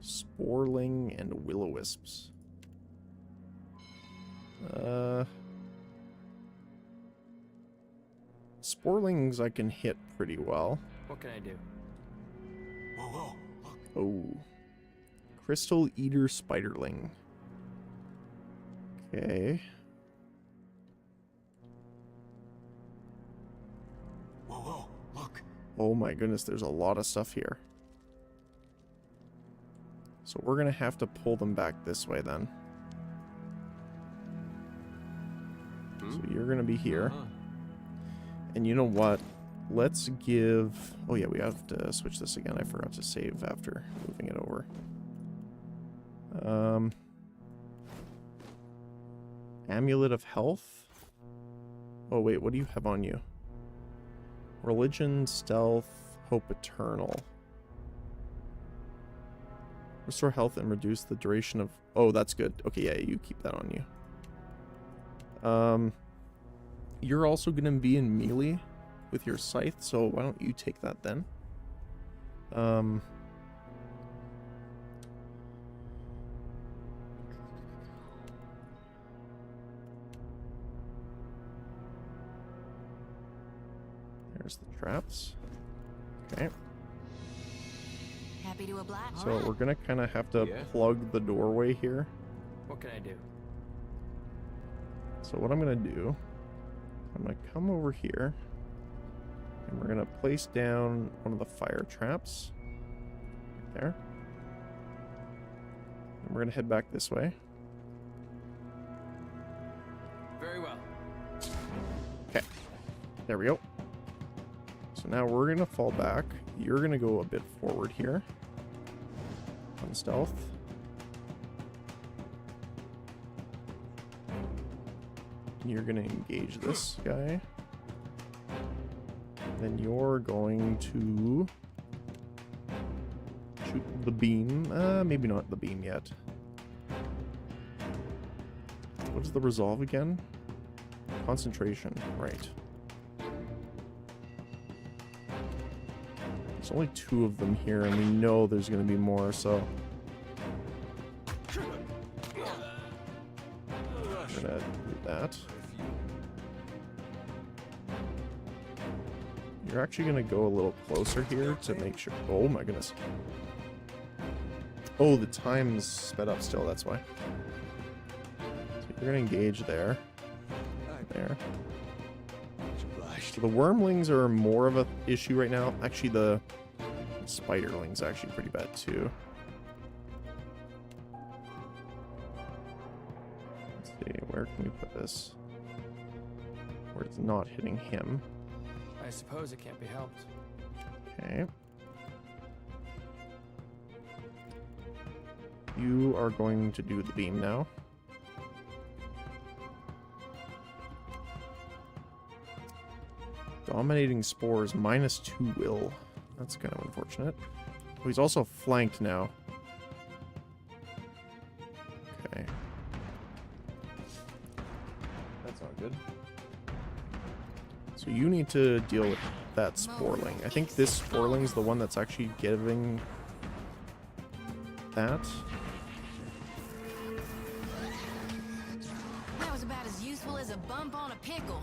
Sporling and will-o-wisps. Sporlings I can hit pretty well. What can I do? Whoa, look. Oh. Crystal Eater Spiderling. Okay. Whoa, look. Oh my goodness, there's a lot of stuff here. So we're gonna have to pull them back this way then. So you're gonna be here. And you know what? Let's give... Oh yeah, we have to switch this again. I forgot to save after moving it over. Amulet of Health? Oh wait, what do you have on you? Religion, Stealth, Hope Eternal. Restore health and reduce the duration of... Oh, that's good. Okay, yeah, you keep that on you. You're also going to be in melee with your scythe, so why don't you take that then? There's the traps. Okay. Happy to oblige. So we're gonna kind of have to plug the doorway here. What can I do? So what I'm gonna do, I'm gonna come over here, and we're gonna place down one of the fire traps. Right there. And we're gonna head back this way. Very well. Okay. There we go. So now we're gonna fall back. You're gonna go a bit forward here. On stealth. You're gonna engage this guy. Then you're going to shoot the beam. Maybe not the beam yet. What is the resolve again? Concentration, right. There's only 2 of them here, and we know there's going to be more, so... I'm going to do that. You're actually going to go a little closer here to make sure... Oh my goodness. Oh, the time's sped up still, that's why. So you're going to engage there. There. So the wormlings are more of an issue right now. Actually, the spiderlings are actually pretty bad too. Let's see, where can we put this? Where it's not hitting him. I suppose it can't be helped. Okay. You are going to do the beam now. Dominating spores, -2 will. That's kind of unfortunate. Oh, he's also flanked now. Okay. That's not good. So you need to deal with that sporling. I think this sporling is the one that's actually giving that. That was about as useful as a bump on a pickle.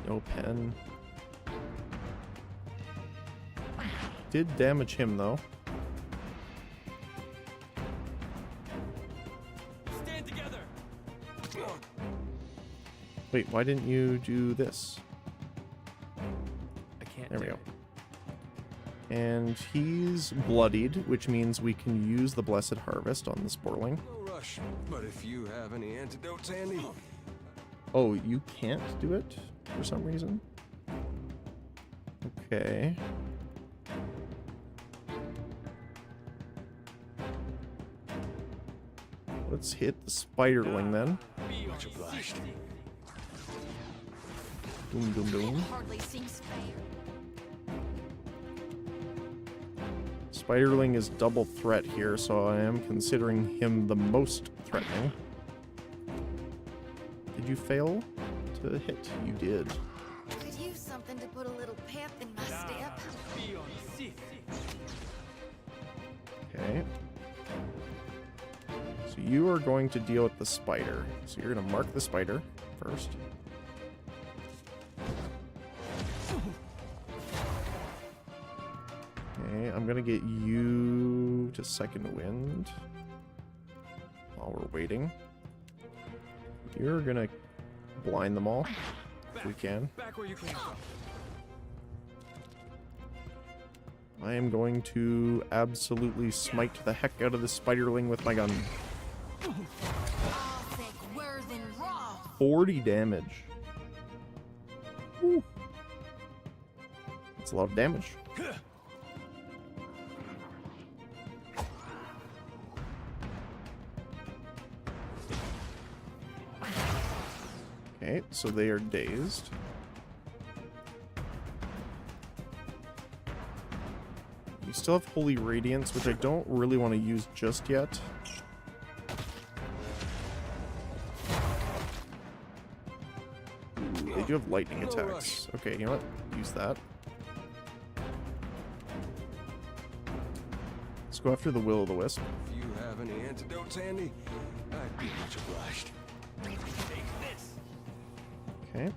No pen. Did damage him though. Stand together. Wait, why didn't you do this? I can't. There we go. And he's bloodied, which means we can use the Blessed Harvest on the sporling. No rush, but if you have any antidotes handy. Oh, you can't do it for some reason? Okay. Let's hit the spiderling then. Much obliged. Boom, boom, boom. Hardly seems fair. Spiderling is double threat here, so I am considering him the most threatening. Did you fail to hit? You did. Could use something to put a little pep in my step. Okay. So you are going to deal with the spider. So you're going to mark the spider first. Okay, I'm going to get you to second wind while we're waiting. You're going to blind them all if we can. Back where you came from. I am going to absolutely smite the heck out of this spiderling with my gun. 40 damage. Woo. That's a lot of damage. Okay, so they are dazed. We still have Holy Radiance, which I don't really want to use just yet. Ooh, they do have lightning attacks. Okay, you know what? Use that. Let's go after the Will-o'-the-Wisp. If you have any antidotes handy, I'd be much obliged. Take this. Okay.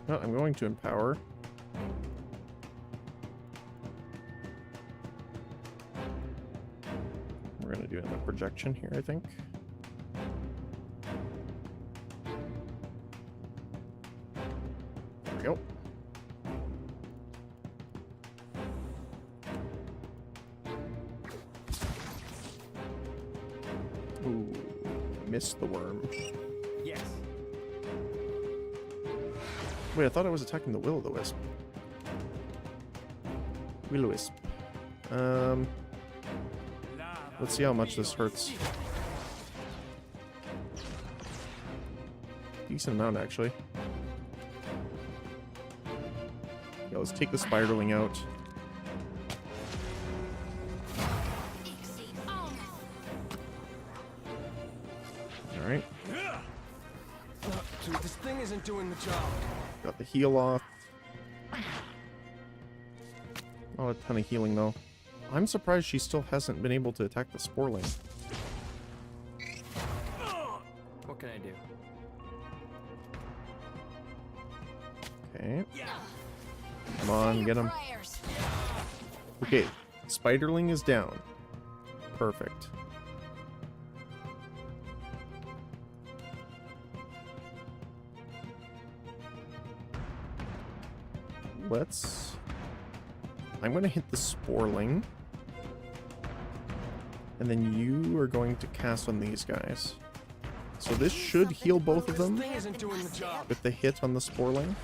No, I'm going to empower. We're going to do a projection here, I think. There we go. Ooh, missed the worm. Yes. Wait, I thought I was attacking the Will-o'-the-Wisp. Will-o'-wisp. Let's see how much this hurts. Decent amount, actually. Yeah, let's take the spiderling out. Alright. Dude, this thing isn't doing the job. Got the heal off. Oh, a ton of healing, though. I'm surprised she still hasn't been able to attack the Sporling. What can I do? Okay. Come on, get him. Okay, Spiderling is down. Perfect. I'm going to hit the Sporling. And then you are going to cast on these guys. So this should heal both of them with the hit on the Sporling.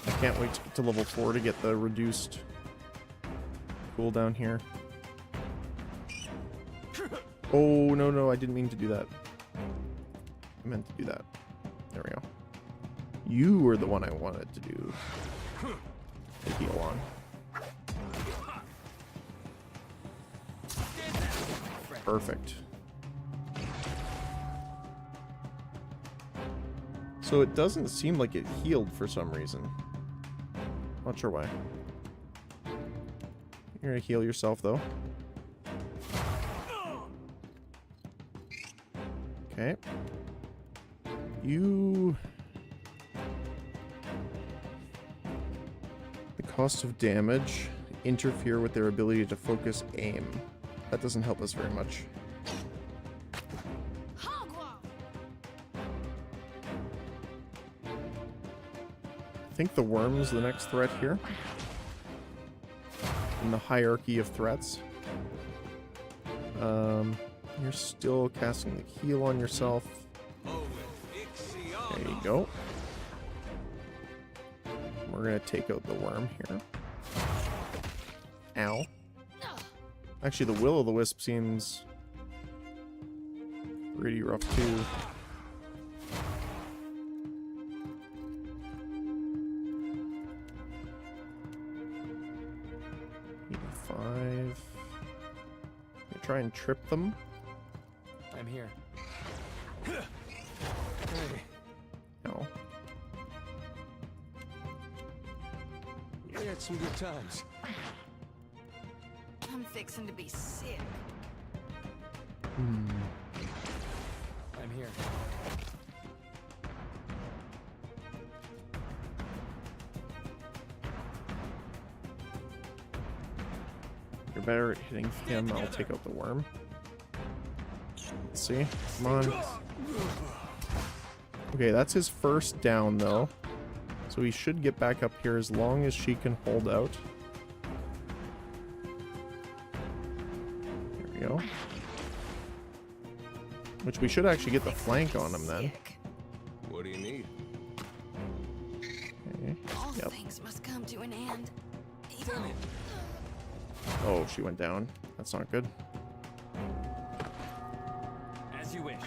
I can't wait to get to level 4 to get the reduced cooldown here. Oh, no, I didn't mean to do that. I meant to do that. There we go. You were the one I wanted to do the heal on. Perfect. So it doesn't seem like it healed for some reason. Not sure why. You're gonna heal yourself, though. Okay. You... The cost of damage interfere with their ability to focus aim. That doesn't help us very much. I think the worm's the next threat here. In the hierarchy of threats. You're still casting the heal on yourself. There you go. we're gonna take out the worm here. Ow. Actually, the will-o'-the-wisp seems pretty rough too. Five. Try and trip them. I'm here. No. We had some good times. I'm fixing to be sick. I'm here. You're better at hitting him. I'll take out the worm. Let's see. Come on. Okay, that's his first down, though. So he should get back up here as long as she can hold out. There we go. Which we should actually get the flank on him then. What do you need? Okay. All Yep. things must come to an end. Oh, she went down. That's not good. As you wish.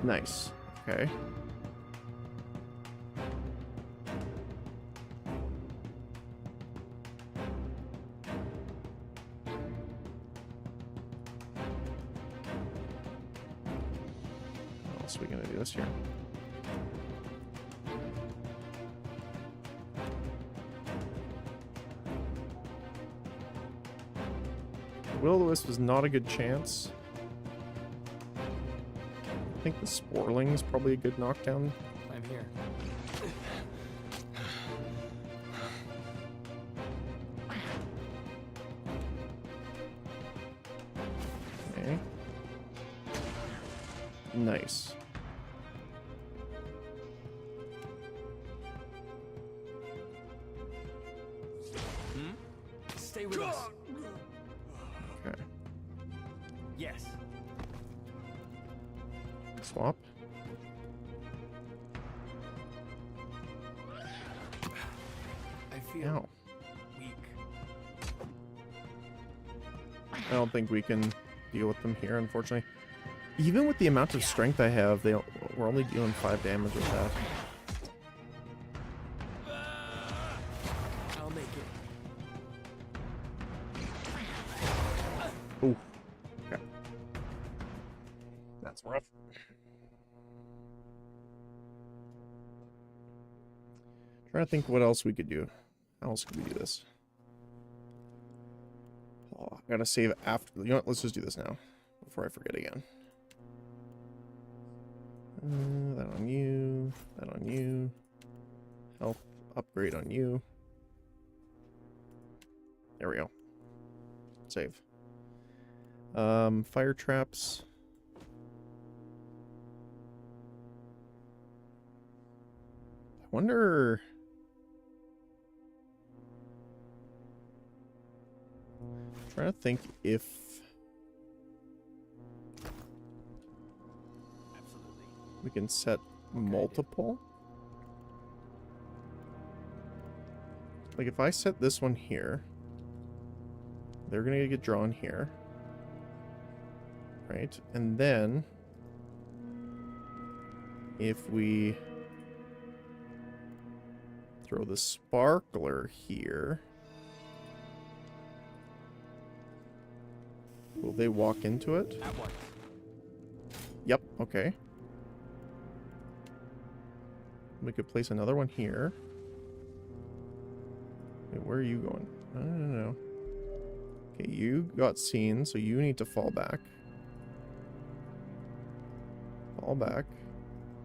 Nice. Okay. How else are we gonna do this here? Will-o'-the-wisp is not a good chance. I think the Sporling is probably a good knockdown. I'm here. Okay. Nice. Stay with us. Okay. Yes. Swap. I feel Ow. weak. I don't think we can deal with them here, unfortunately. Even with the amount of strength I have, we're only dealing 5 damage with that. I'll make it. Ooh. Okay. That's rough. Trying to think what else we could do. How else could we do this? Oh, I gotta save it after. You know what? Let's just do this now before I forget again. That on you. That on you. Health upgrade on you. There we go. Save. Fire traps. I wonder. I'm trying to think if. We can set multiple. Like if I set this one here, they're gonna get drawn here. Right? And then if we throw the sparkler here, will they walk into it? Yep, okay. We could place another one here. Wait, where are you going? I don't know. Okay, you got seen, so you need to fall back. Fall back.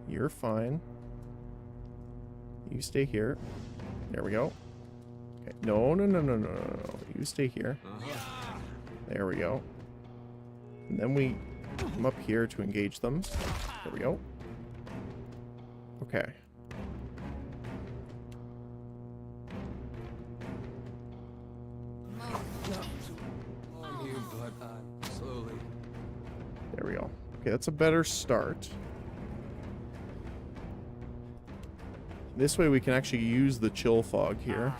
You're fine. You stay here. There we go. Okay. No. You stay here. There we go. And then we come up here to engage them. There we go. Okay. On you, but slowly. There we go. Okay, that's a better start. This way we can actually use the chill fog here.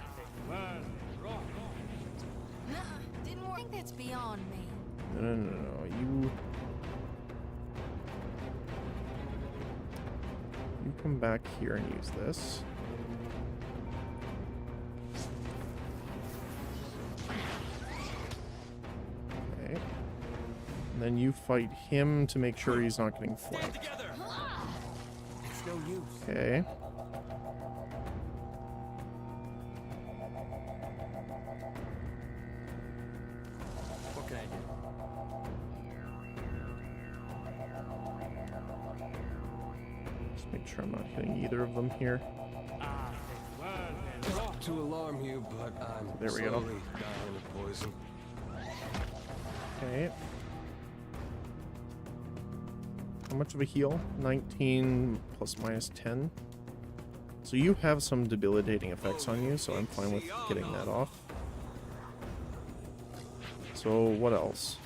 Didn't think that's beyond me. No. You come back here and use this. Okay. And then you fight him to make sure he's not getting flanked. It's no use. Okay. What can I do? Just make sure I'm not hitting either of them here. Not to alarm you, but I'm There we go. slowly dying of poison. Okay. How much of a heal? 19 plus minus 10. So you have some debilitating effects on you, so I'm fine with getting that off. So what else?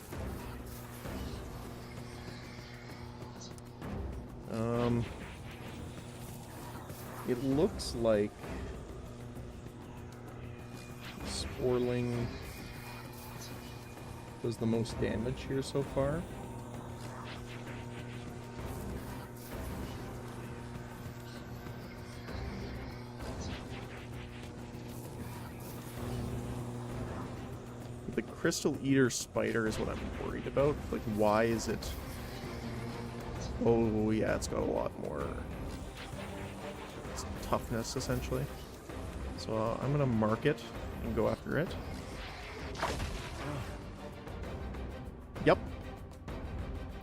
It looks like Sporling does the most damage here so far. The Crystal Eater Spider is what I'm worried about. Like, why is it... Oh, yeah, it's got a lot more toughness, essentially. So I'm gonna mark it and go after it. Yep.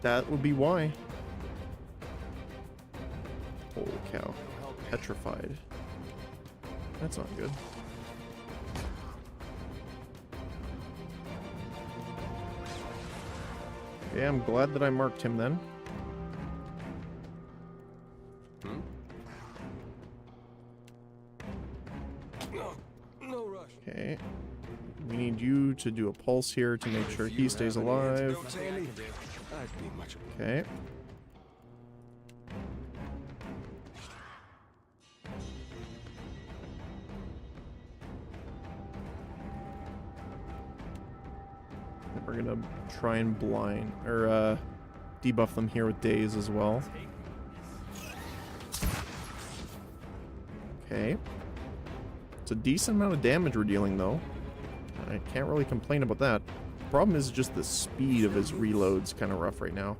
That would be why. Holy cow. Petrified. That's not good. Yeah, I'm glad that I marked him then. No rush. Okay. We need you to do a pulse here to make sure he stays alive. Okay. We're gonna try and blind or debuff them here with daze as well. Okay. It's a decent amount of damage we're dealing though. I can't really complain about that. Problem is just the speed of his reloads kind of rough right now.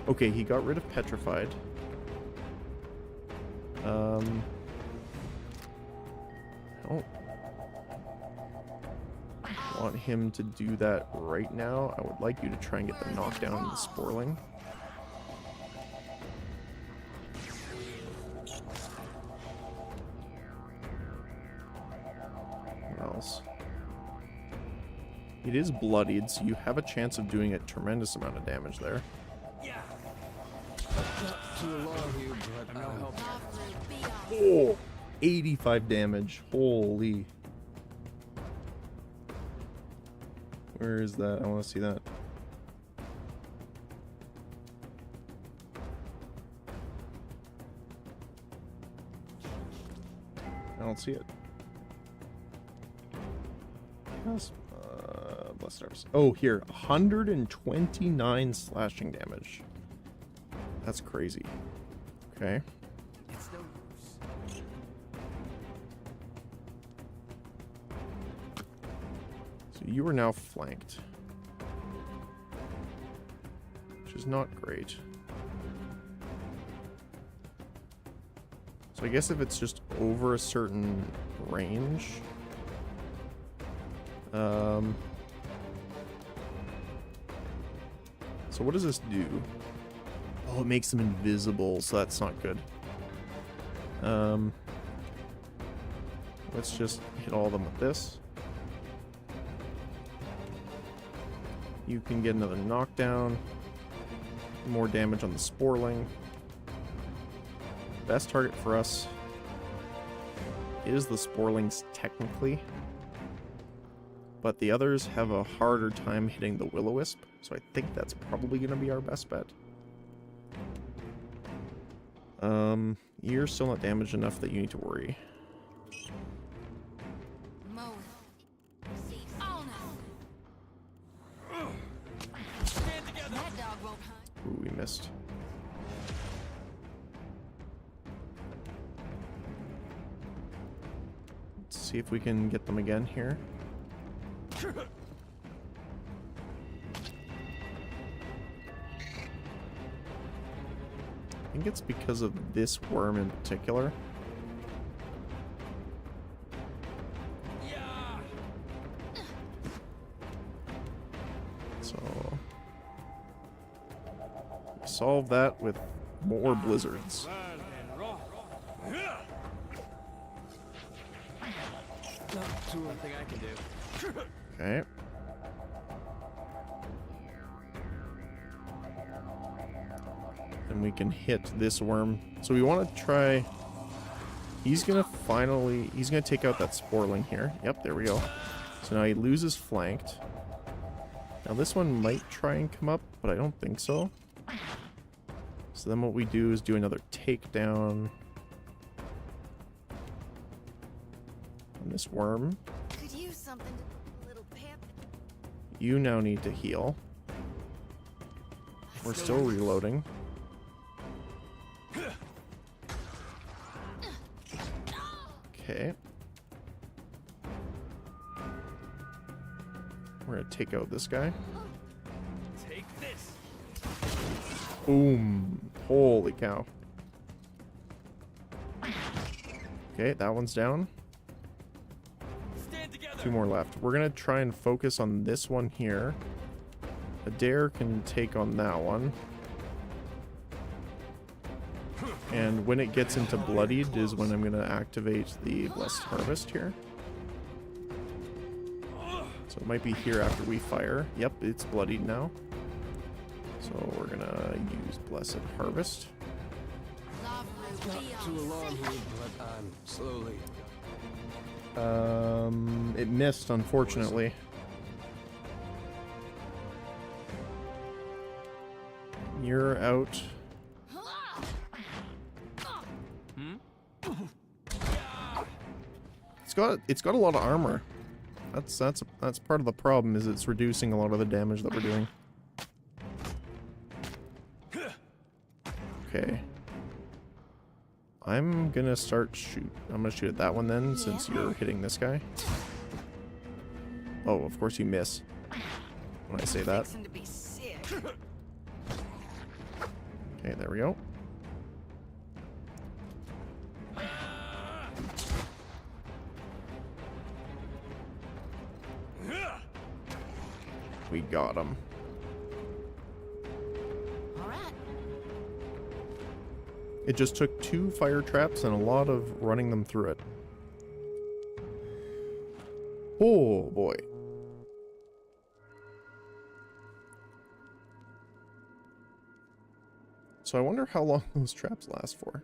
Okay, he got rid of Petrified. I don't want him to do that right now. I would like you to try and get the knockdown and the Sporling. What else? It is bloodied, so you have a chance of doing a tremendous amount of damage there. Not to alarm you, but I'm no help. Oh, 85 damage. Holy. Where is that? I want to see that. I don't see it. Blessed Harvest. Oh, here. 129 slashing damage. That's crazy. Okay. It's no use. So you are now flanked. Which is not great. So I guess if it's just over a certain range... So what does this do? Oh, it makes them invisible, so that's not good. Let's just hit all of them with this. You can get another knockdown. More damage on the Sporling. Best target for us is the Sporlings, technically. But the others have a harder time hitting the Will-O-Wisp, so I think that's probably going to be our best bet. You're still not damaged enough that you need to worry. Ooh, we missed. Let's see if we can get them again here. I think it's because of this worm in particular. So solve that with more blizzards. Nothing I can do. Okay. And we can hit this worm. So we want to try... He's going to take out that sporling here. Yep, there we go. So now he loses flanked. Now this one might try and come up, but I don't think so. So then what we do is do another takedown on this worm. Could use something to little pep. You now need to heal. We're still reloading. Okay. We're gonna take out this guy. Take this. Boom. Holy cow. Okay, that one's down. Stand together. 2 more left. We're gonna try and focus on this one here. Adair can take on that one. And when it gets into bloodied is when I'm gonna activate the Blessed Harvest here. So it might be here after we fire. Yep, it's bloodied now. So we're gonna use Blessed Harvest. Not to alarm you, but I'm slowly. It missed, unfortunately. You're out. It's got a lot of armor. That's part of the problem, is it's reducing a lot of the damage that we're doing. Okay. I'm gonna shoot at that one then, since you're hitting this guy. Oh, of course you miss when I say that. Okay, there we go. We got him. It just took 2 fire traps and a lot of running them through it. Oh boy. So I wonder how long those traps last for.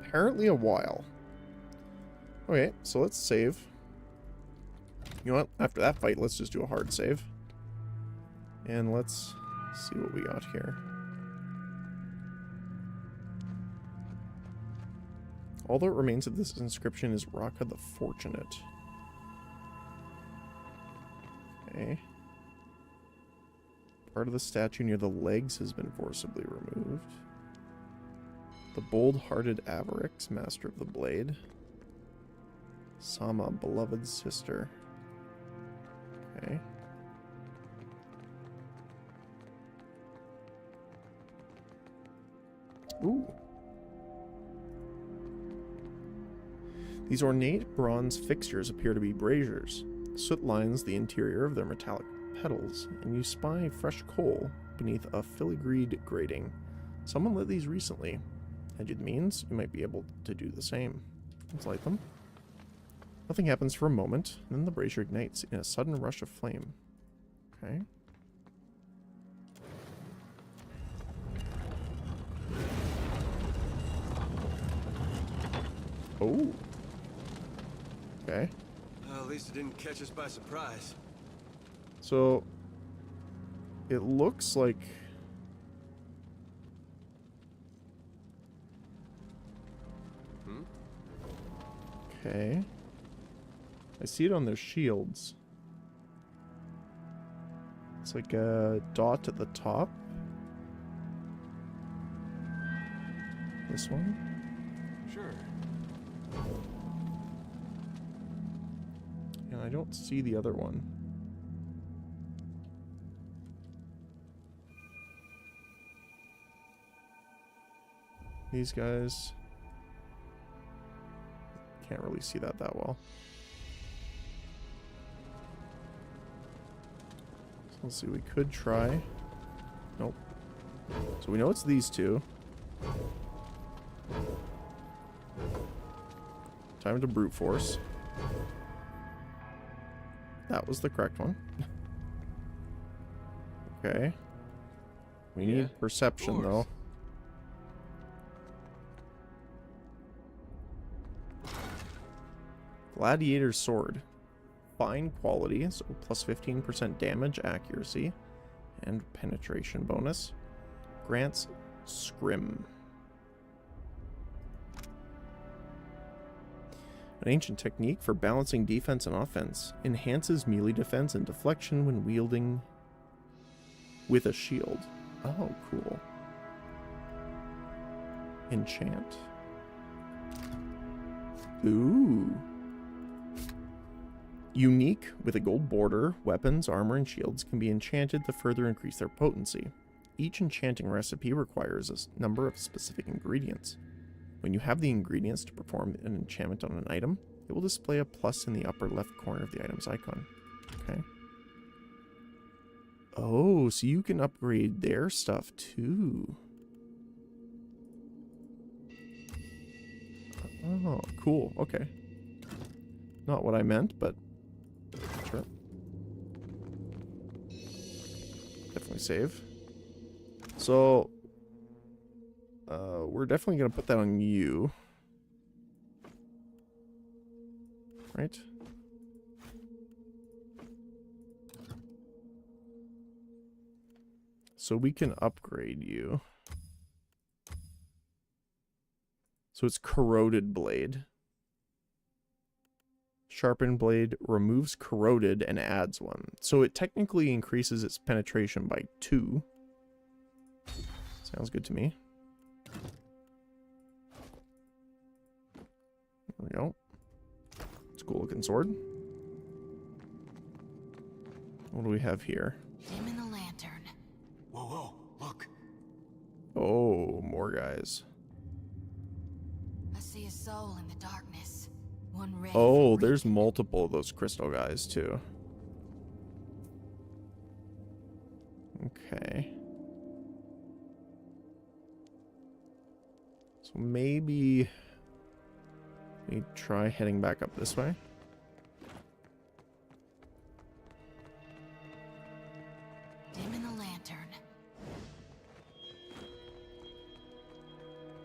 Apparently a while. Okay, so let's save. You know what? After that fight, let's just do a hard save. And let's see what we got here. All that remains of this inscription is Raka the Fortunate. Okay. Part of the statue near the legs has been forcibly removed. The bold-hearted Avarix, master of the blade. Sama, beloved sister. Okay. Ooh. These ornate bronze fixtures appear to be braziers. Soot lines the interior of their metallic petals, and you spy fresh coal beneath a filigreed grating. Someone lit these recently. Had you the means, you might be able to do the same. Let's light them. Nothing happens for a moment, and then the brazier ignites in a sudden rush of flame. Okay. Oh. Okay. Well, at least it didn't catch us by surprise. So it looks like okay. I see it on their shields. It's like a dot at the top. This one? Sure. And I don't see the other one. These guys. Can't really see that well. So let's see, we could try. Nope. So we know it's these two. Time to brute force. That was the correct one. Okay. We need perception though. Gladiator sword. Fine quality, so plus 15% damage, accuracy, and penetration bonus. Grants scrim. An ancient technique for balancing defense and offense. Enhances melee defense and deflection when wielding with a shield. Oh, cool. Enchant. Ooh. Unique, with a gold border, weapons, armor, and shields can be enchanted to further increase their potency. Each enchanting recipe requires a number of specific ingredients. When you have the ingredients to perform an enchantment on an item, it will display a plus in the upper left corner of the item's icon. Okay. Oh, so you can upgrade their stuff too. Oh, cool. Okay. Not what I meant, but sure. Definitely save. So, we're definitely going to put that on you. Right? So we can upgrade you. So it's corroded blade. Sharpened blade removes corroded and adds one. So it technically increases its penetration by 2. Sounds good to me. There we go. It's a cool looking sword. What do we have here? Dim in the lantern. Whoa, whoa, look. Oh, more guys. I see a soul in the darkness. One ready. Oh, there's multiple of those crystal guys too. Okay. So maybe we try heading back up this way. Dim in the lantern.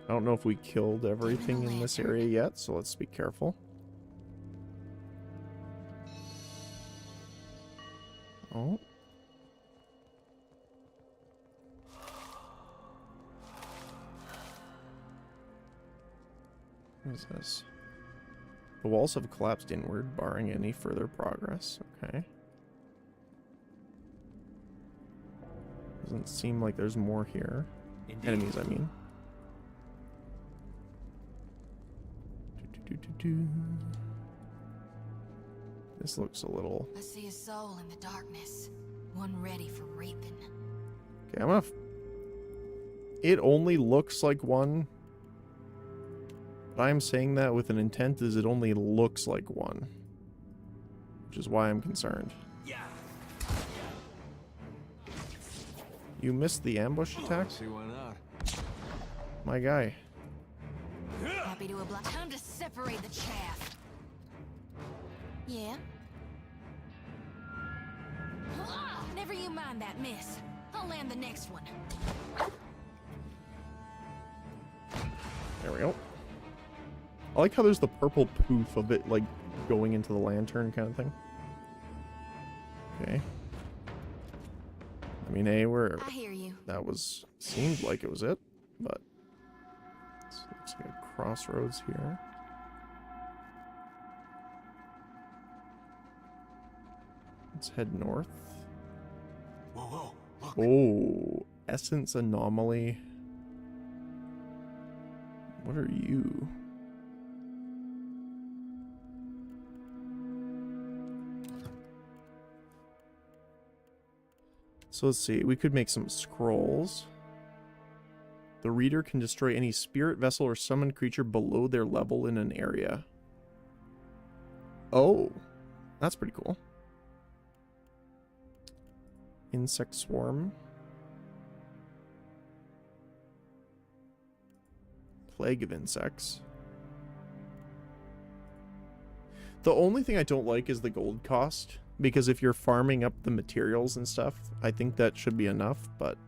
I don't know if we killed everything in this area yet, so let's be careful. Oh. What is this? The walls have collapsed inward, barring any further progress. Okay. Doesn't seem like there's more here. Indeed. Enemies, I mean. This looks a little... I see a soul in the darkness. One ready for reaping. Okay, I'm gonna... It only looks like one. But I'm saying that with an intent is it only looks like one. Which is why I'm concerned. You missed the ambush attack? See why not? My guy. Happy to oblige. Time to separate the chaff. Yeah? Never you mind that miss. I'll land the next one. There we go. I like how there's the purple poof of it, like, going into the lantern kind of thing. Okay. I mean, I hear you. that seemed like it was it, but looks like a crossroads here. Let's head north. Whoa, look. Oh, essence anomaly. What are you? So let's see, we could make some scrolls. The reader can destroy any spirit vessel or summoned creature below their level in an area. Oh, that's pretty cool. Insect swarm. Plague of insects. The only thing I don't like is the gold cost, because if you're farming up the materials and stuff, I think that should be enough, but...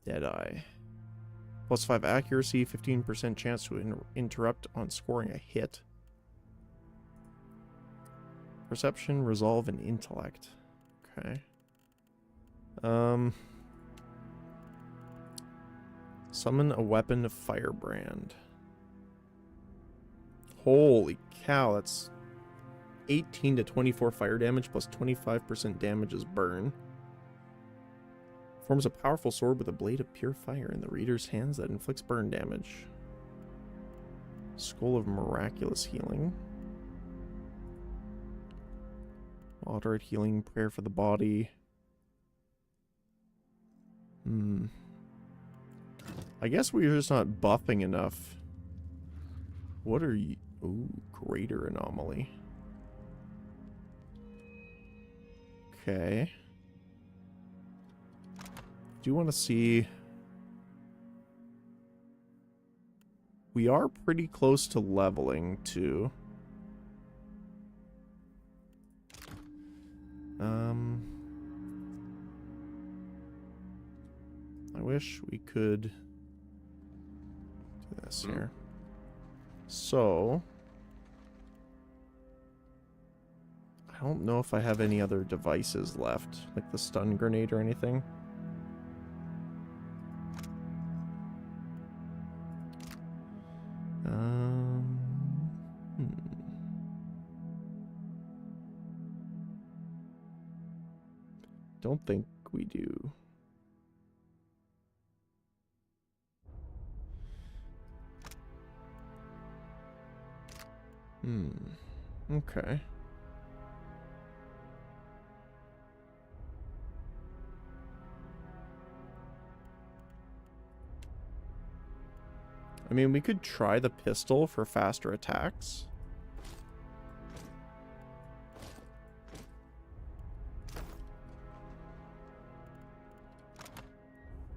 Deadeye. +5 accuracy, 15% chance to interrupt on scoring a hit. Perception, resolve, and intellect. Okay. Summon a weapon of firebrand. Holy cow, that's 18 to 24 fire damage plus 25% damage as burn. Forms a powerful sword with a blade of pure fire in the reader's hands that inflicts burn damage. Skull of miraculous healing. Moderate healing, prayer for the body. I guess we're just not buffing enough. What are you? Ooh, greater anomaly. Okay. Do you want to see? We are pretty close to leveling too. I wish we could do this here. So, I don't know if I have any other devices left, like the stun grenade or anything. Don't think we do. Okay. I mean, we could try the pistol for faster attacks.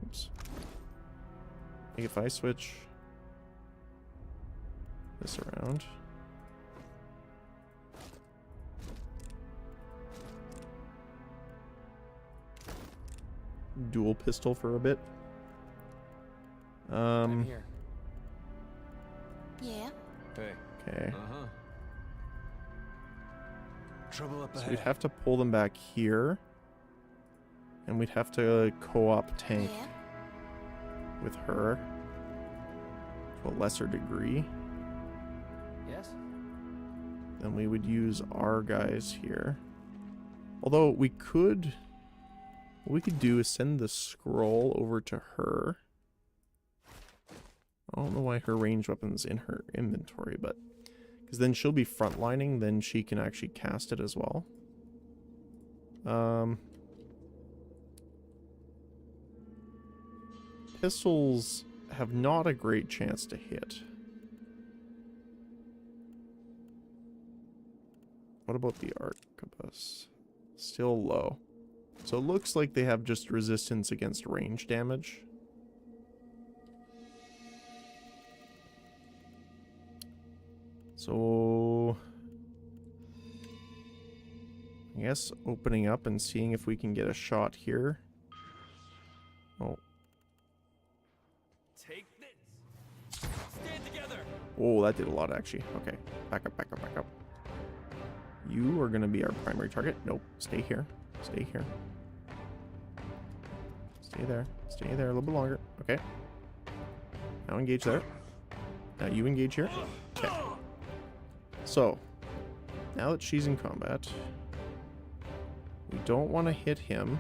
Oops. Like if I switch this around. Dual pistol for a bit. I'm here. Yeah. Hey. Okay. Trouble up So ahead. we'd have to pull them back here. And we'd have to co-op tank with her to a lesser degree. Yes? Then we would use our guys here. Although we could... What we could do is send the scroll over to her. I don't know why her ranged weapon's in her inventory, but... Because then she'll be frontlining, then she can actually cast it as well. Pistols have not a great chance to hit. What about the arquebus? Still low. So it looks like they have just resistance against range damage. So I guess opening up and seeing if we can get a shot here. Oh. Take this. Stand together. Oh, that did a lot, actually. Okay, back up, back up, back up. You are going to be our primary target. Nope, stay here. Stay here. Stay there. Stay there a little bit longer. Okay. Now engage there. Now you engage here. Okay. So, now that she's in combat, we don't want to hit him.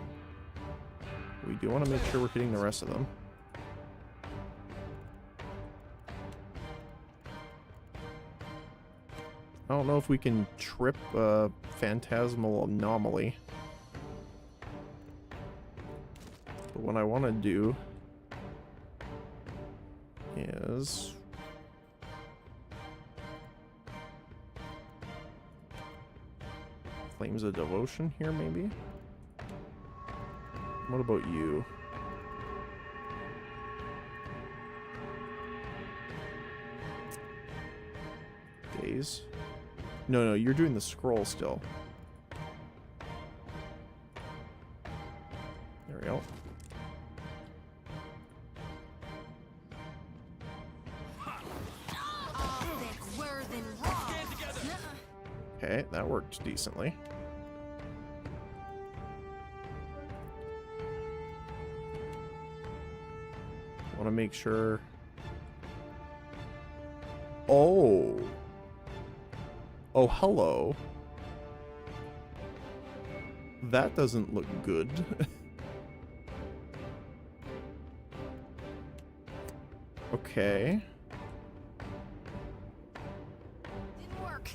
We do want to make sure we're hitting the rest of them. I don't know if we can trip a phantasmal anomaly. But what I want to do is Flames of Devotion here, maybe? What about you? Days? No, you're doing the scroll still. There we go. Okay, that worked decently. Want to make sure. Oh, hello. That doesn't look good. Okay. Didn't work.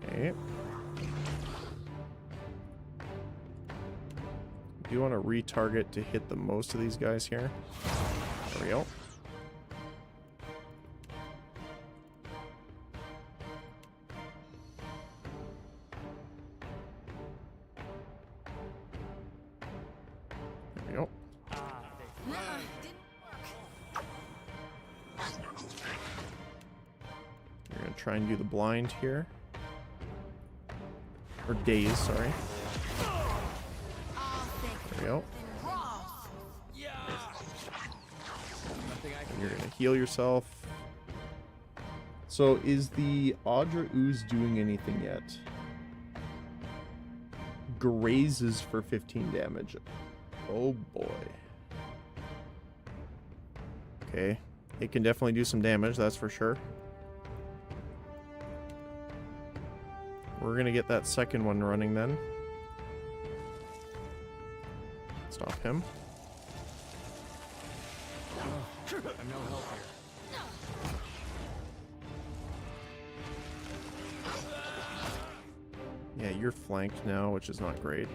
Okay. Do you want to retarget to hit the most of these guys here? There we go. There we go. You're going to try and do the blind here. Or daze, sorry. There we go. And you're gonna heal yourself. So is the Audra Ooze doing anything yet? Grazes for 15 damage. Oh boy. Okay. It can definitely do some damage, that's for sure. We're gonna get that second one running then. Stop him. I'm no help here. Yeah, you're flanked now, which is not great.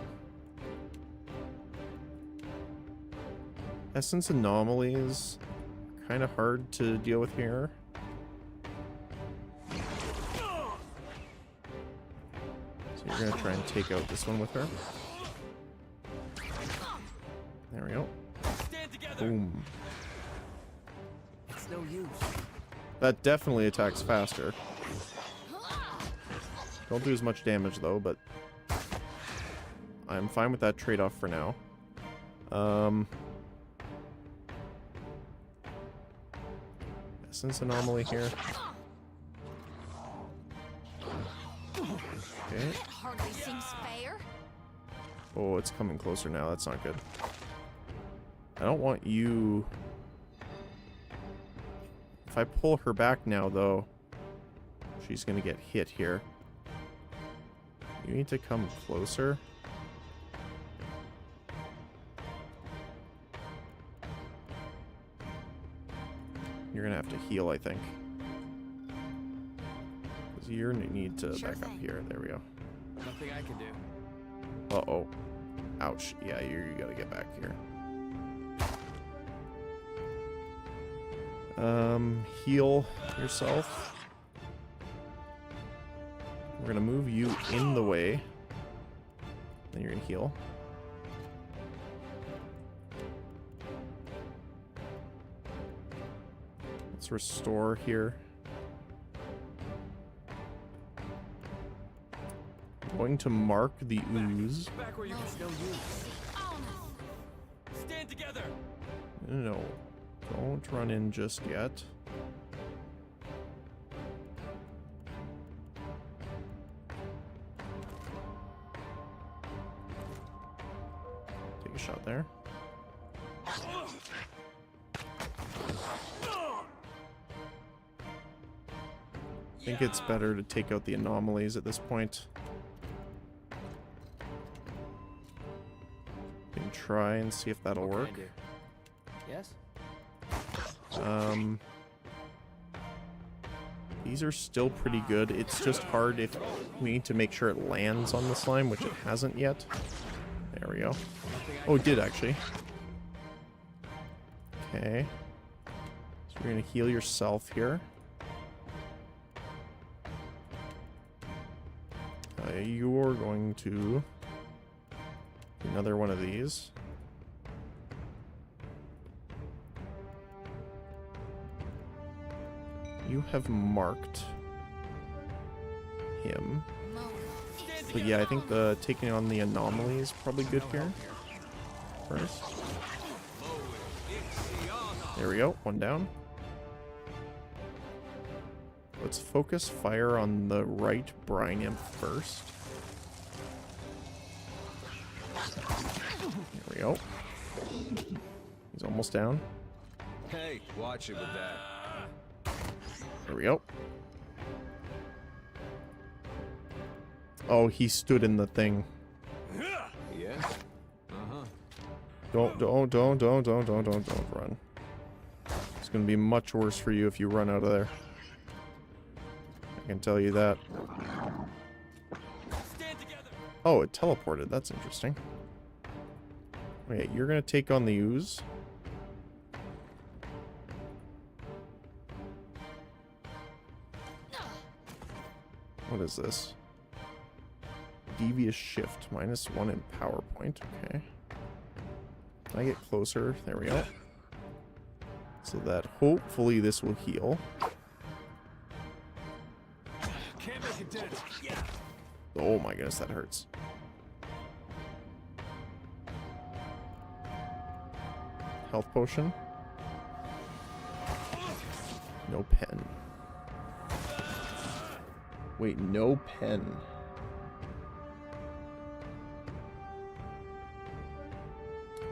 Essence anomalies, kind of hard to deal with here. So you're gonna try and take out this one with her. There we go. Boom. It's no use. That definitely attacks faster. Don't do as much damage though, but I'm fine with that trade-off for now. Essence anomaly here. Okay. Hardly seems fair. Oh, it's coming closer now. That's not good. I don't want you... If I pull her back now, though, she's going to get hit here. You need to come closer. You're going to have to heal, I think. Because you need to back up here. There we go. Nothing I can do. Uh-oh. Ouch. Yeah, you gotta get back here. Heal yourself. We're gonna move you in the way. Then you're gonna heal. Let's restore here. Going to mark the ooze. Back where you can still use. Stand together. No, don't run in just yet. Take a shot there. I think it's better to take out the anomalies at this point. We can try and see if that'll work. Yes? These are still pretty good. It's just hard if we need to make sure it lands on the slime, which it hasn't yet. There we go. Oh, it did actually. Okay. So you're gonna heal yourself here. You're going to do another one of these. You have marked him. But yeah, I think the taking on the anomaly is probably good here. First. There we go, one down. Let's focus fire on the right brine imp first. There we go. He's almost down. Hey, watch it with that. There we go. Oh, he stood in the thing. Yeah? Uh-huh. Don't run. It's gonna be much worse for you if you run out of there. I can tell you that. Oh, it teleported. That's interesting. Wait, you're gonna take on the ooze? What is this? Devious shift. -1 in power point. Okay. Can I get closer? There we go. So that hopefully this will heal. Can't make a dent. Yeah. Oh my goodness, that hurts. Health potion. No pen. Wait, no pen.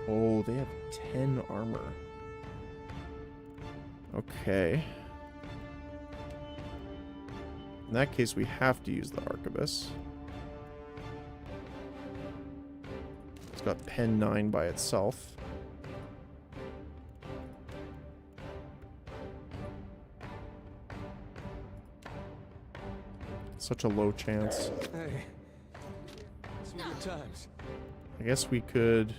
Oh, they have 10 armor. Okay. In that case, we have to use the arquebus. It's got pen 9 by itself. Such a low chance. Hey. Some good times. I guess we could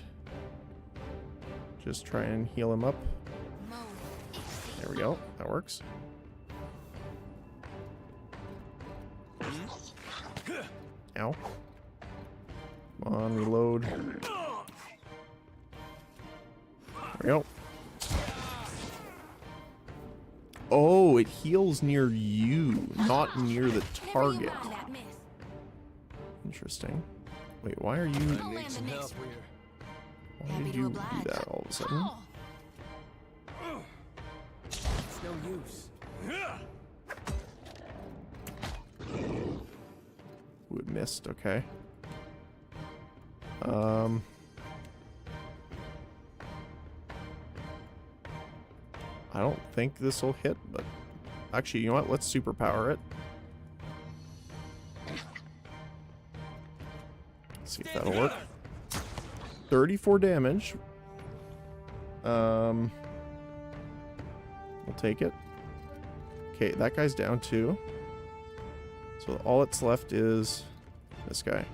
just try and heal him up. There we go. That works. Ow. Come on, reload. There we go. Oh, it heals near you, not near the target. Interesting. Wait, why are you... I need some help here. Why did you do that all of a sudden? It's no use. Ooh, it missed, okay. I don't think this will hit, but actually, you know what? Let's superpower it. See if that'll work. 34 damage. We'll take it. Okay, that guy's down too. So all that's left is this guy.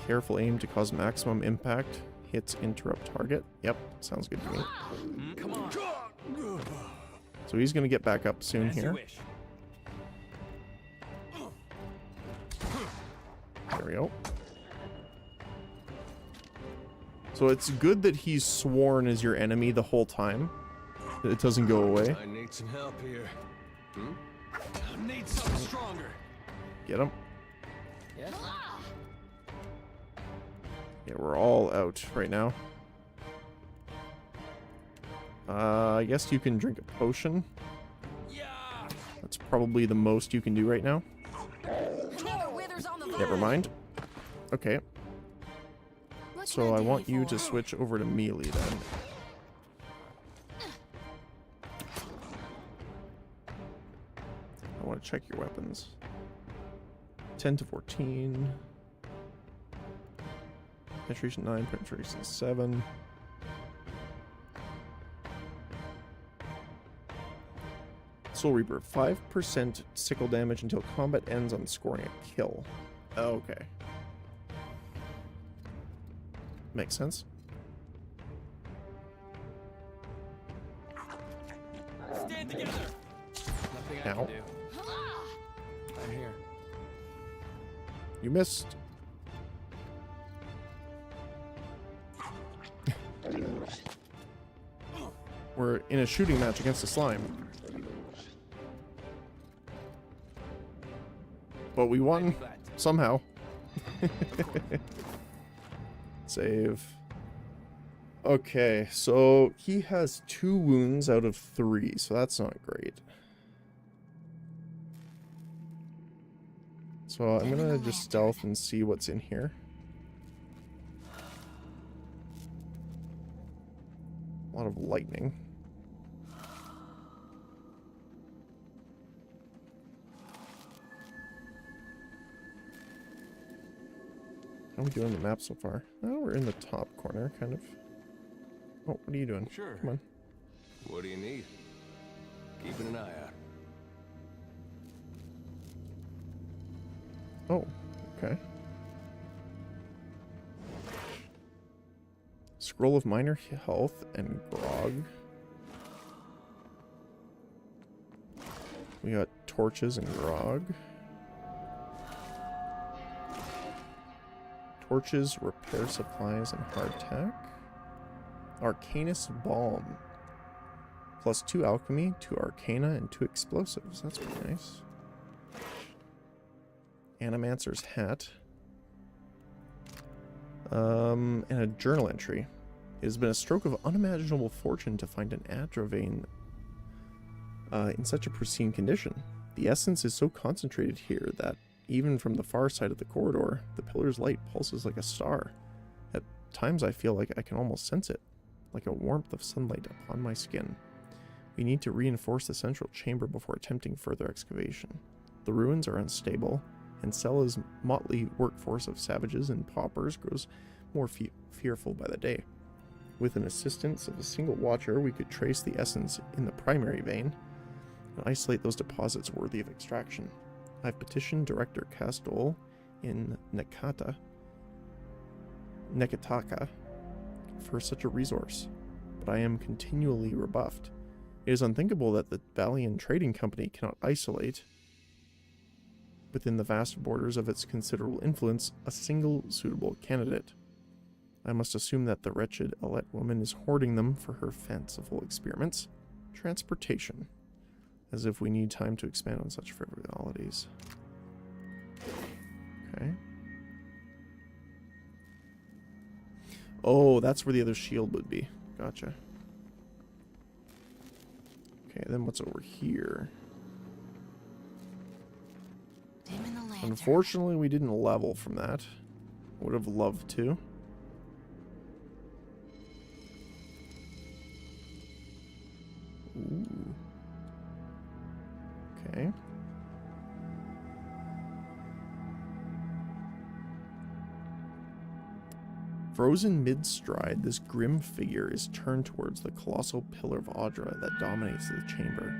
Careful aim to cause maximum impact. Hits interrupt target. Yep, sounds good to me. Come on. So he's gonna get back up soon here. There we go. So it's good that he's sworn as your enemy the whole time. That it doesn't go away. I need some help here. Need something stronger. Get him. Yes? Yeah, we're all out right now. I guess you can drink a potion. That's probably the most you can do right now. Never mind. Okay. So I want you to switch over to melee then. I want to check your weapons. 10 to 14. Penetration 9, penetration 7. Soul Reaper, 5% sickle damage until combat ends on scoring a kill. Okay. Makes sense. Stand together. Nothing I Ow. can do. I'm here. You missed. We're in a shooting match against a slime. But we won somehow. Save. Okay, so he has 2 wounds out of 3, so that's not great. So I'm gonna just stealth and see what's in here. A lot of lightning. How are we doing on the map so far? Oh, we're in the top corner, kind of. Oh, what are you doing? Sure. Come on. What do you need? Keeping an eye out. Oh, okay. Scroll of minor health and grog. We got torches and grog. Torches, repair supplies, and hardtack. Arcanus Balm. Plus 2 alchemy, 2 arcana, and 2 explosives. That's pretty nice. Animancer's hat. And a journal entry. It has been a stroke of unimaginable fortune to find an Atravane in such a pristine condition. The essence is so concentrated here that even from the far side of the corridor, the pillar's light pulses like a star. At times I feel like I can almost sense it, like a warmth of sunlight upon my skin. We need to reinforce the central chamber before attempting further excavation. The ruins are unstable, and Cella's motley workforce of savages and paupers grows more fearful by the day. With an assistance of a single watcher, we could trace the essence in the primary vein and isolate those deposits worthy of extraction. I've petitioned Director Castol in Nekataka for such a resource, but I am continually rebuffed. It is unthinkable that the Valian Trading Company cannot isolate, within the vast borders of its considerable influence, a single suitable candidate. I must assume that the wretched Alette woman is hoarding them for her fanciful experiments. Transportation. As if we need time to expand on such frivolities. Okay. Oh, that's where the other shield would be. Gotcha. Okay, then what's over here? Unfortunately, we didn't level from that. Would have loved to. Ooh. Okay. Frozen mid-stride, this grim figure is turned towards the colossal pillar of Audra that dominates the chamber.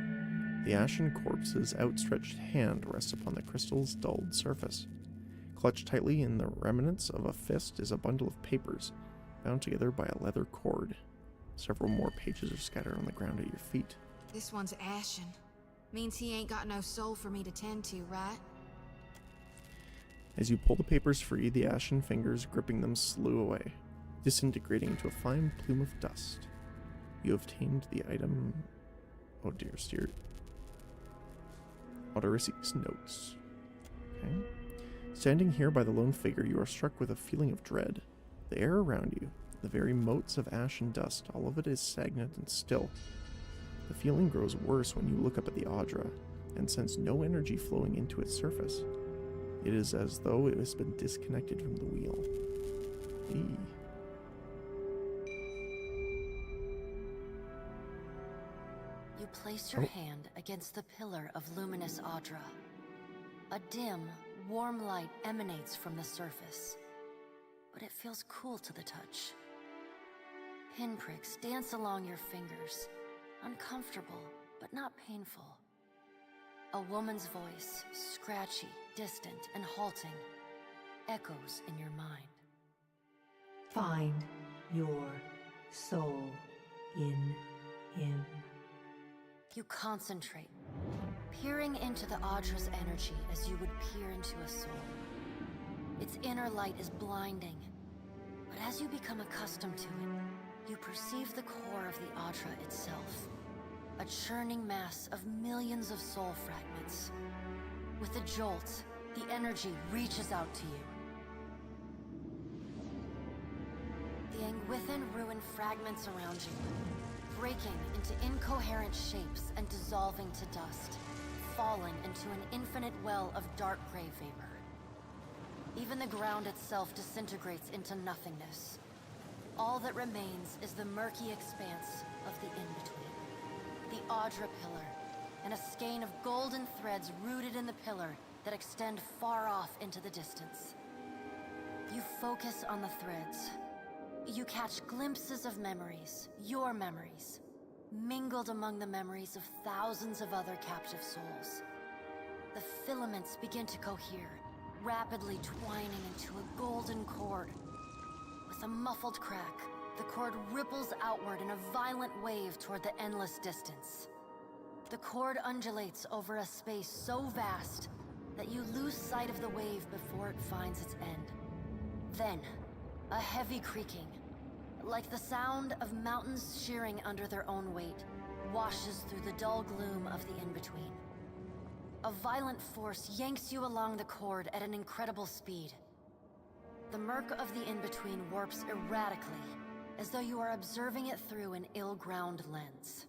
The ashen corpse's outstretched hand rests upon the crystal's dulled surface. Clutched tightly in the remnants of a fist is a bundle of papers, bound together by a leather cord. Several more pages are scattered on the ground at your feet. This one's ashen. Means he ain't got no soul for me to tend to, right? As you pull the papers free, the ashen fingers gripping them slew away, disintegrating into a fine plume of dust. You obtained the item... Oh dear, steer. Odorisi's notes. Okay. Standing here by the lone figure, you are struck with a feeling of dread. The air around you, the very motes of ash and dust, all of it is stagnant and still. The feeling grows worse when you look up at the Audra and sense no energy flowing into its surface. It is as though it has been disconnected from the wheel. Eee. You place your hand against the pillar of luminous Audra. A dim, warm light emanates from the surface, but it feels cool to the touch. Pinpricks dance along your fingers, uncomfortable, but not painful. A woman's voice, scratchy, distant, and halting, echoes in your mind. Find your soul in him. You concentrate, peering into the Audra's energy as you would peer into a soul. Its inner light is blinding, but as you become accustomed to it, you perceive the core of the Audra itself, a churning mass of millions of soul fragments. With a jolt, the energy reaches out to you. The Angwithan ruin fragments around you, breaking into incoherent shapes and dissolving to dust, falling into an infinite well of dark gray vapor. Even the ground itself disintegrates into nothingness. All that remains is the murky expanse of the in-between. The Audra pillar, and a skein of golden threads rooted in the pillar that extend far off into the distance. You focus on the threads. You catch glimpses of memories, your memories, mingled among the memories of thousands of other captive souls. The filaments begin to cohere, rapidly twining into a golden cord. With a muffled crack, the cord ripples outward in a violent wave toward the endless distance. The cord undulates over a space so vast that you lose sight of the wave before it finds its end. Then, a heavy creaking, like the sound of mountains shearing under their own weight, washes through the dull gloom of the in-between. A violent force yanks you along the cord at an incredible speed. The murk of the in-between warps erratically, as though you are observing it through an ill-ground lens.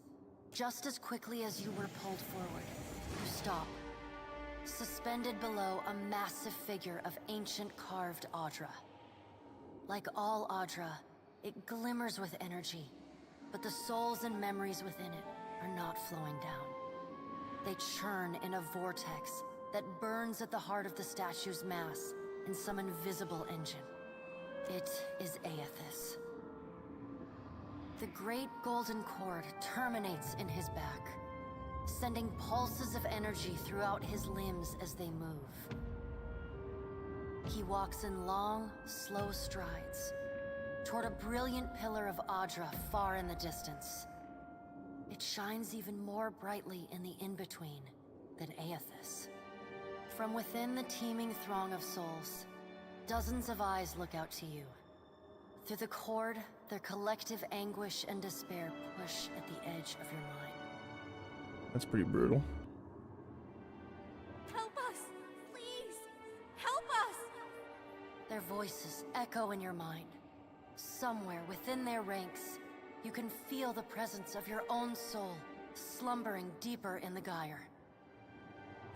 Just as quickly as you were pulled forward, you stop, suspended below a massive figure of ancient carved Audra. Like all Audra, it glimmers with energy, but the souls and memories within it are not flowing down. They churn in a vortex that burns at the heart of the statue's mass in some invisible engine. It is Aethys. The great golden cord terminates in his back, sending pulses of energy throughout his limbs as they move. He walks in long, slow strides toward a brilliant pillar of Audra far in the distance. It shines even more brightly in the in-between than Aethys. From within the teeming throng of souls, dozens of eyes look out to you. Through the cord, their collective anguish and despair push at the edge of your mind. That's pretty brutal. Help us! Please! Help us! Their voices echo in your mind. Somewhere within their ranks, you can feel the presence of your own soul slumbering deeper in the gyre.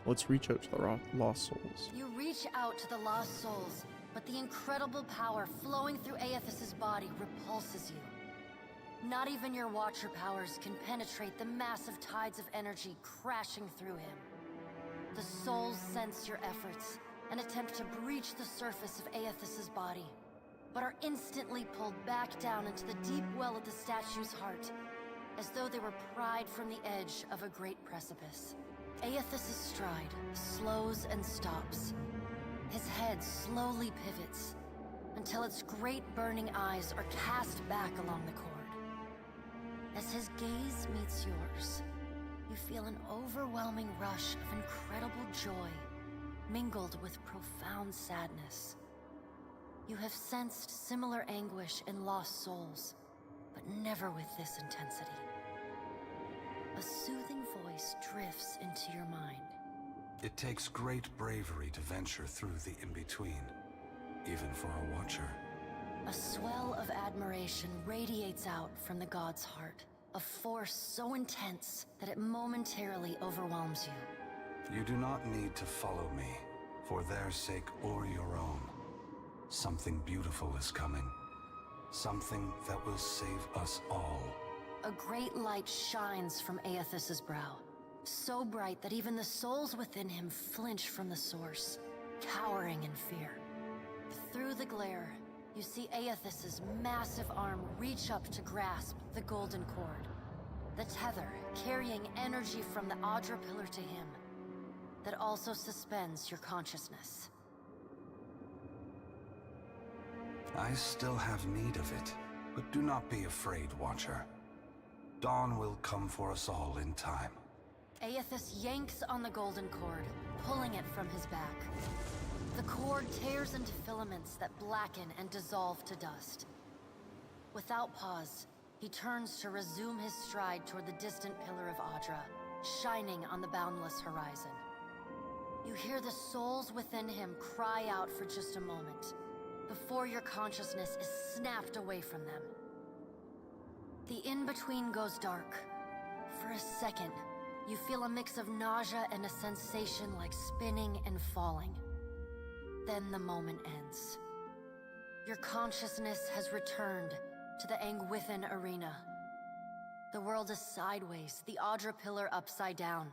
Let's reach out to the lost souls. You reach out to the lost souls, but the incredible power flowing through Aethys' body repulses you. Not even your Watcher powers can penetrate the massive tides of energy crashing through him. The souls sense your efforts and attempt to breach the surface of Aethys' body, but are instantly pulled back down into the deep well of the statue's heart, as though they were pried from the edge of a great precipice. Aethys' stride slows and stops. His head slowly pivots, until its great burning eyes are cast back along the cord. As his gaze meets yours, you feel an overwhelming rush of incredible joy, mingled with profound sadness. You have sensed similar anguish in lost souls, but never with this intensity. A soothing voice drifts into your mind. It takes great bravery to venture through the in-between, even for a watcher. A swell of admiration radiates out from the god's heart. A force so intense that it momentarily overwhelms you. You do not need to follow me, for their sake or your own. Something beautiful is coming. Something that will save us all. A great light shines from Aethys' brow. So bright that even the souls within him flinch from the source, cowering in fear. Through the glare, you see Aethys' massive arm reach up to grasp the golden cord. The tether carrying energy from the Audra pillar to him, that also suspends your consciousness. I still have need of it, but do not be afraid, Watcher. Dawn will come for us all in time. Aethys yanks on the golden cord, pulling it from his back. The cord tears into filaments that blacken and dissolve to dust. Without pause, he turns to resume his stride toward the distant pillar of Audra, shining on the boundless horizon. You hear the souls within him cry out for just a moment, before your consciousness is snapped away from them. The in-between goes dark. For a second, you feel a mix of nausea and a sensation like spinning and falling. Then the moment ends. Your consciousness has returned to the Angwithan arena. The world is sideways, the Audra pillar upside down.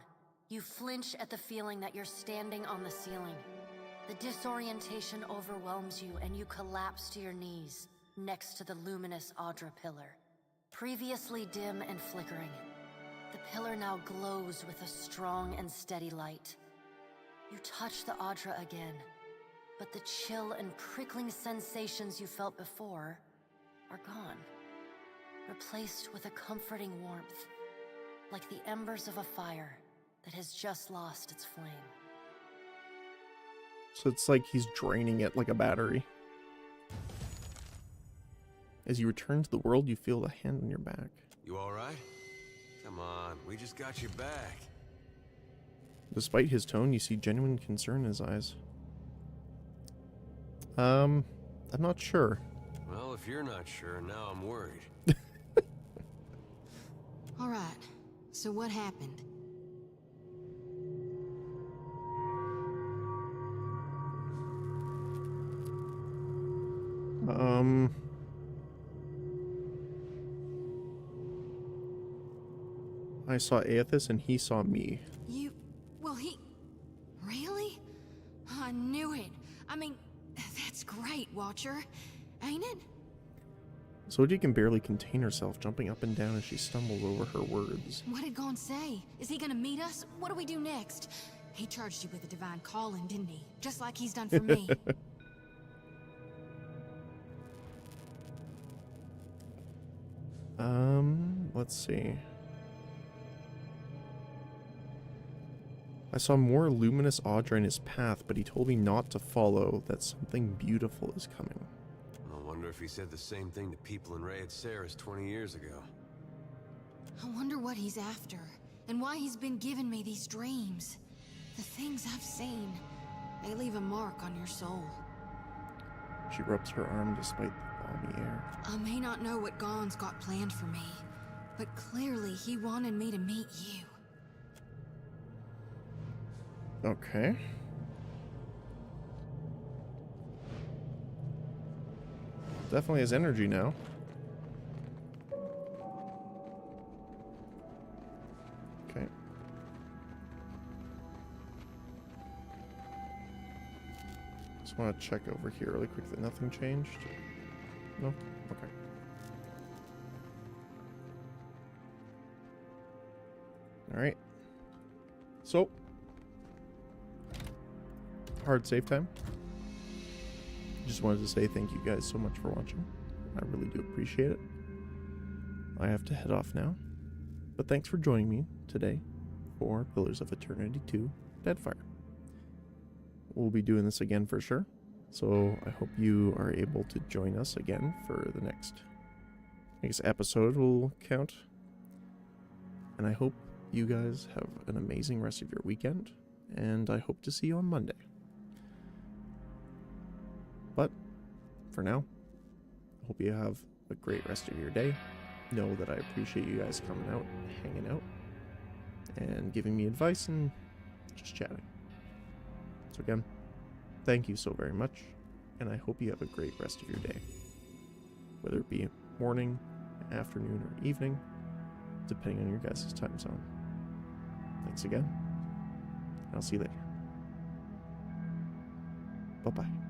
You flinch at the feeling that you're standing on the ceiling. The disorientation overwhelms you and you collapse to your knees next to the luminous Audra pillar. Previously dim and flickering, the pillar now glows with a strong and steady light. You touch the Audra again, but the chill and prickling sensations you felt before are gone, replaced with a comforting warmth, like the embers of a fire that has just lost its flame. So it's like he's draining it like a battery. As you return to the world, you feel a hand on your back. You alright? Come on, we just got your back. Despite his tone, you see genuine concern in his eyes. I'm not sure. Well, if you're not sure, now I'm worried. All right, so what happened? I saw Aethys and he saw me. Well, really? I knew it. I mean, that's great, Watcher. Ain't it? Soji can barely contain herself, jumping up and down as she stumbles over her words. What did Gon say? Is he gonna meet us? What do we do next? He charged you with a divine calling, didn't he? Just like he's done for me. Let's see. I saw more luminous Audra in his path, but he told me not to follow, that something beautiful is coming. I wonder if he said the same thing to people in Rayed Saris 20 years ago. I wonder what he's after, and why he's been giving me these dreams. The things I've seen, they leave a mark on your soul. She rubs her arm despite the balmy air. I may not know what Gon's got planned for me, but clearly he wanted me to meet you. Okay. Definitely has energy now. Okay. Just want to check over here really quick that nothing changed. No? Okay. Alright. So, hard save time. Just wanted to say thank you guys so much for watching. I really do appreciate it. I have to head off now. But thanks for joining me today for Pillars of Eternity 2 Deadfire. We'll be doing this again for sure. So I hope you are able to join us again for the next episode will count. And I hope you guys have an amazing rest of your weekend. and I hope to see you on Monday. But for now, I hope you have a great rest of your day. Know that I appreciate you guys coming out, hanging out, and giving me advice and just chatting. So again, thank you so very much, and I hope you have a great rest of your day. Whether it be morning, afternoon, or evening, depending on your guys' time zone. Thanks again. I'll see you later. Bye-bye.